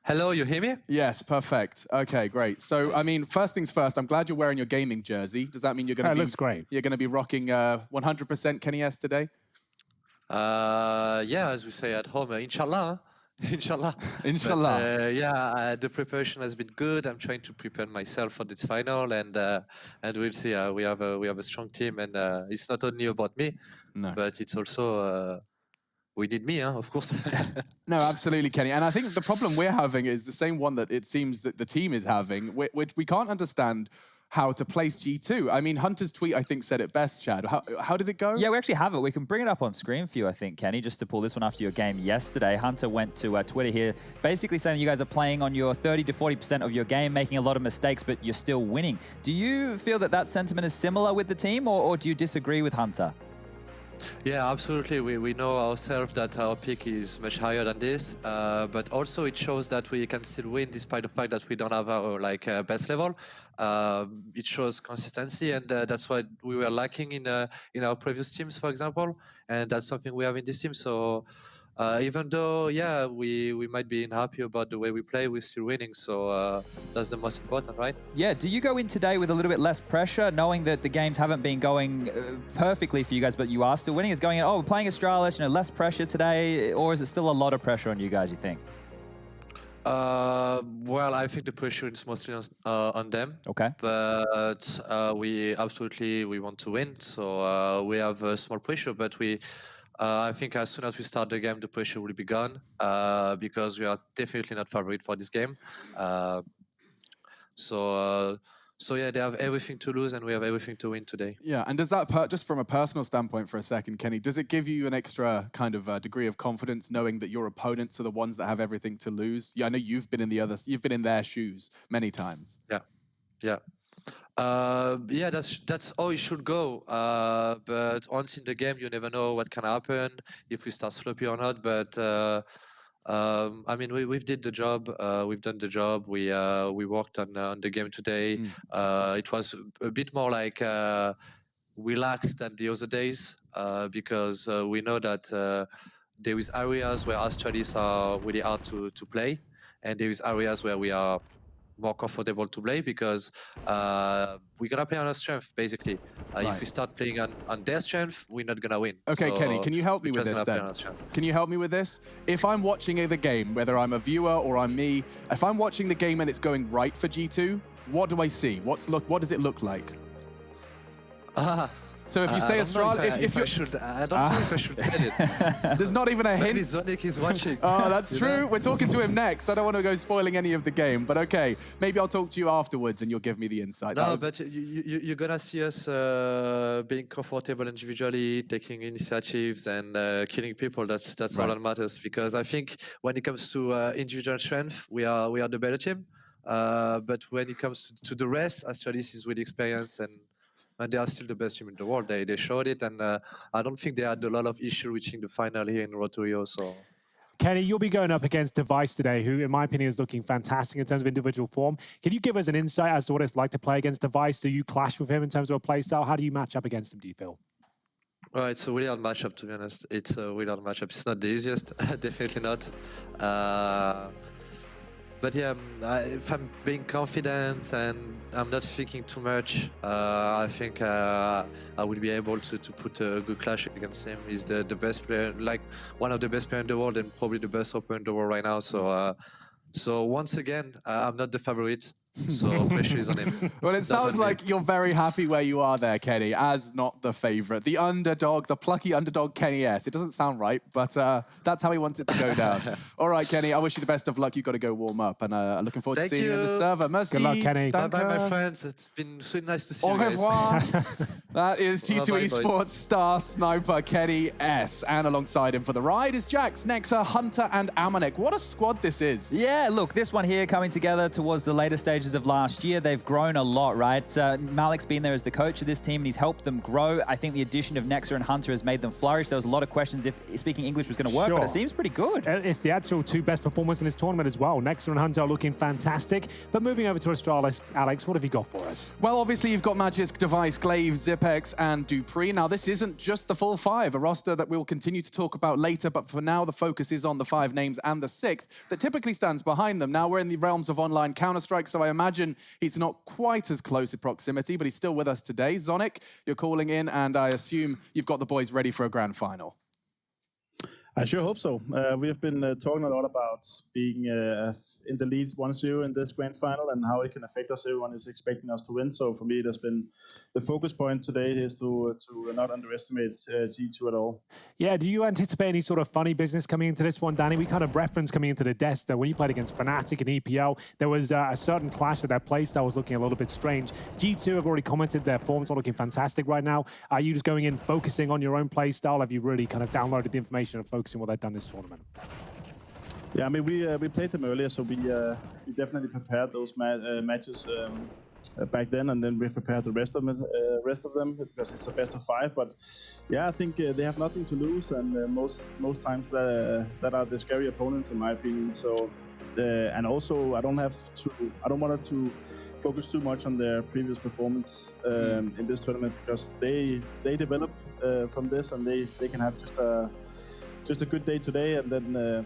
S25: Hello, you hear me?
S24: Yes, perfect. Okay, great. So, I mean, first things first, I'm glad you're wearing your gaming jersey. Does that mean you're going to be...
S22: It looks great.
S24: You're going to be rocking 100% Kenny S today?
S25: Yeah, as we say at home, inshallah. Inshallah.
S24: Inshallah.
S25: But, the preparation has been good. I'm trying to prepare myself for this final, and we'll see. We have a strong team, and it's not only about me, but it's also we need me, of course.
S24: No, absolutely, Kenny. And I think the problem we're having is the same one that it seems that the team is having, which we can't understand how to place G2. I mean, Hunter's tweet, I think, said it best, Chad. How did it go?
S21: Yeah, we actually have it. We can bring it up on screen for you, I think, Kenny, just to pull this one after your game yesterday. Hunter went to Twitter here, basically saying you guys are playing on your 30 to 40% of your game, making a lot of mistakes, but you're still winning. Do you feel that that sentiment is similar with the team, or do you disagree with Hunter?
S25: Yeah, absolutely. We know ourselves that our peak is much higher than this, but also it shows that we can still win despite the fact that we don't have our best level. It shows consistency, and that's what we were lacking in our previous teams, for example, and that's something we have in this team. So even though, yeah, we might be unhappy about the way we play, we're still winning. So that's the most important, right?
S21: Yeah. Do you go in today with a little bit less pressure, knowing that the games haven't been going perfectly for you guys, but you are still winning? Is going in, we're playing Astralis, less pressure today, or is it still a lot of pressure on you guys, you think?
S25: Well, I think the pressure is mostly on them.
S21: Okay.
S25: But we want to win, so we have a small pressure, but I think as soon as we start the game, the pressure will be gone because we are definitely not favorite for this game. So yeah, they have everything to lose and we have everything to win today.
S24: Yeah, and does that, just from a personal standpoint for a second, Kenny, does it give you an extra kind of degree of confidence knowing that your opponents are the ones that have everything to lose? Yeah, I know you've been in their shoes many times.
S25: Yeah. Yeah, that's how it should go. But once in the game, you never know what can happen if we start sloppy or not. But I mean, we've did the job. We've done the job. We worked on the game today. It was a bit more like relaxed than the other days because we know that there is areas where Astralis are really hard to play, and there is areas where we are more comfortable to play because we're gonna play on our strength basically. If we start playing on their strength, we're not gonna win.
S24: Okay,
S25: So
S24: Kenny, can you help me
S25: we're
S24: with
S25: just
S24: this
S25: gonna play
S24: then?
S25: on our strength.
S24: Can you help me with this? If I'm watching the game, whether I'm a viewer or I'm me, if I'm watching the game and it's going right for G2, what do I see? What does it look like? So if you say Astralis,
S25: I don't know if I should tell it.
S24: There's not even a hint.
S25: Maybe Zonic is watching.
S24: Oh, that's true.
S25: know?
S24: We're talking to him next. I don't want to go spoiling any of the game, but okay. Maybe I'll talk to you afterwards and you'll give me the insight.
S25: No, but you're gonna see us being comfortable individually, taking initiatives and killing people. That's all that matters. Because I think when it comes to individual strength, we are the better team. But when it comes to the rest, Astralis is really experienced and they are still the best team in the world. They showed it, and I don't think they had a lot of issue reaching the final here in Vertigo. So.
S22: Kenny, you'll be going up against Device today, who, in my opinion, is looking fantastic in terms of individual form. Can you give us an insight as to what it's like to play against Device? Do you clash with him in terms of a play style? How do you match up against him, do you feel?
S25: Well, it's a really hard matchup, to be honest. It's a really hard matchup. It's not the easiest, definitely not. But yeah, if I'm being confident and I'm not thinking too much, I think I will be able to put a good clash against him. He's the best player, like one of the best players in the world and probably the best opponent in the world right now. So once again, I'm not the favorite. So pressure is on him.
S24: Well, it sounds like you're very happy where you are there, Kenny, as not the favourite. The underdog, the plucky underdog, Kenny S. It doesn't sound right, but that's how he wants it to go down. All right, Kenny, I wish you the best of luck. You've got to go warm up, and I'm looking forward to seeing you in the server. Merci.
S22: Good luck, Kenny.
S25: Bye-bye, my friends. It's been so nice to see you
S24: Au
S25: guys.
S24: revoir. That is G2
S25: Bye-bye,
S24: Esports
S25: boys.
S24: star sniper Kenny S. And alongside him for the ride is Jax, Nexa, Hunter, and Amanek. What a squad this is.
S21: Yeah, look, this one here coming together towards the later stages of last year. They've grown a lot, right? Malik's been there as the coach of this team, and he's helped them grow. I think the addition of Nexa and Hunter has made them flourish. There was a lot of questions if speaking English was going to work, but it seems pretty good.
S22: It's the actual two best performers in this tournament as well. Nexa and Hunter are looking fantastic. But moving over to Astralis, Alex, what have you got for us?
S24: Well, obviously, you've got Magisk, Device, Glaive, Zipex, and Dupree. Now, this isn't just the full five, a roster that we'll continue to talk about later, but for now, the focus is on the five names and the sixth that typically stands behind them. Now, we're in the realms of online Counter-Strike, so I imagine he's not quite as close in proximity, but he's still with us today. Zonic, you're calling in, and I assume you've got the boys ready for a grand final.
S4: I sure hope so. We have been talking a lot about being in the lead 1-0 in this grand final and how it can affect us. Everyone is expecting us to win. So for me, it has been the focus point today is to not underestimate G2 at all.
S22: Yeah, do you anticipate any sort of funny business coming into this one, Danny? We kind of referenced coming into the desk that when you played against Fnatic and EPL, there was a certain clash that their playstyle was looking a little bit strange. G2 have already commented their form's not looking fantastic right now. Are you just going in focusing on your own playstyle? Have you really kind of downloaded the information and focusing what they've done this tournament?
S4: Yeah, I mean, we played them earlier, so we definitely prepared those matches back then, and then we prepared the rest of them because it's a best of 5. But yeah, I think they have nothing to lose, and most times that are the scary opponents in my opinion. So and also I don't want to focus too much on their previous performance in this tournament because they develop from this, and they can have just a good day today, and then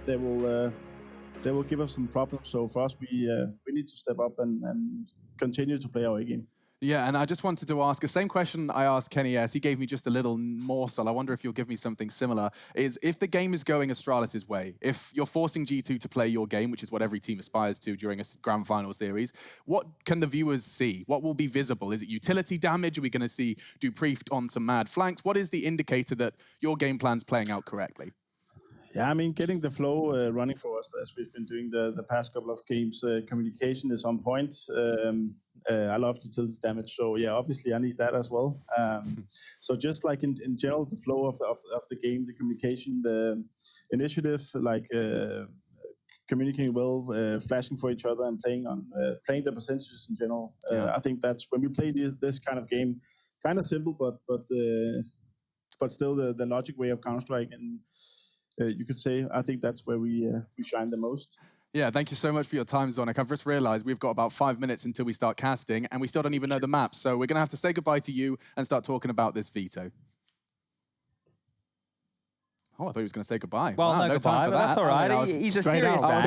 S4: they will give us some problems. So for us, we need to step up and continue to play our A game.
S24: Yeah, and I just wanted to ask the same question I asked Kenny S. He gave me just a little morsel. I wonder if you'll give me something similar. Is if the game is going Astralis' way, if you're forcing G2 to play your game, which is what every team aspires to during a grand final series, what can the viewers see? What will be visible? Is it utility damage? Are we going to see Dupree on some mad flanks? What is the indicator that your game plan's playing out correctly?
S4: Yeah, I mean, getting the flow running for us as we've been doing the past couple of games, communication is on point. I love utility damage, so yeah, obviously I need that as well. So just like in general, the flow of the game, the communication, the initiative, like communicating well, flashing for each other, and playing the percentages in general. I think that's when we play this kind of game, kind of simple, but still the logic way of Counter-Strike, and you could say I think that's where we shine the most.
S24: Yeah, thank you so much for your time, Zonic. I've just realized we've got about 5 minutes until we start casting, and we still don't even know the map, so we're going to have to say goodbye to you and start talking about this veto. Oh, I thought he was going to say goodbye.
S21: Well,
S24: wow,
S21: no goodbye, time for but that. that's all right. He's a serious man.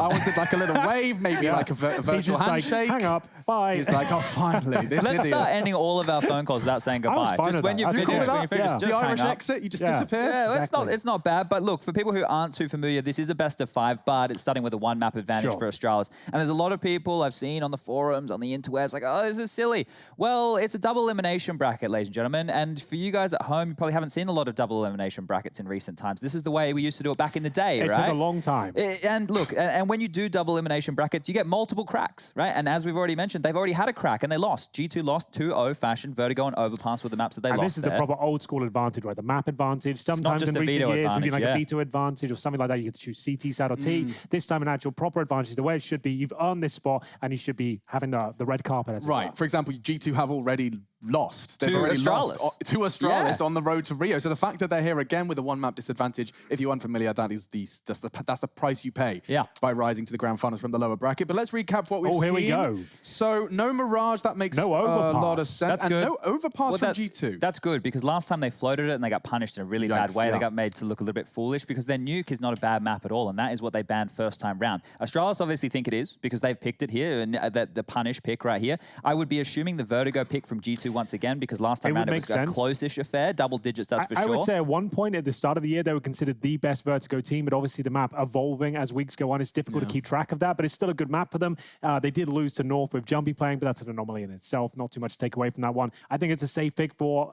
S24: I wanted like a little wave, maybe like a virtual handshake.
S22: Like, hang up, bye.
S24: He's like, oh, finally, this
S21: Let's
S24: idiot.
S21: start ending all of our phone calls without saying goodbye.
S22: Just
S21: when you finish, just
S24: the
S21: hang
S24: Irish
S21: up.
S24: exit, you just disappear.
S21: Yeah, it's not bad. But look, for people who aren't too familiar, this is a best of 5, but it's starting with a 1 map advantage for Astralis. And there's a lot of people I've seen on the forums, on the interwebs, like, oh, this is silly. Well, it's a double elimination bracket, ladies and gentlemen. And for you guys at home, you probably haven't seen a lot of double elimination brackets in recent times. This is the way we used to do it back in the day, right?
S22: It took a long time.
S21: And look, and when you do double elimination brackets, you get multiple cracks, right? And as we've already mentioned, they've already had a crack and they lost. G2 lost 2-0 fashion, Vertigo and Overpass were the maps that they lost.
S22: And this is the proper old school advantage, right? The map advantage. Sometimes
S21: just
S22: in
S21: a
S22: recent
S21: veto
S22: years, we've been like
S21: advantage,
S22: a veto advantage or something like that. You get to choose CT side or T. This time, an actual proper advantage, the way it should be. You've earned this spot and you should be having the red carpet as well.
S24: Right. For example, G2 have already lost. They've
S21: To
S24: already
S21: Astralis.
S24: lost to Astralis on the road to Rio. So the fact that they're here again with a 1 map disadvantage, if you're unfamiliar, that's the price you pay by rising to the grand finals from the lower bracket. But let's recap what we've seen.
S22: Here we go.
S24: So no Mirage, that makes a lot of sense.
S21: That's
S24: and
S21: good.
S24: no Overpass from G2.
S21: That's good because last time they floated it and they got punished in a really bad way. They got made to look a little bit foolish because their Nuke is not a bad map at all, and that is what they banned first time round. Astralis obviously think it is because they've picked it here, and the punish pick right here. I would be assuming the Vertigo pick from G2 once again because last time round it was a close-ish affair, double digits, that's for sure.
S22: I would say at one point at the start of the year, they were considered the best Vertigo team, but obviously the map evolving as weeks go on. It's difficult to keep track of that, but it's still a good map for them. They did lose to North with Jumpy playing, but that's an anomaly in itself. Not too much to take away from that one. I think it's a safe pick for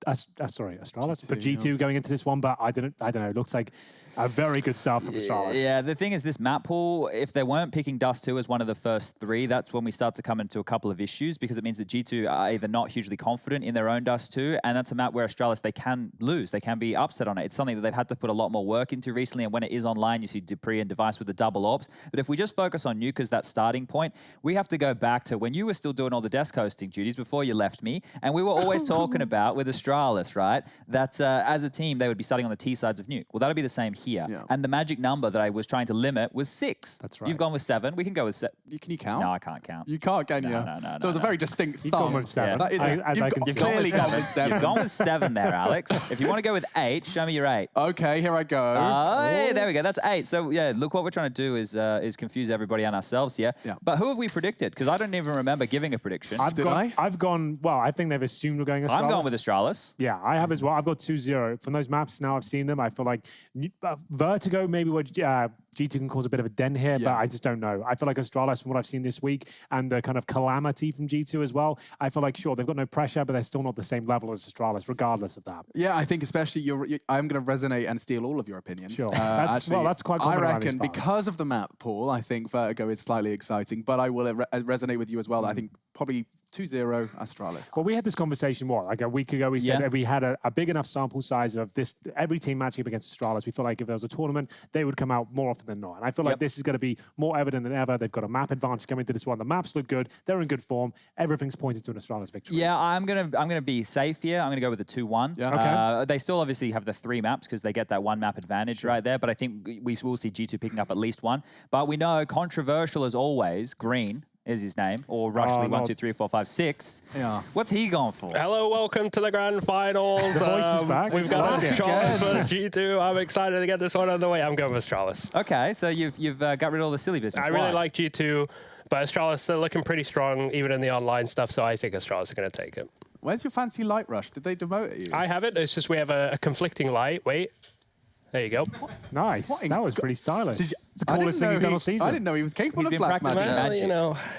S22: Astralis for G2 going into this one, but I don't know. It looks like a very good start for Astralis.
S21: Yeah, the thing is, this map pool, if they weren't picking Dust 2 as one of the first 3, that's when we start to come into a couple of issues because it means that G2 are either not hugely confident in their own Dust 2, and that's a map where Astralis, they can lose. They can be upset on it. It's something that they've had to put a lot more work into recently, and when it is online, you see Dupree and Device with the double orbs. But if we just focus on Nuke as that starting point, we have to go back to when you were still doing all the desk hosting duties before you left me, and we were always talking about with Astralis, right, that as a team, they would be starting on the T sides of Nuke. Well, that'll be the same here. And the magic number that I was trying to limit was 6.
S22: That's right.
S21: You've gone with 7. We can go with 7.
S24: Can you count?
S21: No, I can't count.
S24: You can't, can you?
S21: No.
S24: So it was a very distinct
S22: You've
S24: thumb.
S22: gone with 7.
S24: That is
S21: You've
S24: clearly gone with 7.
S21: You've gone with 7 there, Alex. If you want to go with 8, show me your 8.
S24: Okay, here I go.
S21: Hey, there we go. That's 8. So yeah, look, what we're trying to do is confuse everybody and ourselves here.
S24: Yeah.
S21: But who have we predicted? Because I don't even remember giving a prediction.
S22: I've gone, well, I think they've assumed we're going Astralis.
S21: I'm going with Astralis.
S22: Yeah, I have as well. I've got 2-0. From those maps, now I've seen them, I feel like Vertigo maybe would G2 can cause a bit of a dent here, but I just don't know. I feel like Astralis, from what I've seen this week, and the kind of calamity from G2 as well, I feel like, sure, they've got no pressure, but they're still not the same level as Astralis, regardless of that.
S24: Yeah, I think especially I'm going to resonate and steal all of your opinions.
S22: Sure. That's quite common.
S24: I reckon because of the map pool, I think Vertigo is slightly exciting, but I will resonate with you as well. I think probably 2-0 Astralis.
S22: Well, we had this conversation, like a week ago, we said if we had a big enough sample size of this, every team matching up against Astralis, we feel like if there was a tournament, they would come out more often than not. And I feel like this is going to be more evident than ever. They've got a map advantage coming to this one. The maps look good. They're in good form. Everything's pointed to an Astralis victory.
S21: Yeah, I'm gonna be safe here. I'm gonna go with the 2-1.
S22: Yeah. Okay.
S21: They still obviously have the 3 maps because they get that 1 map advantage right there. But I think we will see G2 picking up at least 1. But we know controversial as always. Green is his name, or Rushley 1, 2, 3, 4, 5, 6.
S24: Yeah.
S21: What's he going for?
S13: Hello, welcome to the grand finals.
S22: The voice is back.
S13: We've got Astralis versus G2. I'm excited to get this one out of the way. I'm going with Astralis.
S21: Okay, so you've got rid of all the silly business.
S13: I really like G2, but Astralis, they're looking pretty strong, even in the online stuff, so I think Astralis are going to take it.
S24: Where's your fancy light rush? Did they demote you?
S13: I have it. It's just we have a conflicting light. Wait. There you go.
S22: Nice. That was pretty stylish. It's the coolest thing he's done all season.
S24: I didn't know he was capable of black magic.
S13: Well,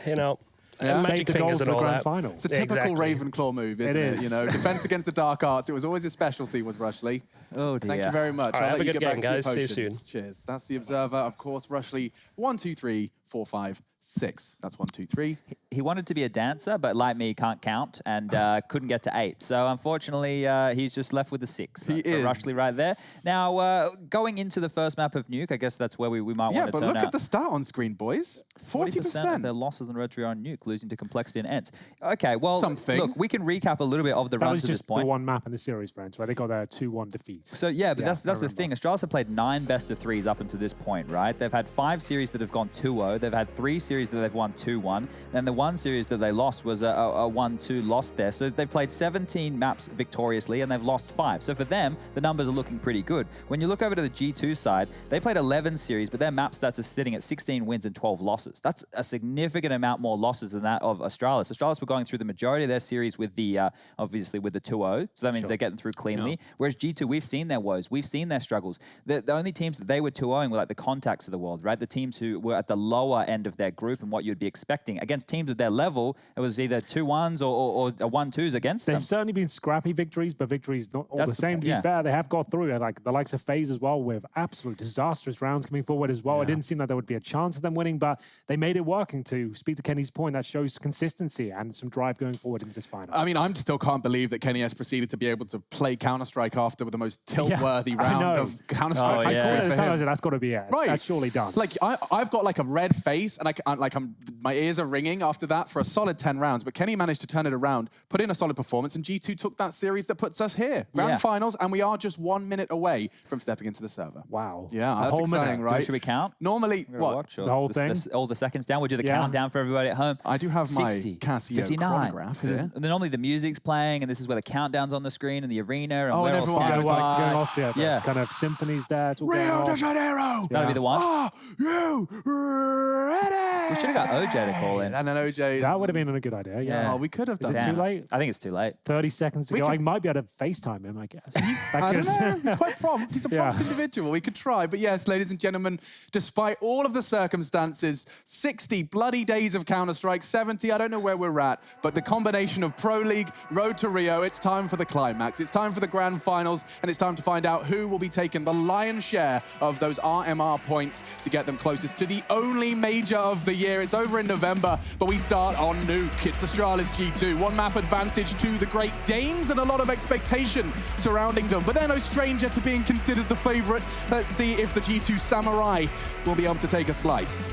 S13: you know.
S22: Save the goal for the grand final.
S24: It's a typical Ravenclaw move, isn't it? You know, defense against the dark arts. It was always a specialty, was Rushley.
S21: Oh dear.
S24: Thank you very much.
S13: All right,
S24: I'll let you get back to your
S13: guys. See you
S24: potions.
S13: soon.
S24: Cheers. That's the Observer, of course. Rushley 1, 2, 3, 4, 5, 6. That's 1, 2, 3.
S21: He wanted to be a dancer, but like me, can't count and couldn't get to 8. So unfortunately, he's just left with a 6.
S24: He is.
S21: Rushley right there. Now, going into the first map of Nuke, I guess that's where we might want to turn out.
S24: Yeah, but look at the start on screen, boys. 40%
S21: of their losses on Road to Rio on Nuke, losing to Complexity and Ents. Okay, well,
S24: Something.
S21: look, we can recap a little bit of the run to this point.
S22: That was just the one map in the series, friends, where they got their 2-1 defeat.
S21: So yeah, but that's the thing. Astralis have played 9 best-of-3s up until this point, right? They've had 5 series that have gone 2-0. They've had 3 series that they've won 2-1. And the 1 series that they lost was a 1-2 loss there. So they've played 17 maps victoriously, and they've lost 5. So for them, the numbers are looking pretty good. When you look over to the G2 side, they played 11 series, but their map stats are sitting at 16 wins and 12 losses. That's a significant amount more losses than that of Astralis. Astralis were going through the majority of their series with the, obviously with the 2-0. So that means they're getting through cleanly. Yeah. Whereas G2, we've seen their woes. We've seen their struggles. The only teams that they were 2-0ing were like the contacts of the world, right? The teams who were at the lower end of their group and what you'd be expecting. Against teams of their level, it was either 2-1s or 1-2s against them.
S22: They've certainly been scrappy victories, but victories not all the same. To be fair, they have got through it. Like the likes of FaZe as well, with absolute disastrous rounds coming forward as well. It didn't seem like there would be a chance of them winning, but they made it working. To speak to Kenny's point, that shows consistency and some drive going forward into this final.
S24: I mean, I still can't believe that Kenny S proceeded to be able to play Counter-Strike after with the most tilt-worthy round of Counter-Strike history for him.
S22: That's got to be it.
S24: Right.
S22: That's surely done.
S24: Like, I've got like a red face, and my ears are ringing after that for a solid 10 rounds, but Kenny managed to turn it around, put in a solid performance, and G2 took that series that puts us here. Grand finals, and we are just 1 minute away from stepping into the server.
S22: Wow.
S24: Yeah, that's exciting, right?
S21: Should we count?
S24: Normally, what?
S22: The whole thing?
S21: All the seconds down. We'll do the countdown for everybody at home.
S24: I do have my
S21: 60,
S24: Casio
S21: 59,
S24: chronograph here.
S21: And then normally the music's playing, and this is where the countdown's on the screen and the arena. And
S24: and everyone goes
S22: going off. Yeah. Kind of symphonies there.
S24: Rio de Janeiro!
S21: That'll be the one.
S24: Are you ready?
S21: We should have got OJ to call in.
S24: And then OJ...
S22: That would have been a good idea,
S24: Oh, we could have done
S22: Is it
S24: that.
S22: too late?
S21: I think it's too late.
S22: 30 seconds to go. I might be able to FaceTime him, I guess.
S24: I don't know. He's quite prompt. He's a prompt individual. We could try. But yes, ladies and gentlemen, despite all of the circumstances, 60 bloody days of Counter-Strike, 70, I don't know where we're at, but the combination of Pro League, Road to Rio, it's time for the climax. It's time for the grand finals, and it's time to find out who will be taking the lion's share of those RMR points to get them closest to the only major of the year. It's over in November, but we start on Nuke. It's Astralis G2. 1 map advantage to the Great Danes and a lot of expectation surrounding them, but they're no stranger to being considered the favorite. Let's see if the G2 Samurai will be able to take a slice.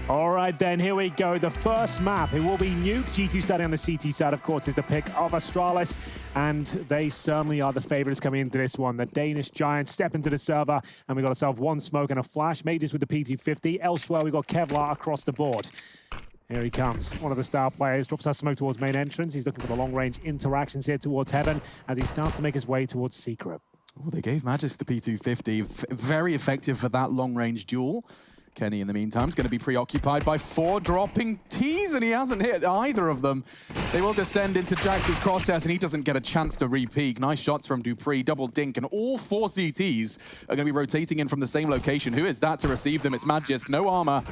S22: All right, then, here we go. The first map, it will be Nuke. G2 starting on the CT side, of course, is the pick of Astralis, and they certainly are the favorites coming into this one. The Danish Giants step into the server, and we got ourselves 1 smoke and a flash. Majors with the P250. Elsewhere, we got Kevlar across the board. Here he comes, one of the star players, drops that smoke towards main entrance. He's looking for the long-range interactions here towards Heaven as he starts to make his way towards Secret.
S24: Oh, they gave Magis the P250. Very effective for that long-range duel. Kenny, in the meantime, is going to be preoccupied by 4 dropping Ts, and he hasn't hit either of them. They will descend into Jax's crosshairs, and he doesn't get a chance to re-peek. Nice shots from Dupree, double dink, and all 4 CTs are going to be rotating in from the same location. Who is that to receive them? It's Magisk, no armor,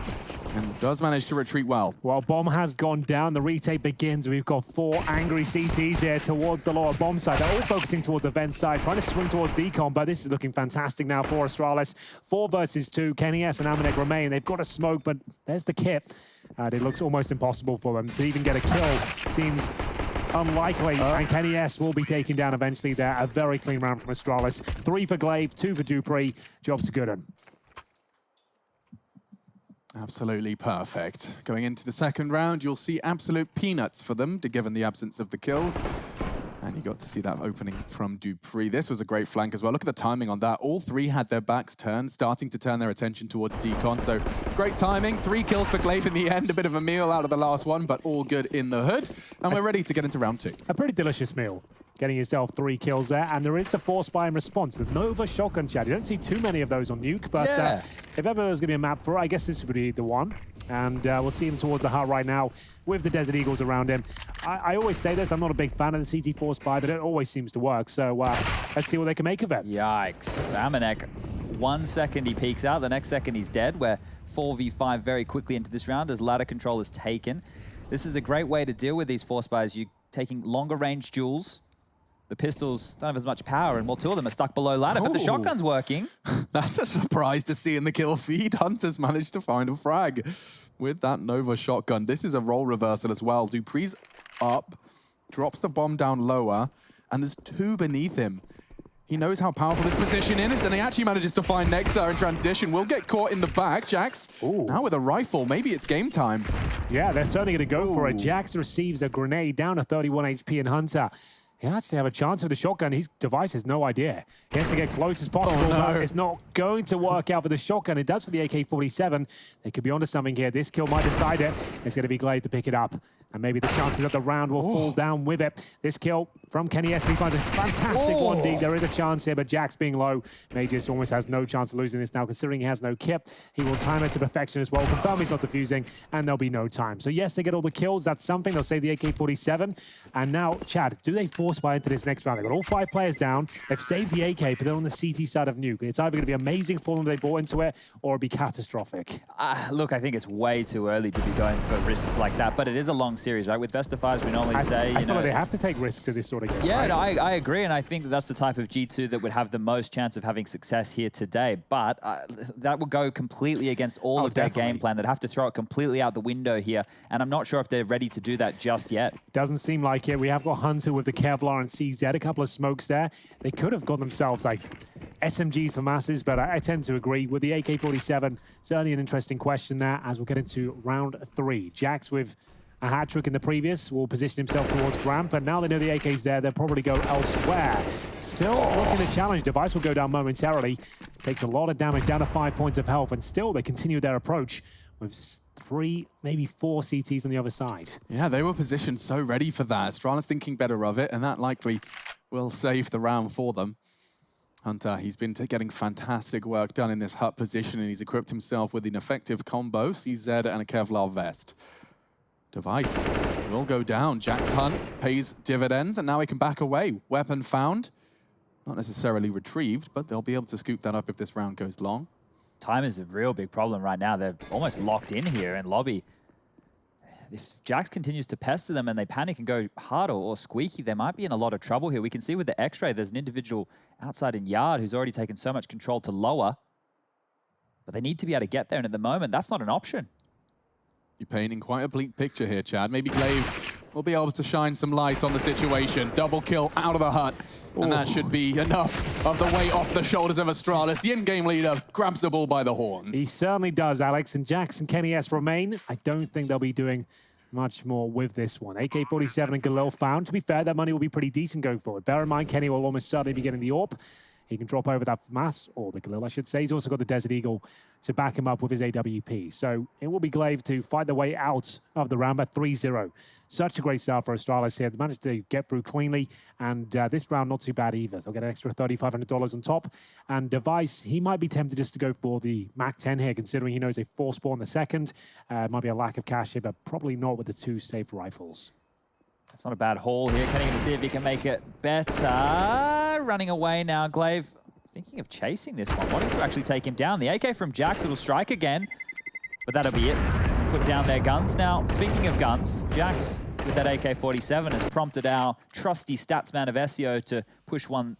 S24: and does manage to retreat well.
S22: Well, bomb has gone down. The retake begins. We've got 4 angry CTs here towards the lower bomb side. They're all focusing towards the vent side, trying to swing towards Decon, but this is looking fantastic now for Astralis. 4 versus 2. Kenny S and Amanek remain. They've got a smoke, but there's the kit. It looks almost impossible for them to even get a kill. Seems unlikely, and Kenny S will be taken down eventually there. A very clean round from Astralis. 3 for Glaive, 2 for Dupree. Job's good.
S24: Absolutely perfect. Going into the second round, you'll see absolute peanuts for them, given the absence of the kills. And you got to see that opening from Dupree. This was a great flank as well. Look at the timing on that. All 3 had their backs turned, starting to turn their attention towards Decon. So great timing. 3 kills for Glaive in the end. A bit of a meal out of the last one, but all good in the hood. And we're ready to get into round 2.
S22: A pretty delicious meal. Getting yourself 3 kills there, and there is the force buy in response. The Nova shotgun, Chad. You don't see too many of those on Nuke, but if ever there's going to be a map for it, I guess this would be the one. And we'll see him towards the hut right now with the Desert Eagles around him. I always say this, I'm not a big fan of the CT force buy, but it always seems to work. So let's see what they can make of it.
S21: Yikes. Amanek, 1 second he peeks out, the next second he's dead. We're 4v5 very quickly into this round as ladder control is taken. This is a great way to deal with these force buys. You're taking longer range duels, The pistols don't have as much power, and well, two of them are stuck below ladder, but the shotgun's working.
S24: That's a surprise to see in the kill feed. Hunter's managed to find a frag with that Nova shotgun. This is a role reversal as well. Dupree's up, drops the bomb down lower, and there's two beneath him. He knows how powerful this position is, and he actually manages to find Nexa in transition. Will get caught in the back. Jax now with a rifle. Maybe it's game time.
S22: Yeah, they're certainly going to go for it. Jax receives a grenade down to 31 HP in Hunter. He actually have a chance with the shotgun. His device has no idea. He has to get close as possible. But it's not going to work out for the shotgun. It does for the AK-47. They could be onto something here. This kill might decide it. It's going to be Glade to pick it up. And maybe the chances that the round will fall down with it. This kill from Kenny S. We find a fantastic 1D. There is a chance here, but Jax being low, Magus almost has no chance of losing this now, considering he has no kip. He will time it to perfection as well. Confirm he's not defusing, and there'll be no time. So yes, they get all the kills. That's something. They'll save the AK-47. And now, Chad, do they force buy into this next round? They've got all 5 players down. They've saved the AK, but they're on the CT side of Nuke. It's either going to be amazing for them they bought into it, or it'll be catastrophic.
S21: Look, I think it's way too early to be going for risks like that, but it is a long series, right? With best of fives, we normally say,
S22: I feel like they have to take risks to this sort of game.
S21: Yeah,
S22: right?
S21: no, I agree, and I think that that's the type of G2 that would have the most chance of having success here today, but that would go completely against all of their game plan. They'd have to throw it completely out the window here, and I'm not sure if they're ready to do that just yet.
S22: Doesn't seem like it. We have got Hunter with the Kevlar and CZ, a couple of smokes there. They could have got themselves like SMGs for masses, but I tend to agree with the AK-47. Certainly an interesting question there as we'll get into round 3. Jax with a hat trick in the previous will position himself towards Gramp, and now they know the AK's there, they'll probably go elsewhere. Still looking to challenge. Device will go down momentarily. Takes a lot of damage, down to 5 points of health, and still they continue their approach with 3, maybe 4 CTs on the other side.
S24: Yeah, they were positioned so ready for that. Astralis thinking better of it, and that likely will save the round for them. Hunter, he's been getting fantastic work done in this hut position, and he's equipped himself with an effective combo, CZ and a Kevlar vest. Device will go down. Jax Hunt pays dividends, and now he can back away. Weapon found. Not necessarily retrieved, but they'll be able to scoop that up if this round goes long.
S21: Time is a real big problem right now. They're almost locked in here in lobby. If Jax continues to pester them and they panic and go hard or squeaky, they might be in a lot of trouble here. We can see with the X-ray, there's an individual outside in yard who's already taken so much control to lower. But they need to be able to get there, and at the moment, that's not an option.
S24: You're painting quite a bleak picture here, Chad. Maybe Glaive will be able to shine some light on the situation. Double kill out of the hut. And that should be enough of the weight off the shoulders of Astralis. The in-game leader grabs the ball by the horns.
S22: He certainly does, Alex. And Jax and Kenny S remain. I don't think they'll be doing much more with this one. AK-47 and Galil found. To be fair, that money will be pretty decent going forward. Bear in mind, Kenny will almost certainly be getting the AWP. He can drop over that FAMAS, or the Galil, I should say. He's also got the Desert Eagle to back him up with his AWP. So it will be Glaive to fight their way out of the round by 3-0. Such a great start for Astralis here. They managed to get through cleanly, and this round not too bad either. They'll get an extra $3,500 on top. And Device, he might be tempted just to go for the MAC-10 here, considering he knows a 4 in the second. Might be a lack of cash here, but probably not with the 2 safe rifles.
S21: It's not a bad haul here. Kenny to see if he can make it better. Running away now, Glaive. Thinking of chasing this one, wanting to actually take him down. The AK from Jax, it'll strike again, but that'll be it. Put down their guns. Now, speaking of guns, Jax with that AK-47 has prompted our trusty statsman of SEO to push one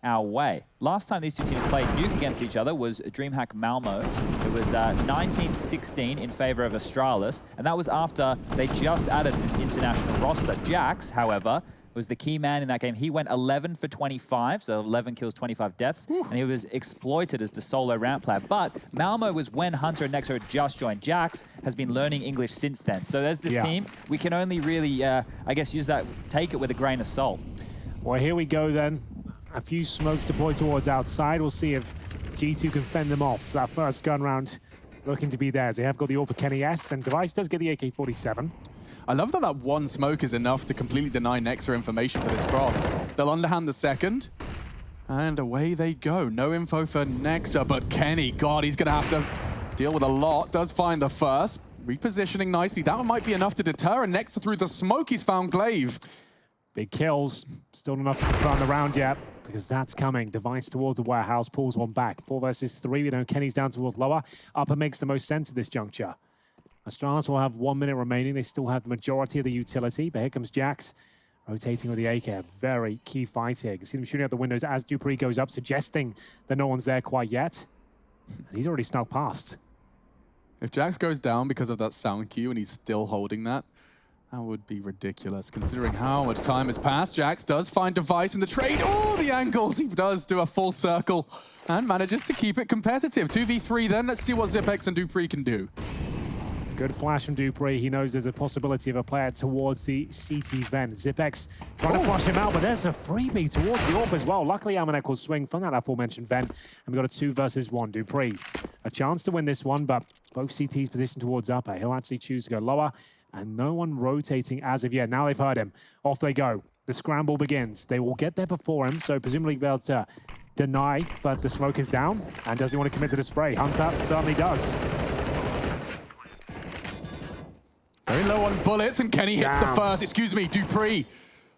S21: our way. Last time these two teams played Nuke against each other was DreamHack Malmo. It was 19-16 in favor of Astralis, and that was after they just added this international roster. Jax, however, was the key man in that game. He went 11 for 25, so 11 kills, 25 deaths, and he was exploited as the solo ramp player. But Malmo was when Hunter and Nexo had just joined. Jax has been learning English since then. So there's this team. We can only really, I guess, take it with a grain of salt.
S22: Well, here we go then. A few smokes deployed towards outside. We'll see if G2 can fend them off. That first gun round looking to be theirs. They have got the AWP for Kenny S, and Device does get the AK-47.
S24: I love that one smoke is enough to completely deny Nexa information for this cross. They'll underhand the second, and away they go. No info for Nexa, but Kenny, God, he's going to have to deal with a lot. Does find the first. Repositioning nicely. That might be enough to deter, and Nexa through the smoke, he's found Glaive.
S22: Big kills. Still not enough to confirm the round yet, because that's coming. Device towards the warehouse, pulls one back. 4 versus 3. We know Kenny's down towards lower. Upper makes the most sense at this juncture. Astralis will have 1 minute remaining. They still have the majority of the utility, but here comes Jax. Rotating with the AK, a very key fight here. You can see them shooting out the windows as Dupree goes up, suggesting that no one's there quite yet. And he's already snuck past.
S24: If Jax goes down because of that sound cue and he's still holding that, that would be ridiculous, considering how much time has passed. Jax does find Device in the trade. Oh, the angles! He does do a full circle and manages to keep it competitive. 2v3 then. Let's see what Zipex and Dupree can do.
S22: Good flash from Dupree. He knows there's a possibility of a player towards the CT vent. Zipex trying to flush him out, but there's a freebie towards the AWP as well. Luckily, Amanek will swing from that aforementioned vent, and we've got a 2 versus 1. Dupree, a chance to win this one, but both CTs positioned towards upper. He'll actually choose to go lower, and no one rotating as of yet. Now they've heard him. Off they go. The scramble begins. They will get there before him, so presumably be able to deny, but the smoke is down. And does he want to commit to the spray? Hunter certainly does.
S24: Very low on bullets, and Kenny hits the first. Excuse me, Dupree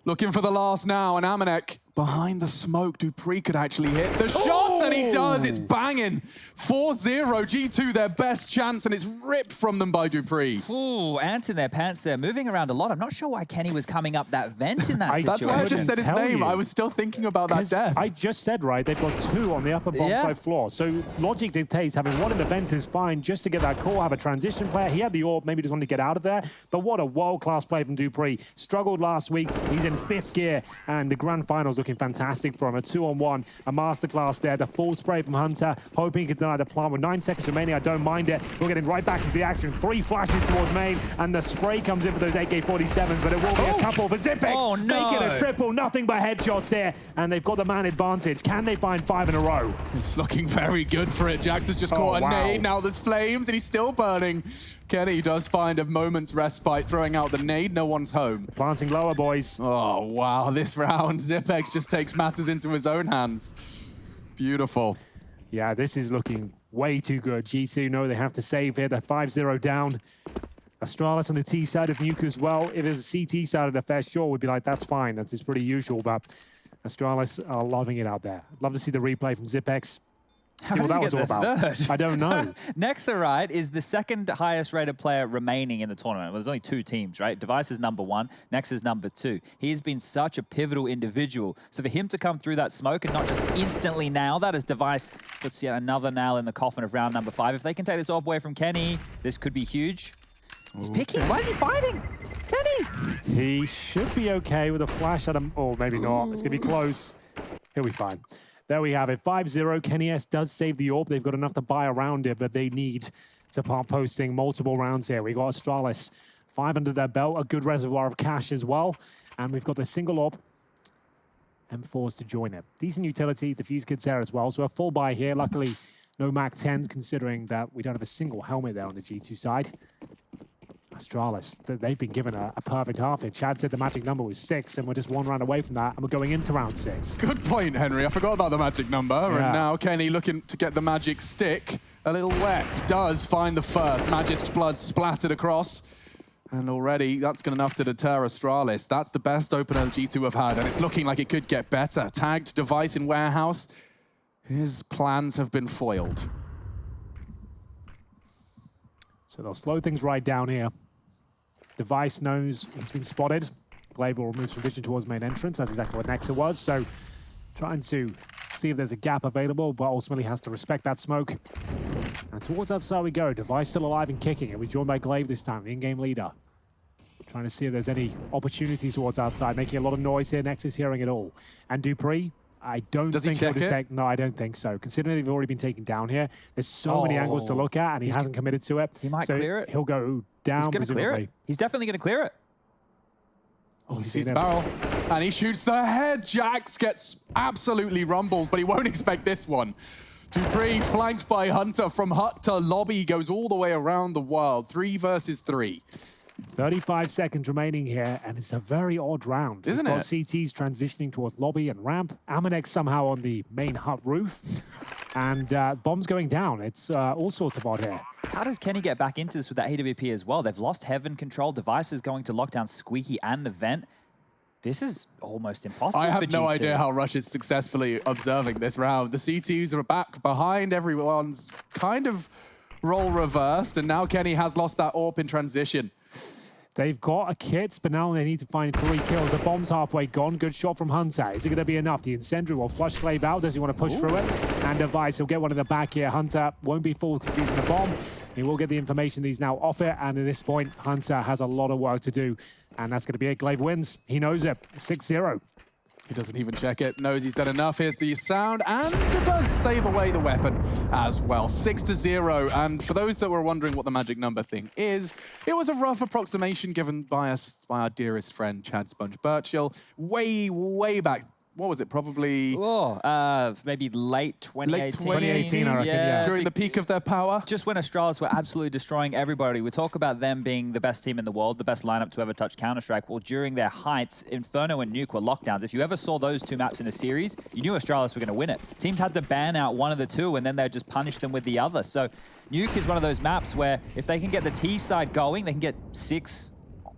S24: looking for the last now, and Amanek behind the smoke. Dupree could actually hit the shot, and he does. It's banging. 4-0, G2 their best chance, and it's ripped from them by Dupree.
S21: Ooh, ants in their pants. They're moving around a lot. I'm not sure why Kenny was coming up that vent in that situation.
S24: That's why I just said his name. I was still thinking about that death.
S22: I just said, right, they've got 2 on the upper bomb side floor. So logic dictates having 1 in the vent is fine just to get that call, have a transition player. He had the AWP, maybe just wanted to get out of there. But what a world-class play from Dupree. Struggled last week. He's in 5th gear, and the grand finals looking fantastic for him. A 2-on-1, a masterclass there. The full spray from Hunter, hoping he could deny the plant. With 9 seconds remaining, I don't mind it. We're getting right back into the action. 3 flashes towards main, and the spray comes in for those AK-47s, but it will be a couple for Zipex.
S21: Oh, no.
S22: Make it a triple, nothing but headshots here, and they've got the man advantage. Can they find 5 in a row?
S24: It's looking very good for it. Jax has just caught a nade. Now there's flames, and he's still burning. Kenny does find a moment's respite, throwing out the nade. No one's home.
S22: Planting lower, boys.
S24: Oh, wow. This round, Zipex just takes matters into his own hands. Beautiful.
S22: Yeah, this is looking way too good. G2 know they have to save here. They're 5-0 down. Astralis on the T side of Nuke as well. If there's a CT side of the fair, sure, we'd be like, that's fine. That is pretty usual, but Astralis are loving it out there. Love to see the replay from Zipex. See what that was all about. I don't know.
S21: Nexa, right, is the 2nd highest rated player remaining in the tournament. Well, there's only 2 teams, right? Device is number 1, Nexa is number 2. He's been such a pivotal individual. So for him to come through that smoke and not just instantly nail that as Device puts yet another nail in the coffin of round number 5. If they can take this AWP away from Kenny, this could be huge. He's picking. Why is he fighting? Kenny!
S22: He should be okay with a flash at him. Or maybe not. It's going to be close. He'll be fine. There we have it, 5-0. Kenny S does save the AWP. They've got enough to buy around it, but they need to start posting multiple rounds here. We got Astralis, 5 under their belt, a good reservoir of cash as well. And we've got the single AWP, M4s to join it. Decent utility, defuse kits there as well. So a full buy here. Luckily, no MAC 10s, considering that we don't have a single helmet there on the G2 side. Astralis, they've been given a perfect half here. Chad said the magic number was 6, and we're just 1 round away from that, and we're going into round 6.
S24: Good point, Henry. I forgot about the magic number. Yeah. And now Kenny looking to get the magic stick. A little wet. Does find the first. Magic's blood splattered across. And already, that's good enough to deter Astralis. That's the best opener G2 have had, and it's looking like it could get better. Tagged Device in warehouse. His plans have been foiled.
S22: So they'll slow things right down here. Device knows he's been spotted. Glaive will remove some vision towards main entrance. That's exactly what Nexa was. So trying to see if there's a gap available, but ultimately has to respect that smoke. And towards that side we go. Device still alive and kicking. And we're joined by Glaive this time, the in-game leader. Trying to see if there's any opportunities towards outside. Making a lot of noise here. Nexa's hearing it all. And Dupree, I don't think he'll detect. No, I don't think so. Considering they've already been taken down here, there's so many angles to look at, and he hasn't committed to it.
S21: He might clear it.
S22: He'll go down.
S21: He's going to clear it. He's definitely going to clear it.
S24: Oh, he sees the barrel, and he shoots the head. Jax gets absolutely rumbled, but he won't expect this one. Dupree flanked by Hunter from hut to lobby, goes all the way around the world. 3 versus 3.
S22: 35 seconds remaining here, and it's a very odd round.
S24: Isn't it?
S22: CTs transitioning towards lobby and ramp. Amanek somehow on the main hut roof. And bombs going down. It's all sorts of odd here.
S21: How does Kenny get back into this with that AWP as well? They've lost Heaven control. Devices going to lock down Squeaky and the vent. This is almost impossible.
S24: I
S21: for
S24: have no
S21: G2.
S24: idea how Rush is successfully observing this round. The CTs are back behind everyone's kind of role reversed, and now Kenny has lost that AWP in transition.
S22: They've got a kit, but now they need to find 3 kills. The bomb's halfway gone. Good shot from Hunter. Is it going to be enough? The incendiary will flush Clave out. Does he want to push through it? And Device, he'll get one in the back here. Hunter won't be full using the bomb. He will get the information he's now off it. And at this point, Hunter has a lot of work to do. And that's going to be it. Clave wins. He knows it. 6-0.
S24: He doesn't even check it, knows he's done enough. Here's the sound, and it does save away the weapon as well. 6-0, and for those that were wondering what the magic number thing is, it was a rough approximation given by us, by our dearest friend, Chad Sponge Birchill, way back. What was it, probably?
S21: Maybe late 2018.
S22: Late 2018, I reckon, yeah.
S24: During the peak of their power?
S21: Just when Astralis were absolutely destroying everybody. We talk about them being the best team in the world, the best lineup to ever touch Counter-Strike. Well, during their heights, Inferno and Nuke were lockdowns. If you ever saw those 2 maps in a series, you knew Astralis were going to win it. Teams had to ban out one of the 2, and then they'd just punish them with the other. So Nuke is one of those maps where if they can get the T side going, they can get 6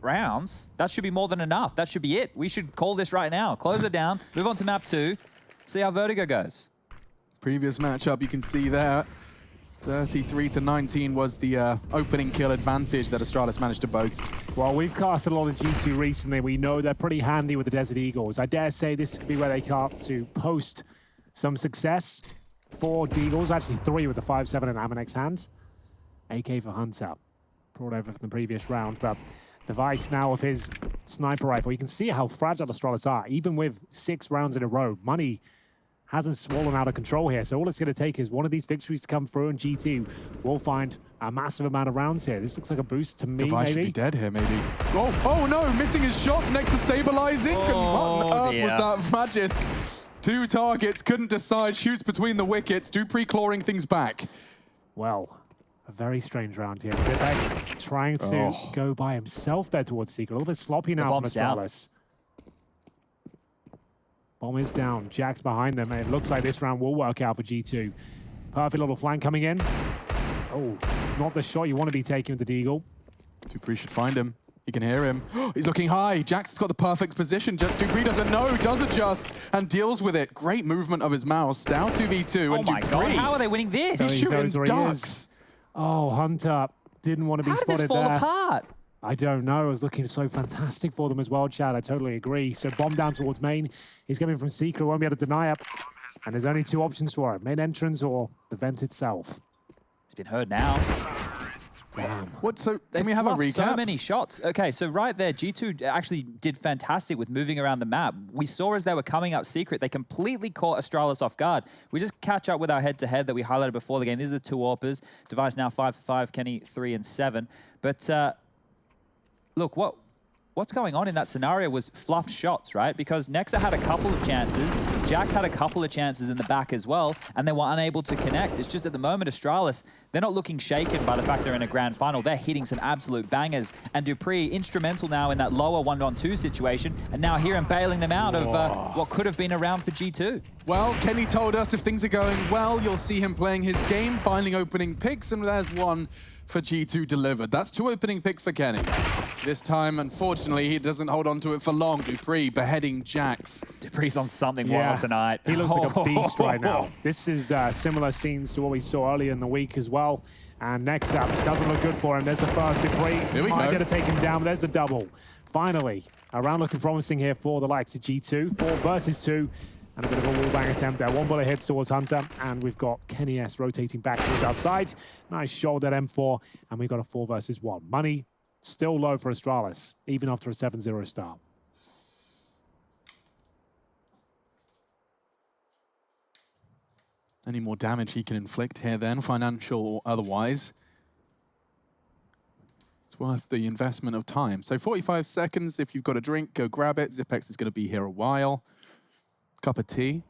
S21: rounds. That should be more than enough. That should be it. We should call this right now. Close it down, move on to map 2, see how Vertigo goes.
S24: Previous matchup, you can see there, 33-19 was the opening kill advantage that Astralis managed to boast.
S22: Well, we've cast a lot of G2 recently. We know they're pretty handy with the Desert Eagles. I dare say this could be where they start to post some success. 4 Deagles, actually 3 with the 5-7 in Amanex hand. AK for Hunter. Brought over from the previous round, but Device now with his sniper rifle. You can see how fragile Astralis are. Even with 6 rounds in a row, money hasn't swollen out of control here. So all it's going to take is one of these victories to come through, and G2 will find a massive amount of rounds here. This looks like a boost to me,
S24: Device
S22: maybe.
S24: should be dead here, maybe. Oh no, missing his shots, next to stabilizing. What on earth was that Magisk? 2 targets, couldn't decide, shoots between the wickets, Dupree clawing things back.
S22: Well, a very strange round here. Zipex trying to go by himself there towards Secret. A little bit sloppy now from Astralis. Bomb is down. Jack's behind them. It looks like this round will work out for G2. Perfect little flank coming in. Oh, not the shot you want to be taking with the Deagle.
S24: Dupree should find him. He can hear him. He's looking high. Jack's got the perfect position. Dupree doesn't know, does adjust, and deals with it. Great movement of his mouse. Down 2v2.
S21: Oh my God, how are they winning this?
S24: He's shooting ducks.
S22: Oh, Hunter didn't want to be spotted there.
S21: How did this fall apart?
S22: I don't know. It was looking so fantastic for them as well, Chad. I totally agree. So bomb down towards main. He's coming from Secret. Won't be able to deny it. And there's only 2 options for him. Main entrance or the vent itself.
S21: It's been heard now.
S22: Damn.
S24: What? So can we have a recap?
S21: So many shots. Okay, so right there, G2 actually did fantastic with moving around the map. We saw as they were coming up Secret, they completely caught Astralis off guard. We just catch up with our head-to-head that we highlighted before the game. These are the 2 AWPers. Device now 5-5, Kenny 3 and 7. But look, what's going on in that scenario was fluffed shots, right? Because Nexa had a couple of chances, Jax had a couple of chances in the back as well, and they were unable to connect. It's just at the moment, Astralis, they're not looking shaken by the fact they're in a grand final. They're hitting some absolute bangers, and Dupree, instrumental now in that lower 1-on-2 situation, and now here and bailing them out of what could have been a round for G2.
S24: Well, Kenny told us if things are going well, you'll see him playing his game, finding opening picks, and there's one for G2 delivered. That's 2 opening picks for Kenny. This time, unfortunately, he doesn't hold on to it for long. Dupree beheading Jax.
S21: Dupree's on something wild tonight.
S22: He looks like a beast right now. This is similar scenes to what we saw earlier in the week as well. And next up, doesn't look good for him. There's the first Dupree.
S24: Here we
S22: Might
S24: go.
S22: get to take him down, but there's the double. Finally, a round looking promising here for the likes of G2. 4 versus 2. And a bit of a wallbang attempt there. 1 bullet hits towards Hunter. And we've got Kenny S rotating back towards outside. Nice shot at M4. And we've got a 4 versus 1. Money still low for Astralis, even after a 7-0 start.
S24: Any more damage he can inflict here then, financial or otherwise. It's worth the investment of time. So 45 seconds, if you've got a drink, go grab it. Zipex is going to be here a while. Cup of tea.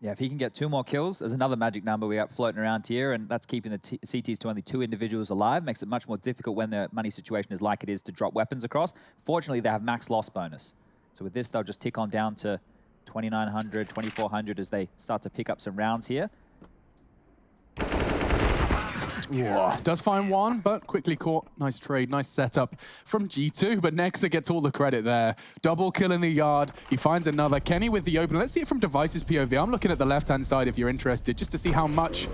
S21: Yeah, if he can get 2 more kills, there's another magic number we got floating around here, and that's keeping the CTs to only 2 individuals alive. Makes it much more difficult when the money situation is like it is to drop weapons across. Fortunately, they have max loss bonus. So with this, they'll just tick on down to 2,900, 2,400 as they start to pick up some rounds here.
S24: Yeah. Does find 1, but quickly caught. Nice trade, nice setup from G2, but Nexa gets all the credit there. Double kill in the yard. He finds another. Kenny with the open. Let's see it from Device's POV. I'm looking at the left-hand side if you're interested, just to see how much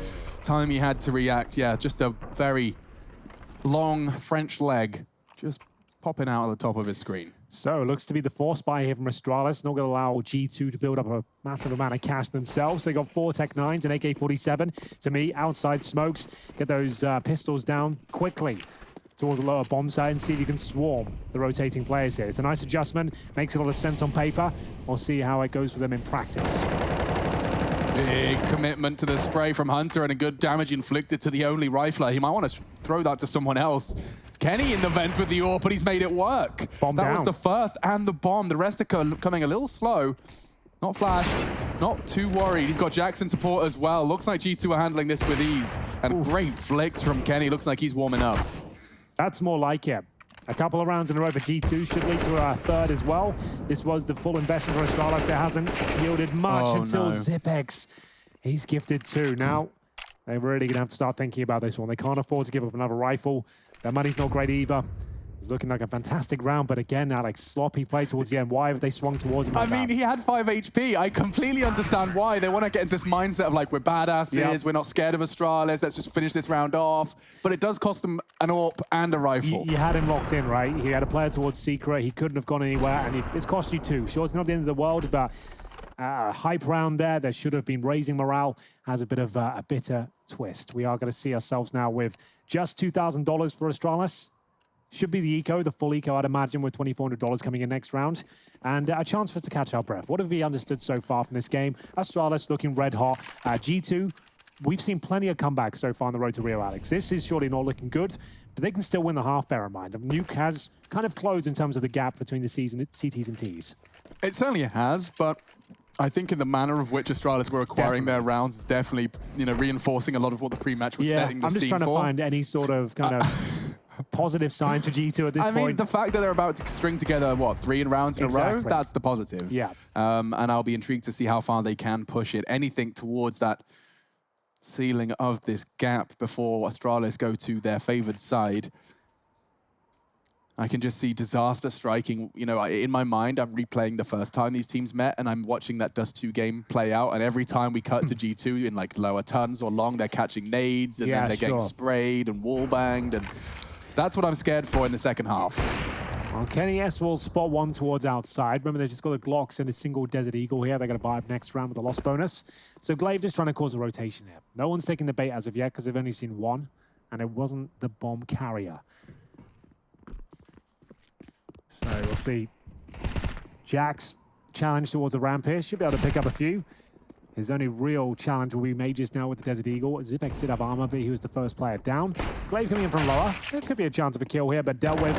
S24: time he had to react. Yeah, just a very long French leg. Just popping out at the top of his screen.
S22: So it looks to be the force buy here from Astralis. Not going to allow G2 to build up a massive amount of cash themselves. They got 4 Tech 9s and AK-47. To me, outside smokes. Get those pistols down quickly towards the lower bomb site and see if you can swarm the rotating players here. It's a nice adjustment. Makes a lot of sense on paper. We'll see how it goes for them in practice.
S24: Big commitment to the spray from Hunter and a good damage inflicted to the only rifler. He might want to throw that to someone else. Kenny in the vent with the AWP, but he's made it work.
S22: Bomb
S24: that
S22: down.
S24: was the first and the bomb. The rest are coming a little slow. Not flashed, not too worried. He's got Jackson support as well. Looks like G2 are handling this with ease. And great flicks from Kenny. Looks like he's warming up.
S22: That's more like it. A couple of rounds in a row for G2 should lead to a third as well. This was the full investment for Astralis. It hasn't yielded much until Zipex. He's gifted 2. Now, they're really going to have to start thinking about this one. They can't afford to give up another rifle. Their money's not great either. It's looking like a fantastic round, but again, Alex, sloppy play towards the end. Why have they swung towards him like
S24: I mean, he had 5 HP. I completely understand why. They want to get into this mindset of like, we're badasses, we're not scared of Astralis, let's just finish this round off. But it does cost them an AWP and a rifle.
S22: You had him locked in, right? He had a player towards Secret. He couldn't have gone anywhere, and it's cost you 2. Sure, it's not the end of the world, but hype round there. There should have been raising morale. Has a bit of a bitter twist. We are going to see ourselves now with just $2,000 for Astralis. Should be the eco, the full eco, I'd imagine, with $2,400 coming in next round. And a chance for us to catch our breath. What have we understood so far from this game? Astralis looking red hot. G2, we've seen plenty of comebacks so far on the road to Rio, Alex. This is surely not looking good, but they can still win the half, bear in mind. Nuke has kind of closed in terms of the gap between the CTs and Ts.
S24: It certainly has, but I think in the manner of which Astralis were acquiring their rounds is definitely, reinforcing a lot of what the pre-match was setting the scene for.
S22: I'm just trying to find any sort of kind of positive signs for G2 at this point.
S24: I mean, the fact that they're about to string together, 3 rounds in a row, that's the positive.
S22: Yeah.
S24: And I'll be intrigued to see how far they can push it. Anything towards that ceiling of this gap before Astralis go to their favored side. I can just see disaster striking. In my mind, I'm replaying the first time these teams met, and I'm watching that Dust 2 game play out. And every time we cut to G2 in like lower tons or long, they're catching nades, and then they're getting sprayed and wall banged, and that's what I'm scared for in the second half.
S22: Well, Kenny S will spot one towards outside. Remember, they've just got the Glocks and a single Desert Eagle here. They're going to buy up next round with a loss bonus. So Glaive just trying to cause a rotation here. No one's taking the bait as of yet because they've only seen one, and it wasn't the bomb carrier. So we'll see. Jack's challenge towards a ramp here. Should be able to pick up a few. His only real challenge will be made just now with the Desert Eagle. Zipex did have armor, but he was the first player down. Glaive coming in from lower. There could be a chance of a kill here, but dealt with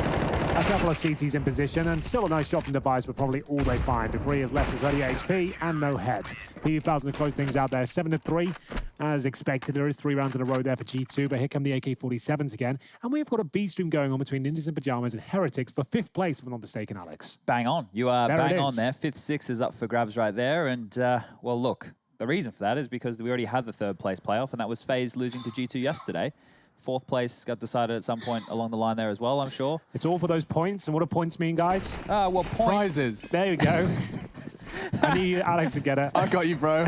S22: a couple of CTs in position, and still a nice shot from Device, but probably all they find. Debris is left with 30 HP and no head. PU1000 to close things out there. 7-3. As expected, there is 3 rounds in a row there for G2, but here come the AK-47s again. And we've got a B-stream going on between Ninjas in Pajamas and Heretics for 5th place, if I'm not mistaken, Alex.
S21: Bang on. You are bang on there. 5th, 6th is up for grabs right there. And, well, look, the reason for that is because we already had the 3rd place playoff, and that was FaZe losing to G2 yesterday. 4th place got decided at some point along the line there as well, I'm sure.
S22: It's all for those points. And what do points mean, guys?
S21: Well, points.
S24: Prizes.
S22: There you go. I knew Alex would get it.
S24: I got you, bro.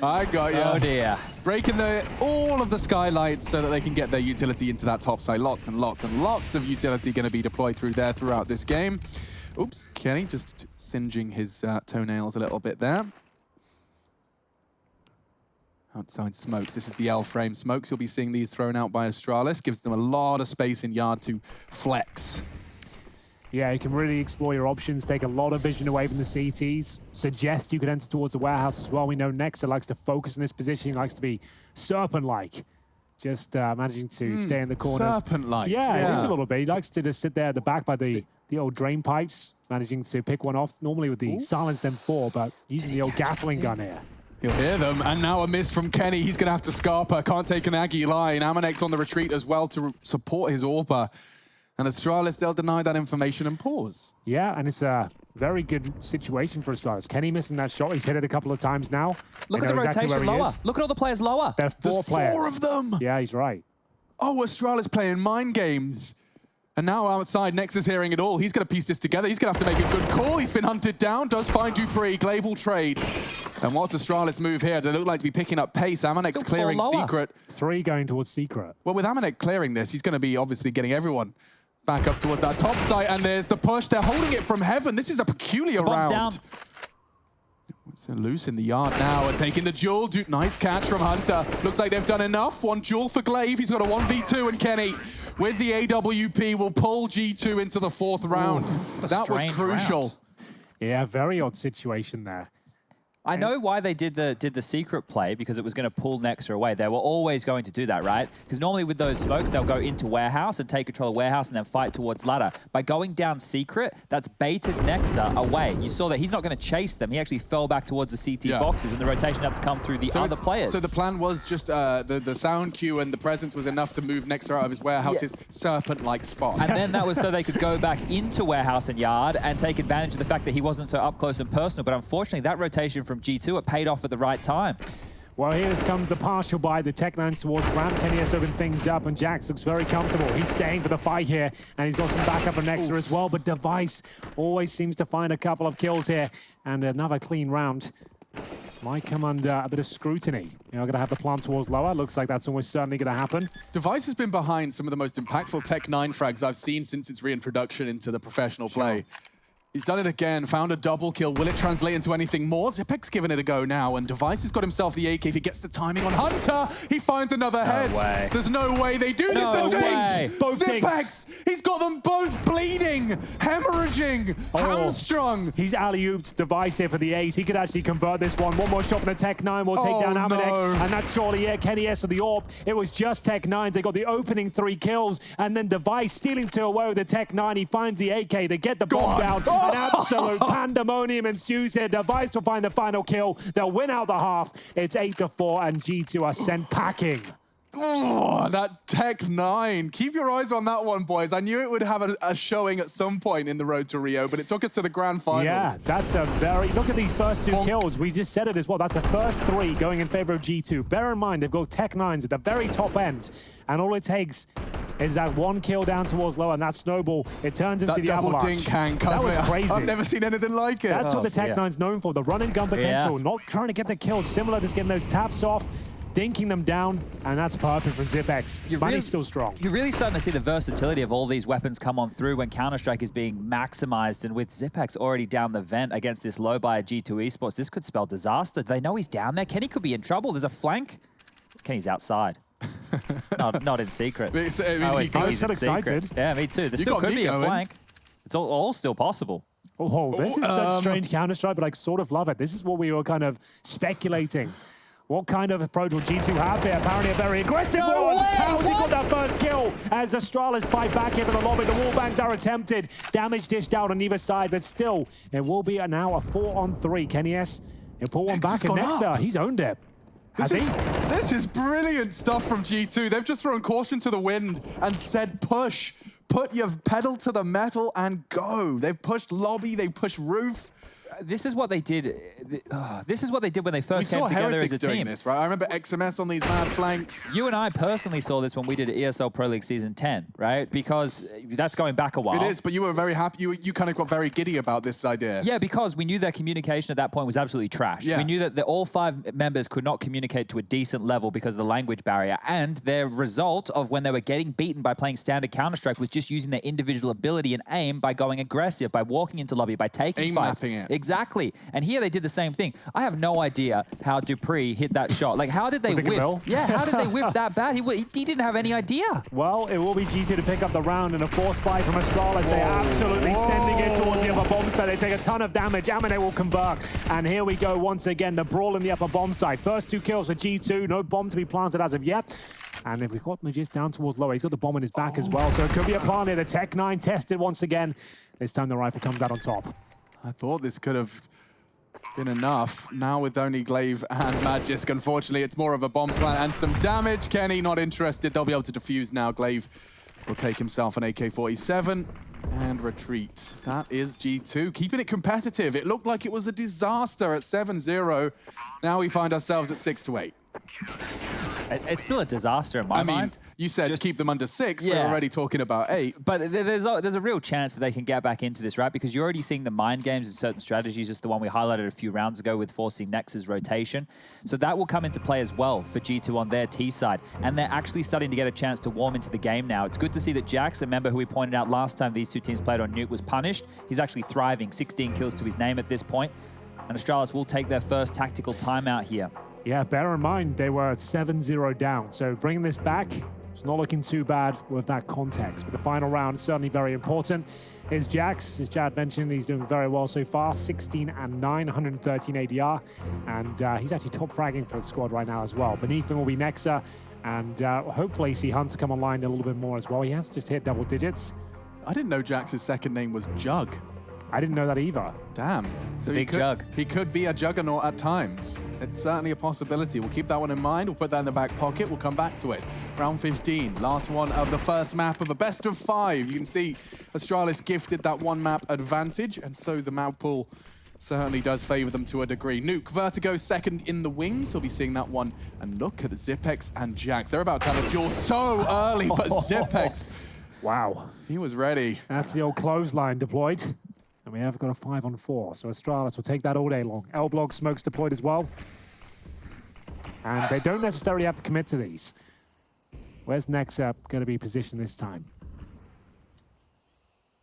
S24: I got you.
S21: Oh, dear.
S24: Breaking all of the skylights so that they can get their utility into that top side. Lots and lots and lots of utility going to be deployed through there throughout this game. Oops, Kenny just singeing his toenails a little bit there. Outside smokes. This is the L-frame smokes. You'll be seeing these thrown out by Astralis. Gives them a lot of space in yard to flex.
S22: Yeah, you can really explore your options, take a lot of vision away from the CTs. Suggest you could enter towards the warehouse as well. We know Nexter likes to focus in this position. He likes to be serpent-like. Just managing to stay in the corners.
S24: Serpent-like.
S22: Yeah, it is a little bit. He likes to just sit there at the back by the old drain pipes, managing to pick one off, normally with the silenced M4, but using the old Gatling gun here.
S24: You'll hear them, and now a miss from Kenny. He's going to have to scarper. Can't take an Aggie line. Amanex on the retreat as well to support his AWPer. And Astralis, they'll deny that information and pause.
S22: Yeah, and it's a very good situation for Astralis. Kenny missing that shot. He's hit it a couple of times now.
S21: Look at the rotation lower. Look at all the players lower.
S22: There are 4 players.
S24: 4 of them!
S22: Yeah, he's right.
S24: Oh, Astralis playing mind games. And now outside, Nex is hearing it all. He's going to piece this together. He's going to have to make a good call. He's been hunted down. Does find Dupree. Glaive will trade. And what's Astralis move here? They look like to be picking up pace. Amanex clearing Secret.
S22: 3 going towards Secret.
S24: Well, with Amanex clearing this, he's going to be obviously getting everyone Back up towards that top site, and there's the push. They're holding it from heaven. This is a peculiar round.
S21: Down.
S24: It's loose in the yard now and taking the Jewel. Nice catch from Hunter. Looks like they've done enough. One Jewel for Glaive. He's got a 1v2, and Kenny with the AWP will pull G2 into the 4th round. That was crucial.
S22: Round. Yeah, very odd situation there.
S21: I know why they did the secret play, because it was going to pull Nexa away. They were always going to do that, right? Because normally with those smokes, they'll go into warehouse and take control of warehouse and then fight towards ladder. By going down secret, that's baited Nexa away. You saw that he's not going to chase them. He actually fell back towards the CT boxes, and the rotation had to come through the other players.
S24: So the plan was just the sound cue and the presence was enough to move Nexa out of his warehouse's serpent-like spot.
S21: And then that was so they could go back into warehouse and yard and take advantage of the fact that he wasn't so up close and personal. But unfortunately, that rotation from G2, it paid off at the right time.
S22: Well, here comes the partial buy. The Tech-9s towards ramp. Kenny has to open things up, and Jax looks very comfortable. He's staying for the fight here, and he's got some backup from Nexa as well. But Device always seems to find a couple of kills here, and another clean round might come under a bit of scrutiny. You know, going to have the plant towards lower. Looks like that's almost certainly going to happen.
S24: Device has been behind some of the most impactful Tech-9 frags I've seen since its reintroduction into the professional play. He's done it again, found a double kill. Will it translate into anything more? Xyp9x giving it a go now, and Device has got himself the AK. If he gets the timing on Hunter, he finds another head.
S21: Way.
S24: There's no way they do this to Dinks! Xyp9x! He's got them both bleeding, hemorrhaging, hamstrung.
S22: He's alley-ooped Device here for the ace. He could actually convert this one. One more shot from the Tech-9 will take down Amanek, and that's surely it. Kenny S with the AWP. It was just Tech-9s. They got the opening 3 kills, and then Device stealing 2 away with the Tech-9. He finds the AK. They get the bomb down. An absolute pandemonium ensues here. Device will find the final kill. They'll win out the half. It's 8-4, and G2 are sent packing.
S24: Oh, that Tech-9. Keep your eyes on that one, boys. I knew it would have a showing at some point in the road to Rio, but it took us to the grand finals.
S22: Yeah, that's a very... Look at these first 2 kills. We just said it as well. That's the first 3 going in favor of G2. Bear in mind, they've got Tech-9s at the very top end, and all it takes is that 1 kill down towards low, and that snowball, it turns into the avalanche.
S24: That double dink hang cover.
S22: That was crazy.
S24: I've never seen anything like it.
S22: That's what the Tech-9's known for, the run-and-gun potential, not trying to get the kills, similar to getting those taps off, dinking them down, and that's perfect from Xyp9x. But he's still strong.
S21: You're really starting to see the versatility of all these weapons come on through when Counter-Strike is being maximized, and with Xyp9x already down the vent against this low by G2 Esports, this could spell disaster. They know he's down there. Kenny could be in trouble. There's a flank. Kenny's outside. not in secret.
S24: I mean,
S22: he's so excited.
S21: Yeah, me too. There still could be a flank. It's all still possible.
S22: Oh, this is such strange Counter-Strike, but I sort of love it. This is what we were kind of speculating. What kind of approach will G2 have here? Apparently a very aggressive one. How has he got that first kill? As Astralis fight back here for the lobby. The wallbangs are attempted. Damage dished out on either side, but still, it will be now a 4-on-3. Kenny S, he'll pull one back, and Nexa, he's owned it.
S24: This is brilliant stuff from G2. They've just thrown caution to the wind and said push. Put your pedal to the metal and go. They've pushed lobby, they've pushed roof.
S21: This is what they did. This is what they did when they first came together as a team.
S24: Doing this, right? I remember XMS on these mad flanks.
S21: You and I personally saw this when we did ESL Pro League Season 10, right? Because that's going back a while.
S24: It is, but you were very happy. You kind of got very giddy about this idea.
S21: Yeah, because we knew their communication at that point was absolutely trash.
S24: Yeah.
S21: We knew that all 5 members could not communicate to a decent level because of the language barrier, and their result of when they were getting beaten by playing standard Counter-Strike was just using their individual ability and aim by going aggressive, by walking into lobby, by taking fights.
S24: Aim mapping it.
S21: Exactly. And here they did the same thing. I have no idea how Dupree hit that shot. Like, how did they whiff? Yeah, how did they whiff that bad? He didn't have any idea.
S22: Well, it will be G2 to pick up the round, and a force buy from Astralis. They're absolutely sending it towards the upper bomb site. They take a ton of damage. Amanek will convert. And here we go once again, the brawl in the upper bomb site. First 2 kills for G2. No bomb to be planted as of yet. And if we've got Magis down towards lower, he's got the bomb in his back as well. So it could be a plant here. The Tech-9 tested once again. This time the rifle comes out on top.
S24: I thought this could have been enough. Now with only Glaive and Magisk, unfortunately, it's more of a bomb plant and some damage. Kenny not interested. They'll be able to defuse now. Glaive will take himself an AK-47 and retreat. That is G2, keeping it competitive. It looked like it was a disaster at 7-0. Now we find ourselves at 6-8.
S21: It's still a disaster in my mind.
S24: You said keep them under 6. Yeah. We're already talking about 8.
S21: But there's a real chance that they can get back into this, right? Because you're already seeing the mind games and certain strategies, just the one we highlighted a few rounds ago with forcing Nex's rotation. So that will come into play as well for G2 on their T side. And they're actually starting to get a chance to warm into the game now. It's good to see that Jax, a member who we pointed out last time these two teams played on Nuke, was punished. He's actually thriving, 16 kills to his name at this point. And Astralis will take their first tactical timeout here.
S22: Yeah, bear in mind, they were 7-0 down. So bringing this back, it's not looking too bad with that context. But the final round is certainly very important. Is Jax, as Chad mentioned, he's doing very well so far. 16 and 9, 113 ADR. And he's actually top fragging for the squad right now as well. Beneath him will be Nexa. And hopefully see Hunter come online a little bit more as well. He has just hit double digits.
S24: I didn't know Jax's second name was Jug.
S22: I didn't know that either.
S24: Damn. So
S21: Big Jug.
S24: He could be a juggernaut at times. It's certainly a possibility. We'll keep that one in mind. We'll put that in the back pocket. We'll come back to it. Round 15, last one of the first map of a best of 5. You can see Astralis gifted that one map advantage, and so the map pool certainly does favor them to a degree. Nuke, Vertigo second in the wings. We'll be seeing that one. And look at Zipex and Jax. They're about to have a duel so early, but Zipex,
S22: wow,
S24: he was ready.
S22: That's the old clothesline deployed. And we have got a 5-on-4, so Astralis will take that all day long. L-Block smokes deployed as well. And they don't necessarily have to commit to these. Where's Nexa going to be positioned this time?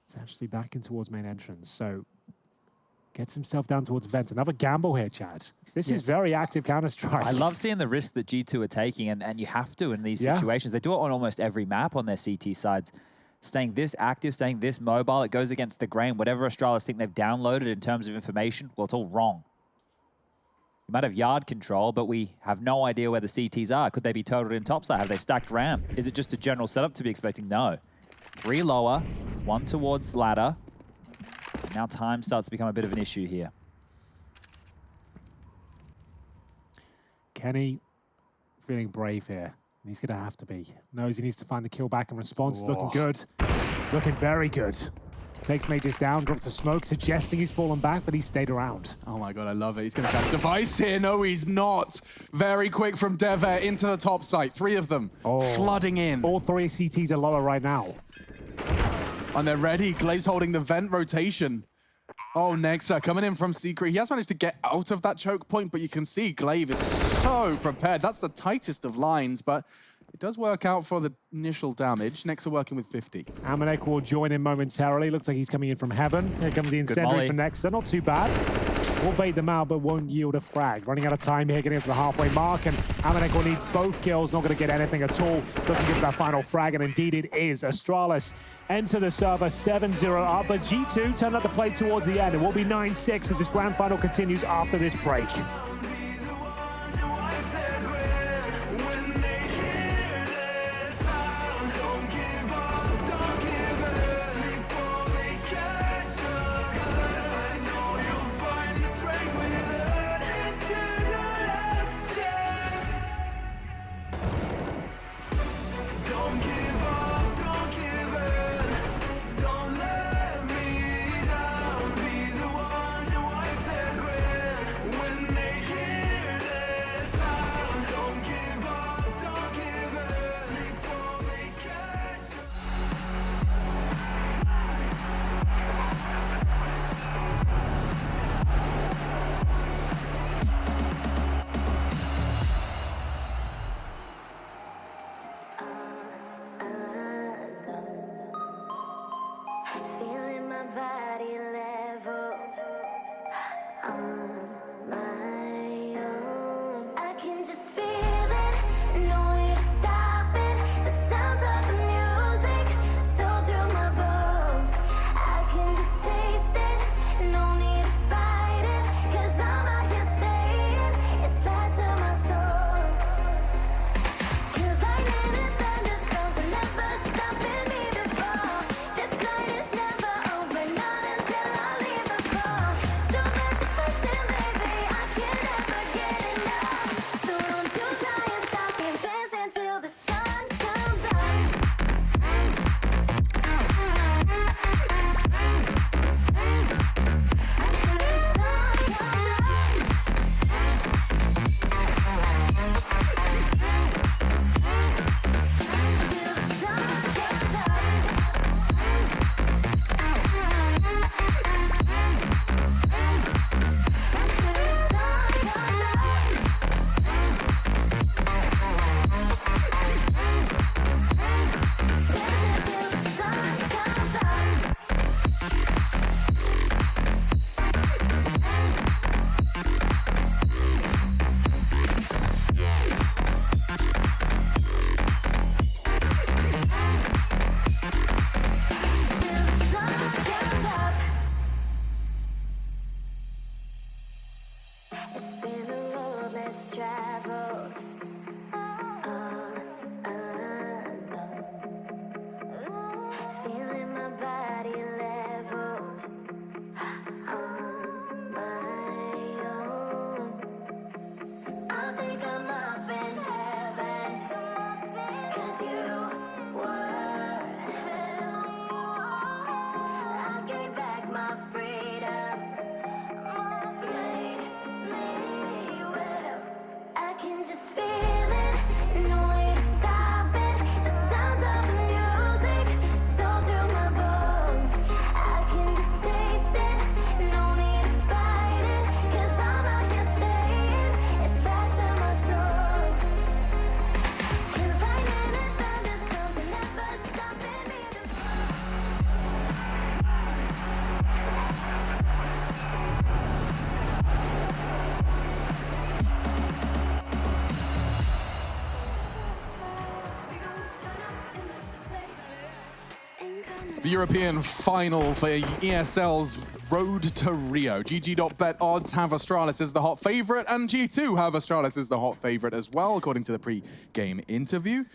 S22: He's actually backing towards main entrance, so gets himself down towards vent. Another gamble here, Chad. This is very active Counter-Strike.
S21: I love seeing the risk that G2 are taking, and you have to in these situations. They do it on almost every map on their CT sides. Staying this active, staying this mobile, it goes against the grain. Whatever Astralis think they've downloaded in terms of information, well, it's all wrong. You might have yard control, but we have no idea where the CTs are. Could they be totaled in topside? Have they stacked ramp? Is it just a general setup to be expecting? No. 3 lower, 1 towards ladder. Now time starts to become a bit of an issue here.
S22: Kenny feeling brave here. He's going to have to be. Knows he needs to find the kill back, and response is looking good. Looking very good. Takes Mages down, drops a smoke, suggesting he's fallen back, but he's stayed around.
S24: Oh my god, I love it. He's going to catch device here. No, he's not. Very quick from Dever into the top site. 3 of them flooding in.
S22: All 3 CTs are lower right now.
S24: And they're ready. Glaive's holding the vent rotation. Oh, Nexa coming in from Secret. He has managed to get out of that choke point, but you can see Glaive is so prepared. That's the tightest of lines, but it does work out for the initial damage. Nexa working with 50.
S22: Amanek will join in momentarily. Looks like he's coming in from heaven. Here comes the incendiary for Nexa. Not too bad. Will bait them out, but won't yield a frag. Running out of time here, getting to the halfway mark, and Amanek will need both kills. Not going to get anything at all. Looking to get that final frag, and indeed it is. Astralis enter the server 7-0 up, but G2 turn out the play towards the end. It will be 9-6 as this grand final continues after this break.
S24: The European final for ESL's Road to Rio. GG.bet odds have Astralis as the hot favorite, and G2 have Astralis as the hot favorite as well, according to the pre-game interview.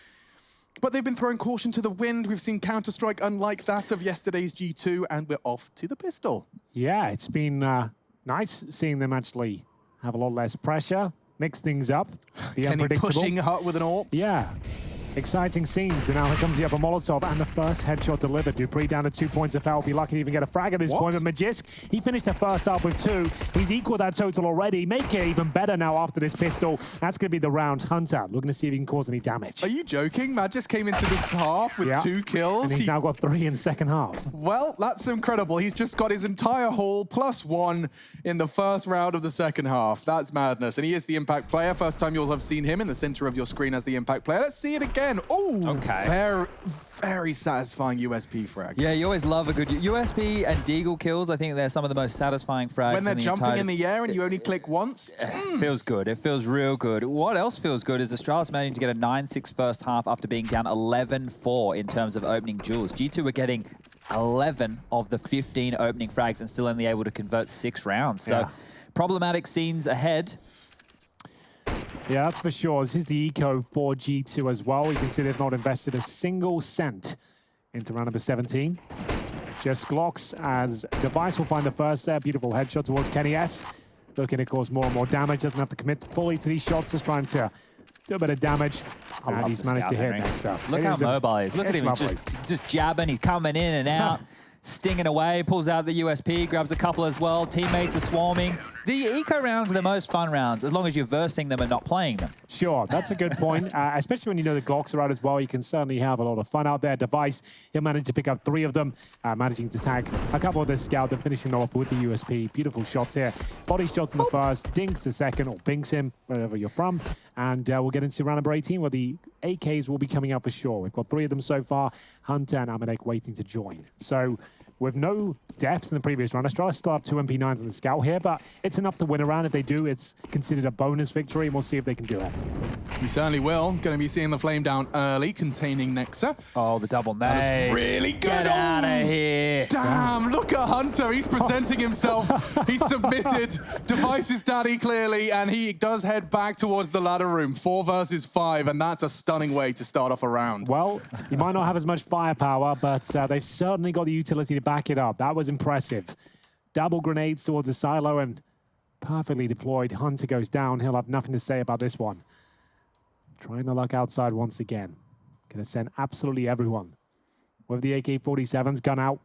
S24: But they've been throwing caution to the wind. We've seen Counter-Strike unlike that of yesterday's G2, and we're off to the pistol.
S22: Yeah, it's been nice seeing them actually have a lot less pressure, mix things up, be
S24: Kenny
S22: unpredictable.
S24: pushing hard with an AWP.
S22: Yeah. Exciting scenes, and now here comes the upper Molotov, and the first headshot delivered. Dupree down to 2 points of foul, be lucky to even get a frag at this point. But Magisk, he finished the first half with 2. He's equaled that total already. Make it even better now after this pistol. That's going to be the round. Hunter looking to see if he can cause any damage.
S24: Are you joking? Magisk came into this half with 2 kills.
S22: And he's now got 3 in the second half.
S24: Well, that's incredible. He's just got his entire haul +1 in the first round of the second half. That's madness. And he is the impact player. First time you'll have seen him in the center of your screen as the impact player. Let's see it again. Oh, okay. Very satisfying USP frag.
S21: Yeah, you always love a good USP and Deagle kills. I think they're some of the most satisfying frags.
S24: When they're jumping in the air and you only click once.
S21: Feels good. It feels real good. What else feels good is Astralis managing to get a 9-6 first half after being down 11-4 in terms of opening duels. G2 were getting 11 of the 15 opening frags and still only able to convert 6 rounds. So problematic scenes ahead.
S22: Yeah, that's for sure. This is the eco for G2 as well. You can see they've not invested a single cent into round number 17. Just Glocks as Device will find the first there. Beautiful headshot towards Kenny S. Looking to cause more and more damage. Doesn't have to commit fully to these shots. Just trying to do a bit of damage. And he's managed to hit next up.
S21: Look how mobile he is. Look at him. He's just jabbing. He's coming in and out. Stinging away, pulls out the USP, grabs a couple as well. Teammates are swarming. The eco rounds are the most fun rounds, as long as you're versing them and not playing them.
S22: Sure, that's a good point. Especially when you know the Glocks are out as well. You can certainly have a lot of fun out there. Device, he'll manage to pick up 3 of them, managing to tag a couple of the scout, then finishing off with the USP. Beautiful shots here. Body shots in the first, dinks the second, or binks him, wherever you're from. And we'll get into round number 18, where the AKs will be coming up for sure. We've got 3 of them so far. Hunter and Amadek waiting to join. So, with no deaths in the previous round, Astralis still have 2 MP9s on the scout here, but it's enough to win a round. If they do, it's considered a bonus victory, and we'll see if they can do it.
S24: We certainly will. Going to be seeing the flame down early, containing Nexa.
S21: Oh, the double nade.
S24: That looks really good.
S21: Get out of here.
S24: Damn, look at Hunter. He's presenting himself. He's submitted. Device is daddy, clearly, and he does head back towards the ladder room. 4 versus 5, and that's a stunning way to start off a round.
S22: Well, you might not have as much firepower, but they've certainly got the utility to back it up. That was impressive. Double grenades towards the silo and perfectly deployed. Hunter goes down. He'll have nothing to say about this one. Trying the luck outside once again. Gonna send absolutely everyone. With the AK-47's gun out.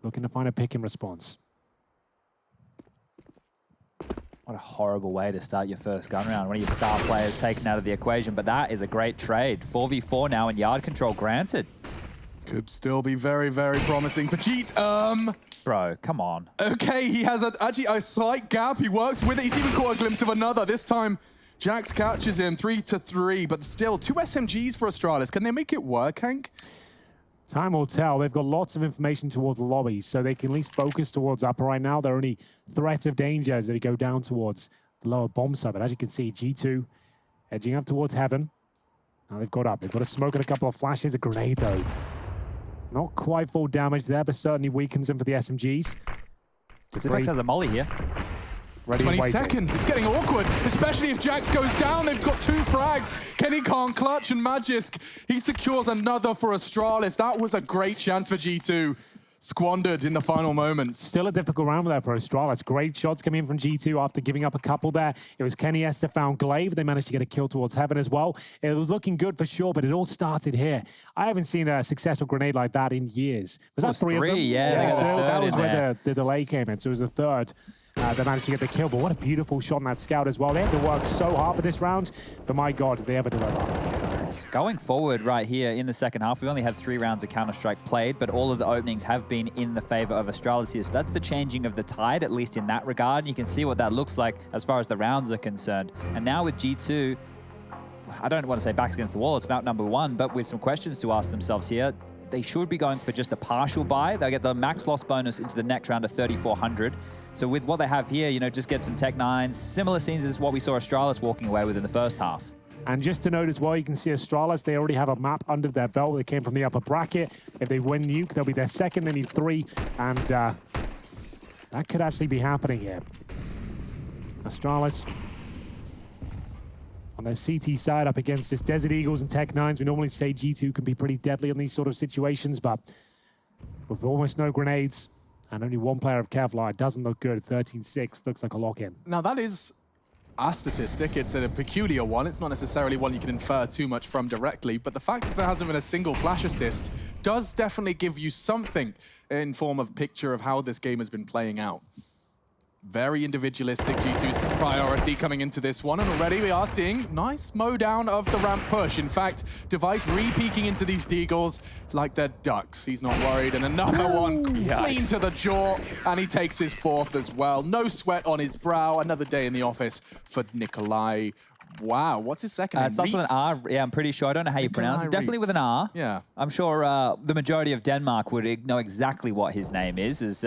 S22: Looking to find a pick in response.
S21: What a horrible way to start your first gun round. One of your star players taken out of the equation, but that is a great trade. 4v4 now and yard control granted.
S24: Could still be very, very promising for Cheat.
S21: Bro, come on.
S24: Okay, he has actually a slight gap. He works with it. He's even caught a glimpse of another. This time, Jax catches him 3-3, but still 2 SMGs for Astralis. Can they make it work, Hank?
S22: Time will tell. They've got lots of information towards the lobby, so they can at least focus towards upper right now. They're only threat of danger as they go down towards the lower bomb side. But as you can see, G2 edging up towards heaven. Now they've got up. They've got a smoke and a couple of flashes. A grenade, though. Not quite full damage there, but certainly weakens him for the SMGs.
S21: Zivex has a molly here.
S22: Ready
S24: 20 seconds. It's getting awkward, especially if Jax goes down. They've got 2 frags. Kenny can't clutch, and Magisk, he secures another for Astralis. That was a great chance for G2. Squandered in the final moments.
S22: Still a difficult round there for Astralis. Great shots coming in from G2 after giving up a couple there. It was Kenny S that found Glaive. They managed to get a kill towards heaven as well. It was looking good for sure, but it all started here. I haven't seen a successful grenade like that in years. Was that 3 of them?
S21: Yeah,
S22: so that was where the delay came in. So it was the third. They managed to get the kill, but what a beautiful shot on that scout as well. They had to work so hard for this round, but my God, did they ever deliver.
S21: Going forward right here in the second half, we've only had 3 rounds of Counter-Strike played, but all of the openings have been in the favor of Astralis here. So that's the changing of the tide, at least in that regard. And you can see what that looks like as far as the rounds are concerned. And now with G2, I don't want to say backs against the wall, it's about number 1, but with some questions to ask themselves here, they should be going for just a partial buy. They'll get the max loss bonus into the next round of 3,400. So with what they have here, you know, just get some Tech 9s, similar scenes as what we saw Astralis walking away with in the first half.
S22: And just to note as well, you can see Astralis, they already have a map under their belt. They came from the upper bracket. If they win Nuke, they'll be their second. They need 3. And that could actually be happening here. Astralis on their CT side up against just Desert Eagles and Tech-9s. We normally say G2 can be pretty deadly in these sort of situations, but with almost no grenades and only one player of Kevlar, it doesn't look good. 13-6 looks like a lock-in.
S24: Now that is a statistic. It's a peculiar one. It's not necessarily one you can infer too much from directly, but the fact that there hasn't been a single flash assist does definitely give you something in form of picture of how this game has been playing out. Very individualistic, G2's priority coming into this one, and already we are seeing nice mow down of the ramp push. In fact, Device re-peeking into these Deagles like they're ducks. He's not worried, and another one clean to the jaw, and he takes his 4th as well. No sweat on his brow. Another day in the office for Nikolai. Wow, what's his second name?
S21: It starts with an R. Yeah, I'm pretty sure. I don't know how you pronounce it. Definitely with an R.
S24: Yeah.
S21: I'm sure the majority of Denmark would know exactly what his name is.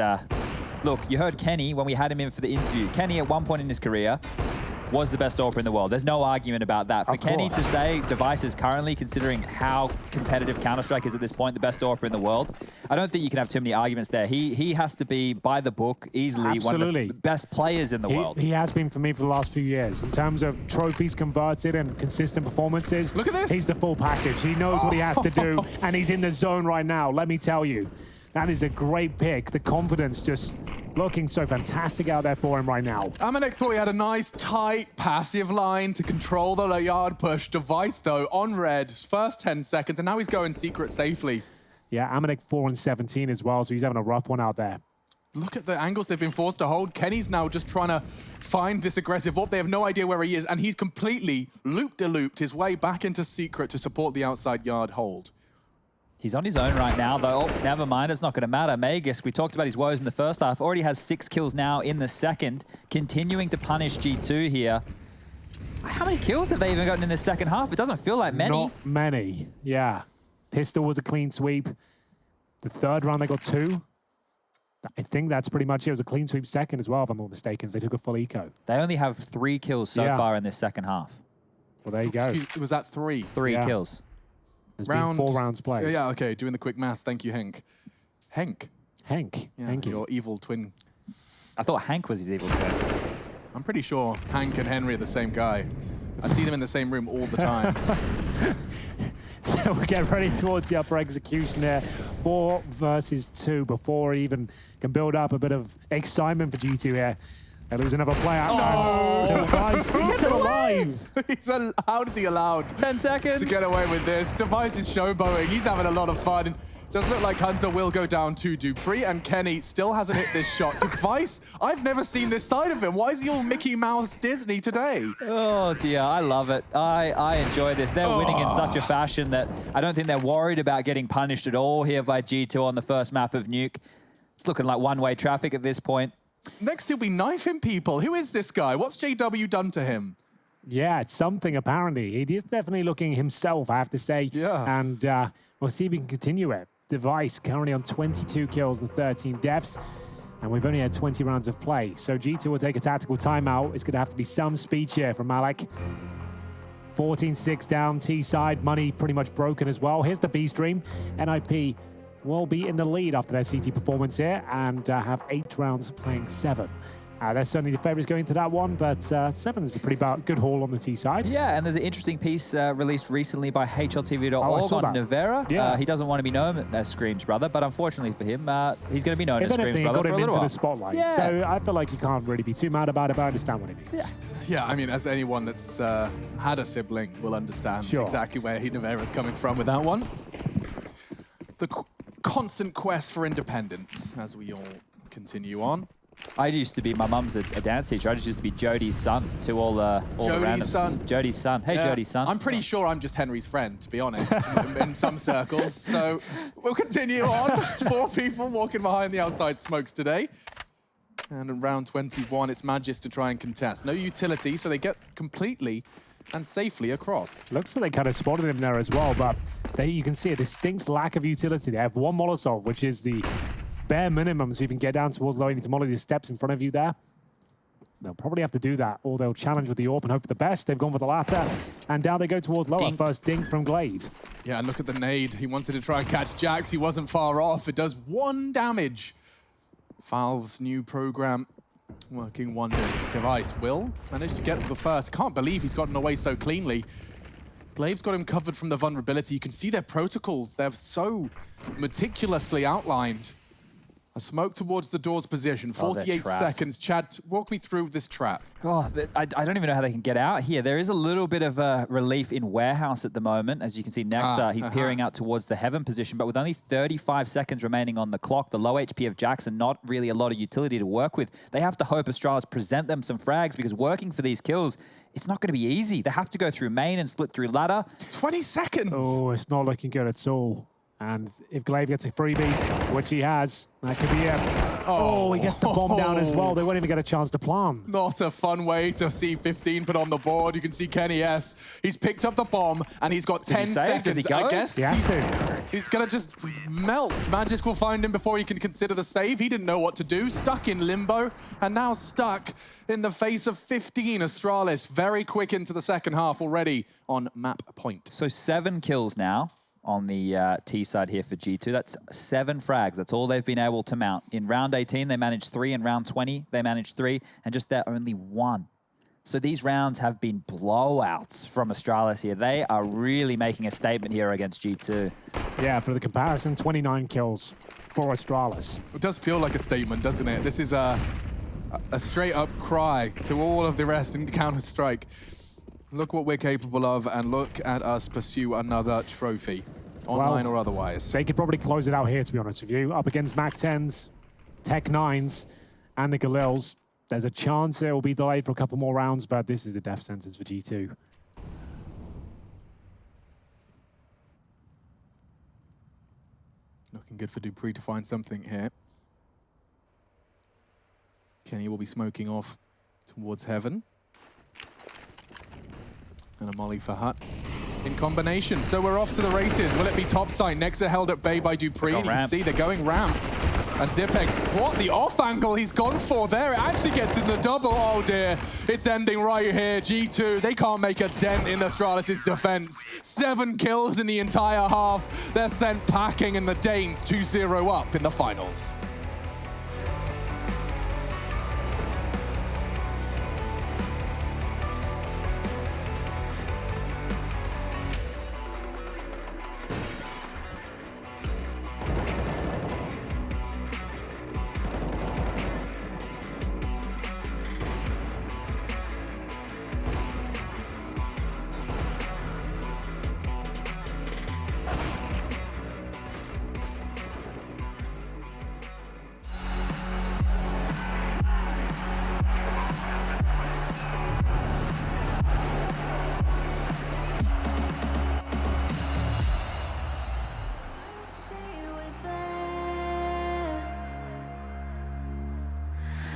S21: Look, you heard Kenny when we had him in for the interview. Kenny, at one point in his career, was the best AWPer in the world. There's no argument about that. For Kenny to say Device is currently, considering how competitive Counter-Strike is at this point, the best AWPer in the world, I don't think you can have too many arguments there. He has to be, by the book, easily one of the best players in the world.
S22: He has been for me for the last few years. In terms of trophies converted and consistent performances,
S24: look at this.
S22: He's the full package. He knows what he has to do, and he's in the zone right now, let me tell you. That is a great pick. The confidence just looking so fantastic out there for him right now.
S24: Amanek thought he had a nice, tight, passive line to control the yard push. Device, though, on red, first 10 seconds, and now he's going secret safely.
S22: Yeah, Amanek 4-17 as well, so he's having a rough one out there.
S24: Look at the angles they've been forced to hold. Kenny's now just trying to find this aggressive AWP. They have no idea where he is, and he's completely looped his way back into secret to support the outside yard hold.
S21: He's on his own right now, though. Oh, never mind. It's not going to matter. Magus, we talked about his woes in the first half. Already has 6 kills now in the second. Continuing to punish G2 here. How many kills have they even gotten in the second half? It doesn't feel like many.
S22: Not many, yeah. Pistol was a clean sweep. The third round, they got 2. I think that's pretty much it. It was a clean sweep second as well, if I'm not mistaken. They took a full eco.
S21: They only have 3 kills so far in this second half.
S22: Well, there you go.
S24: Was that 3?
S21: 3 kills.
S22: There's been 4 rounds played.
S24: Yeah, okay, doing the quick math. Thank you, Henk. Henk?
S22: Henk.
S24: Yeah,
S22: Thank you.
S24: your evil twin.
S21: I thought Hank was his evil twin.
S24: I'm pretty sure Hank and Henry are the same guy. I see them in the same room all the time.
S22: So we get ready towards the upper execution there. 4 versus 2 before we even can build up a bit of excitement for G2 here. They lose another player.
S24: Oh!
S22: No. Device, he's still alive.
S24: How is he allowed
S21: 10 seconds
S24: to get away with this? Device is showboating. He's having a lot of fun. Does look like Hunter will go down to Dupree, and Kenny still hasn't hit this shot. Device, I've never seen this side of him. Why is he all Mickey Mouse Disney today?
S21: Oh dear, I love it. I enjoy this. They're winning in such a fashion that I don't think they're worried about getting punished at all here by G2 on the first map of Nuke. It's looking like one-way traffic at this point.
S24: Next he'll be knifing people. Who is this guy? What's JW done to him?
S22: Yeah, it's something apparently. He is definitely looking himself, I have to say.
S24: Yeah.
S22: And we'll see if we can continue it. Device currently on 22 kills and 13 deaths. And we've only had 20 rounds of play. So G2 will take a tactical timeout. It's going to have to be some speech here from Malek. 14-6 down, T side. Money pretty much broken as well. Here's the B stream. NIP will be in the lead after their CT performance here and have 8 rounds playing 7. They're certainly the favourites going into that one, but 7 is a pretty good haul on the T side.
S21: Yeah, and there's an interesting piece released recently by HLTV.org on Nevera.
S22: Yeah.
S21: He doesn't want to be known as Scream's brother, but unfortunately for him, he's going to be known as Scream's brother for a little while.
S22: Got him into the spotlight.
S21: Yeah.
S22: So I feel like you can't really be too mad about it, but I understand what it means.
S24: Yeah, I mean, as anyone that's had a sibling will understand exactly where Nevera's coming from with that one. The constant quest for independence as we all continue on.
S21: I used to be, my mum's a dance teacher. I just used to be Jodie's son to all the randoms. Jodie's son. Hey, Jodie's son.
S24: I'm pretty sure I'm just Henry's friend, to be honest, in some circles. So we'll continue on. 4 people walking behind the outside smokes today. And in round 21, it's Magis to try and contest. No utility, so they get completely and safely across.
S22: Looks like they kind of spotted him there as well, but you can see a distinct lack of utility. They have 1 Molotov, which is the bare minimum, so you can get down towards low. You need to molly the steps in front of you there. They'll probably have to do that, or they'll challenge with the AWP and hope for the best. They've gone for the latter, and down they go towards lower. First dink from Glaive.
S24: Yeah, and look at the nade. He wanted to try and catch Jax. He wasn't far off. It does 1 damage. Valve's new program working wonders. Device will manage to get the first. Can't believe he's gotten away so cleanly. Glaive's got him covered from the vulnerability. You can see their protocols. They're so meticulously outlined. A smoke towards the door's position. 48 seconds. Chad, walk me through this trap.
S21: Oh, I don't even know how they can get out here. There is a little bit of relief in Warehouse at the moment. As you can see, Nexa, he's peering out towards the Heaven position, but with only 35 seconds remaining on the clock, the low HP of Jackson, not really a lot of utility to work with. They have to hope Astralis present them some frags, because working for these kills, it's not going to be easy. They have to go through main and split through ladder.
S24: 20 seconds!
S22: Oh, it's not looking good at all. And if Glaive gets a freebie, which he has, that could be it. Oh, he gets the bomb down as well. They won't even get a chance to plant.
S24: Not a fun way to see 15 put on the board. You can see Kenny S. He's picked up the bomb, and he's got 10 seconds.
S21: Does he go?
S24: I guess
S22: he has to.
S24: He's going to just melt. Magisk will find him before he can consider the save. He didn't know what to do. Stuck in limbo, and now stuck in the face of 15. Astralis very quick into the second half already on map point.
S21: So 7 kills now on the T side here for G2. That's 7 frags. That's all they've been able to mount. In round 18, they managed 3. In round 20, they managed 3. And just there, only 1. So these rounds have been blowouts from Astralis here. They are really making a statement here against G2.
S22: Yeah, for the comparison, 29 kills for Astralis.
S24: It does feel like a statement, doesn't it? This is a straight-up cry to all of the rest in Counter-Strike. Look what we're capable of, and look at us pursue another trophy, online or otherwise.
S22: They could probably close it out here, to be honest with you. Up against Mac 10s, Tech 9s, and the Galils. There's a chance it will be delayed for a couple more rounds, but this is the death sentence for G2.
S24: Looking good for Dupree to find something here. Kenny will be smoking off towards Heaven. And a molly for Hut in combination. So we're off to the races. Will it be topside? Nexa held at bay by Dupree. You can see they're going ramp. And Zipex, what the off angle he's gone for there. It actually gets in the double. Oh dear, it's ending right here. G2, they can't make a dent in Astralis' defense. 7 kills in the entire half. They're sent packing, and the Danes 2-0 up in the finals.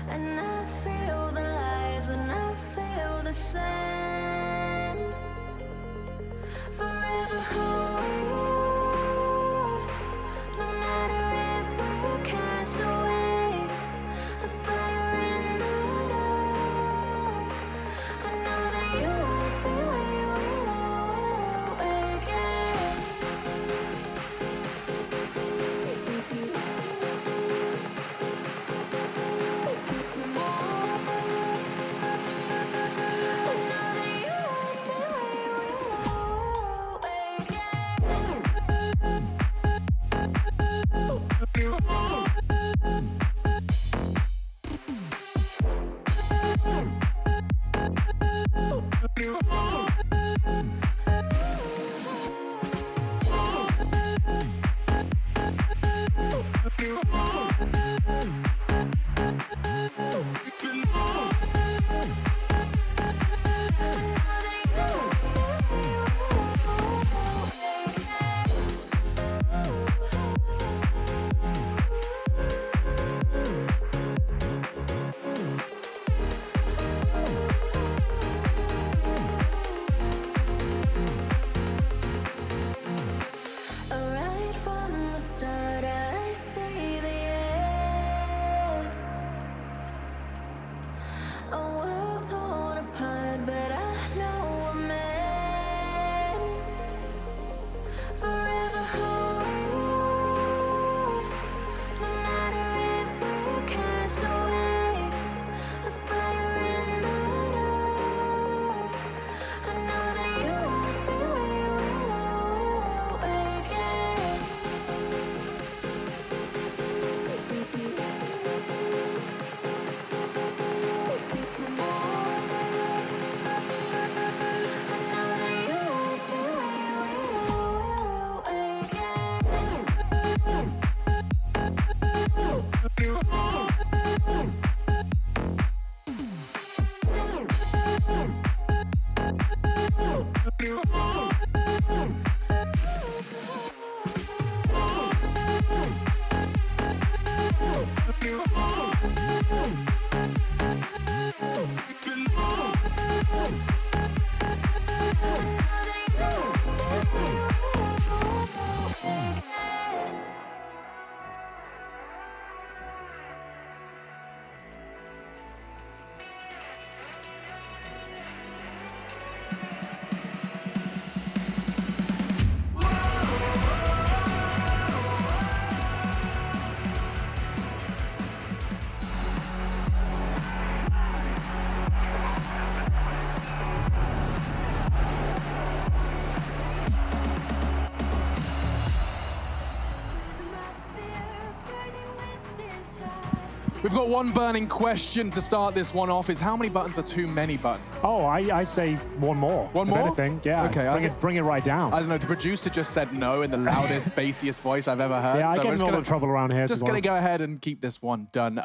S23: And I feel the lies and I feel the same. Forever hold, no matter if we cast away a fire in the dark. I know that you won't be waiting again. Right from the start, I see the end.
S24: We've got one burning question to start this one off. Is how many buttons are too many buttons?
S22: Oh, I say one more.
S24: One
S22: if
S24: more?
S22: anything. Yeah.
S24: Okay,
S22: Bring it right down.
S24: I don't know. The producer just said no in the loudest, bassiest voice I've ever heard.
S22: Yeah, I
S24: so
S22: get in a lot of trouble around here.
S24: Just going to go ahead and keep this one done.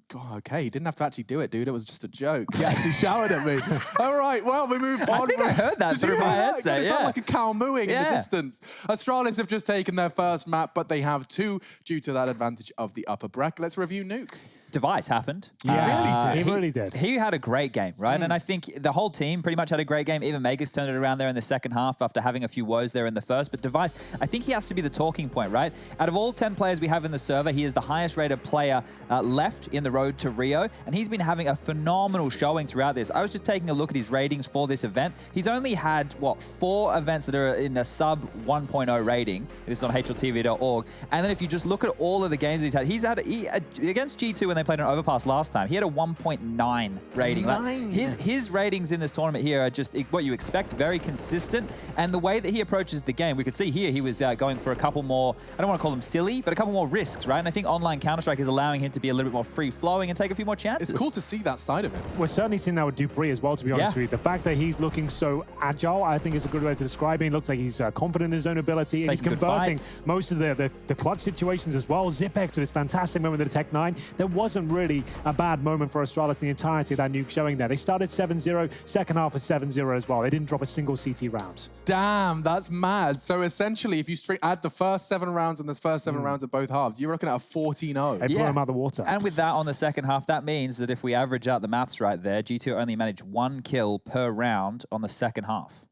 S24: God, okay, you didn't have to actually do it, dude. It was just a joke. He actually shouted at me. All right, well, we move on.
S21: I think I heard that through my headset.
S24: It sounded like a cow mooing in the distance. Astralis have just taken their first map, but they have two due to that advantage of the upper bracket. Let's review Nuke.
S21: Device happened.
S22: Yeah, he really did.
S21: He had a great game, right? And I think the whole team pretty much had a great game. Even Megas turned it around there in the second half after having a few woes there in the first. But Device, I think he has to be the talking point, right? Out of all 10 players we have in the server, he is the highest rated player left in the road to Rio. And he's been having a phenomenal showing throughout this. I was just taking a look at his ratings for this event. He's only had, 4 events that are in a sub 1.0 rating. This is on hltv.org. And then if you just look at all of the games he's had, against G2 when they played an Overpass last time, he had a 1.9 rating. His ratings in this tournament here are just what you expect, very consistent. And the way that he approaches the game, we could see here he was going for a couple more, I don't want to call them silly, but a couple more risks, right? And I think online Counter-Strike is allowing him to be a little bit more free-flowing and take a few more chances.
S24: It's cool to see that side of him.
S22: We're certainly seeing that with Dupree as well, to be honest with you. The fact that he's looking so agile, I think is a good way to describe him. He looks like he's confident in his own ability. And he's converting most of the clutch situations as well. Zipex with his fantastic moment with the Tech 9. There wasn't really a bad moment for Astralis in the entirety of that Nuke showing there. They started 7-0, second half was 7-0 as well. They didn't drop a single CT round.
S24: Damn, that's mad. So essentially, if you add the first 7 rounds and the first 7 rounds of both halves, you're looking at a 14-0.
S22: They blew him out of the water.
S21: And with that on the second half, that means that if we average out the maths right there, G2 only managed 1 kill per round on the second half.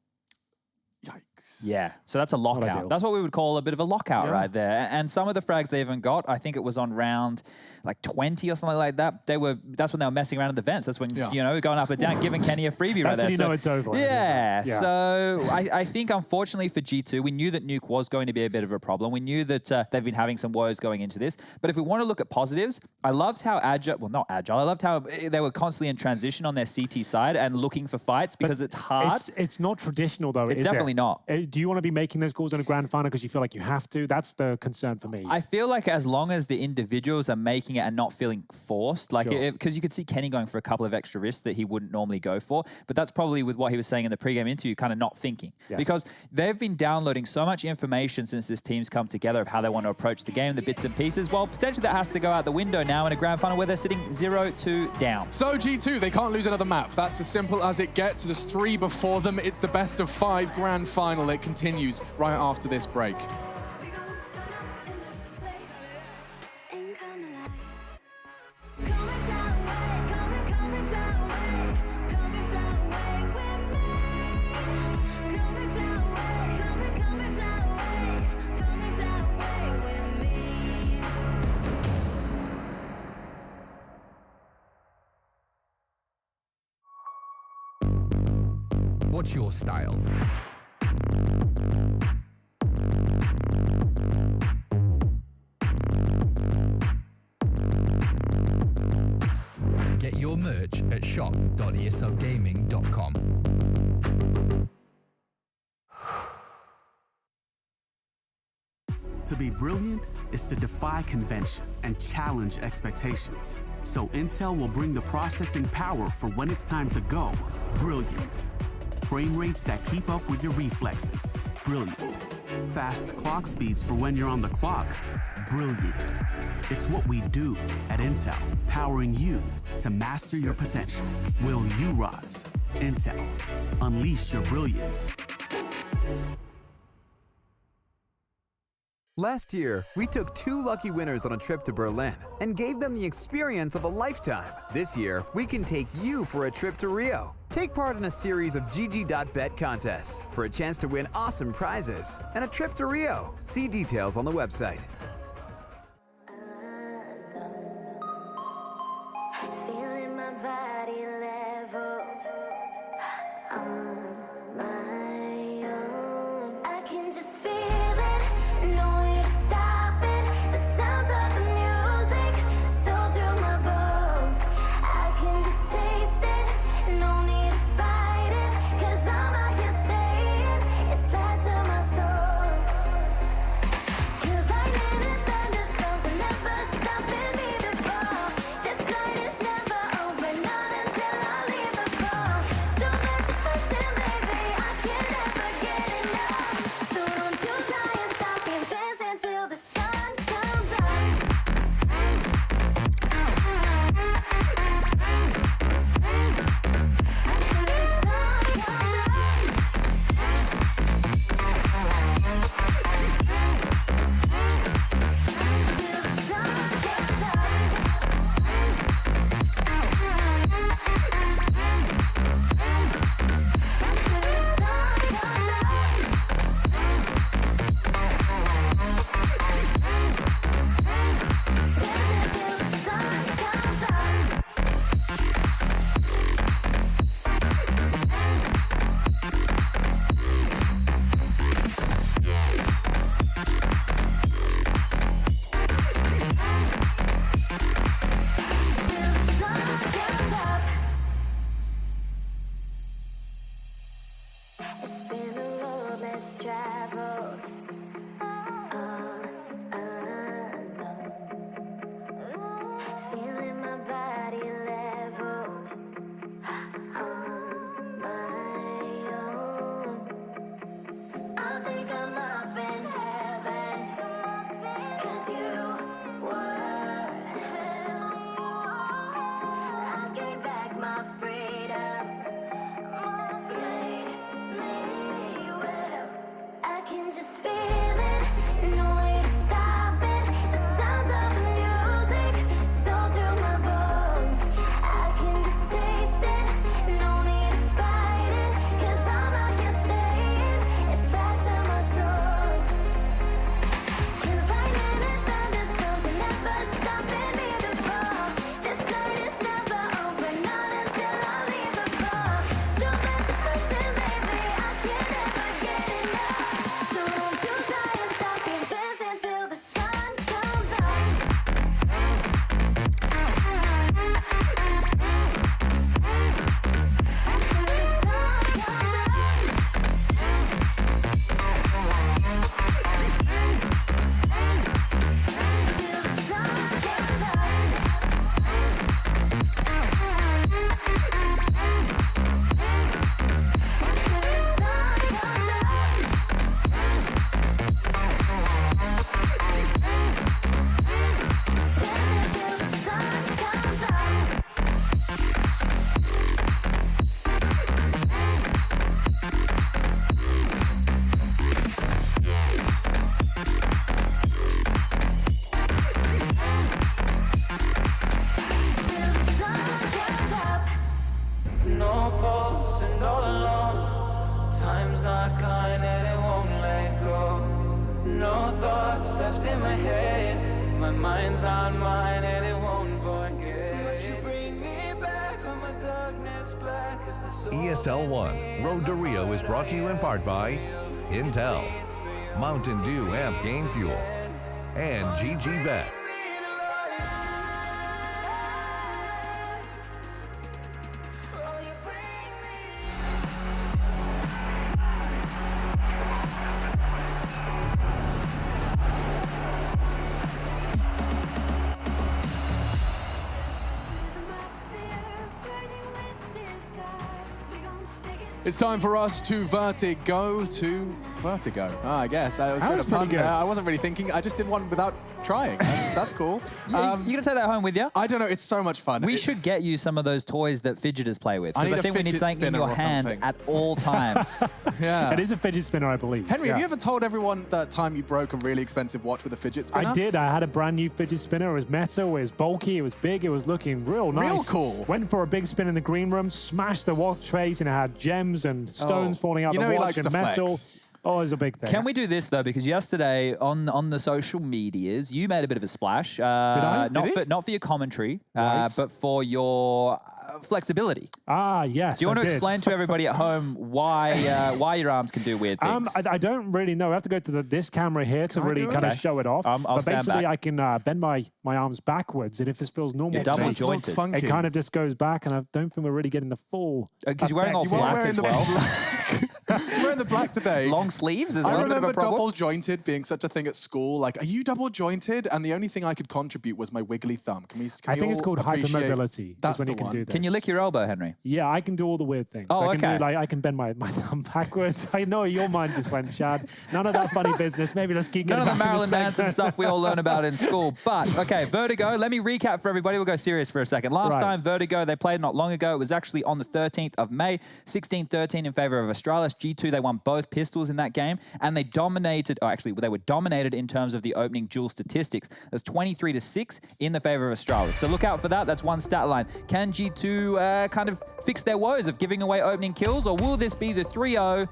S24: Yikes.
S21: Yeah, so that's a lockout. That's what we would call a bit of a lockout right there. And some of the frags they even got, I think it was on round like 20 or something like that. That's when they were messing around in the vents. That's when, going up and down, giving Kenny a freebie right there.
S22: That's when you know it's over.
S21: Yeah, so I think unfortunately for G2, we knew that Nuke was going to be a bit of a problem. We knew that they've been having some woes going into this. But if we want to look at positives, I loved how I loved how they were constantly in transition on their CT side and looking for fights because it's hard.
S22: It's not traditional though,
S21: It's definitely not.
S22: Do you want to be making those calls in a grand final because you feel like you have to? That's the concern for me.
S21: I feel like as long as the individuals are making it and not feeling forced, like because you could see Kenny going for a couple of extra risks that he wouldn't normally go for, but that's probably with what he was saying in the pregame interview, kind of not thinking. Because they've been downloading so much information since this team's come together of how they want to approach the game, the bits and pieces. Well, potentially that has to go out the window now in a grand final where they're sitting 0-2 down.
S24: So G2, they can't lose another map. That's as simple as it gets. There's 3 before them. It's the best of 5 grand final. It continues right after this break.
S9: What's your style? Get your merch at shop.eslgaming.com.
S10: To be brilliant is to defy convention and challenge expectations. So Intel will bring the processing power for when it's time to go brilliant. Frame rates that keep up with your reflexes. Brilliant. Fast clock speeds for when you're on the clock. Brilliant. It's what we do at Intel, powering you to master your potential. Will you rise? Intel. Unleash your brilliance.
S20: Last year, we took 2 lucky winners on a trip to Berlin and gave them the experience of a lifetime. This year, we can take you for a trip to Rio. Take part in a series of GG.bet contests for a chance to win awesome prizes and a trip to Rio. See details on the website.
S23: Feeling my body leveled on my own. I can just feel it, no way to stop it. The sounds of the music so through my bones. I can just taste it, no need to fight it. 'Cause I'm out here staying, it's last in my soul. 'Cause I
S8: My mind's not mine and it won't forget. But you bring me back from a darkness black as the soul.
S19: ESL 1 Road to Rio is brought to you in part by Intel, Mountain Dew Amp Game Fuel, and GG Bet.
S24: It's time for us to Vertigo to Vertigo. I guess. I was trying to pun there. I wasn't really thinking. I just did one without trying. That's cool.
S21: You gonna take that home with you?
S24: I don't know. It's so much fun.
S21: We should get you some of those toys that fidgeters play with. Because I think we need something in your hand at all times.
S24: Yeah.
S22: It is a fidget spinner, I believe.
S24: Henry, have you ever told everyone that time you broke a really expensive watch with a fidget spinner?
S22: I did. I had a brand new fidget spinner. It was metal, it was bulky, it was big, it was looking real nice.
S24: Real cool.
S22: Went for a big spin in the green room, smashed the watch face, and it had gems and stones falling out the watch and metal.
S24: Flex.
S22: Oh, it's a big thing.
S21: Can we do this, though? Because yesterday on the social medias, you made a bit of a splash.
S22: Did I?
S21: Not for your commentary, but for your flexibility.
S22: Ah, yes.
S21: Do you want to explain to everybody at home why your arms can do weird things?
S22: I don't really know. I have to go to this camera here to really kind of show it off.
S21: I'll
S22: but
S21: stand
S22: basically,
S21: back.
S22: I can bend my arms backwards, and if this feels normal,
S21: It's double jointed.
S22: It kind of just goes back, and I don't think we're really getting the full.
S21: Because you're wearing all black as well.
S24: You're wearing the black today.
S21: Long sleeves as well.
S24: I remember double jointed being such a thing at school. Like, are you double jointed? And the only thing I could contribute was my wiggly thumb.
S22: I think it's called hypermobility. That's when you can do this.
S21: Can you lick your elbow, Henry?
S22: Yeah, I can do all the weird things.
S21: Oh,
S22: I can
S21: okay.
S22: do, I can bend my thumb backwards. I know your mind just went, Chad. None of that funny business. Maybe let's keep
S21: None
S22: going
S21: of the
S22: back to
S21: Marilyn Manson
S22: segment.
S21: stuff we all learn about in school. But, okay, Vertigo. Let me recap for everybody. We'll go serious for a second. Last time, Vertigo, they played not long ago. It was actually on the 13th of May, 16-13 in favor of Astralis. G2, they won both pistols in that game, and they dominated, they were dominated in terms of the opening duel statistics. That's 23-6 in the favor of Astralis. So look out for that. That's one stat line. Can G2 kind of fix their woes of giving away opening kills, or will this be the 3-0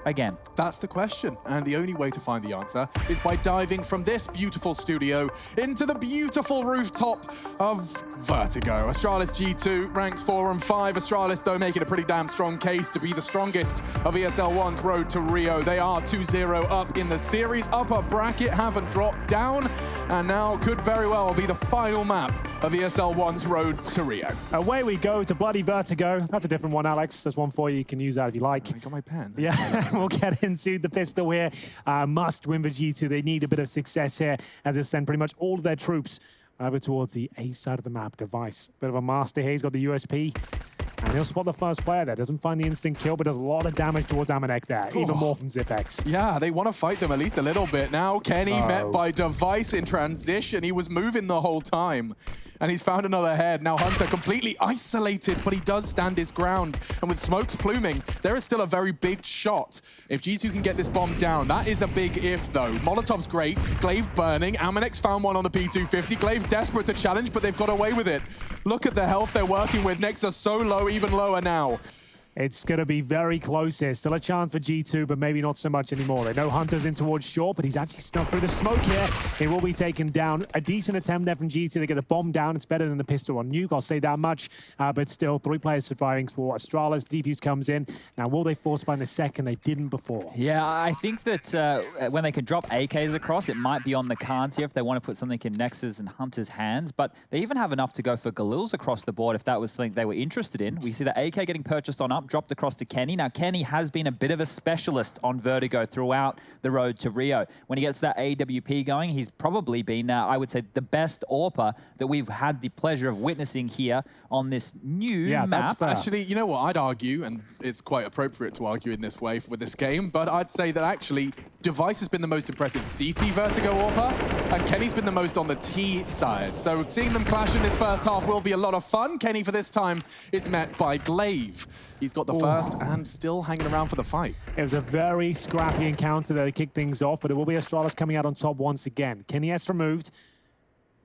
S21: again?
S24: That's the question. And the only way to find the answer is by diving from this beautiful studio into the beautiful rooftop of Vertigo. Astralis G2 ranks 4 and 5. Astralis, though, making a pretty damn strong case to be the strongest of ESL 1's road to Rio. They are 2-0 up in the series. Upper bracket haven't dropped down, and now could very well be the final map of ESL 1's road to Rio.
S22: Away we go to bloody Vertigo. That's a different one, Alex. There's one for you. You can use that if you like.
S24: I got my pen.
S22: Yeah, we'll get into the pistol here. Must win for G2. They need a bit of success here as they send pretty much all of their troops over towards the A side of the map. Device, bit of a master here. He's got the USP. And he'll spot the first player there. Doesn't find the instant kill, but does a lot of damage towards Amanek there. Even more from Zipex.
S24: Yeah, they want to fight them at least a little bit. Now Kenny met by Device in transition. He was moving the whole time. And he's found another head. Now Hunter completely isolated, but he does stand his ground. And with smokes pluming, there is still a very big shot. If G2 can get this bomb down, that is a big if, though. Molotov's great. Glaive burning. Amanek's found one on the P250. Glaive desperate to challenge, but they've got away with it. Look at the health they're working with. Nexus so low, even lower now.
S22: It's going to be very close here. Still a chance for G2, but maybe not so much anymore. They know Hunter's in towards short, but he's actually snuck through the smoke here. He will be taken down. A decent attempt there from G2 to get the bomb down. It's better than the pistol on Nuke, I'll say that much. But still, 3 players surviving for Astralis. Defuse comes in. Now, will they force by in the second? They didn't before.
S21: Yeah, I think that when they can drop AKs across, it might be on the cards here if they want to put something in Nexus and Hunter's hands. But they even have enough to go for Galils across the board if that was something they were interested in. We see the AK getting purchased on up, dropped across to Kenny. Now, Kenny has been a bit of a specialist on Vertigo throughout the road to Rio. When he gets that AWP going, he's probably been, I would say, the best AWPer that we've had the pleasure of witnessing here on this new map.
S24: That's fair. Actually, you know what? I'd argue, and it's quite appropriate to argue in this way with this game, but I'd say that actually Device has been the most impressive CT Vertigo AWPer, and Kenny's been the most on the T side. So seeing them clash in this first half will be a lot of fun. Kenny, for this time, is met by Glaive. He's got the first and still hanging around for the fight.
S22: It was a very scrappy encounter there to kick things off, but it will be Astralis coming out on top once again. Kenny S removed,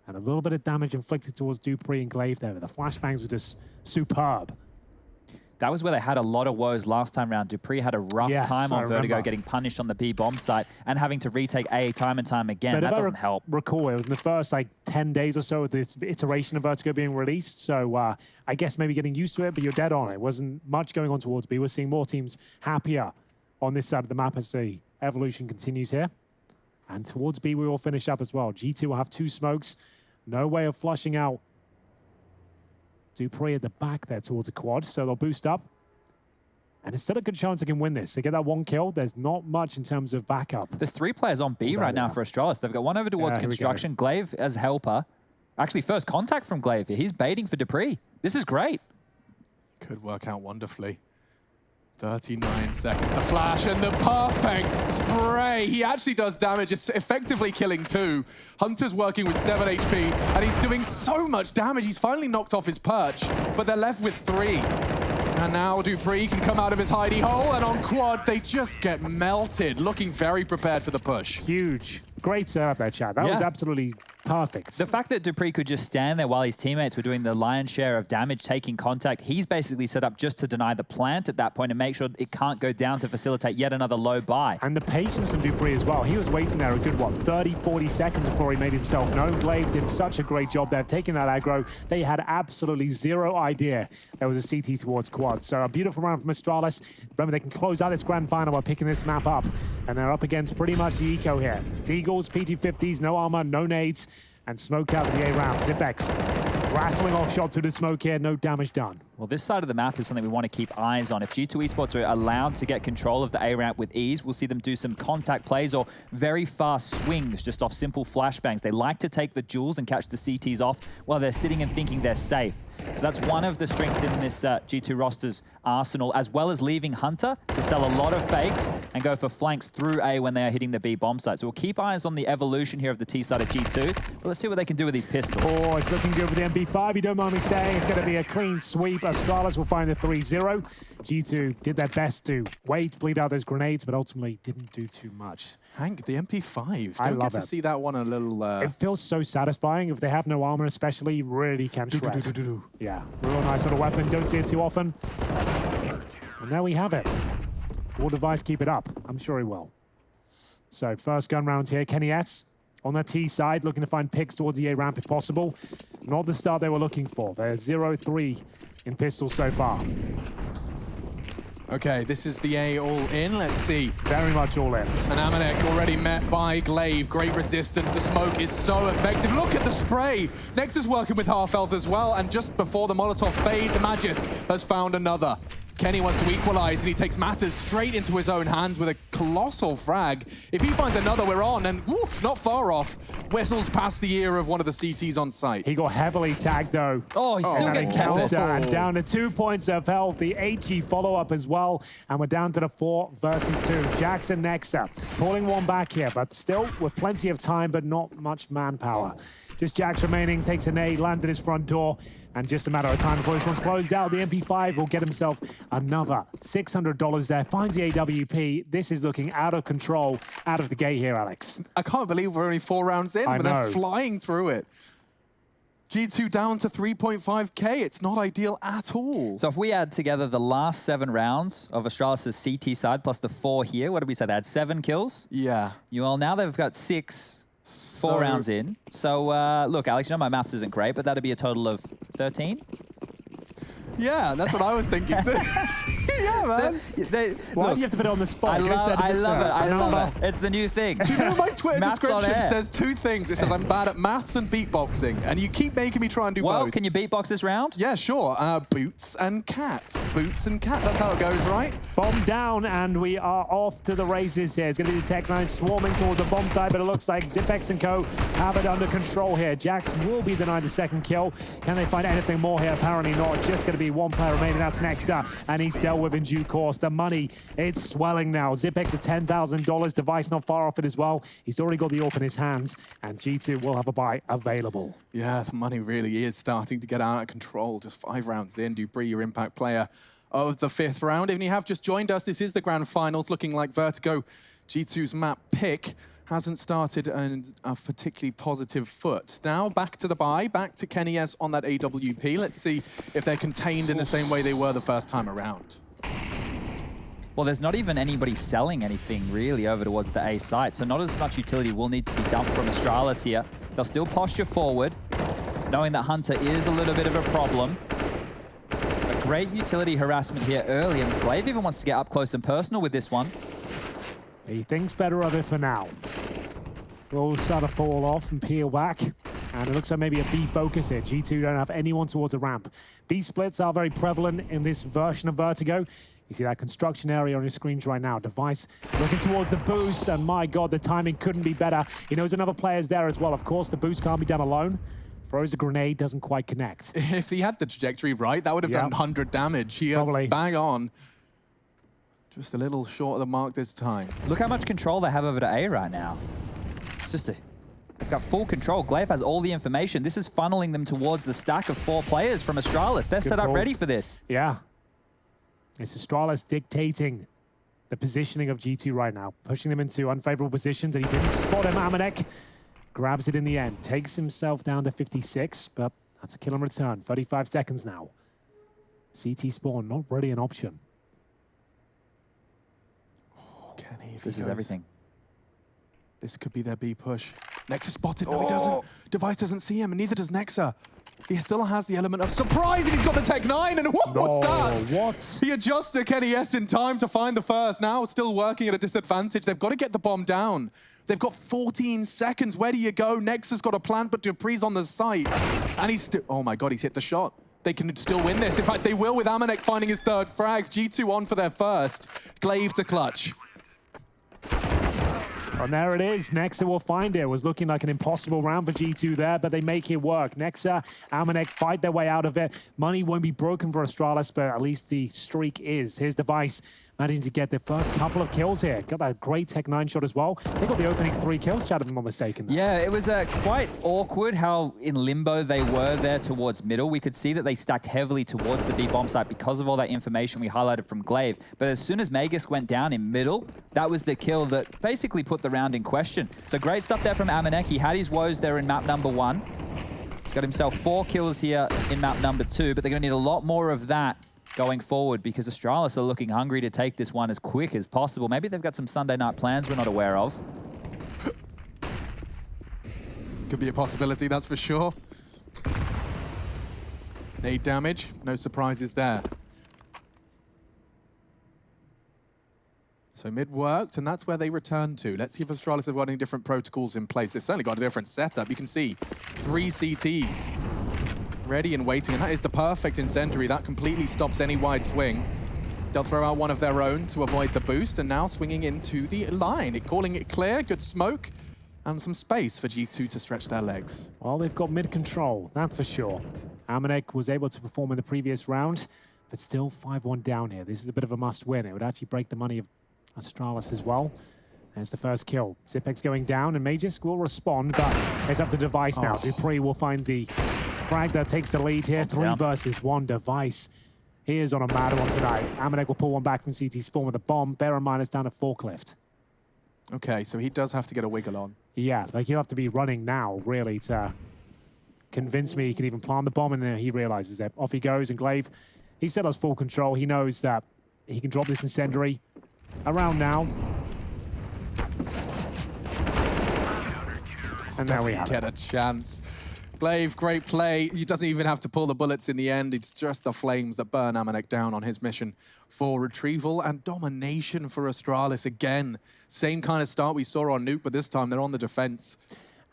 S22: and a little bit of damage inflicted towards Dupree and Glaive there. The flashbangs were just superb.
S21: That was where they had a lot of woes last time round. Dupree had a rough time on Vertigo, getting punished on the B bomb site and having to retake A time and time again. That doesn't help.
S22: Recall, it was in the first 10 days or so of this iteration of Vertigo being released. So I guess maybe getting used to it, but you're dead on. It wasn't much going on towards B. We're seeing more teams happier on this side of the map as the evolution continues here. And towards B, we will finish up as well. G2 will have 2 smokes. No way of flushing out Dupree at the back there towards a quad, so they'll boost up. And it's still a good chance they can win this. They get that 1 kill, there's not much in terms of backup.
S21: There's 3 players on B right now for Astralis. They've got one over towards construction, Glaive as helper. Actually, first contact from Glaive here. He's baiting for Dupree. This is great.
S24: Could work out wonderfully. 39 seconds, the flash and the perfect spray. He actually does damage, effectively killing 2. Hunter's working with 7 HP, and he's doing so much damage. He's finally knocked off his perch, but they're left with 3. And now Dupree can come out of his hidey hole, and on quad, they just get melted, looking very prepared for the push.
S22: Huge. Great setup there, Chad. That was absolutely perfect.
S21: The fact that Dupree could just stand there while his teammates were doing the lion's share of damage, taking contact, he's basically set up just to deny the plant at that point and make sure it can't go down to facilitate yet another low buy.
S22: And the patience from Dupree as well. He was waiting there a good, 30, 40 seconds before he made himself known. Glaive did such a great job there, taking that aggro. They had absolutely zero idea there was a CT towards quad. So a beautiful round from Astralis. Remember, they can close out this grand final by picking this map up. And they're up against pretty much the eco here. Deagles, PT50s, no armor, no nades. And smoked out the A round. Zipex rattling off shots through the smoke here, no damage done.
S21: Well, this side of the map is something we want to keep eyes on. If G2 Esports are allowed to get control of the A ramp with ease, we'll see them do some contact plays or very fast swings just off simple flashbangs. They like to take the jewels and catch the CTs off while they're sitting and thinking they're safe. So that's one of the strengths in this G2 roster's arsenal, as well as leaving Hunter to sell a lot of fakes and go for flanks through A when they are hitting the B bomb site. So we'll keep eyes on the evolution here of the T side of G2, but let's see what they can do with these pistols.
S22: Oh, it's looking good with the MP5. You don't mind me saying it's going to be a clean sweep. Astralis will find the 3-0. G2 did their best to wait, bleed out those grenades, but ultimately didn't do too much.
S24: Hank, the MP5.
S22: I
S24: Don't
S22: love
S24: get to see that one a little...
S22: It feels so satisfying. If they have no armor especially, really can shred. Yeah, real nice little weapon. Don't see it too often. And there we have it. Will Device keep it up? I'm sure he will. So first gun round here, Kenny S. On the T side, looking to find picks towards the A ramp if possible. Not the start they were looking for. They're 0-3 in pistols so far.
S24: Okay, this is the A all in. Let's see.
S22: Very much all in.
S24: And Amanek already met by Glaive. Great resistance. The smoke is so effective. Look at the spray. Nexus working with half health as well. And just before the Molotov fades, Magis has found another. Kenny wants to equalize, and he takes matters straight into his own hands with a colossal frag. If he finds another, we're on, and woof, not far off. Whistles past the ear of one of the CTs on site.
S22: He got heavily tagged, though.
S21: Oh, he's still getting countered.
S22: And down to 2 points of health. The HE follow-up as well. And we're down to the 4 versus 2. Jackson Nexa pulling one back here, but still with plenty of time, but not much manpower. Just Jax remaining, takes a nade, landed his front door, and just a matter of time before this one's closed out. The MP5 will get himself another $600 there, finds the AWP. This is looking out of control, out of the gate here, Alex.
S24: I can't believe we're only 4 rounds in, but they're flying through it. G2 down to 3.5K. It's not ideal at all.
S21: So if we add together the last 7 rounds of Astralis' CT side plus the 4 here, what did we say? They had 7 kills?
S24: Yeah.
S21: Well, now they've got 6. 4 rounds in. So, look, Alex, you know my maths isn't great, but that'd be a total of 13?
S24: Yeah, that's what I was thinking too. Yeah, man.
S22: Why do you have to put it on the spot?
S21: I love it. It's the new thing.
S24: Do you know my Twitter description says 2 things? It says I'm bad at maths and beatboxing, and you keep making me try and do both.
S21: Well, can you beatbox this round?
S24: Yeah, sure. Boots and cats. Boots and cats. That's how it goes, right?
S22: Bomb down, and we are off to the races here. It's going to be the Tech9 swarming towards the bomb side, but it looks like Zipex and co have it under control here. Jax will be denied the 2nd kill. Can they find anything more here? Apparently not. Just going to be 1 player remaining. That's Nexa, and he's dealt with in due course. The money, it's swelling now. Zipex with $10,000. Device not far off it as well. He's already got the AWP in his hands, and G2 will have a buy available.
S24: Yeah, the money really is starting to get out of control. Just 5 rounds in. Dupree, your impact player of the 5th round. If you have just joined us, this is the grand finals, looking like Vertigo, G2's map pick, hasn't started on a particularly positive foot. Now back to the buy, back to Kenny S on that AWP. Let's see if they're contained in the same way they were the first time around.
S21: Well, there's not even anybody selling anything really over towards the A site, so not as much utility will need to be dumped from Astralis here. They'll still posture forward, knowing that Hunter is a little bit of a problem. A great utility harassment here early, and Glaive even wants to get up close and personal with this one.
S22: He thinks better of it for now. Will start to fall off and peel back. And it looks like maybe a B focus here. G2 don't have anyone towards the ramp. B splits are very prevalent in this version of Vertigo. You see that construction area on your screens right now. Device looking toward the boost, and my God, the timing couldn't be better. He knows another player's there as well. Of course, the boost can't be done alone. Throws a grenade, doesn't quite connect.
S24: If he had the trajectory right, that would have done 100 damage. He is bang on. Just a little short of the mark this time.
S21: Look how much control they have over to A right now. It's just they've got full control. Glaive has all the information. This is funneling them towards the stack of 4 players from Astralis. They're set up ready for this.
S22: Yeah. It's Astralis dictating the positioning of G2 right now, pushing them into unfavorable positions, and he didn't spot him. Amanek grabs it in the end, takes himself down to 56, but that's a kill in return. 35 seconds now. CT spawn, not really an option.
S24: Oh, Kenny,
S21: this is everything.
S24: This could be their B push. Nexa spotted. No, he doesn't. Device doesn't see him, and neither does Nexa. He still has the element of surprise, and he's got the Tech9, and what's that?
S22: What?
S24: He adjusts to Kenny S in time to find the first. Now still working at a disadvantage. They've got to get the bomb down. They've got 14 seconds. Where do you go? Nexa's got a plan, but Dupree's on the site. And he's still... Oh, my God, he's hit the shot. They can still win this. In fact, they will with Amanek finding his 3rd frag. G2 on for their first. Glaive to clutch.
S22: And there it is. Nexa will find it. It was looking like an impossible round for G2 there, but they make it work. Nexa, Amanek fight their way out of it. Money won't be broken for Astralis, but at least the streak is. Here's Device managing to get their first couple of kills here. Got that great Tech9 shot as well. They got the opening 3 kills, Chad, if I'm not mistaken.
S21: Yeah, it was quite awkward how in limbo they were there towards middle. We could see that they stacked heavily towards the B bomb site because of all that information we highlighted from Glaive. But as soon as Magus went down in middle, that was the kill that basically put the round in question. So great stuff there from Amanek. He had his woes there in map number 1. He's got himself 4 kills here in map number 2, but they're going to need a lot more of that going forward because Astralis are looking hungry to take this one as quick as possible. Maybe they've got some Sunday night plans we're not aware of.
S24: Could be a possibility, that's for sure. 8 damage, no surprises there. So mid worked, and that's where they return to. Let's see if Astralis have got any different protocols in place. They've certainly got a different setup. You can see 3 CTs ready and waiting, and that is the perfect incendiary. That completely stops any wide swing. They'll throw out one of their own to avoid the boost, and now swinging into the line. Calling it clear, good smoke, and some space for G2 to stretch their legs.
S22: Well, they've got mid control, that's for sure. Amanek was able to perform in the previous round, but still 5-1 down here. This is a bit of a must-win. It would actually break the money of Astralis as well. There's the first kill. Zipex going down, and Magisk will respond, but it's up to Device now. Dupree will find the frag that takes the lead here. 3 versus 1. Device, he is on a mad one tonight. Amanek will pull one back from CT Spawn with a bomb. Bear in mind it's down a forklift.
S24: Okay, so he does have to get a wiggle on.
S22: Yeah, like he'll have to be running now, really, to convince me he can even plant the bomb, and then he realizes that. Off he goes, and Glaive, he still has full control. He knows that he can drop this incendiary around now. And there we have
S24: get a chance. Glaive, great play. He doesn't even have to pull the bullets in the end. It's just the flames that burn Amanek down on his mission for retrieval and domination for Astralis again. Same kind of start we saw on Nuke, but this time they're on the defense.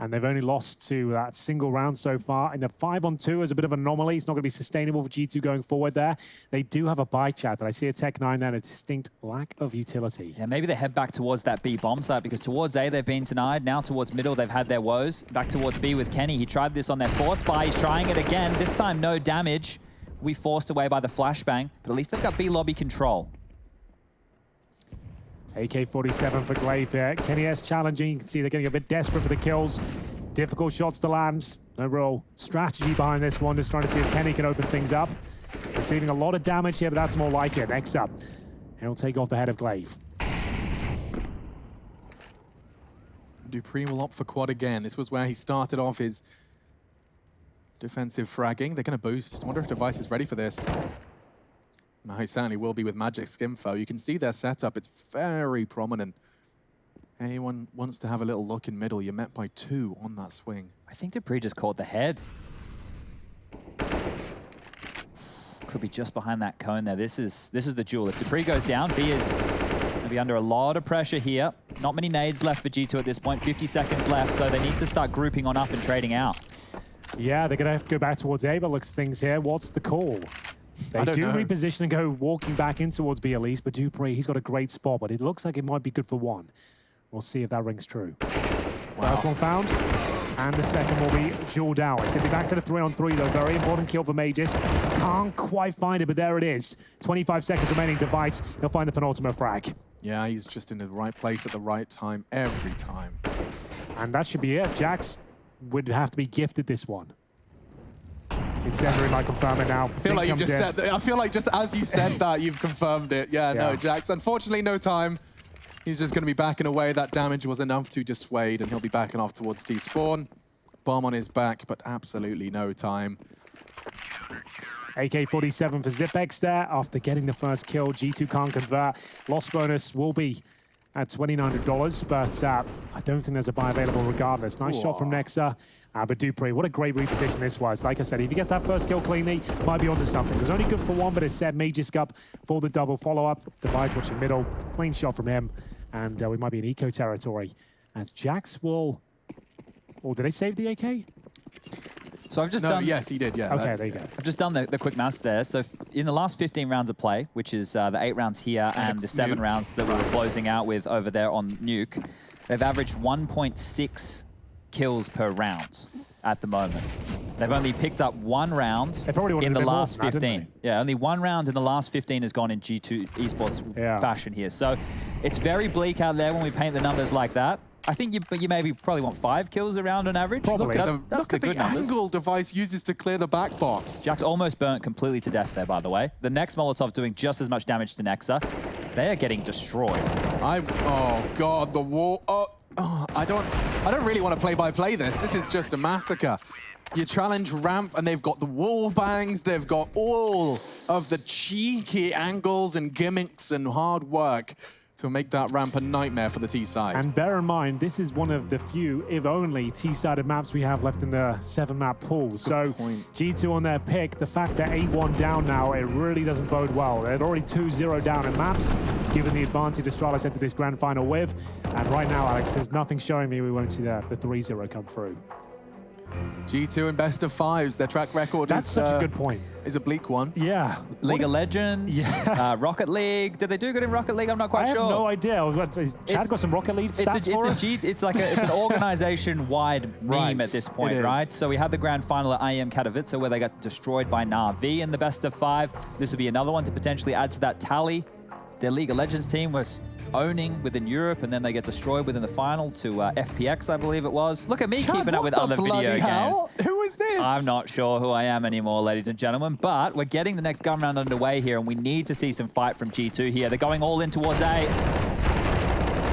S22: And they've only lost to that single round so far. And the 5-on-2 is a bit of an anomaly. It's not going to be sustainable for G2 going forward there. They do have a buy chat, but I see a Tech-9 and a distinct lack of utility.
S21: Yeah, maybe they head back towards that B bomb site, because towards A they've been denied. Now towards middle they've had their woes. Back towards B with Kenny. He tried this on their force buy. He's trying it again. This time no damage. We forced away by the flashbang, but at least they've got B lobby control.
S22: AK-47 for Glaive here. Kenny S challenging. You can see they're getting a bit desperate for the kills. Difficult shots to land. No real strategy behind this one. Just trying to see if Kenny can open things up. Receiving a lot of damage here, but that's more like it. Next up, he'll take off the head of Glaive.
S24: Dupree will opt for quad again. This was where he started off his defensive fragging. They're going to boost. I wonder if Device is ready for this. No, he certainly will be with Magisk info. You can see their setup. It's very prominent. Anyone wants to have a little look in middle, you're met by 2 on that swing.
S21: I think Dupree just caught the head. Could be just behind that cone there. This is the duel. If Dupree goes down, B is going to be under a lot of pressure here. Not many nades left for G2 at this point. 50 seconds left, so they need to start grouping on up and trading out.
S22: Yeah, they're going to have to go back towards A, but looks things here. What's the call? They do reposition and go walking back in towards B at least, but Dupree, he's got a great spot, but it looks like it might be good for 1. We'll see if that rings true. Wow. First one found, and the second will be dueled out. It's going to be back to the 3-on-3 though. Very important kill for Magisk. Can't quite find it, but there it is. 25 seconds remaining. Device, he'll find the penultimate frag.
S24: Yeah, he's just in the right place at the right time every time.
S22: And that should be it. Jax would have to be gifted this one. Incendiary might confirm it now.
S24: I feel like you just said that. I feel like just as you said that, you've confirmed it. Yeah, no, Jax. Unfortunately, no time. He's just going to be backing away. That damage was enough to dissuade, and he'll be backing off towards T-spawn. Bomb on his back, but absolutely no time.
S22: AK-47 for Zipex there. After getting the first kill, G2 can't convert. Loss bonus will be at $2,900, but I don't think there's a buy available regardless. Nice shot from Nexa. But Dupree, what a great reposition this was. Like I said, if he gets that first kill cleanly, might be onto something. It was only good for 1, but it set Magisk up for the double follow-up. Device watching middle. Clean shot from him. And we might be in eco territory. As Jax will... Or did they save the AK?
S21: So I've just done...
S24: Yes, he did, yeah.
S22: Okay, there you go.
S21: I've just done the quick maths there. So in the last 15 rounds of play, which is the 8 rounds here and the 7 rounds that we were closing out with over there on Nuke, they've averaged 1.6 kills per round at the moment. They've only picked up 1 round in the last 15. Yeah, only 1 round in the last 15 has gone in G2 Esports fashion here. So it's very bleak out there when we paint the numbers like that. I think you probably want 5 kills a round on average.
S24: Probably.
S21: That's the good numbers.
S24: Angle Device uses to clear the back box.
S21: Jax almost burnt completely to death there, by the way. The next Molotov doing just as much damage to Nexa. They are getting destroyed.
S24: Oh God, the wall. I don't really want to play-by-play this. This is just a massacre. You challenge ramp, and they've got the wall bangs. They've got all of the cheeky angles and gimmicks and hard work to make that ramp a nightmare for the T-side.
S22: And bear in mind, this is one of the few, if only, T-sided maps we have left in the 7-map pool. So G2 on their pick, the fact they're 8-1 down now, it really doesn't bode well. They're already 2-0 down in maps, given the advantage Astralis entered this grand final with. And right now, Alex, there's nothing showing me we won't see the 3-0 come through.
S24: G2 in best of fives. Their track record
S22: That's such a good point.
S24: Is a bleak one.
S22: Yeah.
S21: League of Legends, Rocket League. Did they do good in Rocket League? I'm not quite sure.
S22: I have no idea. Chad got some Rocket League stats for us?
S21: It's an organization-wide meme at this point, right? So we had the grand final at IEM Katowice where they got destroyed by Na'Vi in the best of 5. This would be another one to potentially add to that tally. Their League of Legends team was owning within Europe, and then they get destroyed within the final to FPX, I believe it was. Look at me keeping up with other video games.
S24: Who is this?
S21: I'm not sure who I am anymore, ladies and gentlemen, but we're getting the next gun round underway here, and we need to see some fight from G2 here. They're going all in towards A.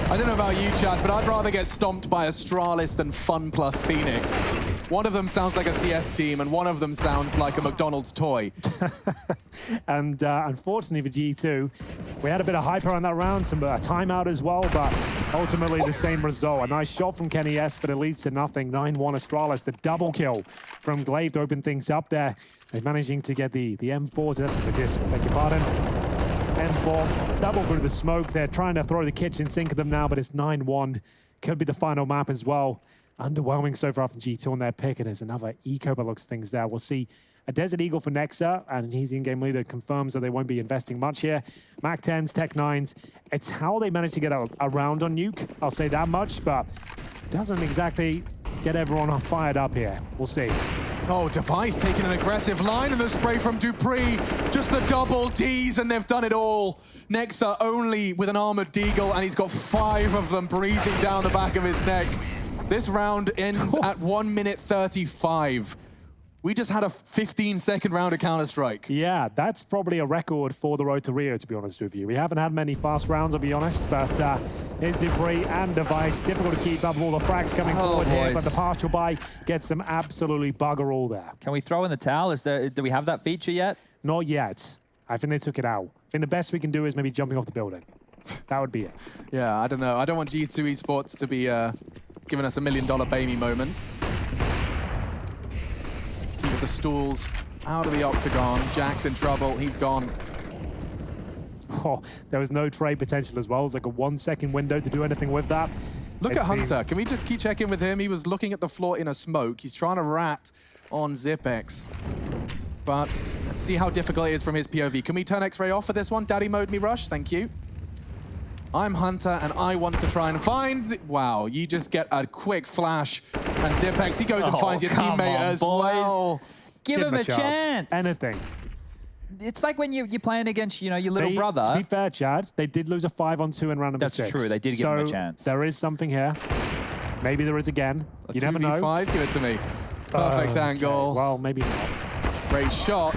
S24: I don't know about you, Chad, but I'd rather get stomped by Astralis than Fun plus Phoenix. One of them sounds like a CS team, and one of them sounds like a McDonald's toy.
S22: And unfortunately for G2, we had a bit of hype around that round, some timeout as well, but ultimately the same result. A nice shot from Kenny S, but it leads to nothing. 9-1 Astralis, the double kill from Glaive to open things up there. They're managing to get the M4s, the disc, beg your pardon. M4, double through the smoke. They're trying to throw the kitchen sink at them now, but it's 9-1. Could be the final map as well. Underwhelming so far from G2 on their pick, and there's another eco by looks things there. We'll see a Desert Eagle for Nexa, and he's the in-game leader, confirms that they won't be investing much here. Mac 10s, Tech 9s. It's how they managed to get a round on Nuke, I'll say that much, but doesn't exactly get everyone fired up here. We'll see.
S24: Oh, Device taking an aggressive line, and the spray from Dupree. Just the double Ds, and they've done it all. Nexa only with an armored Deagle, and he's got 5 of them breathing down the back of his neck. This round ends at 1 minute 35. We just had a 15-second round of Counter-Strike.
S22: Yeah, that's probably a record for the Road to Rio, to be honest with you. We haven't had many fast rounds, I'll be honest, but here's Dupree and Device. Difficult to keep up with all the frags coming forward here, but the partial buy gets them absolutely bugger all there.
S21: Can we throw in the towel? Do we have that feature yet?
S22: Not yet. I think they took it out. I think the best we can do is maybe jumping off the building. That would be it.
S24: Yeah, I don't know. I don't want G2 Esports to be giving us $1 million baby moment. Keep the stools out of the octagon. Jack's in trouble. He's gone.
S22: Oh, there was no trade potential as well. It was like a 1-second window to do anything with that.
S24: Look at Hunter. Can we just keep checking with him? He was looking at the floor in a smoke. He's trying to rat on Zipex. But let's see how difficult it is from his POV. Can we turn X-Ray off for this one? Daddy mode me rush. Thank you. I'm Hunter, and I want to try and find... Wow, you just get a quick flash. And Zipex, he goes and finds your teammate as well.
S21: Give him a chance.
S22: Anything.
S21: It's like when you're playing against, your little brother.
S22: To be fair, Chad, they did lose a 5-on-2 in round number 6.
S21: That's true. They did give him a chance.
S22: There is something here. Maybe there is again. You never know.
S24: 2v5, give it to me. Perfect angle.
S22: Well, maybe not.
S24: Great shot.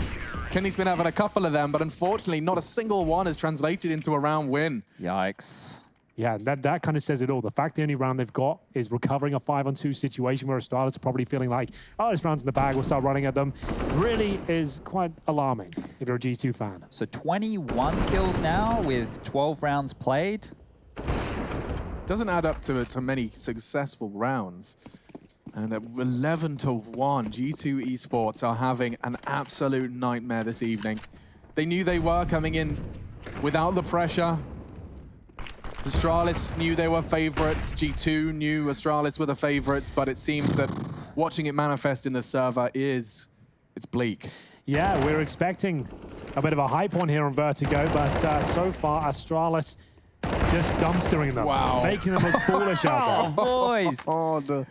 S24: Kenny's been having a couple of them, but unfortunately, not a single one has translated into a round win.
S21: Yikes.
S22: Yeah, that kind of says it all. The fact the only round they've got is recovering a 5-on-2 situation where Astralis are probably feeling like, oh, this round's in the bag, we'll start running at them, really is quite alarming if you're a G2 fan.
S21: So 21 kills now with 12 rounds played.
S24: Doesn't add up to many successful rounds. And at 11-1, G2 Esports are having an absolute nightmare this evening. They knew they were coming in without the pressure. Astralis knew they were favorites. G2 knew Astralis were the favorites, but it seems that watching it manifest in the server it's bleak.
S22: Yeah, we're expecting a bit of a hype on here on Vertigo, but so far Astralis just dumpstering them.
S24: Wow.
S22: Making them look foolish out there.
S21: Boys.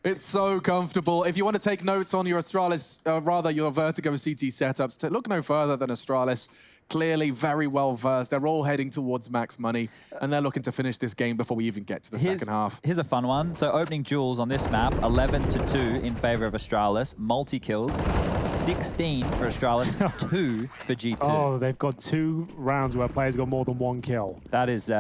S24: It's so comfortable. If you want to take notes on your Astralis, rather your Vertigo CT setups, look no further than Astralis. Clearly very well versed. They're all heading towards max money, and they're looking to finish this game before we even get to the second half.
S21: Here's a fun one. So opening duels on this map, 11-2 in favor of Astralis. Multi-kills, 16 for Astralis, 2 for G2.
S22: Oh, they've got 2 rounds where players got more than 1 kill.
S21: That is...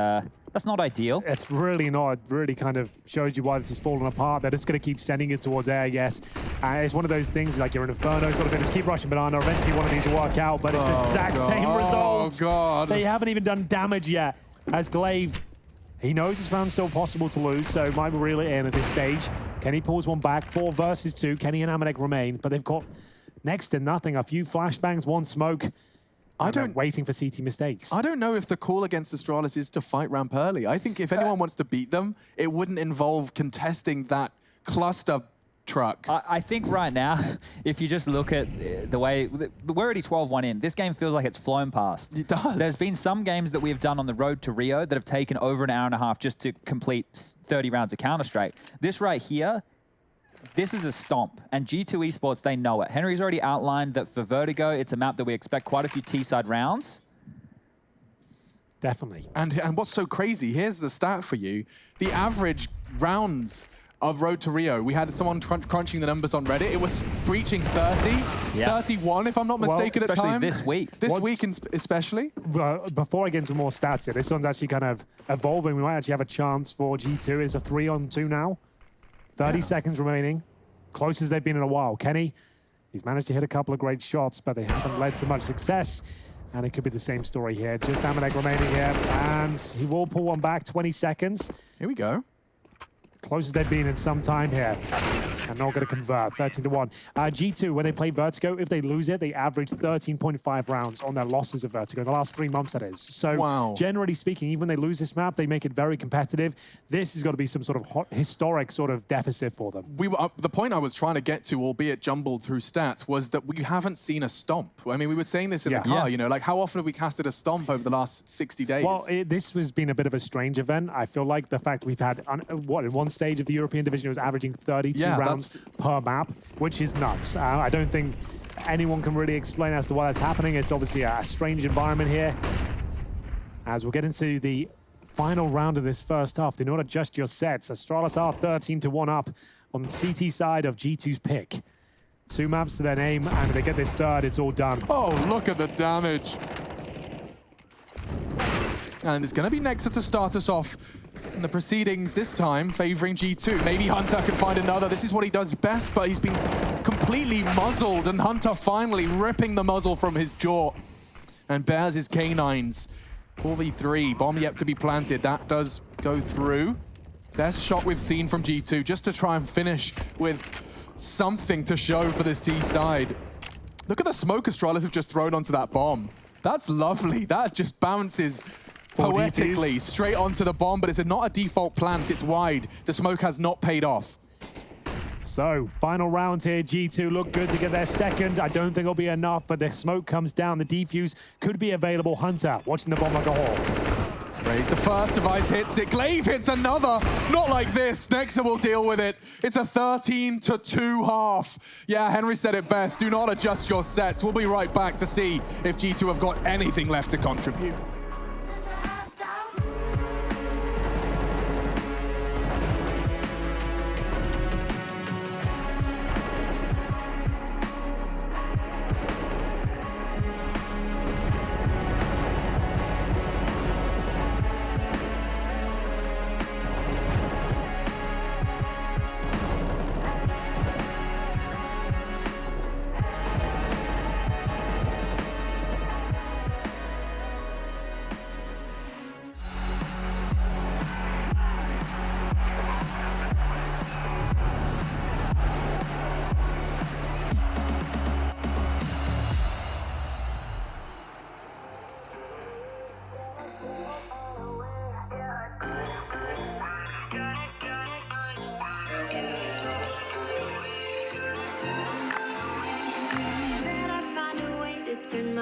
S21: That's not ideal.
S22: It's really not. It really kind of shows you why this is falling apart. They're just going to keep sending it towards air, yes. It's one of those things like you're in Inferno sort of thing. Just keep rushing banana. Eventually one of these will work out, but it's the exact same result.
S24: Oh, God.
S22: They haven't even done damage yet. As Glaive, he knows this round's still possible to lose, so might reel it in at this stage. Kenny pulls one back. 4 versus 2. Kenny and Amanek remain, but they've got next to nothing. A few flashbangs, 1 smoke. Waiting for CT mistakes.
S24: I don't know if the call against Astralis is to fight ramp early. I think if anyone wants to beat them, it wouldn't involve contesting that cluster truck.
S21: I think right now, if you just look at the way, we're already 12-1 in. This game feels like it's flown past.
S24: It does.
S21: There's been some games that we have done on the road to Rio that have taken over an hour and a half just to complete 30 rounds of Counter-Strike. This right here, this is a stomp, and G2 Esports, they know it. Henry's already outlined that for Vertigo, it's a map that we expect quite a few T-side rounds.
S22: Definitely.
S24: And what's so crazy, here's the stat for you. The average rounds of Road to Rio, we had someone crunching the numbers on Reddit. It was breaching 30, 31, if I'm not mistaken, at
S21: especially
S24: times.
S21: this week.
S24: This week especially.
S22: Before I get into more stats here, this one's actually kind of evolving. We might actually have a chance for G2. It's a 3-on-2 now. 30 seconds remaining. Closest they've been in a while. Kenny, he's managed to hit a couple of great shots, but they haven't led to much success. And it could be the same story here. Just Amanek remaining here, and he will pull one back, 20 seconds.
S24: Here we go.
S22: Closest they've been in some time here. And not going to convert, 13-1. G2, when they play Vertigo, if they lose it, they average 13.5 rounds on their losses of Vertigo in the last 3 months, that is. So generally speaking, even when they lose this map, they make it very competitive. This has got to be some sort of historic sort of deficit for them.
S24: The point I was trying to get to, albeit jumbled through stats, was that we haven't seen a stomp. I mean, we were saying this in the car, you know, like how often have we casted a stomp over the last 60 days?
S22: Well, this has been a bit of a strange event. I feel like the fact we've had, in one stage of the European division, it was averaging 32 rounds per map, which is nuts. I don't think anyone can really explain as to why that's happening. It's obviously a strange environment here. As we'll get into the final round of this first half, do not adjust your sets. Astralis are 13-1 up on the CT side of G2's pick. 2 maps to their name, and if they get this third, it's all done.
S24: Oh, look at the damage. And it's going to be Nexa to start us off. And the proceedings this time favoring G2. Maybe Hunter can find another. This is what he does best, but he's been completely muzzled, and Hunter finally ripping the muzzle from his jaw and bears his canines. 4v3, bomb yet to be planted. That does go through. Best shot we've seen from G2, just to try and finish with something to show for this T side. Look at the smoke Astralis have just thrown onto that bomb. That's lovely. That just bounces poetically straight onto the bomb, but it's not a default plant, it's wide. The smoke has not paid off.
S22: So, final round here. G2 look good to get their second. I don't think it'll be enough, but the smoke comes down. The defuse could be available. Hunter watching the bomb like a hawk.
S24: Sprays the first device, hits it. Glaive hits another. Not like this. Nexa will deal with it. It's a 13-2 half. Yeah, Henry said it best. Do not adjust your sets. We'll be right back to see if G2 have got anything left to contribute.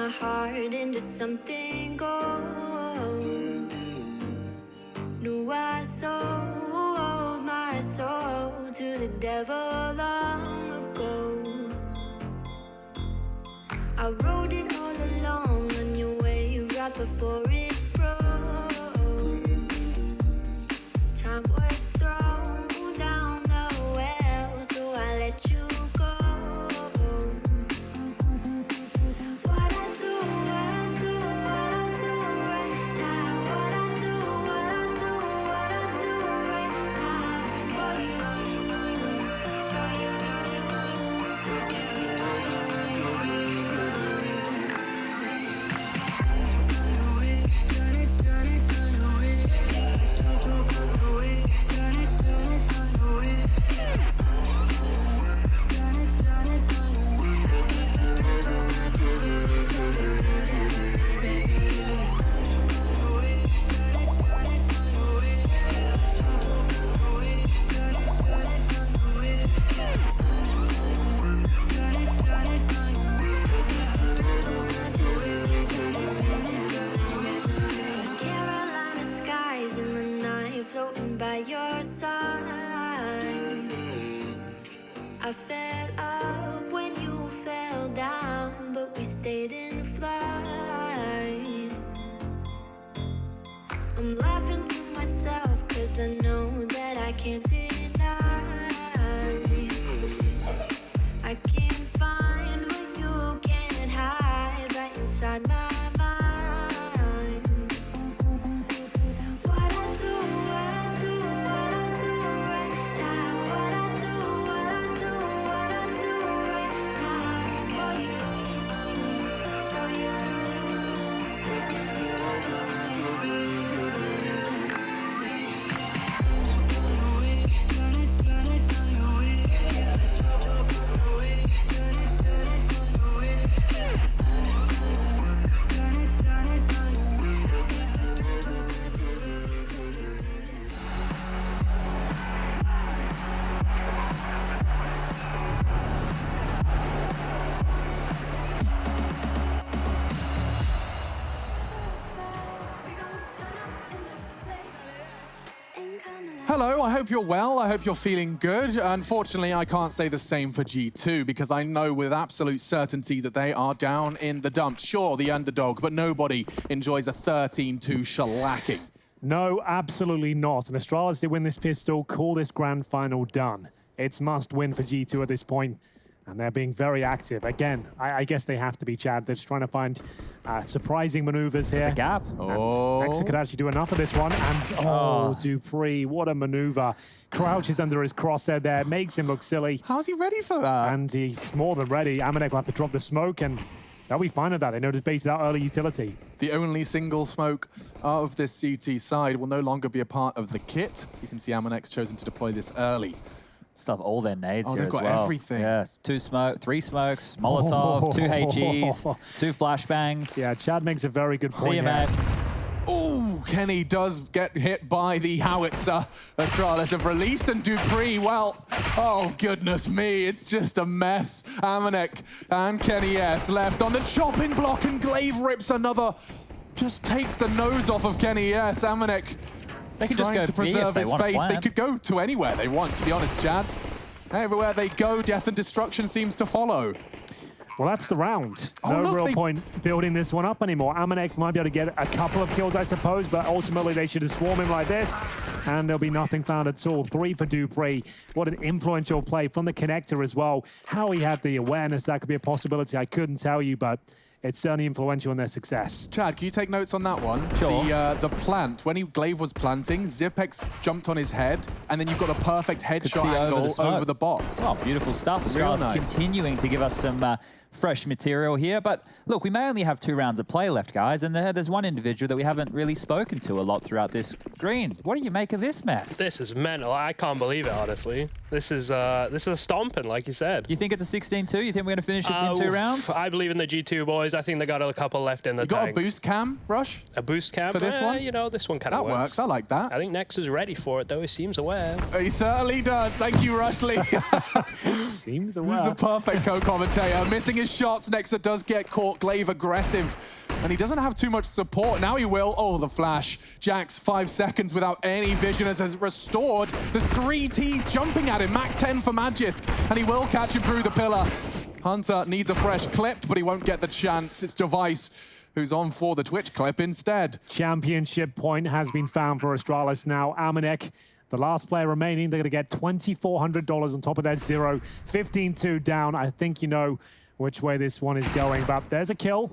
S23: my heart into something gold. Knew I sold my soul to the devil long ago. I rode it all along on your wave right before it broke. Time was thrown down the well, so I let you go. What I do right now. What I do right now for you, I fell up when you fell down, but we stayed in flight. I'm laughing to myself, cause I know that I can't deny. I can't find what you can't hide right inside my mind. What I do right now. What I do right now for you, for you. If you
S24: Hello, I hope you're well. I hope you're feeling good. Unfortunately, I can't say the same for G2 because I know with absolute certainty that they are down in the dumps. Sure, the underdog, but nobody enjoys a 13-2 shellacking.
S22: No, absolutely not. And Astralis, they win this pistol, call this grand final done. It's must win for G2 at this point. And they're being very active. Again, I guess they have to be, Chad. They're just trying to find surprising maneuvers here.
S21: There's a gap.
S22: And Nexa could actually do enough of this one. And, Dupree, what a maneuver. Crouches under his crosshair there, makes him look silly.
S24: How's he ready for that?
S22: And he's more than ready. Amanek will have to drop the smoke, and they'll be fine with that. They know to bait it out early utility.
S24: The only single smoke out of this CT side will no longer be a part of the kit. You can see Amonek's chosen to deploy this early.
S21: Still have all their nades here
S24: they've
S21: as
S24: got
S21: well.
S24: everything.
S21: Yes, 3 smokes, Molotov, 2 HGs, 2 flashbangs.
S22: Yeah, Chad makes a very good point.
S21: See you, mate.
S24: Oh, Kenny does get hit by the howitzer. Astralis have released, and Dupree, well, oh goodness me, it's just a mess. Amanek and Kenny S left on the chopping block, and Glaive rips another, just takes the nose off of Kenny S. Amanek
S21: they could just go
S24: to preserve his face. They could go to anywhere they want, to be honest, Chad. Everywhere they go, death and destruction seems to follow.
S22: Well, that's the round.
S24: Oh,
S22: No
S24: look,
S22: real point building this one up anymore. Amanek might be able to get a couple of kills, I suppose, but ultimately they should have swarmed him like this, and there'll be nothing found at all. 3 for Dupree. What an influential play from the connector as well. How he had the awareness, that could be a possibility, I couldn't tell you, but it's certainly influential in their success.
S24: Chad, can you take notes on that one?
S21: Sure.
S24: The plant, when Glaive was planting, Zipex jumped on his head, and then you've got a perfect headshot angle over the box.
S21: Oh, beautiful stuff.
S24: Real
S21: Astralis
S24: nice.
S21: continuing to give us some fresh material here. But look, we may only have 2 rounds of play left, guys, and there's one individual that we haven't really spoken to a lot throughout this. Green, what do you make of this mess?
S13: This is mental. I can't believe it, honestly. This is a stomping, like you said.
S21: You think it's a 16-2? You think we're going to finish it in 2 rounds?
S13: I believe in the G2 boys. I think they got a couple left in the tank.
S24: Got a boost cam, Rush?
S13: A boost cam?
S24: For this one?
S13: You know, this one kind of
S24: That works. I like that.
S13: I think Nex is ready for it, though. He seems aware.
S24: He certainly does. Thank you, Rushley.
S22: Seems aware.
S24: He's the perfect co-commentator. Missing his shots. Nexa does get caught. Glaive aggressive. And he doesn't have too much support. Now he will. Oh, the flash. Jax, 5 seconds without any vision as has restored. There's 3 Ts jumping at him. Mac 10 for Magisk. And he will catch him through the pillar. Hunter needs a fresh clip, but he won't get the chance. It's Device who's on for the Twitch clip instead.
S22: Championship point has been found for Astralis now. Amanek, the last player remaining, they're going to get $2,400 on top of that 0. 15-2 down. I think you know which way this one is going, but there's a kill.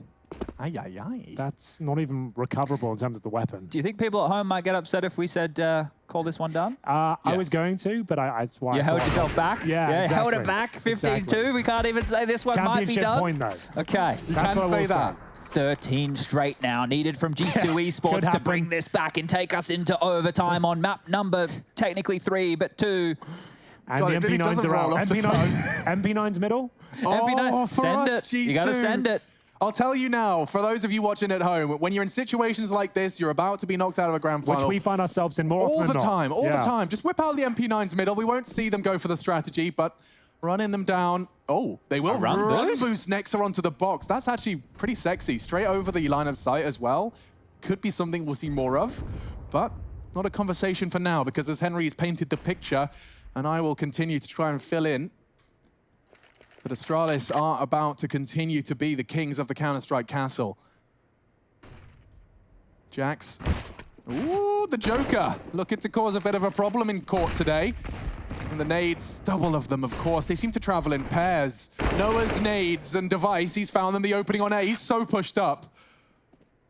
S24: Aye, aye, aye.
S22: That's not even recoverable in terms of the weapon.
S21: Do you think people at home might get upset if we said call this one done?
S22: I was going to, but that's why.
S21: You held yourself back?
S22: Yeah, exactly.
S21: Held it back. 15-2.
S22: Exactly.
S21: We can't even say this one might be done.
S22: Championship point, though.
S21: Okay.
S24: You can say that.
S21: 13 straight now needed from G2 Esports to bring this back and take us into overtime on map number technically 3, but 2.
S22: And the MP9s are out. MP9's middle?
S24: Oh,
S21: send it. You got to send it.
S24: I'll tell you now, for those of you watching at home, when you're in situations like this, you're about to be knocked out of a grand final.
S22: Which we find ourselves in more often than not.
S24: All the time. Just whip out the MP9's middle. We won't see them go for the strategy, but running them down. Oh, they will run boost Nexa onto the box. That's actually pretty sexy. Straight over the line of sight as well. Could be something we'll see more of, but not a conversation for now, because as Henry's painted the picture, and I will continue to try and fill in, But Astralis are about to continue to be the kings of the Counter-Strike castle. Jax. Ooh, the Joker looking to cause a bit of a problem in court today. And the nades, double of them, of course. They seem to travel in pairs. Noah's nades and Device, he's found them the opening on A. He's so pushed up.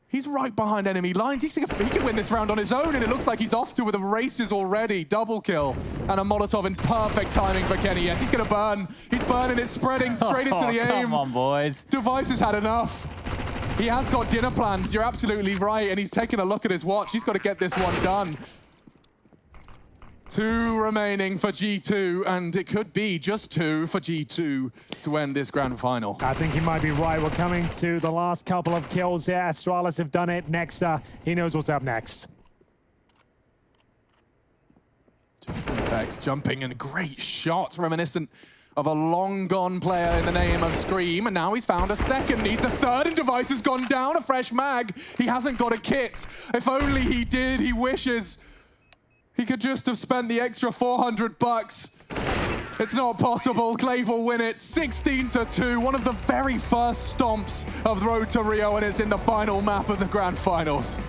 S24: He's right behind enemy lines. He can win this round on his own, and it looks like he's off to with the races already. Double kill and a Molotov in perfect timing for Kenny. Yes, he's going to burn. He's burning it, spreading straight into the aim.
S21: Come on, boys.
S24: Device has had enough. He has got dinner plans. You're absolutely right, and he's taking a look at his watch. He's got to get this one done. 2 remaining for G2, and it could be just 2 for G2 to end this grand final.
S22: I think he might be right. We're coming to the last couple of kills here. Astralis have done it. Nexa, he knows what's up next.
S24: Justin Bex jumping, and a great shot, reminiscent of a long-gone player in the name of Scream, and now he's found a second, needs a third, and Device has gone down, a fresh mag. He hasn't got a kit. If only he did, he wishes. He could just have spent the extra $400. It's not possible. Clave will win it 16-2. One of the very first stomps of the road to Rio, and it's in the final map of the grand finals.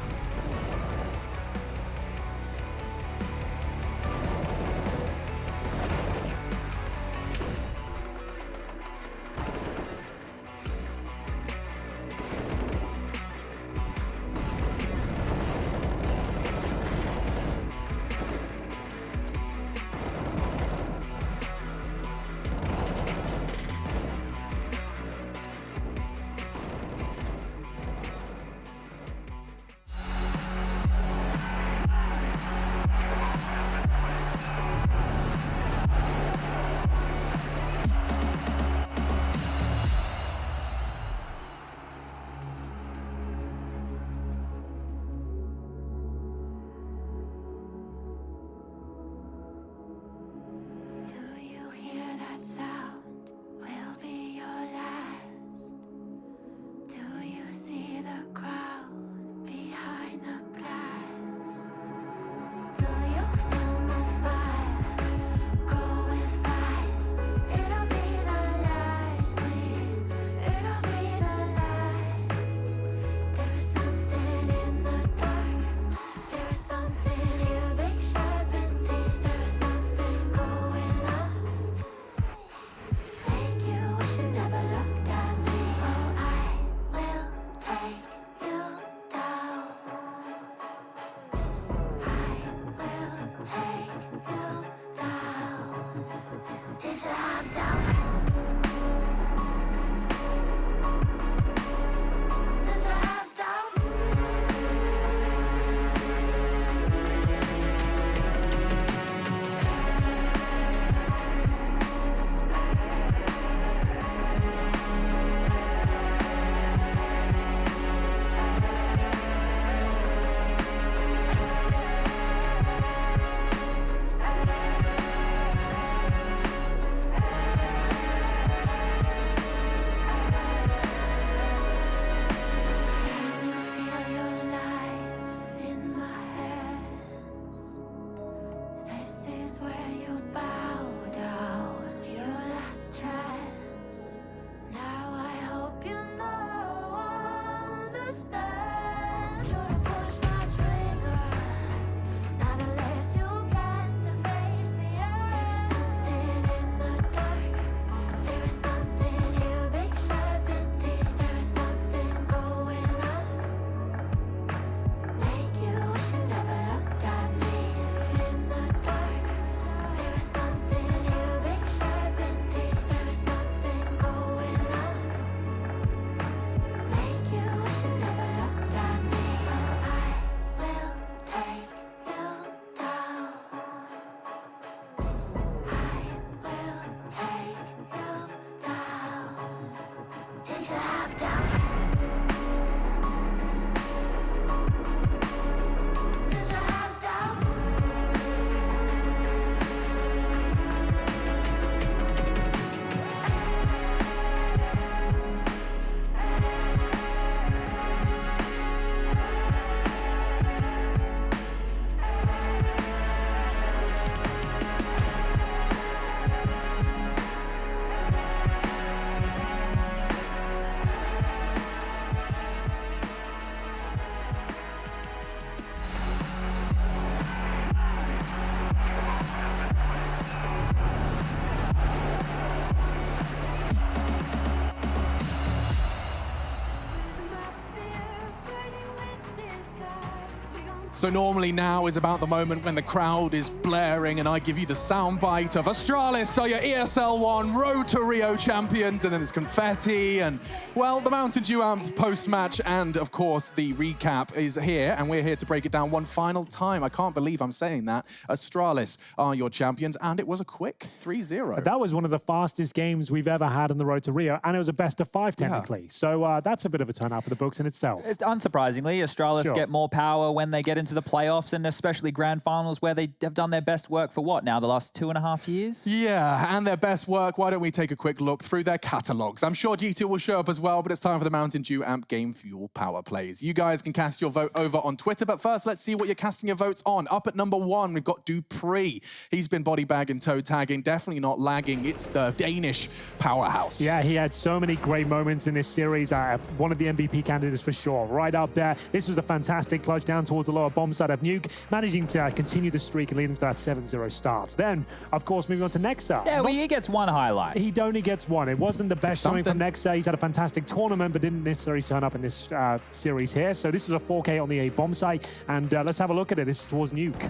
S24: So normally now is about the moment when the crowd is blaring and I give you the soundbite of Astralis are your ESL 1 Road to Rio champions, and then there's confetti and, well, the Mountain Dew Amp post-match and, of course, the recap is here, and we're here to break it down one final time. I can't believe I'm saying that. Astralis are your champions, and it was a quick 3-0.
S22: That was one of the fastest games we've ever had on the Road to Rio, and it was a best-of-5 technically. So that's a bit of a turnout for the books in itself.
S21: Unsurprisingly, Astralis get more power when they get into the playoffs, and especially grand finals where they have done their best work for what now, the last 2.5 years?
S24: Yeah, and their best work. Why don't we take a quick look through their catalogs? I'm sure G2 will show up as well, but it's time for the Mountain Dew Amp Game Fuel Power Plays. You guys can cast your vote over on Twitter, but first let's see what you're casting your votes on. Up at number 1, we've got Dupree. He's been body bagging, toe tagging, definitely not lagging. It's the Danish powerhouse.
S22: Yeah, he had so many great moments in this series. One of the MVP candidates for sure, right up there. This was a fantastic clutch down towards the lower bomb side of Nuke, managing to continue the streak and leading to that 7-0 start. Then, of course, moving on to Nexa.
S21: Yeah, well, he gets one highlight.
S22: He only gets one. It wasn't the best showing from Nexa. He's had a fantastic tournament, but didn't necessarily turn up in this series here. So this was a 4K on the A bomb site, and let's have a look at it. This is towards Nuke.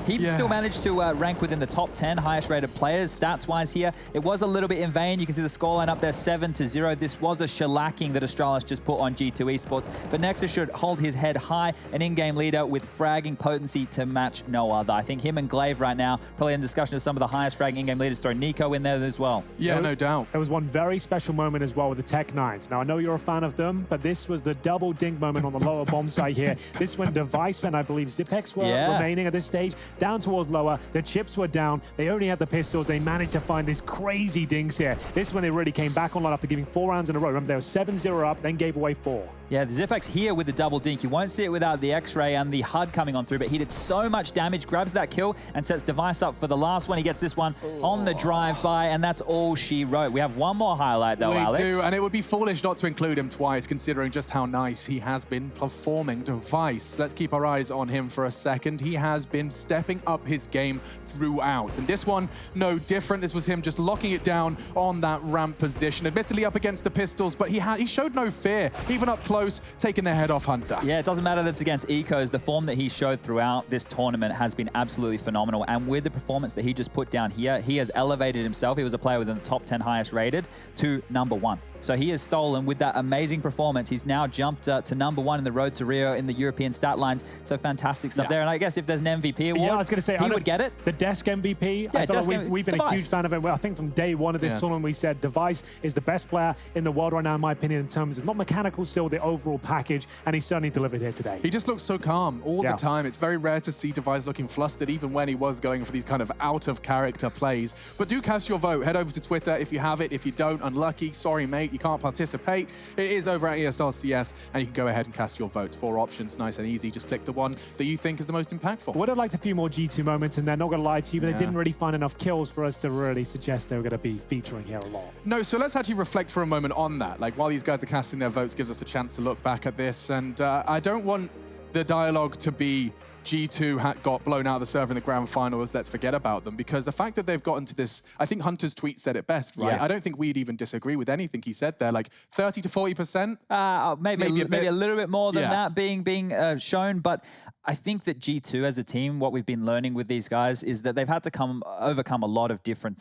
S21: He still managed to rank within the top 10 highest rated players stats-wise here. It was a little bit in vain. You can see the scoreline up there, 7-0. This was a shellacking that Astralis just put on G2 Esports. But Nexa should hold his head high, an in-game leader with fragging potency to match no other. I think him and Glaive right now, probably in discussion of some of the highest fragging in-game leaders. Throw Nico in there as well.
S24: Yeah, no doubt.
S22: There was one very special moment as well with the Tech Nines. Now, I know you're a fan of them, but this was the double dink moment on the lower bomb site here. This when Device and I believe Zipex were remaining at this stage, down towards lower. The chips were down. They only had the pistols. They managed to find these crazy dinks here. This is when they really came back online after giving 4 rounds in a row. Remember, they were 7-0 up, then gave away 4.
S21: Yeah, the Zipex here with the double dink. You won't see it without the X-ray and the HUD coming on through, but he did so much damage, grabs that kill, and sets Device up for the last one. He gets this one on the drive-by, and that's all she wrote. We have one more highlight, though, Alex.
S24: We do, and it would be foolish not to include him twice, considering just how nice he has been performing. Device, let's keep our eyes on him for a second. He has been stepping up his game throughout, and this one, no different. This was him just locking it down on that ramp position. Admittedly up against the pistols, but he showed no fear, even up close, taking their head off Hunter.
S21: Yeah, it doesn't matter that it's against Ecos. The form that he showed throughout this tournament has been absolutely phenomenal. And with the performance that he just put down here, he has elevated himself. He was a player within the top 10 highest rated to number 1. So he has stolen with that amazing performance. He's now jumped to number 1 in the Road to Rio in the European stat lines. So fantastic stuff there. And I guess if there's an MVP award,
S22: I was going to say,
S21: he would get it.
S22: The Desk MVP.
S21: Yeah,
S22: I feel like we've been a huge fan of it. Well, I think from day one of this tournament, we said Device is the best player in the world right now, in my opinion, in terms of not mechanical, still the overall package. And he certainly delivered here today.
S24: He just looks so calm all the time. It's very rare to see Device looking flustered, even when he was going for these kind of out-of-character plays. But do cast your vote. Head over to Twitter if you have it. If you don't, unlucky. Sorry, mate, you can't participate. It is over at ESL CS, and you can go ahead and cast your votes. 4 options, nice and easy. Just click the one that you think is the most impactful.
S22: Would have liked a few more G2 moments, and they're not going to lie to you, but they didn't really find enough kills for us to really suggest they were going to be featuring here a lot.
S24: No, so let's actually reflect for a moment on that. Like, while these guys are casting their votes, gives us a chance to look back at this, and I don't want the dialogue to be G2 got blown out of the server in the grand finals, let's forget about them, because the fact that they've gotten to this, I think Hunter's tweet said it best, right? I don't think we'd even disagree with anything he said there, like 30 to 40%?
S21: Maybe a little bit more than that being shown, but I think that G2 as a team, what we've been learning with these guys is that they've had to overcome a lot of different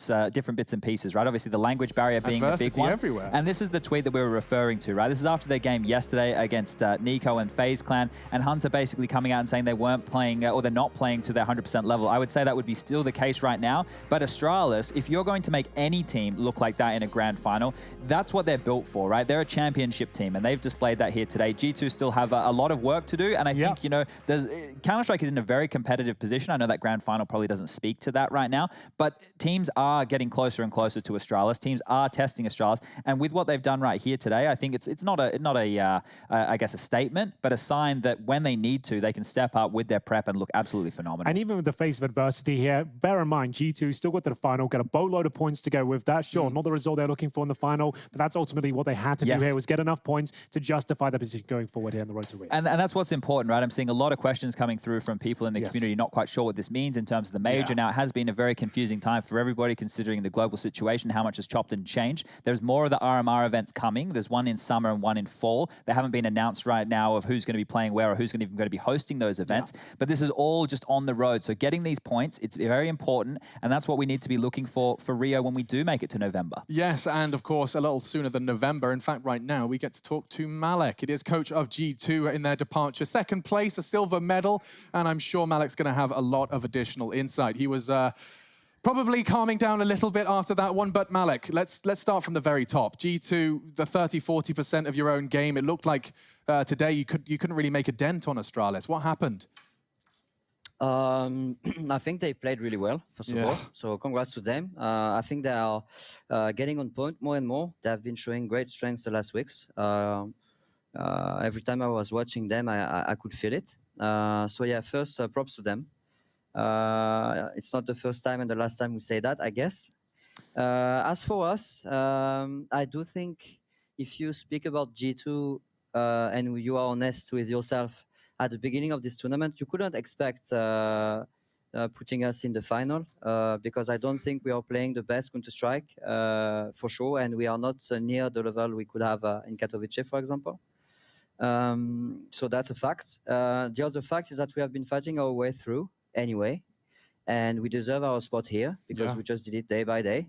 S21: bits and pieces, right? Obviously the language barrier being a big one.
S24: Everywhere.
S21: And this is the tweet that we were referring to, right? This is after their game yesterday against Nico and FaZe Clan, and Hunter basically coming out and saying they weren't playing, or they're not playing to their 100% level. I would say that would be still the case right now, but Astralis, if you're going to make any team look like that in a grand final, that's what they're built for, right? They're a championship team, and they've displayed that here today. G2 still have a lot of work to do, and I think, you know, Counter-Strike is in a very competitive position. I know that grand final probably doesn't speak to that right now, but teams are getting closer and closer to Astralis. Teams are testing Astralis, and with what they've done right here today, I think it's not I guess a statement, but a sign that when they need to, they can step up with their prep and look absolutely phenomenal.
S22: And even with the face of adversity here, bear in mind, G2 still got to the final, got a boatload of points to go with that. Sure, not the result they're looking for in the final, but that's ultimately what they had to do here, was get enough points to justify their position going forward here in the Road to Rio.
S21: And that's what's important, right? I'm seeing a lot of questions coming through from people in the community not quite sure what this means in terms of the major. Now, it has been a very confusing time for everybody considering the global situation, how much has chopped and changed. There's more of the RMR events coming. There's one in summer and one in fall. They haven't been announced right now of who's going to be playing where or who's even going to be hosting those events. but this is all just on the road. So getting these points, it's very important, and that's what we need to be looking for Rio when we do make it to November.
S24: Yes, and of course, a little sooner than November. In fact, right now, we get to talk to Malek. It is coach of G2 in their departure. Second place, a silver medal, and I'm sure Malek's going to have a lot of additional insight. He was probably calming down a little bit after that one, but Malek, let's start from the very top. G2, the 30-40% of your own game. It looked like today you couldn't really make a dent on Astralis. What happened?
S9: I think they played really well, first of all. So congrats to them. I think they are getting on point more and more. They have been showing great strengths the last weeks. Every time I was watching them, I could feel it. So yeah, first props to them. It's not the first time and the last time we say that, I guess. As for us, I do think if you speak about G2 and you are honest with yourself, at the beginning of this tournament, you couldn't expect putting us in the final because I don't think we are playing the best Counter-Strike for sure, and we are not near the level we could have in Katowice, for example. So that's a fact. The other fact is that we have been fighting our way through anyway, and we deserve our spot here because we just did it day by day.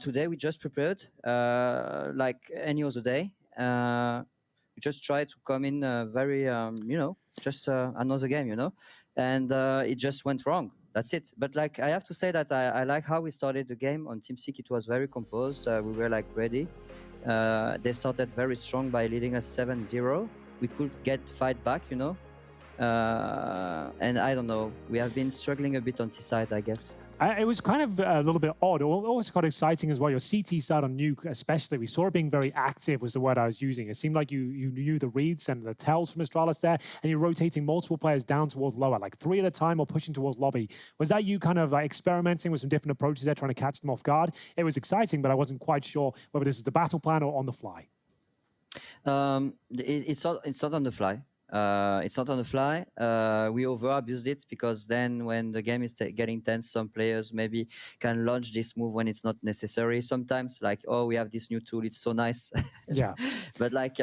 S9: Today we just prepared like any other day. We just try to come in very, just another game, and it just went wrong. That's it. But like I have to say that I like how we started the game on TeamSeek. It was very composed. We were like ready. They started very strong by leading us 7-0. We could fight back, and I don't know. We have been struggling a bit on T-side, I guess.
S22: It was kind of a little bit odd. Always quite exciting as well. Your CT side on Nuke, especially, we saw it being very active was the word I was using. It seemed like you knew the reads and the tells from Astralis there, and you're rotating multiple players down towards lower, like 3 at a time or pushing towards lobby. Was that you kind of experimenting with some different approaches there, trying to catch them off guard? It was exciting, but I wasn't quite sure whether this is the battle plan or on the fly.
S9: It's not on the fly. It's not on the fly. We over-abused it because then when the game is getting tense, some players maybe can launch this move when it's not necessary. Sometimes, like, oh, we have this new tool, it's so nice.
S22: Yeah.
S9: But like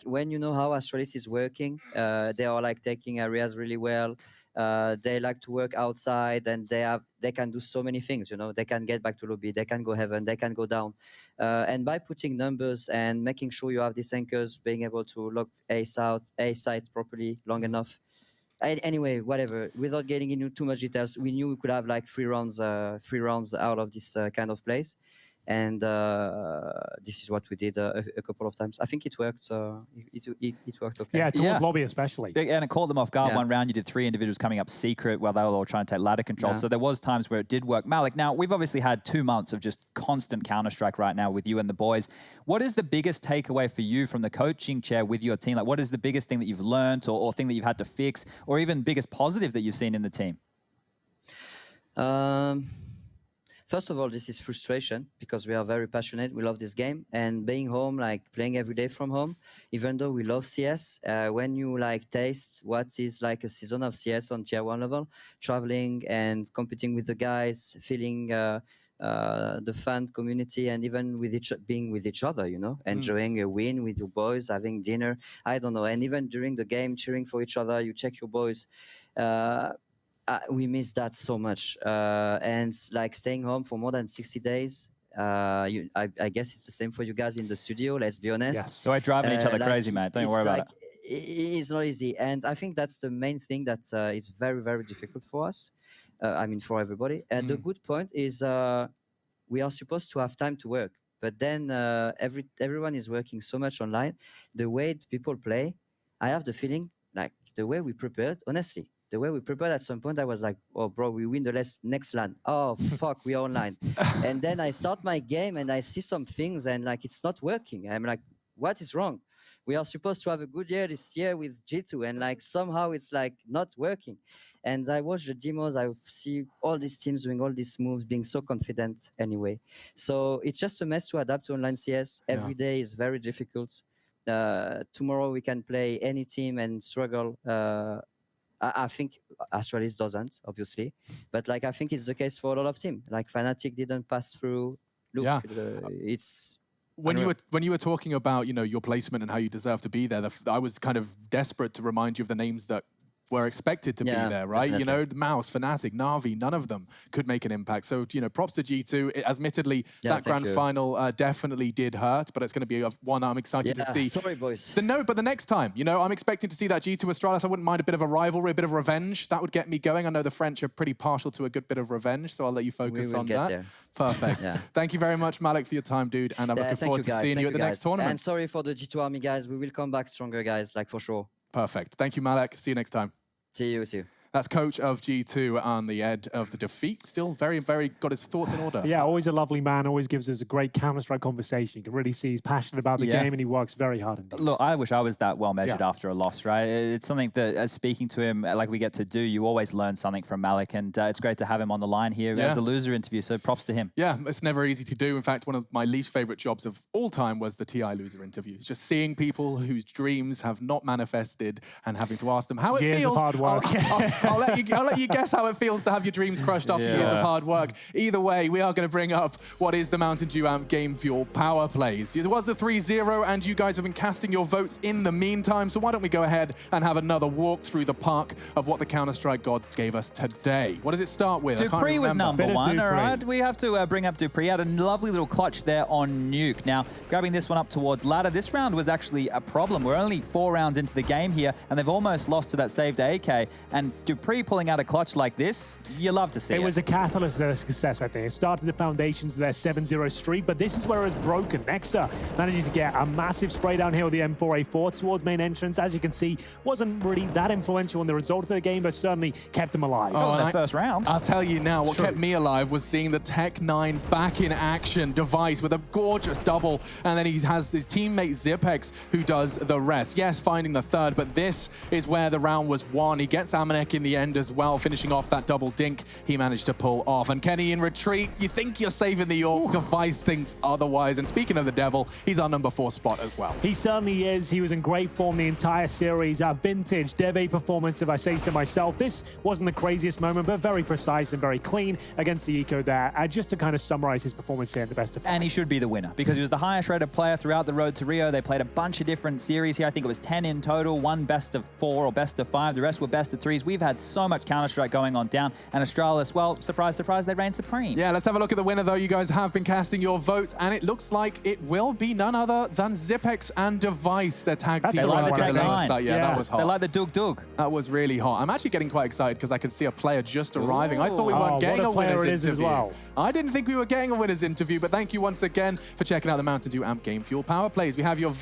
S9: when you know how Astralis is working, they are like taking areas really well. They like to work outside, and they can do so many things. They can get back to lobby, they can go heaven, they can go down, and by putting numbers and making sure you have these anchors being able to lock A site properly long enough. Anyway, whatever. Without getting into too much details, we knew we could have like 3 rounds out of this kind of place. And this is what we did a couple of times. I think it worked. It worked okay.
S22: Yeah, towards lobby especially.
S21: And it caught them off guard. One round, you did 3 individuals coming up secret while they were all trying to take ladder control. So there was times where it did work. Malek, now we've obviously had 2 months of just constant Counter-Strike right now with you and the boys. What is the biggest takeaway for you from the coaching chair with your team? Like, what is the biggest thing that you've learned or thing that you've had to fix, or even biggest positive that you've seen in the team?
S9: First of all, this is frustration because we are very passionate. We love this game, and being home, like playing every day from home, even though we love CS, when you like taste what is like a season of CS on tier 1 level, traveling and competing with the guys, feeling the fan community, and even with being with each other, enjoying a win with your boys, having dinner, I don't know, and even during the game, cheering for each other, you check your boys. We miss that so much, and like staying home for more than 60 days. I guess it's the same for you guys in the studio. Let's be honest.
S21: Yes. So we're driving each other crazy, man. Don't worry about it.
S9: It's not easy, and I think that's the main thing that is very, very difficult for us. I mean, for everybody. And the good point is we are supposed to have time to work, but then everyone is working so much online. The way people play, I have the feeling like the way we prepared, honestly. The way we prepared at some point, I was like, oh, bro, we win the next LAN. Oh, fuck, we are online. And then I start my game and I see some things and like it's not working. I'm like, what is wrong? We are supposed to have a good year this year with G2 and like somehow it's like not working. And I watch the demos, I see all these teams doing all these moves, being so confident anyway. So it's just a mess to adapt to online CS. Every day is very difficult. Tomorrow we can play any team and struggle. I think Astralis doesn't, obviously, but like I think it's the case for a lot of teams. Like Fnatic didn't pass through. Look, it's
S24: when you were talking about your placement and how you deserve to be there. I was kind of desperate to remind you of the names that were expected to be there, right?
S9: Definitely.
S24: You know, the Mouse, Fnatic, Na'Vi, none of them could make an impact. So, you know, props to G2. Admittedly, that grand final definitely did hurt, but it's going to be one that I'm excited to see.
S9: Sorry, boys.
S24: But the next time, you know, I'm expecting to see that G2 Astralis. I wouldn't mind a bit of a rivalry, a bit of revenge. That would get me going. I know the French are pretty partial to a good bit of revenge, so I'll let you focus on that.
S9: There.
S24: Perfect. Thank you very much, Malik, for your time, dude. And I'm looking forward to seeing you at the next tournament.
S9: And sorry for the G2 Army, guys. We will come back stronger, guys, like for sure.
S24: Perfect. Thank you, Malik. See you next time.
S9: See you.
S24: That's coach of G2 on the edge of the defeat. Still very, very got his thoughts in order.
S22: Yeah, always a lovely man. Always gives us a great Counter-Strike conversation. You can really see he's passionate about the game and he works very hard indeed.
S21: Look, I wish I was that well measured after a loss, right? It's something that, as speaking to him, like we get to do, you always learn something from Malik, and it's great to have him on the line here as a loser interview. So props to him.
S24: Yeah, it's never easy to do. In fact, one of my least favorite jobs of all time was the TI loser interviews. Just seeing people whose dreams have not manifested and having to ask them how it feels.
S22: Of hard work.
S24: I'll let you guess how it feels to have your dreams crushed after years of hard work. Either way, we are going to bring up what is the Mountain Dew Amp Game Fuel Power Plays. It was a 3-0, and you guys have been casting your votes in the meantime, so why don't we go ahead and have another walk through the park of what the Counter-Strike gods gave us today. What does it start with?
S21: Dupree was number one, all right? We have to bring up Dupree. He had a lovely little clutch there on Nuke. Now, grabbing this one up towards ladder, this round was actually a problem. We're only 4 rounds into the game here, and they've almost lost to that saved AK, and Dupree pulling out a clutch like this, you love to see it.
S22: It was a catalyst to their success, I think. It started the foundations of their 7-0 streak, but this is where it's broken. Nexa manages to get a massive spray down here with the M4A4 towards main entrance. As you can see, wasn't really that influential in the result of the game, but certainly kept them alive.
S21: Oh, in the first round.
S24: I'll tell you now, what kept me alive was seeing the Tech9 back in action. Device with a gorgeous double, and then he has his teammate Zipex who does the rest. Yes, finding the third, but this is where the round was won. He gets Amanek in the end as well, finishing off that double dink he managed to pull off. And Kenny in retreat, you think you're saving the York, Device thinks otherwise. And speaking of the devil, he's our number 4 spot as well.
S22: He certainly is. He was in great form the entire series. Vintage Dev A performance, if I say so myself. This wasn't the craziest moment, but very precise and very clean against the Eco there. Just to kind of summarize his performance here in the best of 5.
S21: And he should be the winner because he was the highest rated player throughout the road to Rio. They played a bunch of different series here. I think it was 10 in total, 1 best of 4 or best of 5. The rest were best of 3s. We've had so much Counter-Strike going on down. And Astralis, well, surprise, surprise, they reign supreme.
S24: Yeah, let's have a look at the winner, though. You guys have been casting your votes, and it looks like it will be none other than Zipex and Device, the tag team.
S21: Like the Tech9.
S24: Yeah, that was hot.
S21: They like the Dug.
S24: That was really hot. I'm actually getting quite excited because I could see a player just arriving. I thought we weren't getting a winner's interview.
S22: As well.
S24: I didn't think we were getting a winner's interview, but thank you once again for checking out the Mountain Dew Amp Game Fuel Power Plays. We have your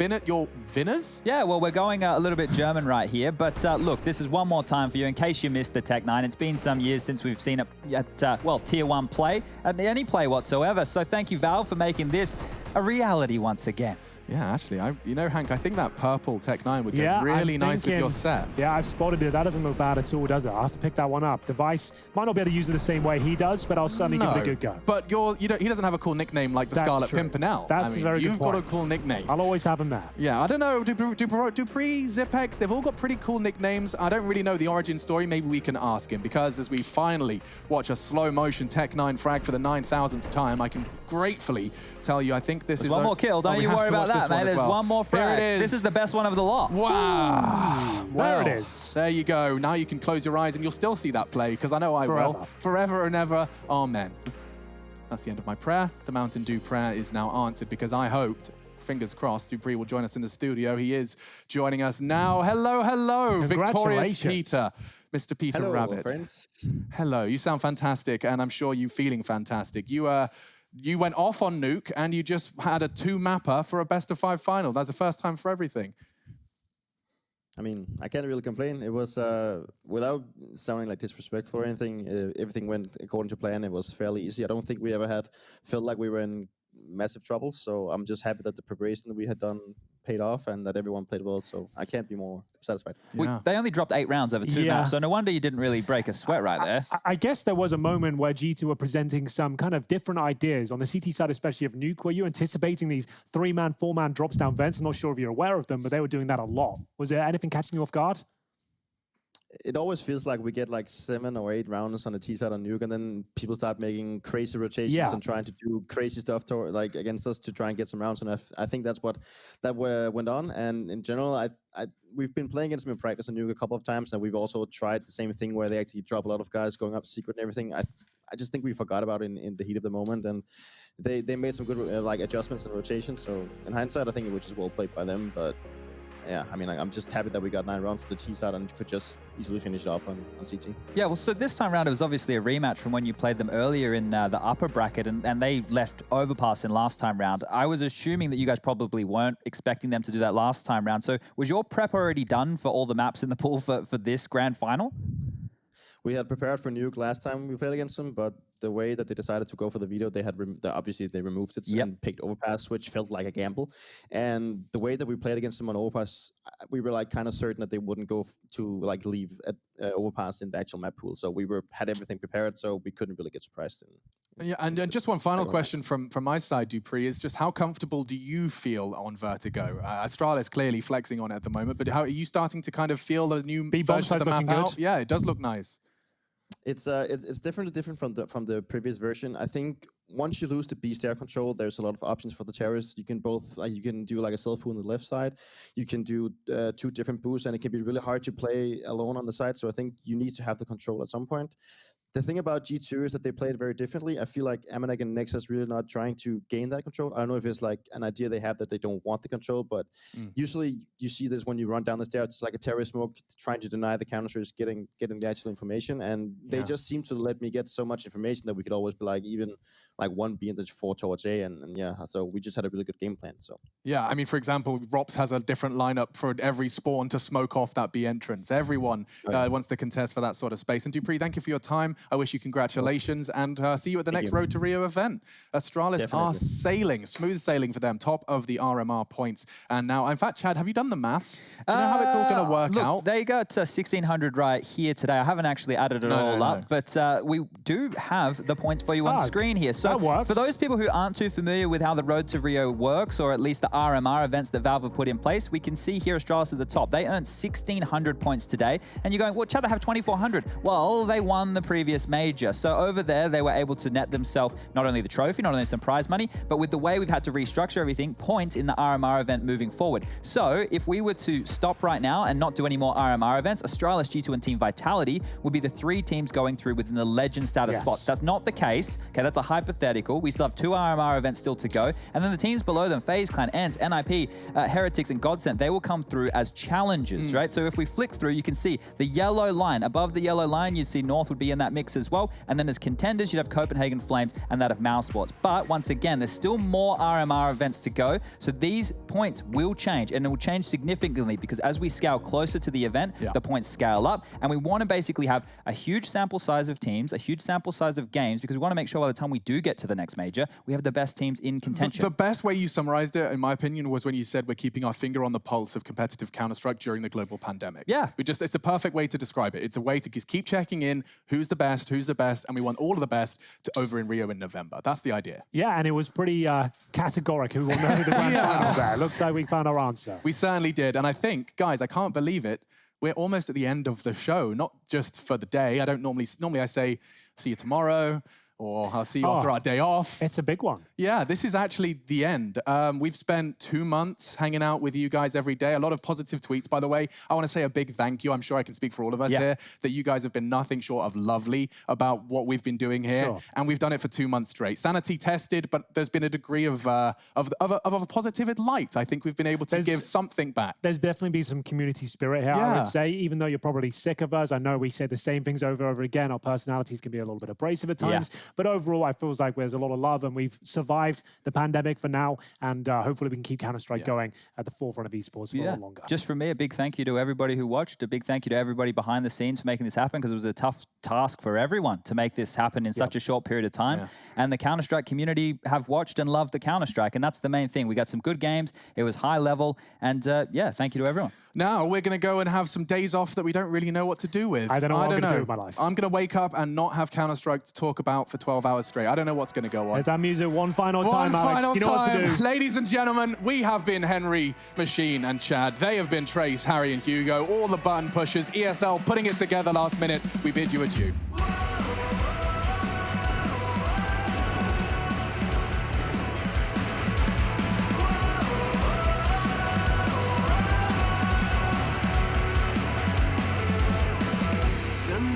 S24: winners?
S21: Yeah, well, we're going a little bit German right here, but look, this is one more time for you in case you missed the Tech9. It's been some years since we've seen it at, well, Tier 1 play, at any play whatsoever. So thank you, Valve, for making this a reality once again.
S24: Yeah, actually, you know, Hank, I think that purple Tech9 would get really nice with your set.
S22: Yeah, I've spotted it. That doesn't look bad at all, does it? I'll have to pick that one up. Device might not be able to use it the same way he does, but I'll certainly give it a good go.
S24: But he doesn't have a cool nickname like the Scarlet Pimpernel.
S22: That's a very good point.
S24: You've got a cool nickname.
S22: I'll always have him there.
S24: Yeah, I don't know. Dupree, Zipex, they've all got pretty cool nicknames. I don't really know the origin story. Maybe we can ask him, because as we finally watch a slow-motion Tech9 frag for the 9,000th time, I can gratefully tell you, I think this is
S21: one more kill. Don't you worry about that, mate. There's one more frag.
S24: There it is.
S21: This is the best one of the lot.
S24: Wow.
S22: There it is.
S24: There you go. Now you can close your eyes and you'll still see that play, because I know I will. Forever and ever. Amen. That's the end of my prayer. The Mountain Dew prayer is now answered, because I hoped, fingers crossed, Dupree will join us in the studio. He is joining us now. Hello, hello. Victorious Peter. Mr. Peter Rabbit.
S11: Friends.
S24: Hello. You sound fantastic, and I'm sure you're feeling fantastic. You went off on Nuke, and you just had a 2-mapper for a best-of-5 final. That's the first time for everything.
S11: I mean, I can't really complain. It was, without sounding like disrespectful or anything, everything went according to plan. It was fairly easy. I don't think we ever felt like we were in massive trouble, so I'm just happy that the preparation that we had done paid off and that everyone played well, so I can't be more satisfied.
S21: They only dropped 8 rounds over 2 maps, so no wonder you didn't really break a sweat right there.
S22: I guess there was a moment where G2 were presenting some kind of different ideas on the CT side, especially of Nuke. Were you anticipating these 3-man, 4-man drops down vents? I'm not sure if you're aware of them, but they were doing that a lot. Was there anything catching you off guard?
S11: it always feels like we get like 7 or 8 rounds on the T side on Nuke, and then people start making crazy rotations and trying to do crazy stuff like against us to try and get some rounds. And I think that's what went on. And in general, we've been playing against them in practice on Nuke a couple of times, and we've also tried the same thing where they actually drop a lot of guys going up secret and everything. I just think we forgot about it in the heat of the moment, and they made some good like adjustments and rotations. So in hindsight, I think it was just well played by them, but. Yeah, I mean, I'm just happy that we got 9 rounds to the T side and could just easily finish it off on CT.
S21: Yeah, well, so this time around, it was obviously a rematch from when you played them earlier in the upper bracket, and they left Overpass in last time round. I was assuming that you guys probably weren't expecting them to do that last time round. So was your prep already done for all the maps in the pool for this grand final?
S11: We had prepared for Nuke last time we played against them, but the way that they decided to go for the veto, they had obviously they removed it and picked Overpass, which felt like a gamble. And the way that we played against them on Overpass, we were like kind of certain that they wouldn't go to like leave at Overpass in the actual map pool. So we had everything prepared, so we couldn't really get surprised.
S24: Yeah, and just one final question from my side, Dupree, is just how comfortable do you feel on Vertigo? Astralis clearly flexing on it at the moment, but how are you starting to kind of feel the new version of the map out? Yeah, it does look nice.
S11: It's definitely different from the previous version. I think once you lose the beast air control, there's a lot of options for the terrorists. You can both you can do like a self pool on the left side. You can do 2 different boosts, and it can be really hard to play alone on the side. So I think you need to have the control at some point. The thing about G2 is that they play it very differently. I feel like Amanek and Nexus really not trying to gain that control. I don't know if it's like an idea they have that they don't want the control, but usually you see this when you run down the stairs. It's like a terrorist smoke trying to deny the counters getting the actual information, and they just seem to let me get so much information that we could always be like even like 1B and then 4 towards A, and yeah, so we just had a really good game plan. So
S24: yeah, I mean, for example, Rops has a different lineup for every spawn to smoke off that B entrance. Everyone wants to contest for that sort of space. And Dupree, thank you for your time. I wish you congratulations, and see you at the next Road to Rio event. Astralis are sailing, smooth sailing for them, top of the RMR points. And now, in fact, Chad, have you done the maths? Do you know how it's all going to work out?
S21: They got 1,600 right here today. I haven't actually added it all up, but we do have the points for you on screen here. So for those people who aren't too familiar with how the Road to Rio works, or at least the RMR events that Valve have put in place, we can see here Astralis at the top. They earned 1,600 points today. And you're going, well, Chad, they have 2,400. Well, they won the previous major. So over there, they were able to net themselves not only the trophy, not only some prize money, but with the way we've had to restructure everything, points in the RMR event moving forward. So if we were to stop right now and not do any more RMR events, Astralis, G2, and Team Vitality would be the 3 teams going through within the legend status spots. That's not the case. Okay, that's a hypothetical. We still have 2 RMR events still to go. And then the teams below them, FaZe Clan, Ents, NIP, Heretics, and Godsent, they will come through as challengers, right? So if we flick through, you can see the yellow line. Above the yellow line, you see North would be in that mix as well. And then as contenders, you'd have Copenhagen Flames and that of Mousesports. But once again, there's still more RMR events to go. So these points will change, and it will change significantly because as we scale closer to the event, the points scale up. And we want to basically have a huge sample size of teams, a huge sample size of games, because we want to make sure by the time we do get to the next major, we have the best teams in contention.
S24: The best way you summarized it, in my opinion, was when you said we're keeping our finger on the pulse of competitive Counter-Strike during the global pandemic.
S21: Yeah.
S24: It's the perfect way to describe it. It's a way to just keep checking in who's the best, and we want all of the best over in Rio in November. That's the idea.
S22: Yeah, and it was pretty categorical who will know the grand final there. Looks like we found our answer.
S24: We certainly did. And I think, guys, I can't believe it. We're almost at the end of the show, not just for the day. I don't normally I say, see you tomorrow, or I'll see you after our day off.
S22: It's a big one.
S24: Yeah, this is actually the end. We've spent 2 months hanging out with you guys every day. A lot of positive tweets, by the way. I want to say a big thank you. I'm sure I can speak for all of us here, that you guys have been nothing short of lovely about what we've been doing here.
S22: Sure.
S24: And we've done it for 2 months straight. Sanity tested, but there's been a degree of a positive light. I think we've been able to give something back.
S22: There's definitely been some community spirit here, I would say. Even though you're probably sick of us, I know we say the same things over and over again. Our personalities can be a little bit abrasive at times. But overall, I feel like there's a lot of love, and we've survived the pandemic for now, and hopefully we can keep Counter-Strike going at the forefront of esports for a lot longer.
S21: Just from me, a big thank you to everybody who watched, a big thank you to everybody behind the scenes for making this happen, because it was a tough task for everyone to make this happen in such a short period of time. And the Counter-Strike community have watched and loved the Counter-Strike, and that's the main thing. We got some good games, it was high level, and thank you to everyone.
S24: Now we're going to go and have some days off that we don't really know what to do with.
S22: I don't know what I'm going to do with my life.
S24: I'm going to wake up and not have Counter-Strike to talk about for 12 hours straight. I don't know what's going to go on.
S22: There's that music one final time, Alex. You know what to do.
S24: Ladies and gentlemen, we have been Henry, Machine, and Chad. They have been Trace, Harry, and Hugo. All the button pushers. ESL putting it together last minute. We bid you adieu.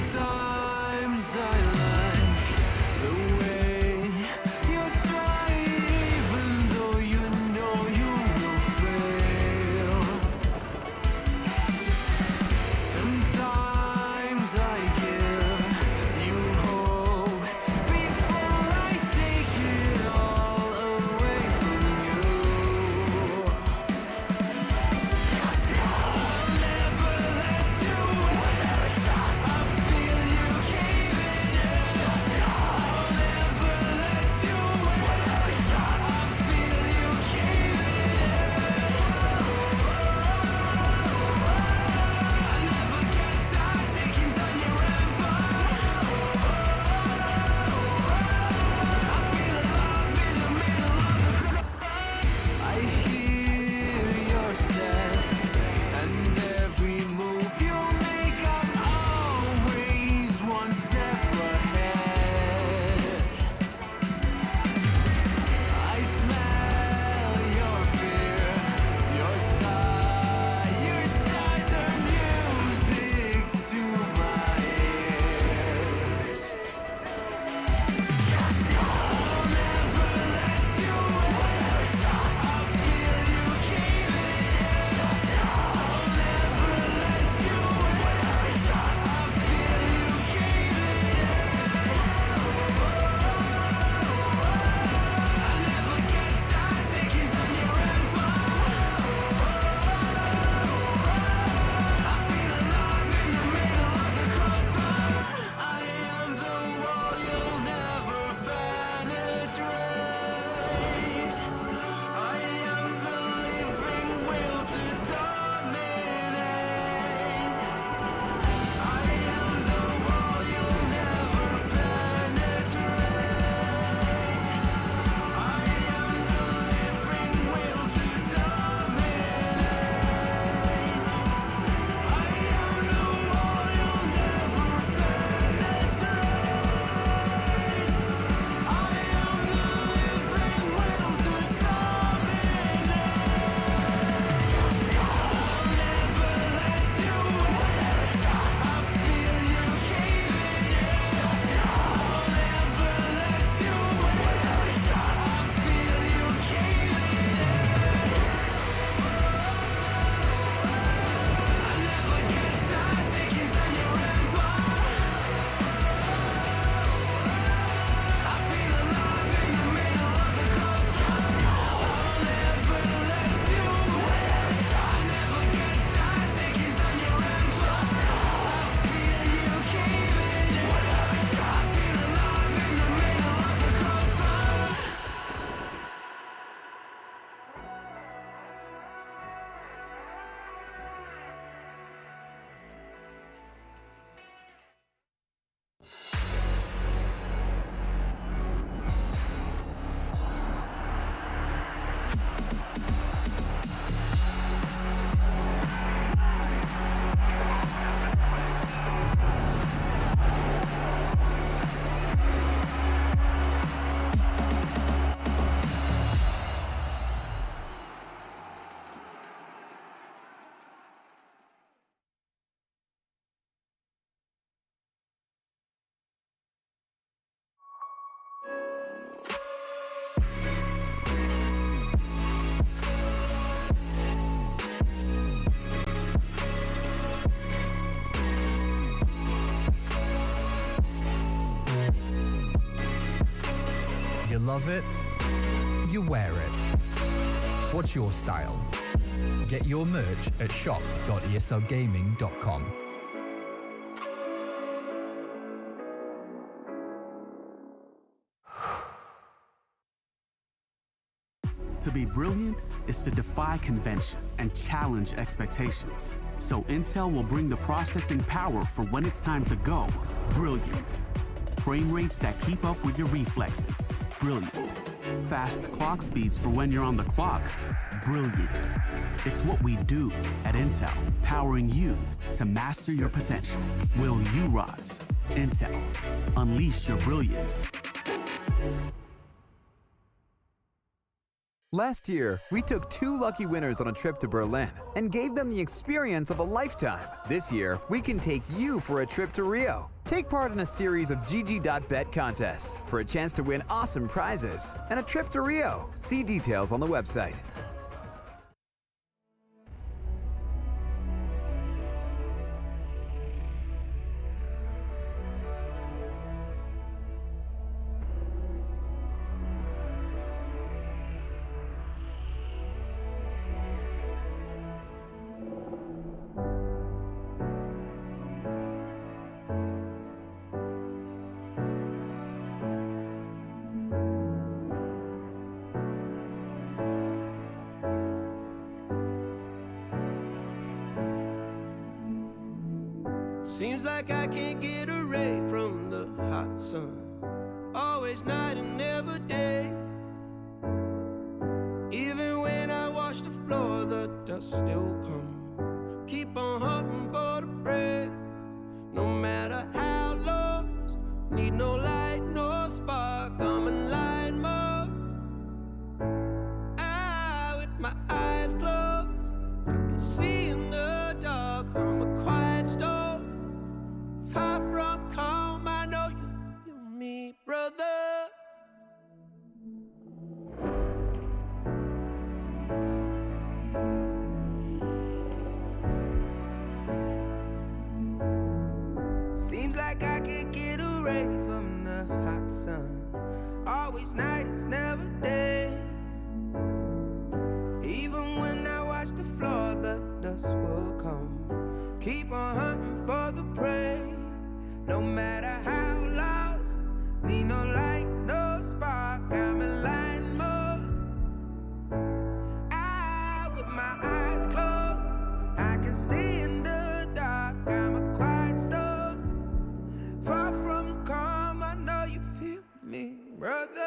S6: Sometimes I like the way you try, even though you know you will fail. Sometimes I give you hope before I take it all away from you. I'll never let you I hear your steps and every move you make. I'm always one step ahead. I smell your fear, your tired sighs are music to my ears. I'll never let you I am the wall you'll never penetrate. I am the living will to dominate. I am the wall you'll never penetrate. I am the living will to dominate. I am the wall you'll never penetrate. I am the living will to dominate. I'll never let you I feel you caving in. I'll never let you I feel you caving in. I never get tired taking down your empire. I feel alive in the middle of the crossfire. I'll never let you I never get tired taking down your empire. I feel you caving in. I feel alive in the middle of the crossfire.
S14: You love it, you wear it. What's your style? Get your merch at shop.eslgaming.com.
S10: To be brilliant is to defy convention and challenge expectations. So Intel will bring the processing power for when it's time to go brilliant. Frame rates that keep up with your reflexes. Brilliant. Fast clock speeds for when you're on the clock. Brilliant. It's what we do at Intel, powering you to master your potential. Will you rise? Intel. Unleash your brilliance.
S20: Last year, we took 2 lucky winners on a trip to Berlin and gave them the experience of a lifetime. This year, we can take you for a trip to Rio. Take part in a series of GG.bet contests for a chance to win awesome prizes and a trip to Rio. See details on the website.
S6: Seems like I can't get away from the hot sun. Always night and never day. Even when I wash the floor, the dust still comes. Keep on hunting for the bread. No matter how lost, need no light, no spark. I'm in line mode. With my eyes closed, I can see in the dark. I'm a quiet storm. Far from calm, I know you feel me, brother. Seems like I can't get away from the hot sun. Always night, it's never day. Even when I watch the floor, the dust will come. Keep on hunting for the prey. No matter how lost, need no light, no spark. I'm in line mode. With my eyes closed, I can see in the dark. I'm a quiet storm. Far from calm, I know you feel me, brother.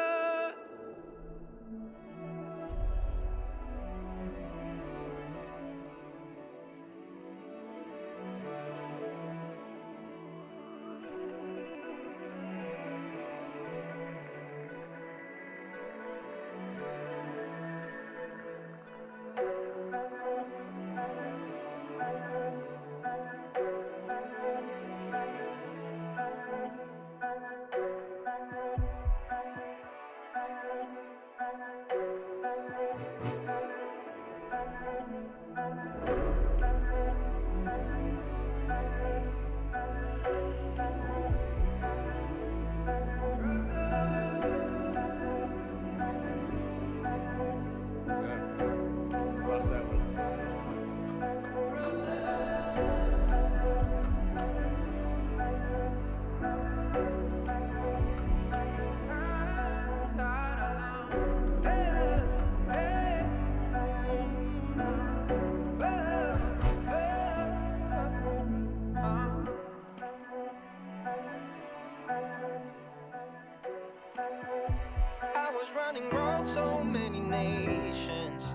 S6: I was running round so many nations.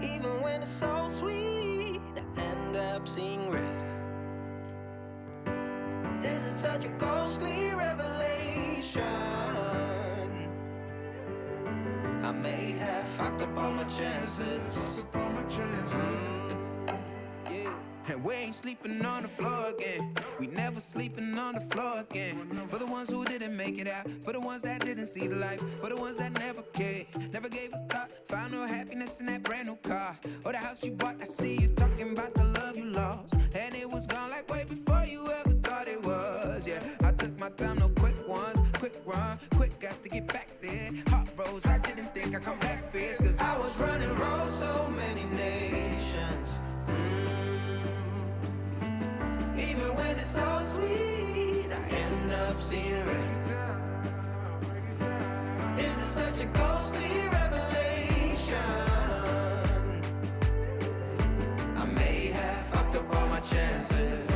S6: Even when it's so sweet, I end up seeing red. Is it such a ghostly revelation? I may have fucked up all my chances. And we ain't sleeping on the floor again. We never sleeping on the floor again. For the ones who didn't make it out, for the ones that didn't see the life, for the ones that never cared, never gave a thought, found no happiness in that brand new car or the house you bought. I see you talking about the love you lost, and it was gone like way before you ever thought it was. Yeah, I took my time, no quick ones, quick run, quick guys to get back there. Hot roads, I didn't think I'd come back fierce, cause I was running roads so many nations. Even when it's so sweet, I end up seeing red. Is it such a ghostly revelation? I may have fucked up all my chances.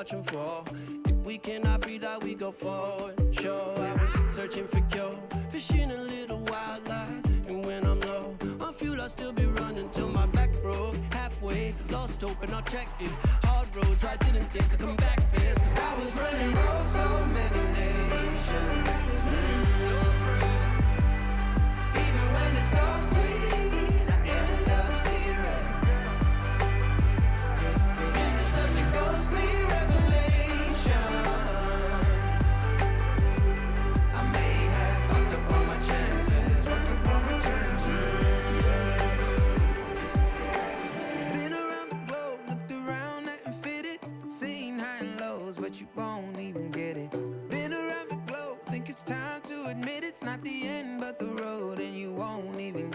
S6: searching for. If we cannot breathe out, we go forward. Sure, I was searching for cure, fishing a little wildlife. And when I'm low on fuel, I'll still be running till my back broke. Halfway, lost hope and I checked it. Hard roads, I didn't think I'd come back fast. 'Cause I was running roads, so many nations. Even when it's so sweet, I ended up zero. This is such a ghostly revelation. I may have fucked up all my chances. Been around the globe, looked around, nothing fitted. Seen high and lows, but you won't even get it. Been around the globe, think it's time to admit it's not the end, but the road, and you won't even